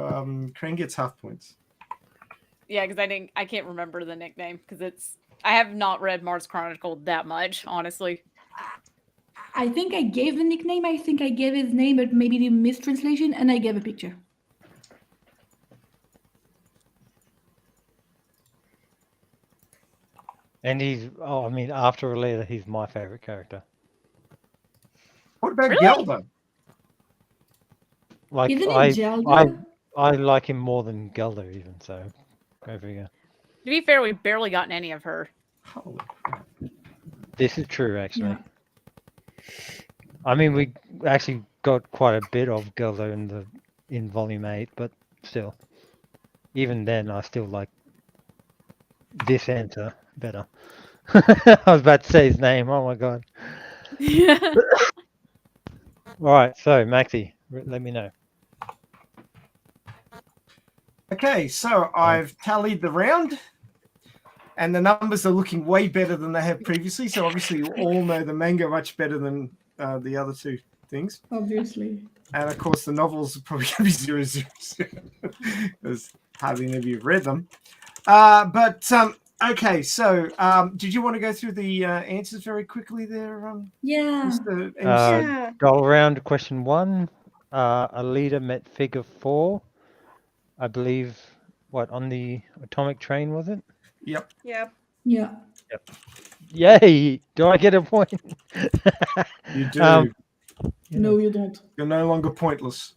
[SPEAKER 3] are we? Crane gets half points.
[SPEAKER 4] Yeah, because I can't remember the nickname because I have not read Mars Chronicle that much, honestly.
[SPEAKER 7] I think I gave the nickname. I think I gave his name, but maybe the mistranslation, and I gave a picture.
[SPEAKER 2] And I mean, after Alita, he's my favorite character.
[SPEAKER 3] What about
[SPEAKER 4] Really?
[SPEAKER 3] Gelder?
[SPEAKER 2] Like,
[SPEAKER 7] Isn't it
[SPEAKER 2] I
[SPEAKER 7] Zelda?
[SPEAKER 2] like him more than Gelder even, so go figure.
[SPEAKER 4] To be fair, we've barely gotten any of her.
[SPEAKER 3] Holy crap.
[SPEAKER 2] This is true, actually.
[SPEAKER 7] Yeah.
[SPEAKER 2] I mean, we actually got quite a bit of Gelder in Volume 8, but still. Even then, I still like this answer better. I was about to say his name, oh my god. Alright, so Maxi, let me know.
[SPEAKER 3] Okay, so I've tallied the round, and the numbers are looking way better than they have previously. So obviously, you all know the manga much better than the other two things.
[SPEAKER 7] Obviously.
[SPEAKER 3] And of course, the novels are probably going to be 000 because hardly any of you have read them. Okay, so did you want to go through the answers very quickly there,
[SPEAKER 7] Yeah.
[SPEAKER 3] Mr. MC?
[SPEAKER 6] Yeah.
[SPEAKER 2] Go around question 1. Alita met figure 4. I believe, on the atomic train, was it?
[SPEAKER 3] Yep.
[SPEAKER 6] Yep.
[SPEAKER 7] Yeah.
[SPEAKER 2] Yay! Do I get a point?
[SPEAKER 3] You do.
[SPEAKER 2] Yeah.
[SPEAKER 7] No, you don't.
[SPEAKER 3] You're no longer pointless.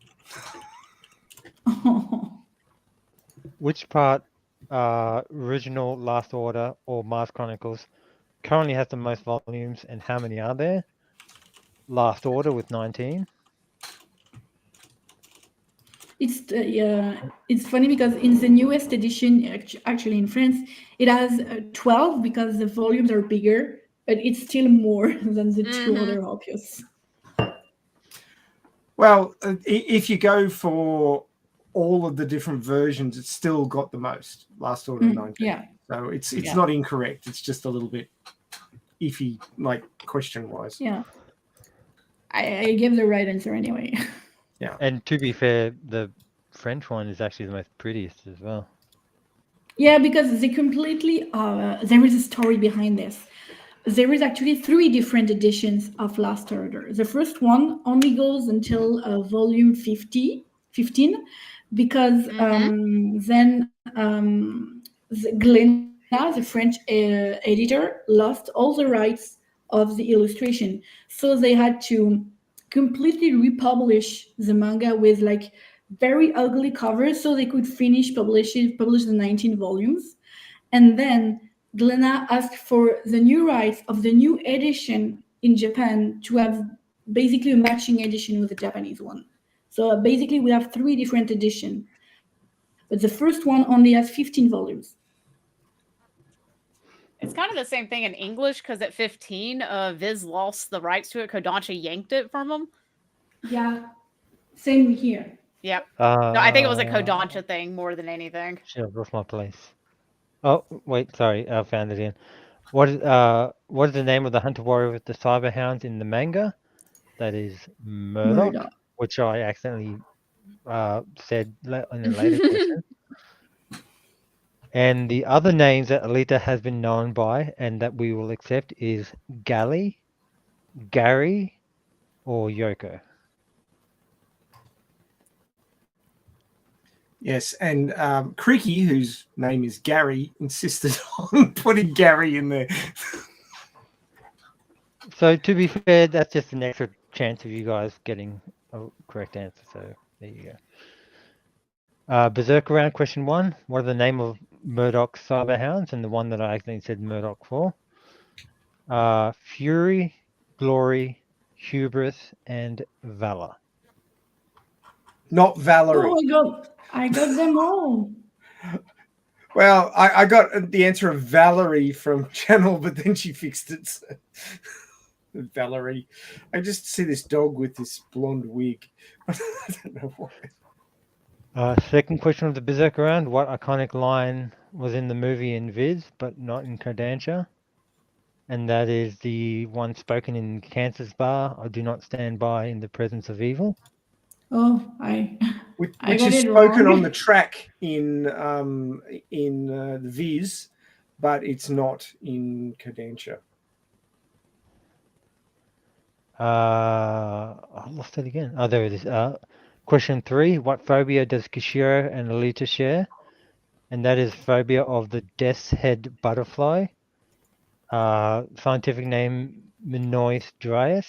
[SPEAKER 2] Which part, original, Last Order, or Mars Chronicles, currently has the most volumes, and how many are there? Last Order with 19.
[SPEAKER 7] It's funny because in the newest edition, actually in France, it has 12 because the volumes are bigger, but it's still more than the two other opus.
[SPEAKER 3] Well, if you go for all of the different versions, it's still got the most. Last Order 19.
[SPEAKER 7] Yeah.
[SPEAKER 3] So it's
[SPEAKER 7] Yeah.
[SPEAKER 3] not incorrect. It's just a little bit iffy, like question-wise.
[SPEAKER 7] Yeah. I gave the right answer anyway.
[SPEAKER 3] Yeah.
[SPEAKER 2] And to be fair, the French one is actually the most prettiest as well.
[SPEAKER 7] Yeah, because they completely there is a story behind this. There is actually 3 different editions of Last Order. The first one only goes until volume 15, because then Glénat, the French editor, lost all the rights of the illustration. So they had to completely republish the manga with like very ugly covers so they could publish the 19 volumes. And then Glénat asked for the new rights of the new edition in Japan to have basically a matching edition with the Japanese one. So basically, we have 3 different editions. But the first one only has 15 volumes.
[SPEAKER 4] It's kind of the same thing in English because at 15, Viz lost the rights to it. Kodansha yanked it from him.
[SPEAKER 7] Yeah, same here.
[SPEAKER 4] Yep. No, I think it was a Kodansha thing more than anything.
[SPEAKER 2] Shit, I've lost my place. Oh, wait, sorry, I found it again. What is the name of the hunter warrior with the cyber hounds in the manga? That is Murdoch,
[SPEAKER 7] Murdoch.
[SPEAKER 2] which I accidentally said in a later question. And the other names that Alita has been known by and that we will accept is Gally, Gary, or Yoko.
[SPEAKER 3] Yes, and Creaky, whose name is Gary, insisted on putting Gary in there.
[SPEAKER 2] So to be fair, that's just an extra chance of you guys getting a correct answer. So there you go. Berserker round question 1. What are the name of Murdoch's cyber hounds? And the one that I accidentally said Murdoch for. Fury, Glory, Hubris, and Valor.
[SPEAKER 3] Not Valerie.
[SPEAKER 7] Oh, I got them all.
[SPEAKER 3] Well, I got the answer of Valerie from Channel, but then she fixed it. So. Valerie. I just see this dog with this blonde wig. I don't know why.
[SPEAKER 2] Second question of the Berserker round. What iconic line was in the movie in Viz, but not in Kodansha? And that is the one spoken in Cancer's Bar. I do not stand by in the presence of evil.
[SPEAKER 7] Oh,
[SPEAKER 3] Which
[SPEAKER 7] I
[SPEAKER 3] is
[SPEAKER 7] got it
[SPEAKER 3] spoken
[SPEAKER 7] wrong.
[SPEAKER 3] on the track in the Viz, but it's not in Kodansha.
[SPEAKER 2] I lost it again. Oh, there it is. Question 3. What phobia does Kishiro and Alita share? And that is phobia of the death's head butterfly. Scientific name Minois dryas.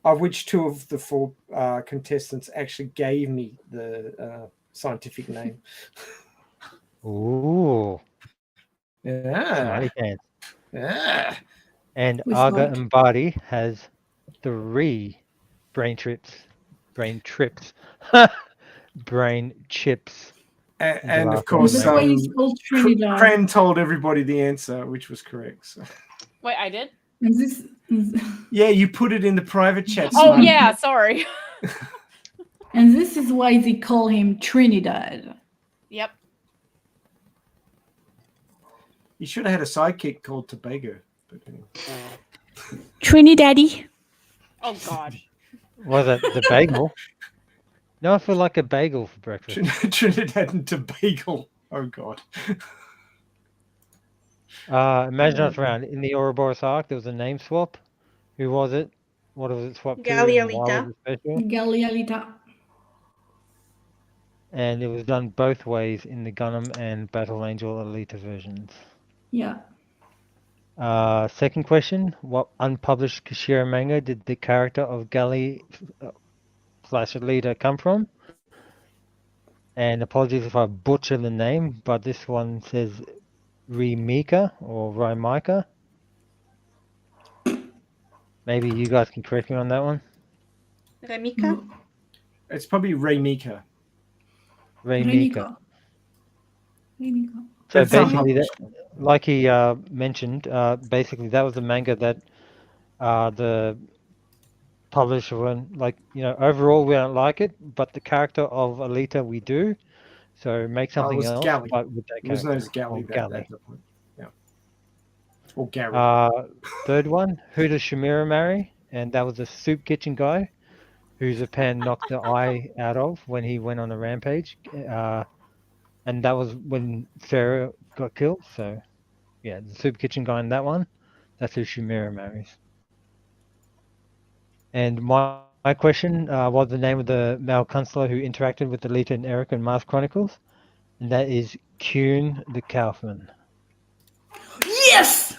[SPEAKER 3] Of which 2 of the 4 contestants actually gave me the scientific name.
[SPEAKER 2] Ooh.
[SPEAKER 3] Yeah.
[SPEAKER 2] Smarty pants.
[SPEAKER 3] Yeah.
[SPEAKER 2] And
[SPEAKER 7] We're
[SPEAKER 2] Aga
[SPEAKER 7] smart.
[SPEAKER 2] Mbadi has 3 brain chips. Brain chips.
[SPEAKER 3] And of
[SPEAKER 2] Last
[SPEAKER 3] course,
[SPEAKER 7] That's why he's called Trinidad.
[SPEAKER 3] Cran told everybody the answer, which was correct. So.
[SPEAKER 4] Wait, I did?
[SPEAKER 7] And this,
[SPEAKER 3] Yeah, you put it in the private chat.
[SPEAKER 4] Oh,
[SPEAKER 3] Smarty.
[SPEAKER 4] yeah, sorry.
[SPEAKER 7] and this is why they call him Trinidad.
[SPEAKER 4] Yep.
[SPEAKER 3] You should have had a sidekick called Tobago. But anyway.
[SPEAKER 9] Trinidaddy.
[SPEAKER 4] Oh, God.
[SPEAKER 2] Was it the bagel? No, I feel like a bagel for breakfast.
[SPEAKER 3] Trinidad and Tobago. Oh, God.
[SPEAKER 2] Imagine us round. In the Ouroboros arc, there was a name swap. Who was it? What was it swapped to? And why was it special?
[SPEAKER 7] Galialita.
[SPEAKER 2] And it was done both ways in the Gundam and Battle Angel Alita versions.
[SPEAKER 7] Yeah.
[SPEAKER 2] Second question. What unpublished Kishiro manga did the character of Gali / Alita come from? And apologies if I butcher the name, but this one says Remika or Raimika. Maybe you guys can correct me on that one.
[SPEAKER 6] Remika?
[SPEAKER 3] It's probably Raymika.
[SPEAKER 2] Raimika.
[SPEAKER 7] Remika.
[SPEAKER 2] So
[SPEAKER 3] That's
[SPEAKER 2] basically, that, like he mentioned, basically that was the manga that the publisher went, like, overall we don't like it, but the character of Alita we do. So make something
[SPEAKER 3] was
[SPEAKER 2] else,
[SPEAKER 3] Gally.
[SPEAKER 2] but with that
[SPEAKER 3] It was known as
[SPEAKER 2] character.
[SPEAKER 3] Gally.
[SPEAKER 2] Or
[SPEAKER 3] That point. Yeah. Or Gary.
[SPEAKER 2] Third one, who does Shamira marry? And that was a soup kitchen guy who Japan knocked the eye out of when he went on a rampage. And that was when Sarah got killed. So, yeah, the soup kitchen guy in that one, that's who Shamira marries. And my question, was the name of the male counselor who interacted with Alita and Erica in Mars Chronicles? And that is Kuhn the Kaufman.
[SPEAKER 7] Yes!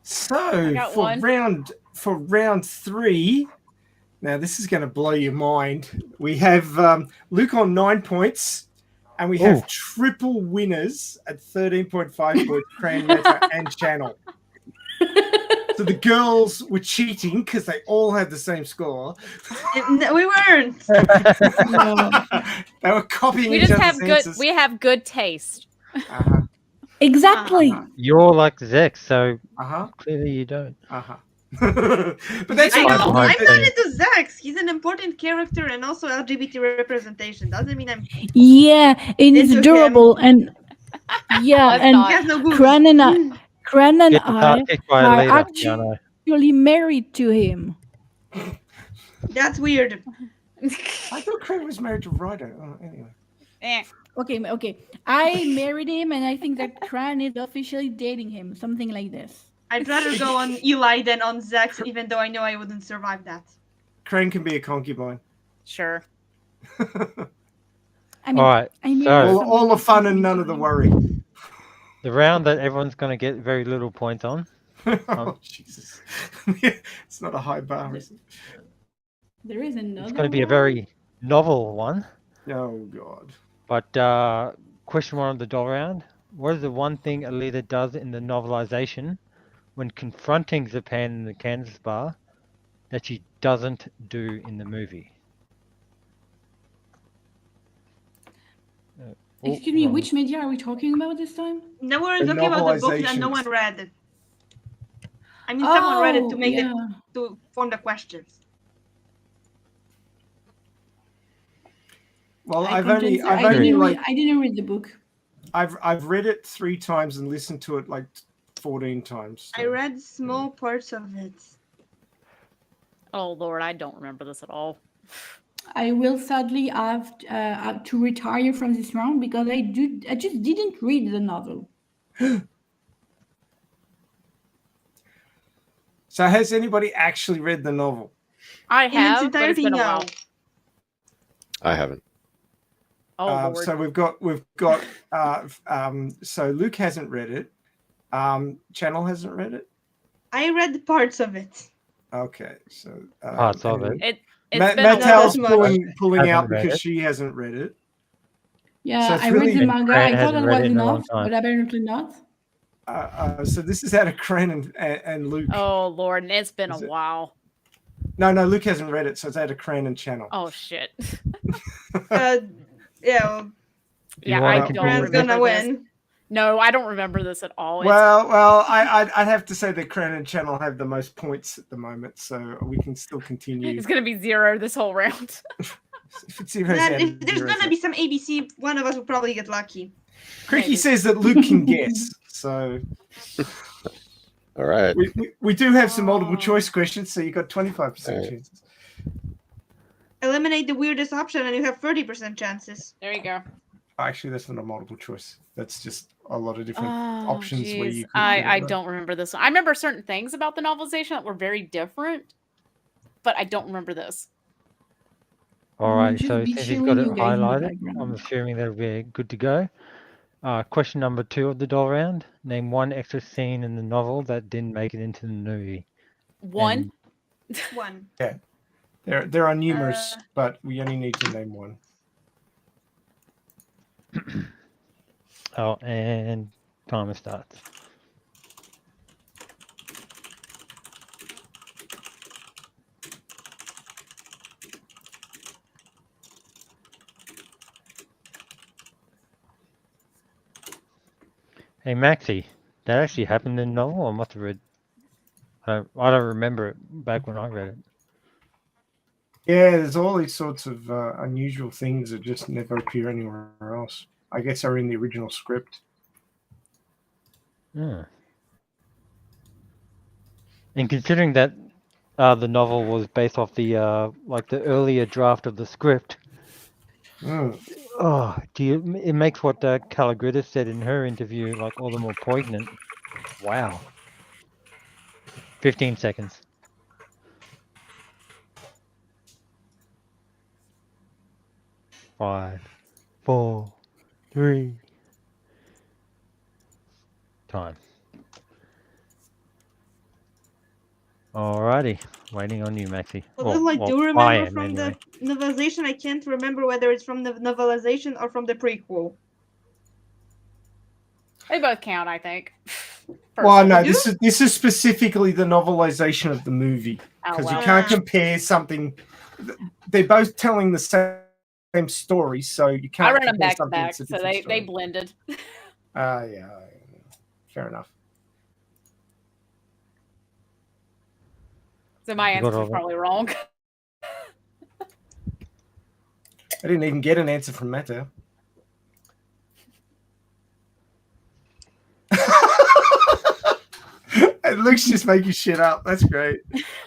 [SPEAKER 3] So for round 3, now this is going to blow your mind. We have Luke on 9 points, and we have triple winners at 13.5 points, Cran Meta and Channel. So the girls were cheating because they all had the same score.
[SPEAKER 6] No, we weren't.
[SPEAKER 3] They were copying
[SPEAKER 4] We
[SPEAKER 3] each
[SPEAKER 4] just
[SPEAKER 3] other's
[SPEAKER 4] have good.
[SPEAKER 3] answers.
[SPEAKER 4] We have good taste.
[SPEAKER 3] Uh-huh.
[SPEAKER 7] Exactly.
[SPEAKER 2] You're like Zex, so
[SPEAKER 3] Uh-huh.
[SPEAKER 2] clearly you don't.
[SPEAKER 3] Uh-huh. But that's
[SPEAKER 6] I'm
[SPEAKER 3] what
[SPEAKER 6] not
[SPEAKER 2] behind scenes.
[SPEAKER 6] into Zax. He's an important character and also LGBT representation. Doesn't mean I'm.
[SPEAKER 7] Yeah, and it's
[SPEAKER 6] Into
[SPEAKER 7] durable and yeah,
[SPEAKER 4] Let's
[SPEAKER 7] and
[SPEAKER 4] not.
[SPEAKER 6] He has no boobs.
[SPEAKER 7] Kran and I
[SPEAKER 2] Get the car kicked by a
[SPEAKER 7] are
[SPEAKER 2] leader.
[SPEAKER 7] actually married to him.
[SPEAKER 6] That's weird.
[SPEAKER 3] I thought Craig was married to Ryder. Oh, anyway.
[SPEAKER 4] Eh.
[SPEAKER 7] Okay. I married him, and I think that Kran is officially dating him. Something like this.
[SPEAKER 6] I'd rather go on Eli than on Zax, even though I know I wouldn't survive that.
[SPEAKER 3] Crane can be a concubine.
[SPEAKER 4] Sure.
[SPEAKER 7] I mean,
[SPEAKER 2] All right,
[SPEAKER 7] I mean,
[SPEAKER 2] so
[SPEAKER 3] All the fun and none of the worry.
[SPEAKER 2] the round that everyone's going to get very little points on.
[SPEAKER 3] Oh, Jesus. It's not a high bar, is it?
[SPEAKER 7] there is another.
[SPEAKER 2] It's going to be a
[SPEAKER 7] one?
[SPEAKER 2] very novel one.
[SPEAKER 3] Oh, God.
[SPEAKER 2] But question one of the doll round. What is the one thing Alita does in the novelization when confronting Zapan in the Kansas bar that she doesn't do in the movie?
[SPEAKER 7] Excuse me, which media are we talking about this time?
[SPEAKER 6] Now we're
[SPEAKER 3] The
[SPEAKER 6] talking about the book that no
[SPEAKER 3] novelizations.
[SPEAKER 6] one read. I mean, someone read it to make
[SPEAKER 7] yeah.
[SPEAKER 6] to form the questions.
[SPEAKER 3] Well,
[SPEAKER 7] I
[SPEAKER 3] I've only
[SPEAKER 7] didn't read the book.
[SPEAKER 3] I've read it 3 times and listened to it like 14 times.
[SPEAKER 6] I
[SPEAKER 3] so-
[SPEAKER 6] read small parts of it.
[SPEAKER 4] Oh Lord, I don't remember this at all.
[SPEAKER 7] I will sadly have to retire from this round because I just didn't read the novel.
[SPEAKER 3] So has anybody actually read the novel?
[SPEAKER 4] I
[SPEAKER 6] In its
[SPEAKER 4] have, but it's
[SPEAKER 6] entirety,
[SPEAKER 4] been a
[SPEAKER 6] no.
[SPEAKER 4] while.
[SPEAKER 8] I haven't.
[SPEAKER 4] Oh Lord.
[SPEAKER 3] So we've got so Luke hasn't read it. Channel hasn't read it.
[SPEAKER 6] I read parts of it.
[SPEAKER 3] Okay, so
[SPEAKER 2] Parts of it.
[SPEAKER 4] It's been a
[SPEAKER 3] Mattel's
[SPEAKER 6] Not that
[SPEAKER 4] while.
[SPEAKER 3] pulling
[SPEAKER 2] Hasn't
[SPEAKER 3] out
[SPEAKER 2] read
[SPEAKER 3] because
[SPEAKER 2] it.
[SPEAKER 3] she hasn't read it.
[SPEAKER 7] Yeah,
[SPEAKER 3] So it's
[SPEAKER 7] I read
[SPEAKER 3] really-
[SPEAKER 7] the
[SPEAKER 2] And
[SPEAKER 7] manga.
[SPEAKER 2] Fran
[SPEAKER 7] I thought
[SPEAKER 2] hasn't
[SPEAKER 7] that
[SPEAKER 2] read
[SPEAKER 7] was
[SPEAKER 2] it in a long
[SPEAKER 7] enough,
[SPEAKER 2] time.
[SPEAKER 7] but apparently not.
[SPEAKER 3] So this is out of Cran and Luke.
[SPEAKER 4] Oh Lord, and it's been a
[SPEAKER 3] Is it?
[SPEAKER 4] while.
[SPEAKER 3] No, Luke hasn't read it, so it's out of Cran and Channel.
[SPEAKER 4] Oh shit.
[SPEAKER 6] Yeah, well,
[SPEAKER 2] You
[SPEAKER 4] Yeah,
[SPEAKER 2] wanna
[SPEAKER 4] I
[SPEAKER 2] continue
[SPEAKER 4] don't
[SPEAKER 6] Fran's
[SPEAKER 2] with
[SPEAKER 4] remember
[SPEAKER 6] gonna
[SPEAKER 4] this.
[SPEAKER 6] win.
[SPEAKER 4] No, I don't remember this at all. It's-
[SPEAKER 3] Well, I'd have to say that Cran and Channel have the most points at the moment, so we can still continue.
[SPEAKER 4] it's gonna be 0 this whole round.
[SPEAKER 3] If it's zeros
[SPEAKER 6] Man,
[SPEAKER 3] out
[SPEAKER 6] if
[SPEAKER 3] of
[SPEAKER 6] there's
[SPEAKER 3] zeros,
[SPEAKER 6] gonna be some ABC, one of us will probably get lucky.
[SPEAKER 3] Cricky says that Luke can guess, so
[SPEAKER 8] All right.
[SPEAKER 3] we do have some multiple choice questions, so you got 25%
[SPEAKER 8] Alright.
[SPEAKER 3] chances.
[SPEAKER 6] Eliminate the weirdest option and you have 30% chances.
[SPEAKER 4] There you go.
[SPEAKER 3] Actually, that's not a multiple choice. That's just a lot of different
[SPEAKER 4] Oh,
[SPEAKER 3] options where
[SPEAKER 4] jeez.
[SPEAKER 3] you. Could get it
[SPEAKER 4] I
[SPEAKER 3] right.
[SPEAKER 4] don't remember this one. I remember certain things about the novelization that were very different, but I don't remember this.
[SPEAKER 2] All right,
[SPEAKER 7] just
[SPEAKER 2] so
[SPEAKER 7] be
[SPEAKER 2] since he's
[SPEAKER 7] chilling
[SPEAKER 2] got it
[SPEAKER 7] you guys in the
[SPEAKER 2] highlighted,
[SPEAKER 7] background.
[SPEAKER 2] I'm assuming that'll be good to go. Question number 2 of the doll round. Name one extra scene in the novel that didn't make it into the movie.
[SPEAKER 4] One.
[SPEAKER 6] One.
[SPEAKER 3] There are numerous, but we only need to name one.
[SPEAKER 2] Oh, and timer starts. Hey Maxie, that actually happened in the novel. I must have read. I don't remember it back when I read it.
[SPEAKER 3] Yeah, there's all these sorts of unusual things that just never appear anywhere else. I guess are in the original script.
[SPEAKER 2] Hmm. And considering that the novel was based off the like the earlier draft of the script, oh, it makes what Calogridis said in her interview like all the more poignant. Wow. 15 seconds. Five, 4, 3. Time. Alrighty, waiting on you, Maxie.
[SPEAKER 6] Although I do
[SPEAKER 2] I
[SPEAKER 6] remember
[SPEAKER 2] am
[SPEAKER 6] from
[SPEAKER 2] anyway.
[SPEAKER 6] the novelization, I can't remember whether it's from the novelization or from the prequel.
[SPEAKER 4] They both count, I think.
[SPEAKER 3] Well, no,
[SPEAKER 6] You
[SPEAKER 3] this is specifically the novelization of the movie
[SPEAKER 4] Oh,
[SPEAKER 3] because
[SPEAKER 4] well.
[SPEAKER 3] you can't compare something. They're both telling the same story, so you can't.
[SPEAKER 4] I read them
[SPEAKER 3] compare
[SPEAKER 4] back to
[SPEAKER 3] something
[SPEAKER 4] back,
[SPEAKER 3] that's a
[SPEAKER 4] so
[SPEAKER 3] different
[SPEAKER 4] they
[SPEAKER 3] story.
[SPEAKER 4] blended.
[SPEAKER 3] Yeah, fair enough.
[SPEAKER 4] So my
[SPEAKER 2] You got
[SPEAKER 4] answer
[SPEAKER 2] all
[SPEAKER 4] was
[SPEAKER 2] that.
[SPEAKER 4] probably wrong.
[SPEAKER 3] I didn't even get an answer from Matteo. And Luke's just making shit up. That's great.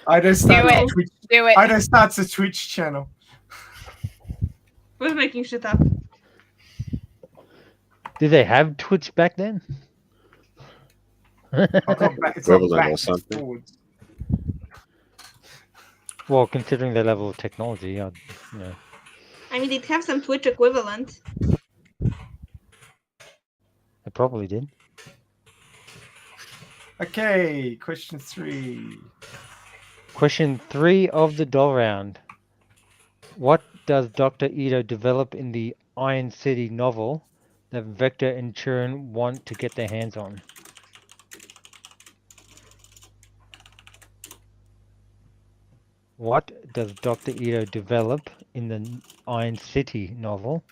[SPEAKER 3] I just
[SPEAKER 4] Do
[SPEAKER 3] started
[SPEAKER 4] it.
[SPEAKER 3] a Twitch.
[SPEAKER 4] Do it.
[SPEAKER 3] I just starts a Twitch channel.
[SPEAKER 6] was making shit up.
[SPEAKER 2] Did they have Twitch back then?
[SPEAKER 3] It's not back, it's not
[SPEAKER 8] Equivalent or
[SPEAKER 3] back, it's
[SPEAKER 8] something.
[SPEAKER 3] forwards.
[SPEAKER 2] Well, considering their level of technology, you know.
[SPEAKER 6] I mean, they'd have some Twitch equivalent.
[SPEAKER 2] They probably did.
[SPEAKER 3] Okay, question 3.
[SPEAKER 2] Question 3 of the doll round. What does Dr. Ito develop in the Iron City novel that Vector and Turin want to get their hands on? What does Dr. Ito develop in the Iron City novel?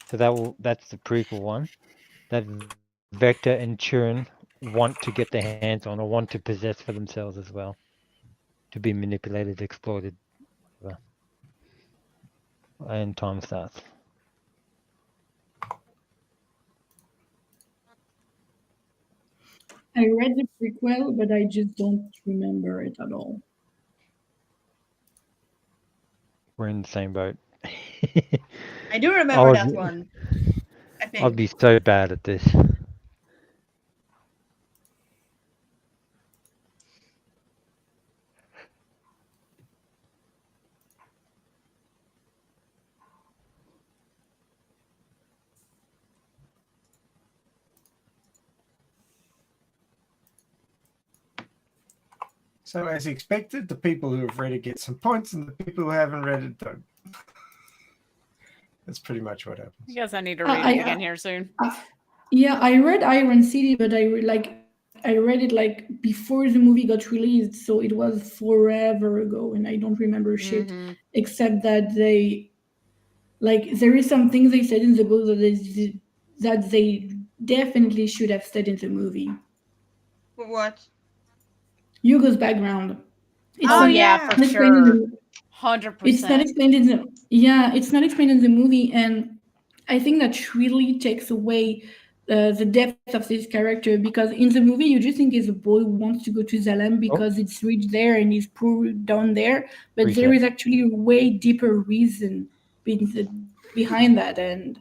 [SPEAKER 2] So that's the prequel one. That Vector and Turin want to get their hands on or want to possess for themselves as well. To be manipulated, exploited. And time starts.
[SPEAKER 7] I read the prequel, but I just don't remember it at all.
[SPEAKER 2] We're in the same boat.
[SPEAKER 6] I do remember
[SPEAKER 2] would-
[SPEAKER 6] that one. I think.
[SPEAKER 2] I'd be so bad at this.
[SPEAKER 3] So, as expected, the people who have read it get some points, and the people who haven't read it don't. That's pretty much what happens.
[SPEAKER 4] I guess I need to read it again here soon.
[SPEAKER 7] Yeah, I read Iron City, but I read it like before the movie got released, so it was forever ago, and I don't remember shit except that there is some things they said in the book that they definitely should have said in the movie.
[SPEAKER 6] What?
[SPEAKER 7] Hugo's background. It's
[SPEAKER 6] Oh,
[SPEAKER 7] not-
[SPEAKER 6] yeah,
[SPEAKER 7] it's
[SPEAKER 4] for
[SPEAKER 7] not explained in
[SPEAKER 4] sure.
[SPEAKER 7] the-
[SPEAKER 4] 100%.
[SPEAKER 7] It's not explained in the it's not explained in the movie, and I think that really takes away the depth of this character, because in the movie you just think he's a boy who wants to go to Zalem because it's rich there and he's poor down there, but there is actually a way deeper reason behind that, and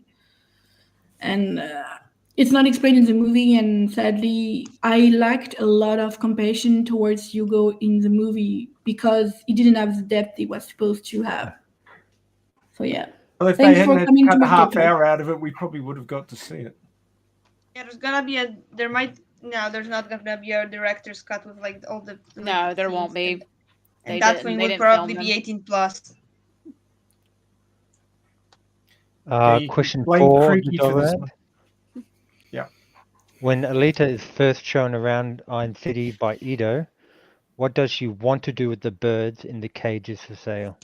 [SPEAKER 7] it's not explained in the movie, and sadly I lacked a lot of compassion towards Hugo in the movie because he didn't have the depth he was supposed to have. So yeah.
[SPEAKER 3] Well, if
[SPEAKER 7] Thanks
[SPEAKER 3] they
[SPEAKER 7] for
[SPEAKER 3] hadn't
[SPEAKER 7] coming
[SPEAKER 3] cut
[SPEAKER 7] to
[SPEAKER 3] a
[SPEAKER 7] my
[SPEAKER 3] half
[SPEAKER 7] TikTok.
[SPEAKER 3] hour out of it, we probably would have got to see it.
[SPEAKER 6] Yeah, there's not gonna be a director's cut with like all the.
[SPEAKER 4] No, there won't be.
[SPEAKER 6] And that one would probably be 18 plus.
[SPEAKER 2] Question
[SPEAKER 3] blame
[SPEAKER 2] 4 of the
[SPEAKER 3] Creaky
[SPEAKER 2] doll
[SPEAKER 3] for this
[SPEAKER 2] round.
[SPEAKER 3] one. Yeah.
[SPEAKER 2] When Alita is first shown around Iron City by Ito, what does she want to do with the birds in the cages for sale?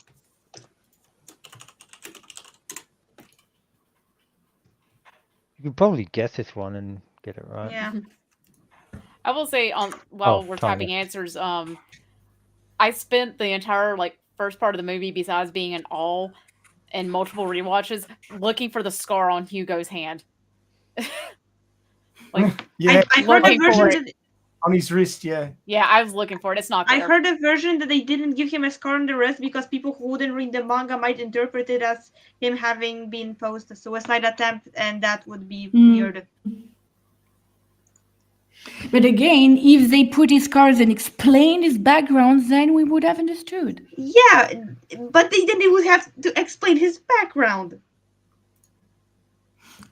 [SPEAKER 2] You could probably guess this one and get it right.
[SPEAKER 6] Yeah.
[SPEAKER 4] I will say while we're
[SPEAKER 2] Tanya.
[SPEAKER 4] typing answers, I spent the entire first part of the movie, besides being in awe and multiple rewatches, looking for the scar on Hugo's hand.
[SPEAKER 3] Yeah,
[SPEAKER 6] I heard a version that,
[SPEAKER 3] on his wrist. Yeah.
[SPEAKER 4] Yeah, I was looking for it. It's not there.
[SPEAKER 6] I heard a version that they didn't give him a scar on the wrist because people who wouldn't read the manga might interpret it as him having been posed a suicide attempt, and that would be weird.
[SPEAKER 7] But again, if they put his scars and explained his background, then we would have understood.
[SPEAKER 6] Yeah, but they would have to explain his background.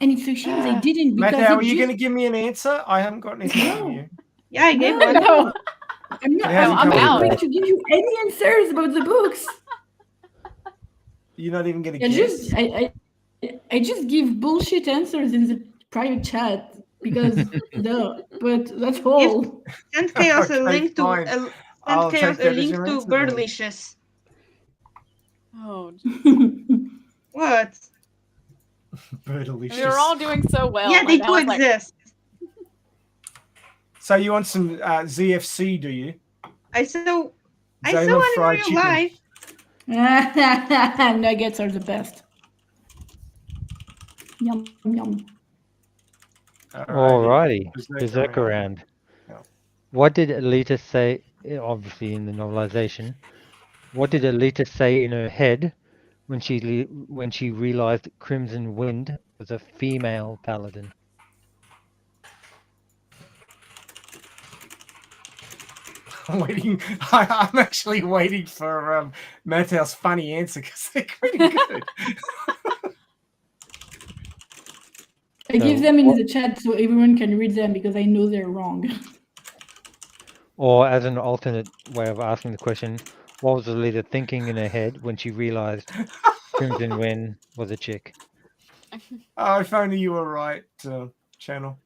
[SPEAKER 7] And it's a shame they didn't, because
[SPEAKER 3] Matt, are you going to give me an answer? I haven't got anything from you.
[SPEAKER 6] Yeah, I gave one.
[SPEAKER 4] No.
[SPEAKER 7] I'm not going to give you any answers about the books.
[SPEAKER 3] You're not even going to guess?
[SPEAKER 7] I just give bullshit answers in the private chat. because duh. But that's all.
[SPEAKER 6] Send Chaos a
[SPEAKER 3] Okay,
[SPEAKER 6] link to
[SPEAKER 3] fine.
[SPEAKER 6] send
[SPEAKER 3] I'll
[SPEAKER 6] Chaos
[SPEAKER 3] take
[SPEAKER 6] a
[SPEAKER 3] that as
[SPEAKER 6] link
[SPEAKER 3] your
[SPEAKER 6] to
[SPEAKER 3] answer then.
[SPEAKER 6] Birdlicious.
[SPEAKER 4] Oh,
[SPEAKER 6] What?
[SPEAKER 3] Birdalicious.
[SPEAKER 4] we were all doing so well.
[SPEAKER 6] Yeah,
[SPEAKER 4] and
[SPEAKER 6] they
[SPEAKER 4] I
[SPEAKER 6] do
[SPEAKER 4] was like,
[SPEAKER 6] exist.
[SPEAKER 3] So you want some ZFC, do you?
[SPEAKER 6] I saw
[SPEAKER 3] Zona
[SPEAKER 6] one in
[SPEAKER 3] fried
[SPEAKER 6] real
[SPEAKER 3] chicken.
[SPEAKER 6] life.
[SPEAKER 7] Nuggets are the best. Yum yum.
[SPEAKER 2] Alrighty,
[SPEAKER 3] Berserker
[SPEAKER 2] Berserker
[SPEAKER 3] round.
[SPEAKER 2] round.
[SPEAKER 3] Yeah.
[SPEAKER 2] What did Alita say? Obviously, in the novelization, what did Alita say in her head when she realized Crimson Wind was a female paladin?
[SPEAKER 3] I'm waiting. I'm actually waiting for Mattel's funny answer because they're pretty good.
[SPEAKER 7] I give
[SPEAKER 2] So
[SPEAKER 7] them in
[SPEAKER 2] what-
[SPEAKER 7] the chat so everyone can read them because I know they're wrong.
[SPEAKER 2] Or as an alternate way of asking the question, what was Alita thinking in her head when she realized Crimson Wind was a chick?
[SPEAKER 3] Oh, if only you were right, Channel.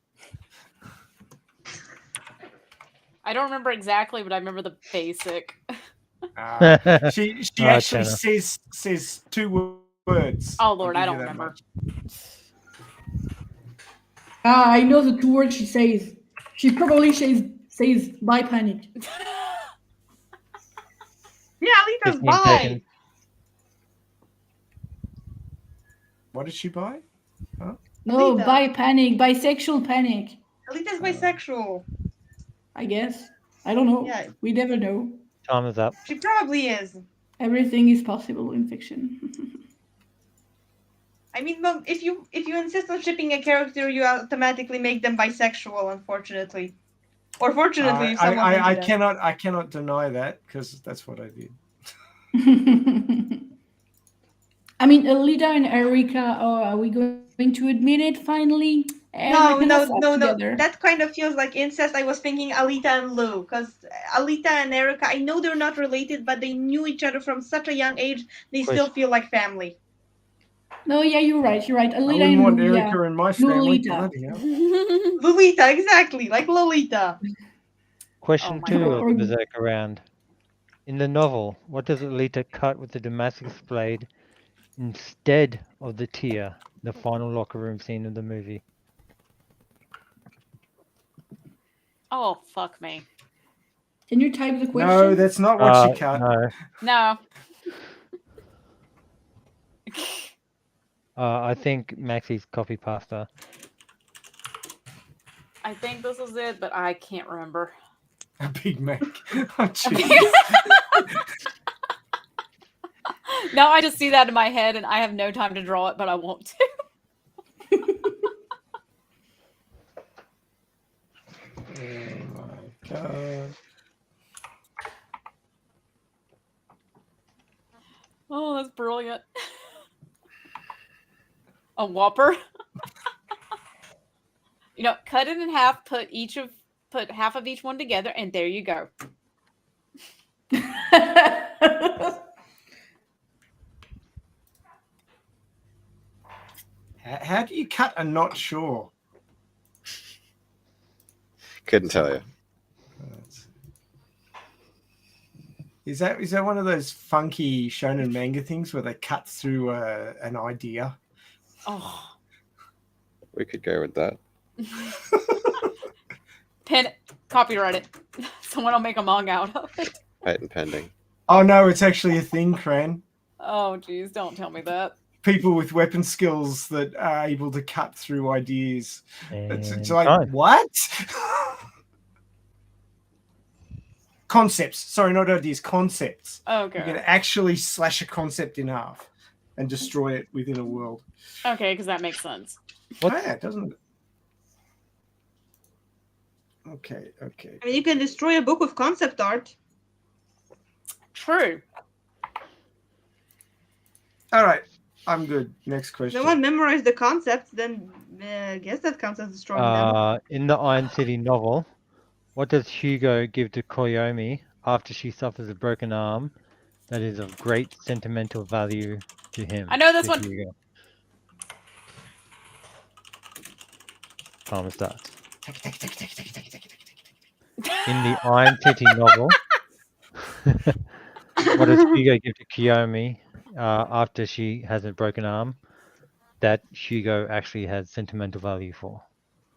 [SPEAKER 4] I don't remember exactly, but I remember the basic.
[SPEAKER 3] She
[SPEAKER 2] Oh,
[SPEAKER 3] actually
[SPEAKER 2] Channel.
[SPEAKER 3] says two words.
[SPEAKER 4] Oh
[SPEAKER 3] I'll
[SPEAKER 4] Lord,
[SPEAKER 3] give
[SPEAKER 4] I
[SPEAKER 3] you
[SPEAKER 4] don't
[SPEAKER 3] that
[SPEAKER 4] remember.
[SPEAKER 3] much.
[SPEAKER 7] I know the 2 words she says. She probably says bye panic.
[SPEAKER 6] Yeah, Alita's
[SPEAKER 2] 15
[SPEAKER 6] bi.
[SPEAKER 2] seconds.
[SPEAKER 3] What did she buy?
[SPEAKER 7] No,
[SPEAKER 6] Alita.
[SPEAKER 7] bye panic, bisexual panic.
[SPEAKER 6] Alita's bisexual.
[SPEAKER 7] I guess. I don't know.
[SPEAKER 6] Yeah.
[SPEAKER 7] We never know.
[SPEAKER 2] Time is up.
[SPEAKER 6] She probably is.
[SPEAKER 7] Everything is possible in fiction.
[SPEAKER 6] I mean, well, if you insist on shipping a character, you automatically make them bisexual, unfortunately. Or fortunately, if someone's into
[SPEAKER 3] I
[SPEAKER 6] that.
[SPEAKER 3] cannot deny that because that's what I did.
[SPEAKER 7] I mean, Alita and Erika, are we going to admit it finally?
[SPEAKER 6] No,
[SPEAKER 7] They're
[SPEAKER 6] no,
[SPEAKER 7] sad
[SPEAKER 6] no, no.
[SPEAKER 7] together.
[SPEAKER 6] That kind of feels like incest. I was thinking Alita and Lou, because Alita and Erika, I know they're not related, but they knew each other from such a young age. They still feel like family.
[SPEAKER 7] No, yeah, you're right. You're right.
[SPEAKER 3] I
[SPEAKER 7] Alita
[SPEAKER 3] wouldn't
[SPEAKER 7] and
[SPEAKER 3] want
[SPEAKER 7] Lou,
[SPEAKER 3] Erica
[SPEAKER 7] yeah.
[SPEAKER 3] in my family.
[SPEAKER 7] Lolita.
[SPEAKER 3] Bloody hell.
[SPEAKER 6] Lolita, exactly, like Lolita.
[SPEAKER 2] Question
[SPEAKER 4] my
[SPEAKER 2] 2
[SPEAKER 4] God.
[SPEAKER 2] of the Berserker round. In the novel, what does Alita cut with the Damascus blade instead of the tear? The final locker room scene of the movie.
[SPEAKER 4] Oh fuck me.
[SPEAKER 7] Can you type the question?
[SPEAKER 3] No, that's not what she cut.
[SPEAKER 2] No.
[SPEAKER 4] No.
[SPEAKER 2] I think Maxie's copy pasta.
[SPEAKER 4] I think this is it, but I can't remember.
[SPEAKER 3] A Big Mac. Oh, jeez.
[SPEAKER 4] Now I just see that in my head and I have no time to draw it, but I want to.
[SPEAKER 3] Oh my god.
[SPEAKER 4] Oh, that's brilliant. A Whopper. Cut it in half, put half of each one together, and there you go.
[SPEAKER 3] How do you cut a not sure?
[SPEAKER 8] Couldn't tell you.
[SPEAKER 3] Is that one of those funky shonen manga things where they cut through an idea?
[SPEAKER 4] Oh.
[SPEAKER 8] We could go with that.
[SPEAKER 4] Pen it. Copyright it. Someone will make a manga out of it.
[SPEAKER 8] Patent pending.
[SPEAKER 3] Oh no, it's actually a thing, Cran.
[SPEAKER 4] Oh, geez, don't tell me that.
[SPEAKER 3] People with weapon skills that are able to cut through ideas. It's
[SPEAKER 2] And
[SPEAKER 3] like,
[SPEAKER 2] time.
[SPEAKER 3] what? Concepts. Sorry, not ideas, concepts.
[SPEAKER 4] Okay.
[SPEAKER 3] You can actually slash a concept in half and destroy it within a world.
[SPEAKER 4] Okay, because that makes sense.
[SPEAKER 3] Yeah, doesn't it? Okay.
[SPEAKER 6] I mean, you can destroy a book with concept art.
[SPEAKER 4] True.
[SPEAKER 3] All right. I'm good. Next question.
[SPEAKER 6] No one memorized the concepts, then I guess that counts as destroying them.
[SPEAKER 2] In the Iron City novel, what does Hugo give to Koyomi after she suffers a broken arm that is of great sentimental value to him?
[SPEAKER 4] I know this
[SPEAKER 2] to
[SPEAKER 4] one.
[SPEAKER 2] Hugo? Timer starts. In the Iron City novel, what does Hugo give to Kiyomi after she has a broken arm that Hugo actually has sentimental value for?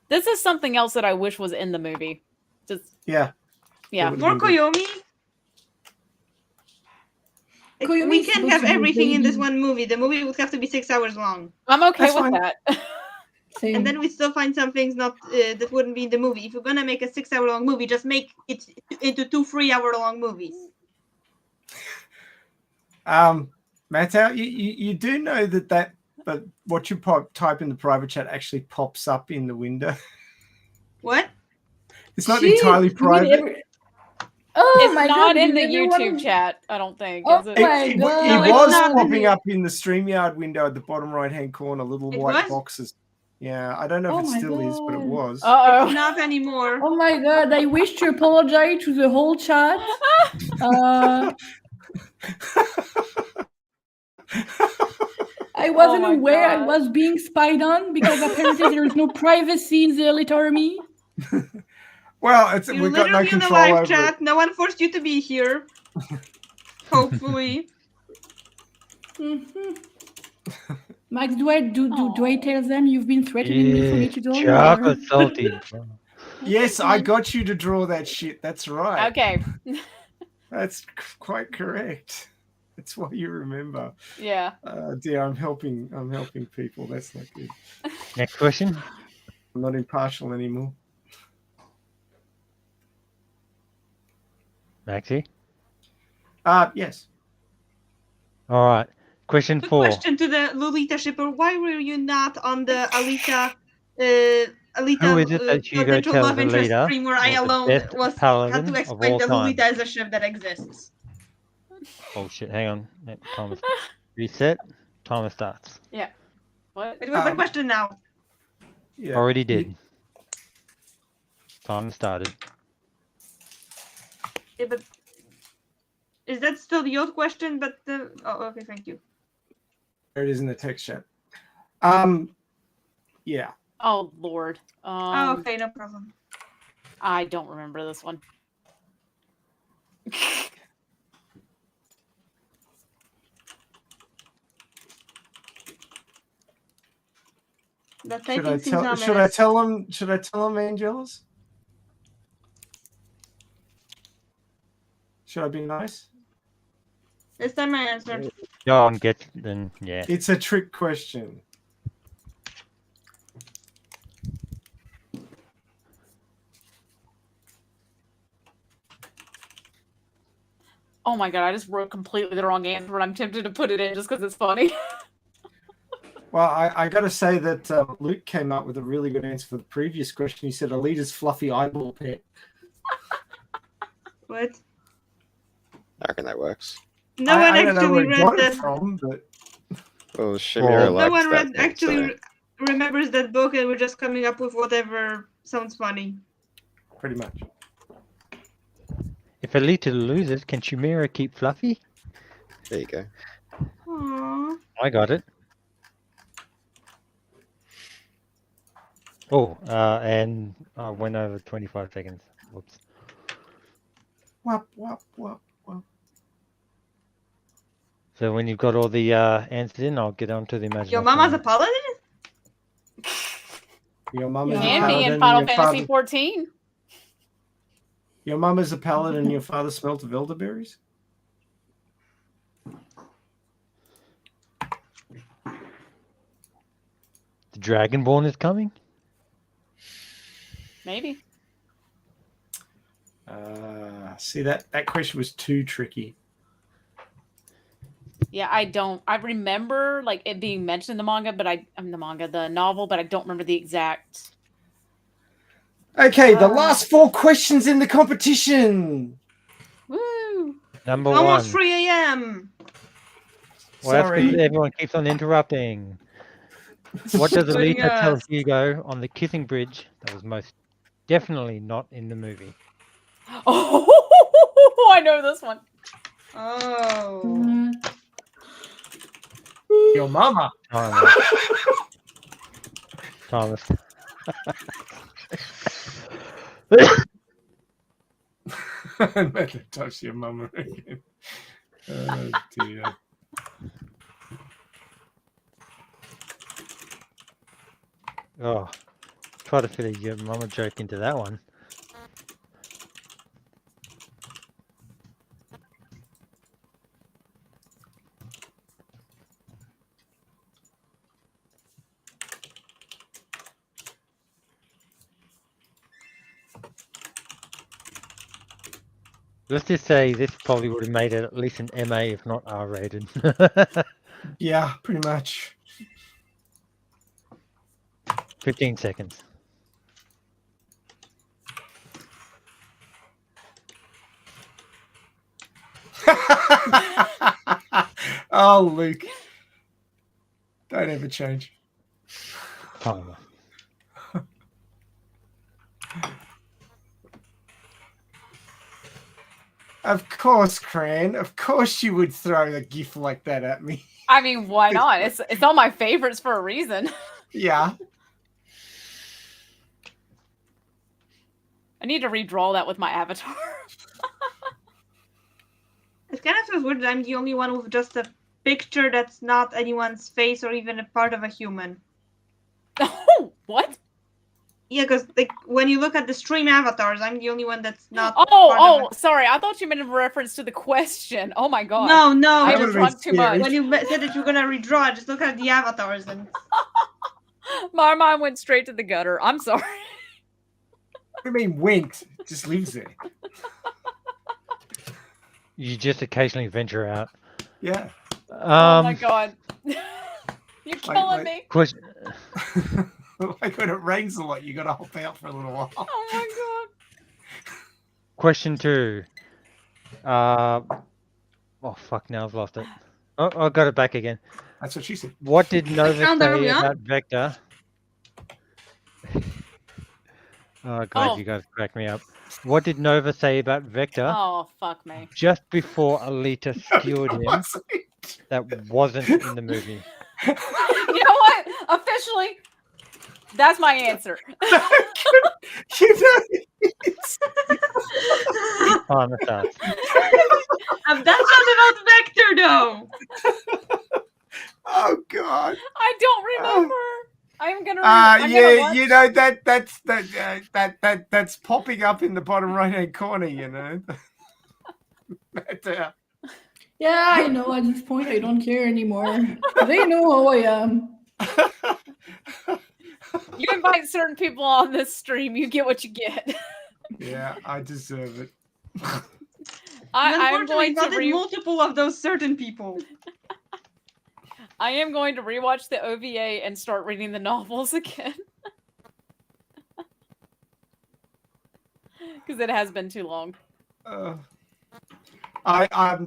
[SPEAKER 4] This is something else that I wish was in the movie. Just
[SPEAKER 3] Yeah.
[SPEAKER 4] yeah.
[SPEAKER 3] That
[SPEAKER 6] More
[SPEAKER 3] would've been good.
[SPEAKER 6] Koyomi.
[SPEAKER 7] Koyomi
[SPEAKER 6] We
[SPEAKER 7] is
[SPEAKER 6] can't
[SPEAKER 7] supposed
[SPEAKER 6] have
[SPEAKER 7] to be a
[SPEAKER 6] everything in this
[SPEAKER 7] baby.
[SPEAKER 6] one movie. The movie would have to be 6 hours long.
[SPEAKER 4] I'm okay
[SPEAKER 3] That's
[SPEAKER 4] with
[SPEAKER 3] fine.
[SPEAKER 4] that.
[SPEAKER 7] Same.
[SPEAKER 6] And then we still find some things not that wouldn't be in the movie. If you're gonna make a 6 hour long movie, just make it into 2 3-hour long movies.
[SPEAKER 3] Mateo, you do know that but what you type in the private chat actually pops up in the window.
[SPEAKER 6] What?
[SPEAKER 3] It's not
[SPEAKER 7] Shit,
[SPEAKER 3] entirely
[SPEAKER 7] you mean
[SPEAKER 3] private.
[SPEAKER 7] Oh
[SPEAKER 4] It's
[SPEAKER 7] my
[SPEAKER 4] not
[SPEAKER 7] god!
[SPEAKER 4] in the
[SPEAKER 7] you never
[SPEAKER 4] YouTube
[SPEAKER 7] wanna-
[SPEAKER 4] chat, I don't think,
[SPEAKER 7] Oh
[SPEAKER 4] is it?
[SPEAKER 7] my
[SPEAKER 3] It
[SPEAKER 7] god!
[SPEAKER 6] No, it's
[SPEAKER 3] was
[SPEAKER 6] not in
[SPEAKER 3] popping
[SPEAKER 6] the-
[SPEAKER 3] up in the StreamYard window at the bottom right-hand corner, little
[SPEAKER 6] It
[SPEAKER 3] white
[SPEAKER 6] was?
[SPEAKER 3] boxes. Yeah, I don't know
[SPEAKER 7] Oh
[SPEAKER 3] if it
[SPEAKER 7] my
[SPEAKER 3] still is, but it
[SPEAKER 7] God.
[SPEAKER 3] was.
[SPEAKER 4] Uh-oh.
[SPEAKER 6] Not anymore.
[SPEAKER 7] Oh my god! I wish to apologize to the whole chat. I wasn't
[SPEAKER 4] my
[SPEAKER 7] aware I
[SPEAKER 4] God.
[SPEAKER 7] was being spied on because apparently there is no privacy in the elite army.
[SPEAKER 3] Well,
[SPEAKER 6] You're
[SPEAKER 3] we've got no
[SPEAKER 6] literally in the
[SPEAKER 3] control
[SPEAKER 6] live
[SPEAKER 3] over
[SPEAKER 6] chat.
[SPEAKER 3] it.
[SPEAKER 6] No one forced you to be here. Hopefully.
[SPEAKER 7] Mhm. Max, do I tell them you've been threatening me for
[SPEAKER 2] Yeah,
[SPEAKER 7] me to join?
[SPEAKER 2] chocolate salty.
[SPEAKER 3] Yes, I got you to draw that shit. That's right.
[SPEAKER 4] Okay.
[SPEAKER 3] That's quite correct. That's what you remember.
[SPEAKER 4] Yeah.
[SPEAKER 3] Dear, I'm helping people. That's not good.
[SPEAKER 2] Next question.
[SPEAKER 3] I'm not impartial anymore.
[SPEAKER 2] Maxie.
[SPEAKER 3] Yes.
[SPEAKER 2] All right. Question
[SPEAKER 6] Good
[SPEAKER 2] 4.
[SPEAKER 6] question to the Lolita shipper. Why were you not on the Alita
[SPEAKER 2] Who is it that Hugo
[SPEAKER 6] potential
[SPEAKER 2] tells
[SPEAKER 6] love interest
[SPEAKER 2] Alita
[SPEAKER 6] stream where I
[SPEAKER 2] was the
[SPEAKER 6] alone
[SPEAKER 2] best
[SPEAKER 6] had
[SPEAKER 2] paladin
[SPEAKER 6] to
[SPEAKER 2] of
[SPEAKER 6] explain
[SPEAKER 2] all
[SPEAKER 6] that
[SPEAKER 2] time?
[SPEAKER 6] Lolita is a ship that exists?
[SPEAKER 2] Oh shit! Hang on. Timer reset. Timer starts.
[SPEAKER 4] Yeah. What?
[SPEAKER 6] It was the question now.
[SPEAKER 3] Yeah.
[SPEAKER 2] Already did. Time started.
[SPEAKER 6] Yeah, but is that still the old question? But oh, okay, thank you.
[SPEAKER 3] There it is in the text chat. Yeah.
[SPEAKER 4] Oh Lord.
[SPEAKER 6] Oh, okay, no problem.
[SPEAKER 4] I don't remember this one.
[SPEAKER 6] That
[SPEAKER 3] Should
[SPEAKER 6] typing
[SPEAKER 3] I
[SPEAKER 6] seems
[SPEAKER 3] tell?
[SPEAKER 6] ominous.
[SPEAKER 3] Should I tell them? Should I tell them, Angelus? Should I be nice?
[SPEAKER 6] This time I answered.
[SPEAKER 2] Go on, get then. Yeah.
[SPEAKER 3] It's a trick question.
[SPEAKER 4] Oh my god, I just wrote completely the wrong answer, but I'm tempted to put it in just because it's funny.
[SPEAKER 3] Well, I got to say that Luke came up with a really good answer for the previous question. He said Alita's fluffy eyeball pet.
[SPEAKER 6] What?
[SPEAKER 8] I reckon that works.
[SPEAKER 6] No one
[SPEAKER 3] I don't know where
[SPEAKER 6] actually
[SPEAKER 3] he got
[SPEAKER 6] read
[SPEAKER 3] it
[SPEAKER 6] that.
[SPEAKER 3] from, but
[SPEAKER 8] Well, Shamira
[SPEAKER 6] No
[SPEAKER 8] liked
[SPEAKER 6] one
[SPEAKER 8] that
[SPEAKER 6] read
[SPEAKER 8] thing,
[SPEAKER 6] actually
[SPEAKER 8] so-
[SPEAKER 6] remembers that book, and we're just coming up with whatever sounds funny.
[SPEAKER 3] pretty much.
[SPEAKER 2] If Alita loses, can Chimera keep Fluffy?
[SPEAKER 8] There you go.
[SPEAKER 6] Aww.
[SPEAKER 2] I got it. Oh, and I went over 25 seconds. Whoops.
[SPEAKER 3] Wop, wop, wop, wop.
[SPEAKER 2] So when you've got all the answers in, I'll get on to the imagination.
[SPEAKER 6] Your mama's a paladin?
[SPEAKER 3] Your mum is a
[SPEAKER 4] Can be
[SPEAKER 3] paladin.
[SPEAKER 4] in
[SPEAKER 3] and
[SPEAKER 4] Final
[SPEAKER 3] your
[SPEAKER 4] Fantasy
[SPEAKER 3] father-
[SPEAKER 4] 14.
[SPEAKER 3] Your mum is a paladin and your father smelt of elderberries?
[SPEAKER 2] The Dragonborn is coming?
[SPEAKER 4] Maybe.
[SPEAKER 3] See, that question was too tricky.
[SPEAKER 4] Yeah, I remember like it being mentioned in the manga, but the novel, but I don't remember the exact.
[SPEAKER 3] Okay, the last 4 questions in the competition.
[SPEAKER 4] Woo!
[SPEAKER 2] Number
[SPEAKER 6] Almost
[SPEAKER 2] 1.
[SPEAKER 6] 3 a.m.
[SPEAKER 2] Well, that's because
[SPEAKER 3] Sorry.
[SPEAKER 2] everyone keeps on interrupting. What does
[SPEAKER 6] Including
[SPEAKER 2] Alita tell
[SPEAKER 6] us.
[SPEAKER 2] Hugo on the kissing bridge that was most definitely not in the movie?
[SPEAKER 4] Oh, I know this one.
[SPEAKER 6] Oh.
[SPEAKER 3] Your mama.
[SPEAKER 2] Thomas. Thomas.
[SPEAKER 3] Never touch your mum again. Oh dear.
[SPEAKER 2] Oh, try to fit a your mama joke into that one. Let's just say this probably would have made it at least an MA, if not R-rated.
[SPEAKER 3] Yeah, pretty much.
[SPEAKER 2] 15 seconds.
[SPEAKER 3] Oh, Luke. Don't ever change.
[SPEAKER 2] Timer.
[SPEAKER 3] Of course, Cran. Of course you would throw a gift like that at me.
[SPEAKER 4] I mean, why not? It's on my favorites for a reason.
[SPEAKER 3] Yeah.
[SPEAKER 4] I need to redraw that with my avatar.
[SPEAKER 6] It kind of feels weird that I'm the only one with just a picture that's not anyone's face or even a part of a human.
[SPEAKER 4] Oh, what?
[SPEAKER 6] Yeah, because like when you look at the stream avatars, I'm the only one that's not.
[SPEAKER 4] Sorry. I thought you meant in reference to the question. Oh my god.
[SPEAKER 6] No.
[SPEAKER 4] I
[SPEAKER 3] That
[SPEAKER 4] just
[SPEAKER 3] would've been
[SPEAKER 4] drunk too much.
[SPEAKER 6] When you said that you're gonna redraw, just look at the avatars and.
[SPEAKER 4] My mind went straight to the gutter. I'm sorry.
[SPEAKER 3] What do you mean went? It just lives there.
[SPEAKER 2] You just occasionally venture out.
[SPEAKER 3] Yeah.
[SPEAKER 4] Oh my god. You're killing me.
[SPEAKER 2] Question.
[SPEAKER 3] Like when it rains a lot, you gotta hop out for a little while.
[SPEAKER 4] Oh my god.
[SPEAKER 2] Question 2. Oh fuck! Now I've lost it. Oh, I got it back again.
[SPEAKER 3] That's what she said.
[SPEAKER 2] What did Nova
[SPEAKER 6] found that
[SPEAKER 2] say
[SPEAKER 6] early on.
[SPEAKER 2] about Vector? Oh god,
[SPEAKER 4] Oh.
[SPEAKER 2] you guys crack me up. What did Nova say about Vector
[SPEAKER 4] Oh fuck me.
[SPEAKER 2] just before Alita skewered him? That wasn't in the movie.
[SPEAKER 4] You know what? Officially, that's my answer.
[SPEAKER 3] You know, it's-
[SPEAKER 2] Timer starts.
[SPEAKER 6] That's not about Vector, though.
[SPEAKER 3] oh god.
[SPEAKER 4] I don't remember. I'm gonna. I'm gonna
[SPEAKER 3] Yeah,
[SPEAKER 4] watch.
[SPEAKER 3] you know that's popping up in the bottom right hand corner. You know. That,
[SPEAKER 7] Yeah, I know. At this point, I don't care anymore. They know who I am.
[SPEAKER 4] You invite certain people on this stream, you get what you get.
[SPEAKER 3] yeah, I deserve it.
[SPEAKER 4] I'm going to
[SPEAKER 6] multiple of those certain people.
[SPEAKER 4] I am going to rewatch the OVA and start reading the novels again. Because it has been too long.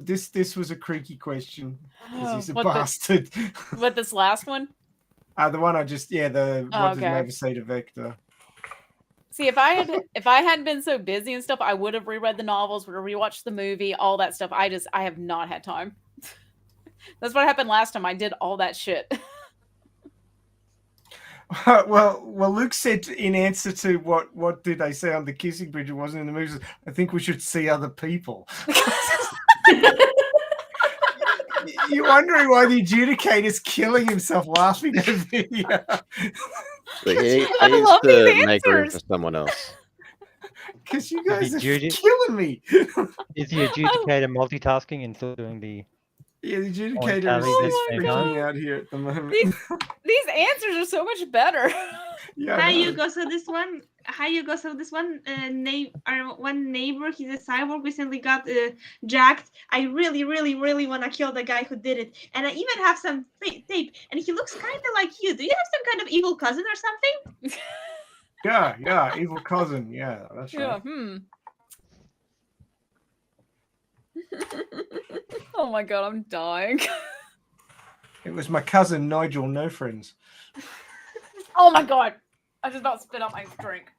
[SPEAKER 3] This was a creaky question because he's a
[SPEAKER 4] What the-
[SPEAKER 3] bastard.
[SPEAKER 4] What, this last one?
[SPEAKER 3] The one I just what did
[SPEAKER 4] okay.
[SPEAKER 3] Nova say to Vector?
[SPEAKER 4] See, if I hadn't been so busy and stuff, I would have reread the novels, would have rewatched the movie, all that stuff. I have not had time. That's what happened last time. I did all that shit.
[SPEAKER 3] well, Luke said in answer to what did they say on the kissing bridge? It wasn't in the movies. I think we should see other people. You're wondering why the adjudicator's killing himself laughing at a video.
[SPEAKER 8] But he needs
[SPEAKER 4] love
[SPEAKER 8] to
[SPEAKER 4] these
[SPEAKER 8] make room
[SPEAKER 4] answers.
[SPEAKER 8] for someone else.
[SPEAKER 3] Because you guys are
[SPEAKER 2] Adjudi-
[SPEAKER 3] killing me.
[SPEAKER 2] Is the adjudicator multitasking and still doing the?
[SPEAKER 3] Yeah, the
[SPEAKER 2] tally
[SPEAKER 3] adjudicator
[SPEAKER 2] at
[SPEAKER 3] is
[SPEAKER 2] the same
[SPEAKER 3] freaking
[SPEAKER 2] time?
[SPEAKER 3] me out here at the moment.
[SPEAKER 4] These answers are so much better.
[SPEAKER 3] Yeah, I
[SPEAKER 6] Hi,
[SPEAKER 3] know.
[SPEAKER 6] Hugo. So this one, our one neighbor, he's a cyborg, recently got jacked. I really, really, really want to kill the guy who did it, and I even have some tape. And he looks kind of like you. Do you have some kind of evil cousin or something?
[SPEAKER 3] Yeah, evil cousin. Yeah, that's
[SPEAKER 4] Yeah.
[SPEAKER 3] right.
[SPEAKER 4] Oh my god, I'm dying.
[SPEAKER 3] It was my cousin Nigel, no friends.
[SPEAKER 4] Oh my god. I just about spit out my drink.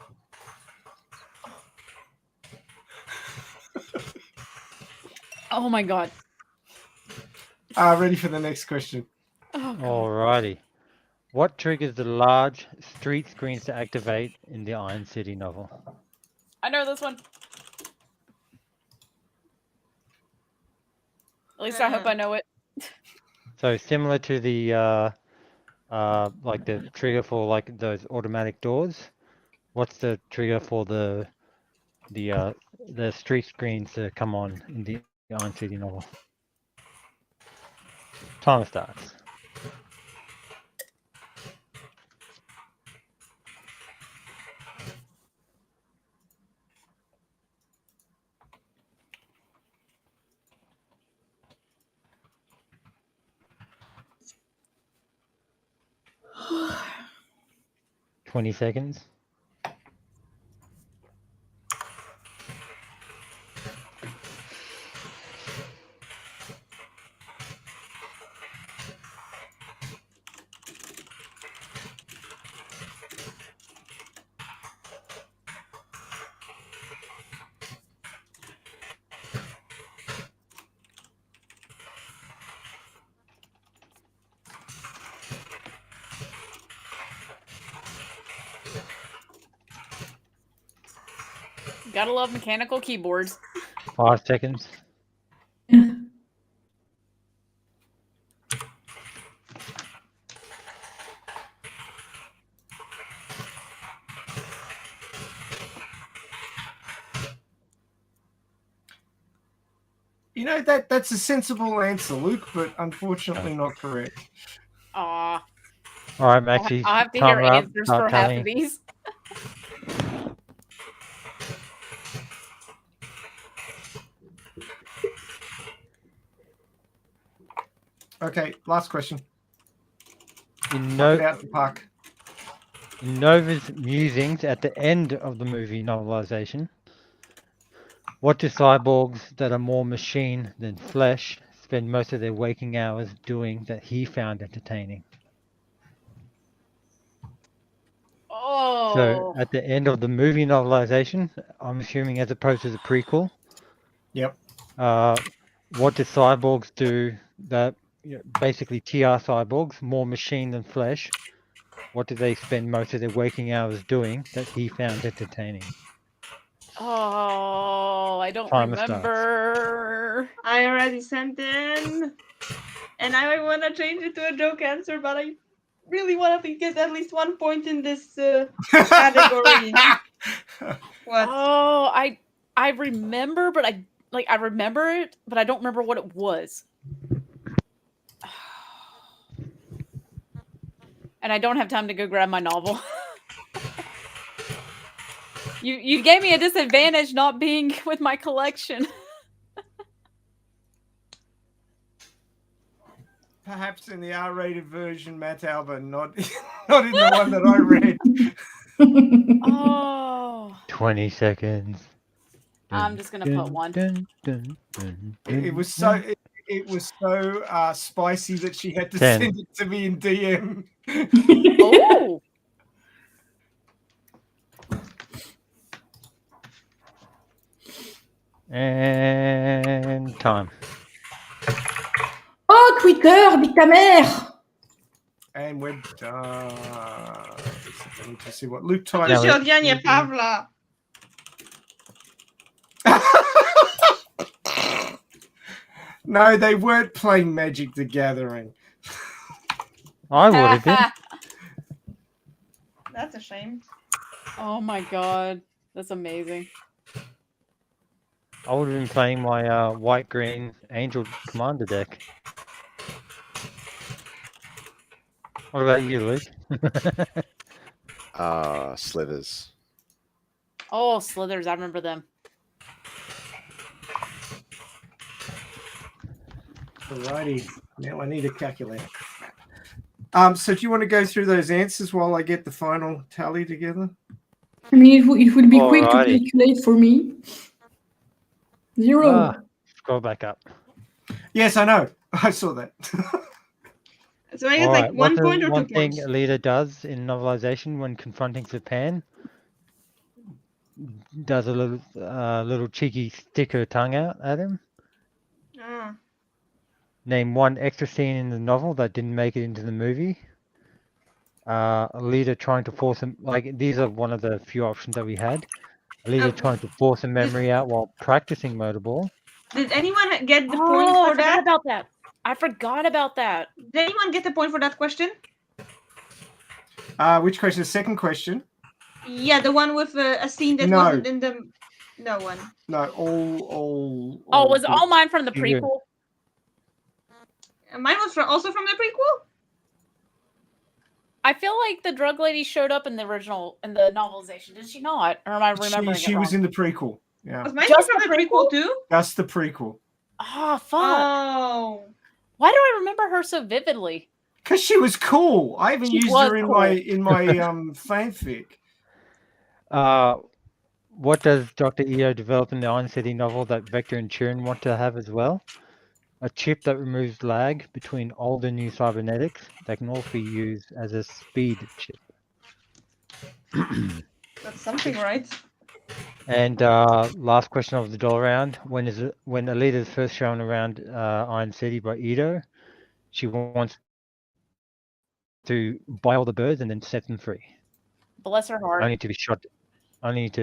[SPEAKER 4] Oh my god.
[SPEAKER 3] Ready for the next question.
[SPEAKER 4] Oh, god.
[SPEAKER 2] Alrighty. What triggers the large street screens to activate in the Iron City novel?
[SPEAKER 4] I know this one. At least I hope I know it.
[SPEAKER 2] So similar to the like the trigger for like those automatic doors. What's the trigger for the street screens to come on in the Iron City novel? Timer starts.
[SPEAKER 7] Oh,
[SPEAKER 2] 20 seconds.
[SPEAKER 4] Gotta love mechanical keyboards.
[SPEAKER 2] 5 seconds.
[SPEAKER 3] You know, that's a sensible answer, Luke, but unfortunately not correct.
[SPEAKER 4] Aw.
[SPEAKER 2] All right, Maxie.
[SPEAKER 4] I'll have to hear
[SPEAKER 2] timer up.
[SPEAKER 4] answers
[SPEAKER 2] Start
[SPEAKER 4] for half
[SPEAKER 2] tallying.
[SPEAKER 4] of these.
[SPEAKER 3] Okay, last question.
[SPEAKER 2] In
[SPEAKER 3] Knock it out the park.
[SPEAKER 2] Nova's musings at the end of the movie novelization. What do cyborgs that are more machine than flesh spend most of their waking hours doing that he found entertaining?
[SPEAKER 4] Oh.
[SPEAKER 2] So at the end of the movie novelization, I'm assuming as opposed to the prequel.
[SPEAKER 3] Yep.
[SPEAKER 2] What do cyborgs do that basically TR cyborgs, more machine than flesh? What do they spend most of their waking hours doing that he found entertaining?
[SPEAKER 4] Oh, I don't
[SPEAKER 2] Timer
[SPEAKER 4] remember.
[SPEAKER 6] I already sent in, and I want to change it to a joke answer, but I really want to get at least 1 point in this category. What?
[SPEAKER 4] Oh, I remember, but I remember it, but I don't remember what it was. And I don't have time to go grab my novel. You gave me a disadvantage not being with my collection.
[SPEAKER 3] Perhaps in the R-rated version, Matt Alba, not not in the one that I read.
[SPEAKER 4] Oh.
[SPEAKER 2] 20 seconds.
[SPEAKER 4] I'm just gonna put one.
[SPEAKER 3] It was so spicy that she had to
[SPEAKER 2] 10.
[SPEAKER 3] send it to me in DM.
[SPEAKER 4] Oh.
[SPEAKER 2] And time.
[SPEAKER 7] Oh, Twitter, vite ta mère!
[SPEAKER 3] And we're done. I need to see what Luke
[SPEAKER 6] To
[SPEAKER 3] typed.
[SPEAKER 6] się odwianie Pawla.
[SPEAKER 3] No, they weren't playing Magic the Gathering.
[SPEAKER 2] I would have been.
[SPEAKER 6] That's a shame.
[SPEAKER 4] Oh my god. That's amazing.
[SPEAKER 2] I would have been playing my white-green Angel Commander deck. What about you, Luke?
[SPEAKER 8] Slithers.
[SPEAKER 4] Oh, Slithers, I remember them.
[SPEAKER 3] Alrighty. Now I need a calculator. So do you want to go through those answers while I get the final tally together?
[SPEAKER 7] I mean, it would be quick to
[SPEAKER 2] Alrighty.
[SPEAKER 7] calculate for me. 0.
[SPEAKER 2] Scroll back up.
[SPEAKER 3] Yes, I know. I saw that.
[SPEAKER 6] So I get
[SPEAKER 2] All
[SPEAKER 6] like
[SPEAKER 2] right.
[SPEAKER 6] 1
[SPEAKER 2] What's
[SPEAKER 6] point or 2
[SPEAKER 2] one thing
[SPEAKER 6] points?
[SPEAKER 2] Alita does in novelization when confronting Japan? Does a little cheeky stick her tongue out at him.
[SPEAKER 6] Ah.
[SPEAKER 2] Name one extra scene in the novel that didn't make it into the movie. Alita trying to force him, like, these are one of the few options that we had. Alita trying to force a memory out while practicing motorball.
[SPEAKER 6] Did anyone get the point
[SPEAKER 4] Oh, I
[SPEAKER 6] for
[SPEAKER 4] forgot
[SPEAKER 6] that?
[SPEAKER 4] about that. I forgot about that.
[SPEAKER 6] Did anyone get the point for that question?
[SPEAKER 3] Which question? The second question?
[SPEAKER 6] Yeah, the one with a scene that
[SPEAKER 3] No.
[SPEAKER 6] wasn't in the. No one.
[SPEAKER 3] No, all.
[SPEAKER 4] Oh, was
[SPEAKER 3] good.
[SPEAKER 4] all mine from the
[SPEAKER 2] Hugo.
[SPEAKER 4] prequel?
[SPEAKER 6] Mine was also from the prequel.
[SPEAKER 4] I feel like the drug lady showed up in the original, in the novelization. Did she not? Or am I remembering
[SPEAKER 3] She
[SPEAKER 4] it wrong?
[SPEAKER 3] was in the prequel. Yeah.
[SPEAKER 6] Was mine
[SPEAKER 4] Just
[SPEAKER 6] from
[SPEAKER 4] the
[SPEAKER 6] the prequel too?
[SPEAKER 3] That's the prequel.
[SPEAKER 4] Oh, fuck.
[SPEAKER 6] Oh.
[SPEAKER 4] Why do I remember her so vividly?
[SPEAKER 3] Because she was cool. I even
[SPEAKER 4] She
[SPEAKER 3] used
[SPEAKER 4] was
[SPEAKER 3] her in
[SPEAKER 4] cool.
[SPEAKER 3] my fanfic.
[SPEAKER 2] What does Dr. Ito develop in the Iron City novel that Vector and Turin want to have as well? A chip that removes lag between old and new cybernetics that can also be used as a speed chip.
[SPEAKER 6] That's something, right?
[SPEAKER 2] And last question of the dollar round: when Alita is first shown around Iron City by Ito, she wants to buy all the birds and then set them free.
[SPEAKER 4] Bless her heart.
[SPEAKER 2] Only to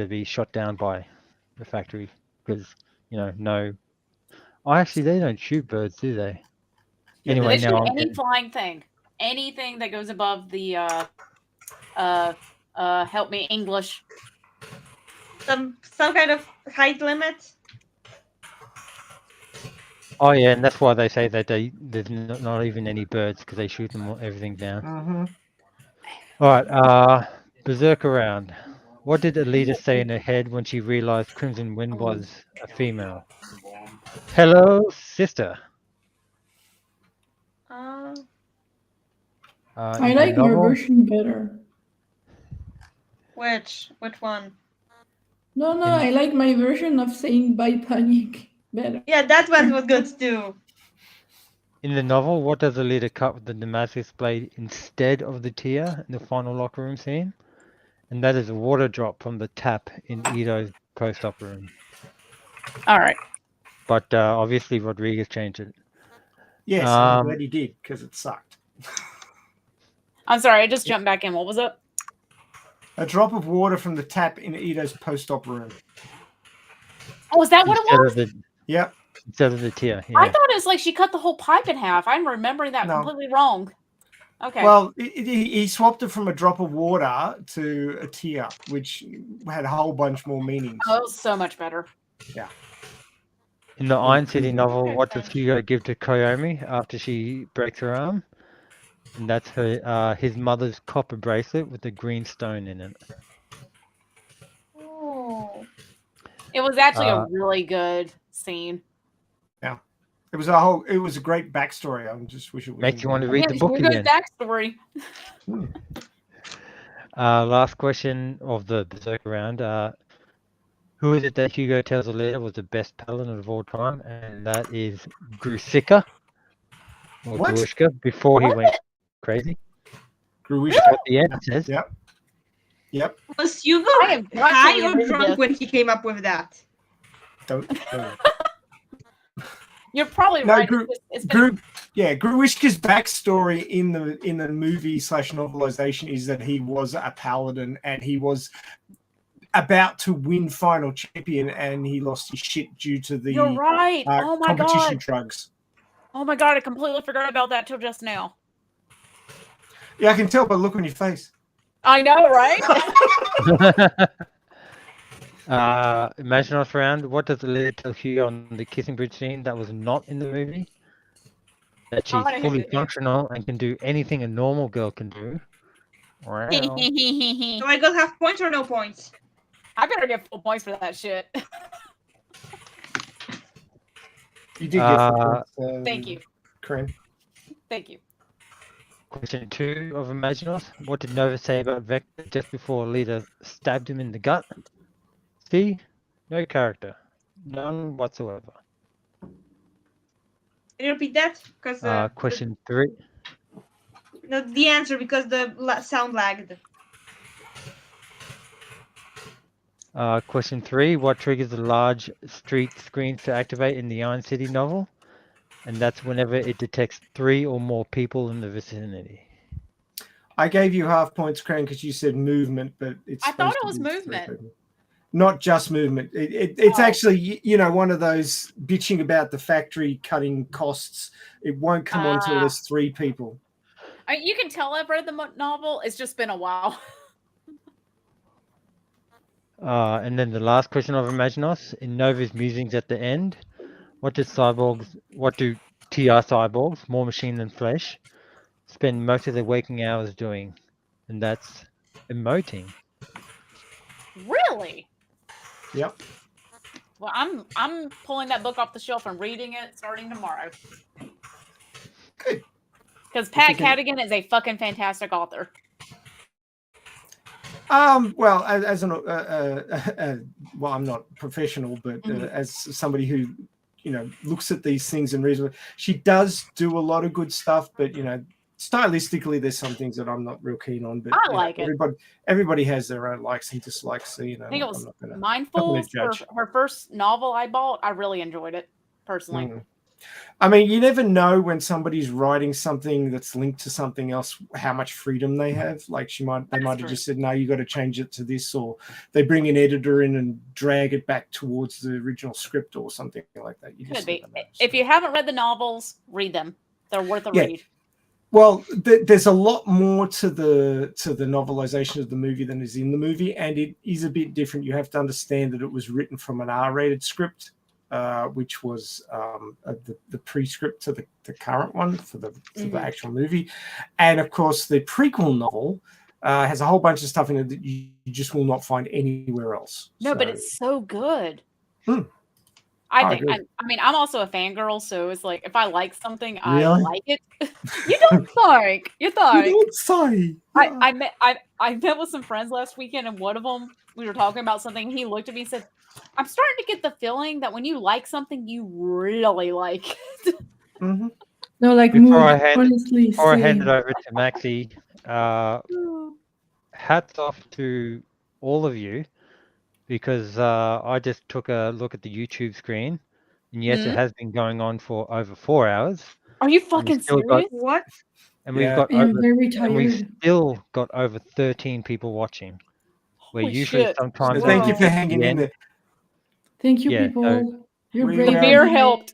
[SPEAKER 2] be shot down by the factory because no. Oh, actually, they don't shoot birds, do they?
[SPEAKER 3] Yeah,
[SPEAKER 2] Anyway,
[SPEAKER 4] They shoot
[SPEAKER 2] now
[SPEAKER 4] any flying thing. Anything that goes above the help me English.
[SPEAKER 6] Some kind of height limit.
[SPEAKER 2] Oh yeah, and that's why they say that there's not even any birds because they shoot everything down.
[SPEAKER 3] Mm-hmm.
[SPEAKER 2] All right, Berserker round. What did Alita say in her head when she realized Crimson Wind was a female? Hello, sister.
[SPEAKER 7] I
[SPEAKER 2] In
[SPEAKER 7] like
[SPEAKER 2] the
[SPEAKER 7] my
[SPEAKER 2] novel,
[SPEAKER 7] version better.
[SPEAKER 6] Which one?
[SPEAKER 7] No, I like my version of saying bye panic better.
[SPEAKER 6] Yeah, that one was good too.
[SPEAKER 2] in the novel, what does Alita cut with the Damascus blade instead of the tear in the final locker room scene? And that is a water drop from the tap in Ito's post-op room.
[SPEAKER 4] All right.
[SPEAKER 2] But obviously Rodriguez changed it.
[SPEAKER 3] Yes, I'm glad he did because it sucked.
[SPEAKER 4] I'm sorry, I just jumped back in. What was it?
[SPEAKER 3] A drop of water from the tap in Ito's post-op room.
[SPEAKER 4] Oh, is that what it was?
[SPEAKER 3] Yep.
[SPEAKER 2] Instead of the tear. Yeah.
[SPEAKER 4] I thought it was like she cut the whole pipe in half. I'm remembering that completely wrong. Okay.
[SPEAKER 3] Well, he swapped it from a drop of water to a tear, which had a whole bunch more meanings.
[SPEAKER 4] Oh, so much better.
[SPEAKER 3] Yeah.
[SPEAKER 2] In the Iron City novel, what does Hugo give to Koyomi after she breaks her arm? And that's his mother's copper bracelet with a green stone in it.
[SPEAKER 6] Oh.
[SPEAKER 4] It was actually a really good scene.
[SPEAKER 3] Yeah. It was a great backstory. I just wish it was.
[SPEAKER 2] Makes you want to read the book
[SPEAKER 4] Hugo's
[SPEAKER 2] again.
[SPEAKER 4] backstory.
[SPEAKER 2] Last question of the Berserker round. Who is it that Hugo tells Alita was the best paladin of all time? And that is Grusicka. Or Gruishka, before he went crazy.
[SPEAKER 3] Gruishka.
[SPEAKER 2] That's what the end says.
[SPEAKER 3] Yep.
[SPEAKER 6] Was Hugo high or drunk when he came up with that?
[SPEAKER 3] Don't.
[SPEAKER 4] You're probably
[SPEAKER 3] No,
[SPEAKER 4] right.
[SPEAKER 3] Gruishka's backstory in the movie / novelization is that he was a paladin and he was about to win final champion and he lost his shit due to the
[SPEAKER 4] You're right. Oh my
[SPEAKER 3] competition
[SPEAKER 4] god.
[SPEAKER 3] drugs.
[SPEAKER 4] Oh my god, I completely forgot about that till just now.
[SPEAKER 3] Yeah, I can tell by the look on your face.
[SPEAKER 4] I know, right?
[SPEAKER 2] Imaginos round. What does Alita tell Hugo on the kissing bridge scene that was not in the movie? That she's fully functional and can do anything a normal girl can do. Wow.
[SPEAKER 6] Do I go half points or no points?
[SPEAKER 4] I better get full points for that shit.
[SPEAKER 3] You did get full points.
[SPEAKER 4] Thank you.
[SPEAKER 3] Corinne.
[SPEAKER 4] Thank you.
[SPEAKER 2] Question 2 of Imaginos. What did Nova say about Vector just before Alita stabbed him in the gut? See? No character. None whatsoever.
[SPEAKER 6] Can you repeat that? Because
[SPEAKER 2] question 3.
[SPEAKER 6] No, the answer because the sound lagged.
[SPEAKER 2] Question 3. What triggers the large street screens to activate in the Iron City novel? And that's whenever it detects 3 or more people in the vicinity.
[SPEAKER 3] I gave you half points, Cran, because you said movement, but it's.
[SPEAKER 4] I thought
[SPEAKER 3] supposed
[SPEAKER 4] it
[SPEAKER 3] to
[SPEAKER 4] was
[SPEAKER 3] be three
[SPEAKER 4] movement.
[SPEAKER 3] people. Not just movement. It's
[SPEAKER 4] Oh.
[SPEAKER 3] actually, one of those bitching about the factory cutting costs. It won't come on until there's 3 people.
[SPEAKER 4] You can tell I've read the novel. It's just been a while.
[SPEAKER 2] And then the last question of Imaginos in Nova's musings at the end. What do TR cyborgs, more machine than flesh, spend most of their waking hours doing? And that's emoting.
[SPEAKER 4] Really?
[SPEAKER 3] Yep.
[SPEAKER 4] Well, I'm pulling that book off the shelf and reading it starting tomorrow.
[SPEAKER 3] Good.
[SPEAKER 4] Because Pat Cadigan is a fucking fantastic author.
[SPEAKER 3] Well, as an well, I'm not professional, but as somebody who looks at these things and reads, she does do a lot of good stuff. But stylistically, there's some things that I'm not real keen on. But
[SPEAKER 4] I like it.
[SPEAKER 3] Everybody has their own likes and dislikes. So
[SPEAKER 4] I think it was
[SPEAKER 3] I'm not
[SPEAKER 4] Mindful
[SPEAKER 3] gonna
[SPEAKER 4] for her first novel I bought. I really enjoyed it personally.
[SPEAKER 3] I mean, you never know when somebody's writing something that's linked to something else, how much freedom they have. Like they might have just said, no, you got to change it to this, or they bring an editor in and drag it back towards the original script or something like that. You
[SPEAKER 4] Could
[SPEAKER 3] just
[SPEAKER 4] be.
[SPEAKER 3] never know,
[SPEAKER 4] If you haven't read the novels, read them. They're worth a read.
[SPEAKER 3] Well, there's a lot more to the novelization of the movie than is in the movie, and it is a bit different. You have to understand that it was written from an R-rated script. Which was the pre-script to the current one for the actual movie. And of course, the prequel novel has a whole bunch of stuff in it that you just will not find anywhere else.
[SPEAKER 4] No, but it's so good.
[SPEAKER 3] I
[SPEAKER 4] think.
[SPEAKER 3] agree.
[SPEAKER 4] I mean, I'm also a fangirl, so it's like if I like something,
[SPEAKER 3] Really?
[SPEAKER 4] I like it. You don't think? You think?
[SPEAKER 3] You don't say.
[SPEAKER 4] I met with some friends last weekend, and one of them, we were talking about something. He looked at me and said, I'm starting to get the feeling that when you like something, you really like it.
[SPEAKER 7] No, like
[SPEAKER 2] Before
[SPEAKER 7] mood,
[SPEAKER 2] I hand
[SPEAKER 7] honestly.
[SPEAKER 2] it
[SPEAKER 7] Same.
[SPEAKER 2] over to Maxi, hats off to all of you, because I just took a look at the YouTube screen, and yes, it has been going on for over 4 hours.
[SPEAKER 4] Are you fucking serious?
[SPEAKER 6] What?
[SPEAKER 2] And we've
[SPEAKER 3] Yeah.
[SPEAKER 2] got
[SPEAKER 7] I'm
[SPEAKER 2] over,
[SPEAKER 7] very
[SPEAKER 2] and we've
[SPEAKER 7] tired.
[SPEAKER 2] still got over 13 people watching. Where
[SPEAKER 4] Holy
[SPEAKER 2] usually
[SPEAKER 4] shit.
[SPEAKER 2] sometimes
[SPEAKER 3] So thank you
[SPEAKER 2] at
[SPEAKER 3] for
[SPEAKER 2] the
[SPEAKER 3] hanging in
[SPEAKER 2] end-
[SPEAKER 3] there.
[SPEAKER 7] Thank you,
[SPEAKER 2] Yeah,
[SPEAKER 7] people.
[SPEAKER 2] so
[SPEAKER 7] You're
[SPEAKER 3] we,
[SPEAKER 7] brave.
[SPEAKER 3] uh,
[SPEAKER 4] Beer helped.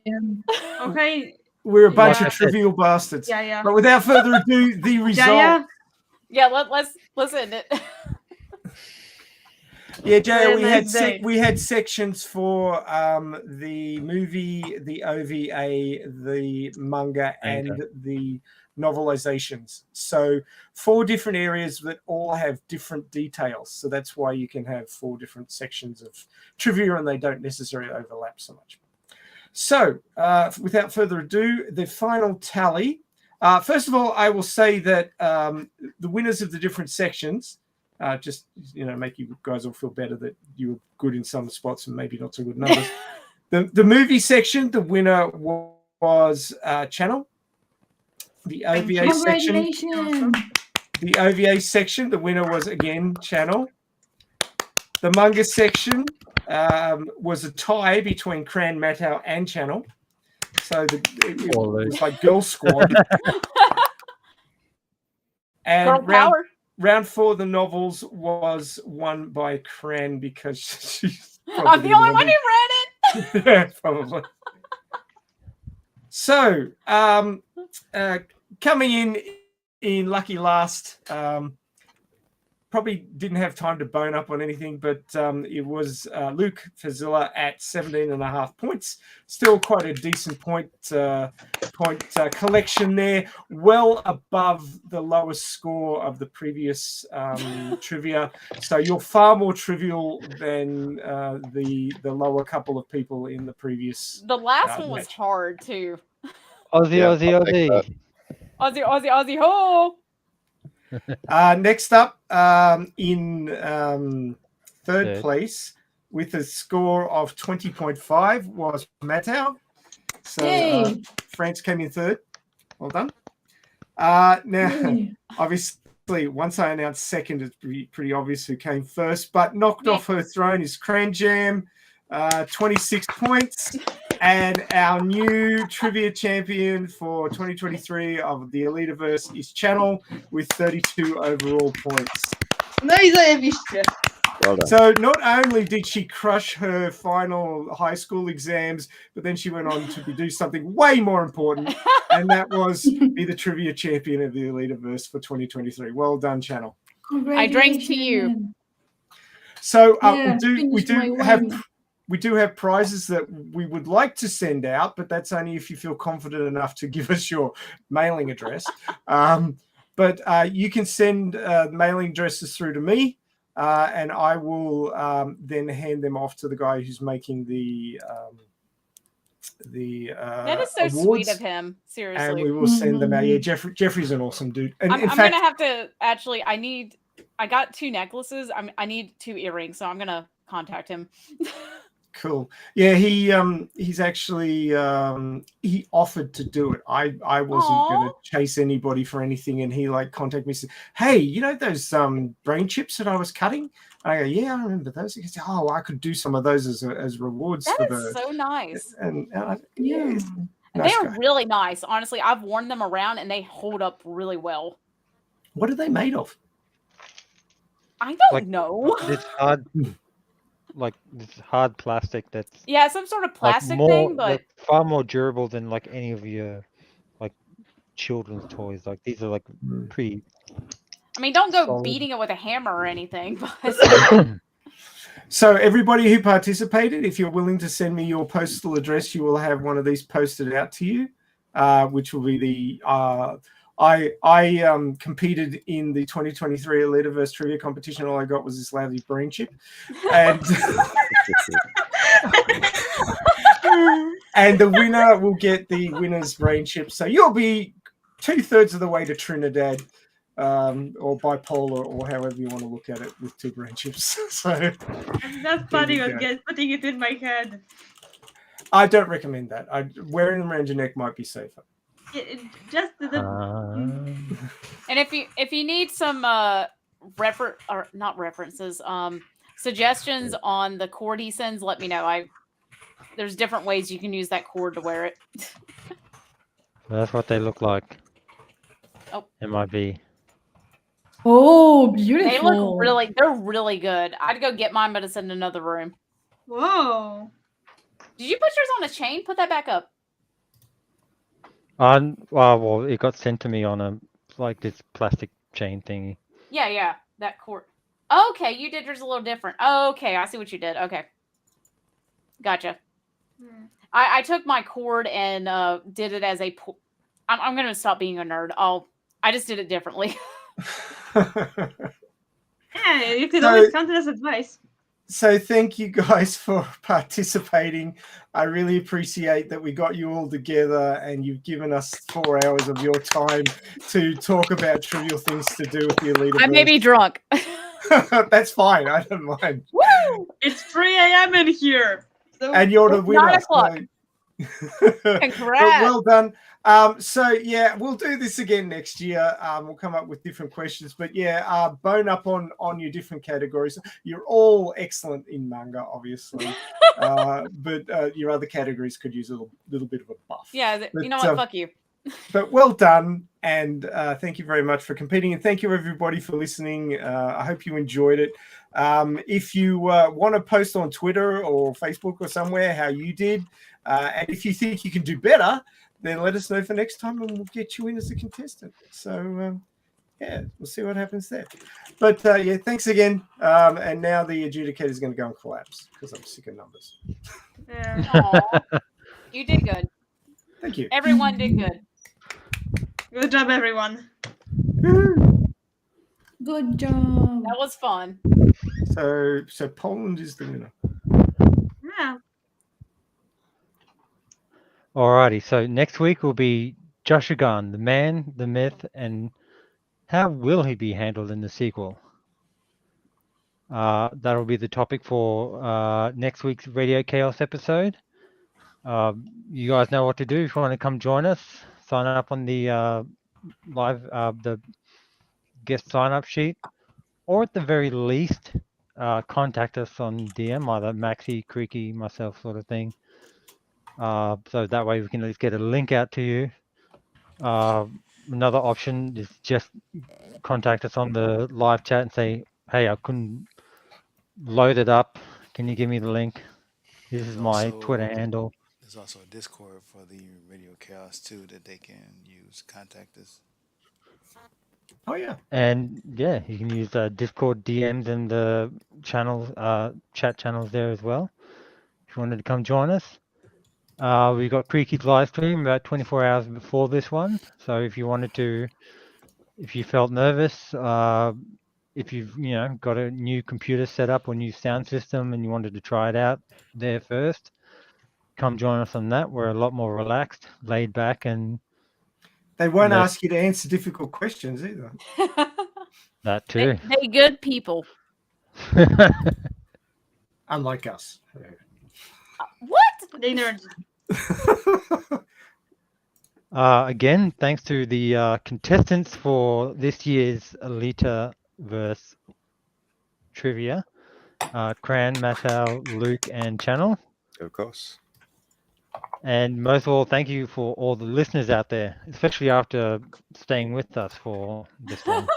[SPEAKER 6] Okay.
[SPEAKER 3] We're a bunch
[SPEAKER 6] Yeah.
[SPEAKER 3] of trivial bastards.
[SPEAKER 6] Yeah.
[SPEAKER 3] But without further ado, the result.
[SPEAKER 6] Yeah.
[SPEAKER 4] Let's end it.
[SPEAKER 3] Yeah, Jaya,
[SPEAKER 6] Very nice day.
[SPEAKER 3] we had sections for the movie, the OVA, the manga, and the novelizations. So 4 different areas that all have different details. So that's why you can have 4 different sections of trivia, and they don't necessarily overlap so much. So without further ado, the final tally. First of all, I will say that the winners of the different sections. Just make you guys all feel better that you were good in some spots and maybe not so good numbers. The movie section, the winner was Channel. The OVA section, the winner was again Channel. The manga section was a tie between Cran, Matau, and Channel. So it was like Girl Squad. And
[SPEAKER 4] Girl power.
[SPEAKER 3] Round 4, the novels was won by Cran because she's
[SPEAKER 4] I'm the only one who read it.
[SPEAKER 3] yeah, probably. So, coming in lucky last, probably didn't have time to bone up on anything, but it was Luke Fazilla at 17.5 points. Still quite a decent point collection there, well above the lowest score of the previous trivia. So you're far more trivial than the lower couple of people in the previous.
[SPEAKER 4] The last one was
[SPEAKER 3] match.
[SPEAKER 4] hard too.
[SPEAKER 2] Aussie,
[SPEAKER 8] Yeah,
[SPEAKER 2] Aussie,
[SPEAKER 8] I'll take
[SPEAKER 2] Aussie.
[SPEAKER 4] Aussie, ho!
[SPEAKER 3] Next up, in third place with a score of 20.5 was Matau. So France came in third. Well done. Now, obviously, once I announced second, it's pretty obvious who came first, but knocked off her throne is Cran Jam, 26 points. And our new trivia champion for 2023 of the Alitaverse is Channel with 32 overall points.
[SPEAKER 6] No i zajebiście.
[SPEAKER 8] Well done.
[SPEAKER 3] So not only did she crush her final high school exams, but then she went on to do something way more important, and that was be the trivia champion of the Alitaverse for 2023. Well done, Channel.
[SPEAKER 4] I drank to you.
[SPEAKER 7] Congratulations.
[SPEAKER 3] So
[SPEAKER 7] Yeah,
[SPEAKER 3] we
[SPEAKER 7] finished my
[SPEAKER 3] do have prizes that we would like to send out, but that's only if you feel confident enough to give us your mailing address. But you can send mailing addresses through to me, and I will then hand them off to the guy who's making the
[SPEAKER 4] That is so
[SPEAKER 3] awards,
[SPEAKER 4] sweet of him. Seriously.
[SPEAKER 3] and we will send them out. Yeah, Jeffrey's an awesome dude. And
[SPEAKER 4] I'm
[SPEAKER 3] in fact,
[SPEAKER 4] gonna have to actually. I got 2 necklaces. I need 2 earrings, so I'm gonna contact him.
[SPEAKER 3] cool. Yeah, he's actually he offered to do it. I wasn't gonna chase anybody for anything, and he like contacted me and said, "Hey, you know those brain chips that I was cutting?" And I go, "Yeah, I remember those." He goes, "Oh, I could do some of those as rewards
[SPEAKER 4] That
[SPEAKER 3] for
[SPEAKER 4] is so nice.
[SPEAKER 3] And
[SPEAKER 7] Yeah.
[SPEAKER 3] he's a nice
[SPEAKER 4] They're
[SPEAKER 3] guy.
[SPEAKER 4] really nice. Honestly, I've worn them around and they hold up really well.
[SPEAKER 3] What are they made of?
[SPEAKER 4] I don't
[SPEAKER 2] Like-
[SPEAKER 4] know.
[SPEAKER 2] It's hard, like this hard plastic that's
[SPEAKER 4] Yeah, some sort of
[SPEAKER 2] like
[SPEAKER 4] plastic
[SPEAKER 2] more,
[SPEAKER 4] thing, but
[SPEAKER 2] like, far more durable than like any of your like children's toys. Like these are like pretty.
[SPEAKER 4] I mean, don't go
[SPEAKER 2] solid.
[SPEAKER 4] beating it with a hammer or anything. But
[SPEAKER 3] So everybody who participated, if you're willing to send me your postal address, you will have one of these posted out to you, which will be the I competed in the 2023 Alitaverse trivia competition. All I got was this lousy brain chip, and and the winner will get the winner's brain chip. So you'll be 2/3 of the way to Trinidad, or bipolar, or however you want to look at it, with 2 brain chips. So
[SPEAKER 6] That's funny. I guess putting it in my head.
[SPEAKER 3] I don't recommend that. Wearing them around your neck might be safer.
[SPEAKER 6] Just the
[SPEAKER 4] and if you need some suggestions on the cord he sends, let me know. There's different ways you can use that cord to wear it.
[SPEAKER 2] That's what they look like.
[SPEAKER 4] Oh.
[SPEAKER 2] MIB.
[SPEAKER 7] Oh, beautiful.
[SPEAKER 4] They're really good. I'd go get mine, but it's in another room.
[SPEAKER 6] Whoa.
[SPEAKER 4] Did you put yours on a chain? Put that back up.
[SPEAKER 2] Well, it got sent to me on a like this plastic chain thingy.
[SPEAKER 4] Yeah, that cord. Okay, you did yours a little different. Okay, I see what you did. Okay, gotcha. I took my cord and did it as a. I'm gonna stop being a nerd. I just did it differently.
[SPEAKER 6] Yeah, you could always count it as advice.
[SPEAKER 3] So thank you guys for participating. I really appreciate that we got you all together and you've given us 4 hours of your time to talk about trivial things to do with the Alitaverse.
[SPEAKER 4] I may be drunk.
[SPEAKER 3] That's fine. I don't mind.
[SPEAKER 4] Woo!
[SPEAKER 6] It's 3 a.m. in here. So
[SPEAKER 3] And you're the winner.
[SPEAKER 4] 9 o'clock.
[SPEAKER 3] So
[SPEAKER 4] Congrats.
[SPEAKER 3] well done. So yeah, we'll do this again next year. We'll come up with different questions, but yeah, bone up on your different categories. You're all excellent in manga, obviously, but your other categories could use a little bit of a buff.
[SPEAKER 4] Yeah,
[SPEAKER 3] But,
[SPEAKER 4] you know what? Fuck you.
[SPEAKER 3] But well done, and thank you very much for competing, and thank you everybody for listening. I hope you enjoyed it. If you want to post on Twitter or Facebook or somewhere how you did, and if you think you can do better, then let us know for next time and we'll get you in as a contestant. So yeah, we'll see what happens there. But yeah, thanks again. And now the adjudicator is going to go and collapse because I'm sick of numbers.
[SPEAKER 6] yeah.
[SPEAKER 4] Aw. You did good.
[SPEAKER 3] Thank you.
[SPEAKER 4] Everyone did good.
[SPEAKER 6] Good job, everyone.
[SPEAKER 7] Good job.
[SPEAKER 4] That was fun.
[SPEAKER 3] So Poland is the winner.
[SPEAKER 6] Yeah.
[SPEAKER 2] Alrighty, so next week will be Joshugan, the man, the myth, and how will he be handled in the sequel? That'll be the topic for next week's Radio Chaos episode. You guys know what to do if you want to come join us. Sign up on the live, the guest sign-up sheet, or at the very least, contact us on DM, either Maxi, Creaky, myself, sort of thing. So that way we can at least get a link out to you. Another option is just contact us on the live chat and say, hey, I couldn't load it up. Can you give me the link? This is
[SPEAKER 5] There's
[SPEAKER 2] my
[SPEAKER 5] also
[SPEAKER 2] Twitter handle.
[SPEAKER 5] there's also a Discord for the Radio Chaos too that they can use. Contact us.
[SPEAKER 3] Oh yeah.
[SPEAKER 2] And yeah, you can use Discord DMs and the channels, chat channels there as well. If you wanted to come join us. We got Creaky's live stream about 24 hours before this one. So if you wanted to, if you felt nervous, if you've got a new computer set up or new sound system and you wanted to try it out there first, come join us on that. We're a lot more relaxed, laid back, and
[SPEAKER 3] They won't
[SPEAKER 2] less-
[SPEAKER 3] ask you to answer difficult questions either.
[SPEAKER 2] that too.
[SPEAKER 4] They good people.
[SPEAKER 3] Unlike us.
[SPEAKER 4] What?
[SPEAKER 6] They nerds.
[SPEAKER 2] Again, thanks to the contestants for this year's Alitaverse trivia, Cran, Mattel, Luke, and Channel.
[SPEAKER 8] Of course.
[SPEAKER 2] And most of all, thank you for all the listeners out there, especially after staying with us for this long.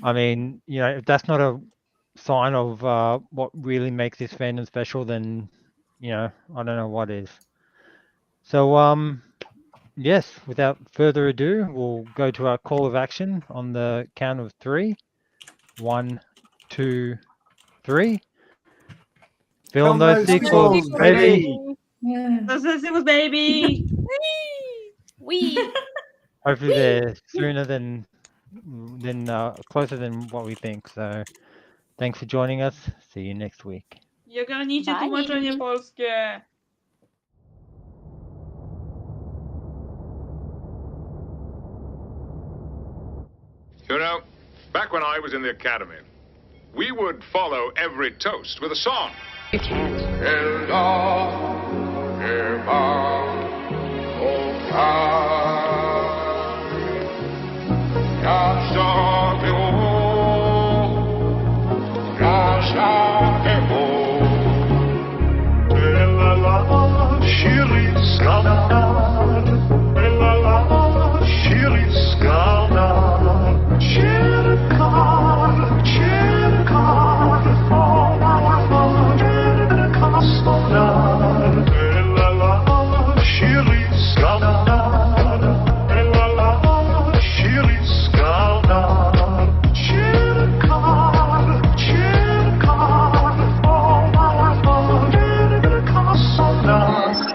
[SPEAKER 2] I mean, if that's not a sign of what really makes this fandom special, then, I don't know what is. So, yes, without further ado, we'll go to our call of action on the count of 3. 1, 2, 3. Film those sequels, baby!
[SPEAKER 7] Yeah.
[SPEAKER 6] Those sequels, baby.
[SPEAKER 4] We.
[SPEAKER 2] Hopefully they're sooner than closer than what we think. So, thanks for joining us. See you next week.
[SPEAKER 6] You're gonna need to tłumaczenie polskie.
[SPEAKER 10] You know, back when I was in the academy, we would follow every toast with a song.
[SPEAKER 1] You can't.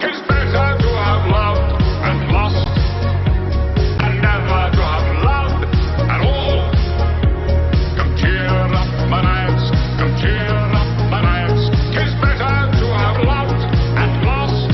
[SPEAKER 10] It's better to have loved and lost, and never to have loved at all. Come cheer up, my lads, come cheer up, my lads. 'Tis better to have loved and lost.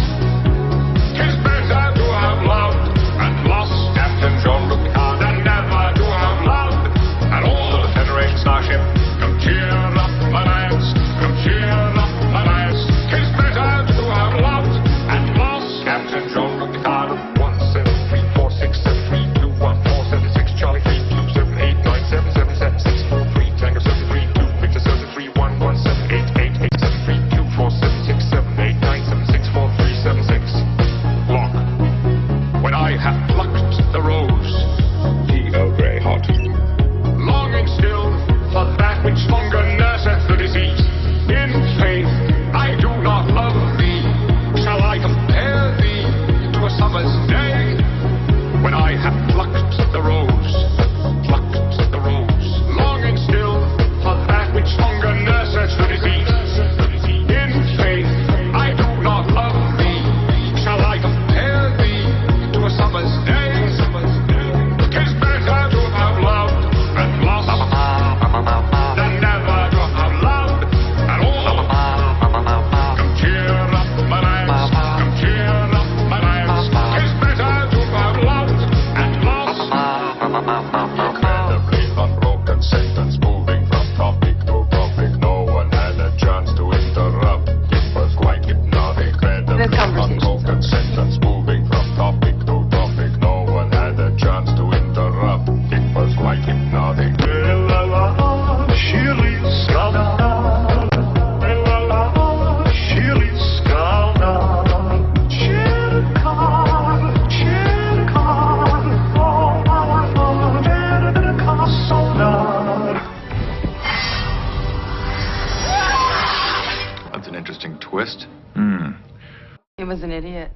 [SPEAKER 10] 'Tis better to have loved and lost. Captain Jean-Luc Picard, and never to have loved at all. To the Federation starship, come cheer up, my lads, come cheer up, my lads. 'Tis better to have loved and lost. Captain Jean-Luc Picard, 173467321476 Charlie 32789777 Tango 732 Victor 73117887324767897643776 Lock. When I have plucked the rose, the Earl Grey hot, longing still for that which longer nurseth the disease. In faith, I do not love thee. Shall I compare thee to a summer's day? When I have plucked the rose, longing still for that which longer nurseth the disease. In faith, I do not love thee. Shall I compare thee to a summer's day? 'Tis better to have loved and lost than never to have loved at all. Come cheer up, my lads, come cheer up, my lads. 'Tis better to have loved and lost. Incredibly unbroken sentence, moving from topic to topic. No one had a chance to interrupt. It was quite hypnotic. Incredibly unbroken sentence, moving from topic to topic. No one had a chance to interrupt. It was quite hypnotic.
[SPEAKER 11] was an idiot.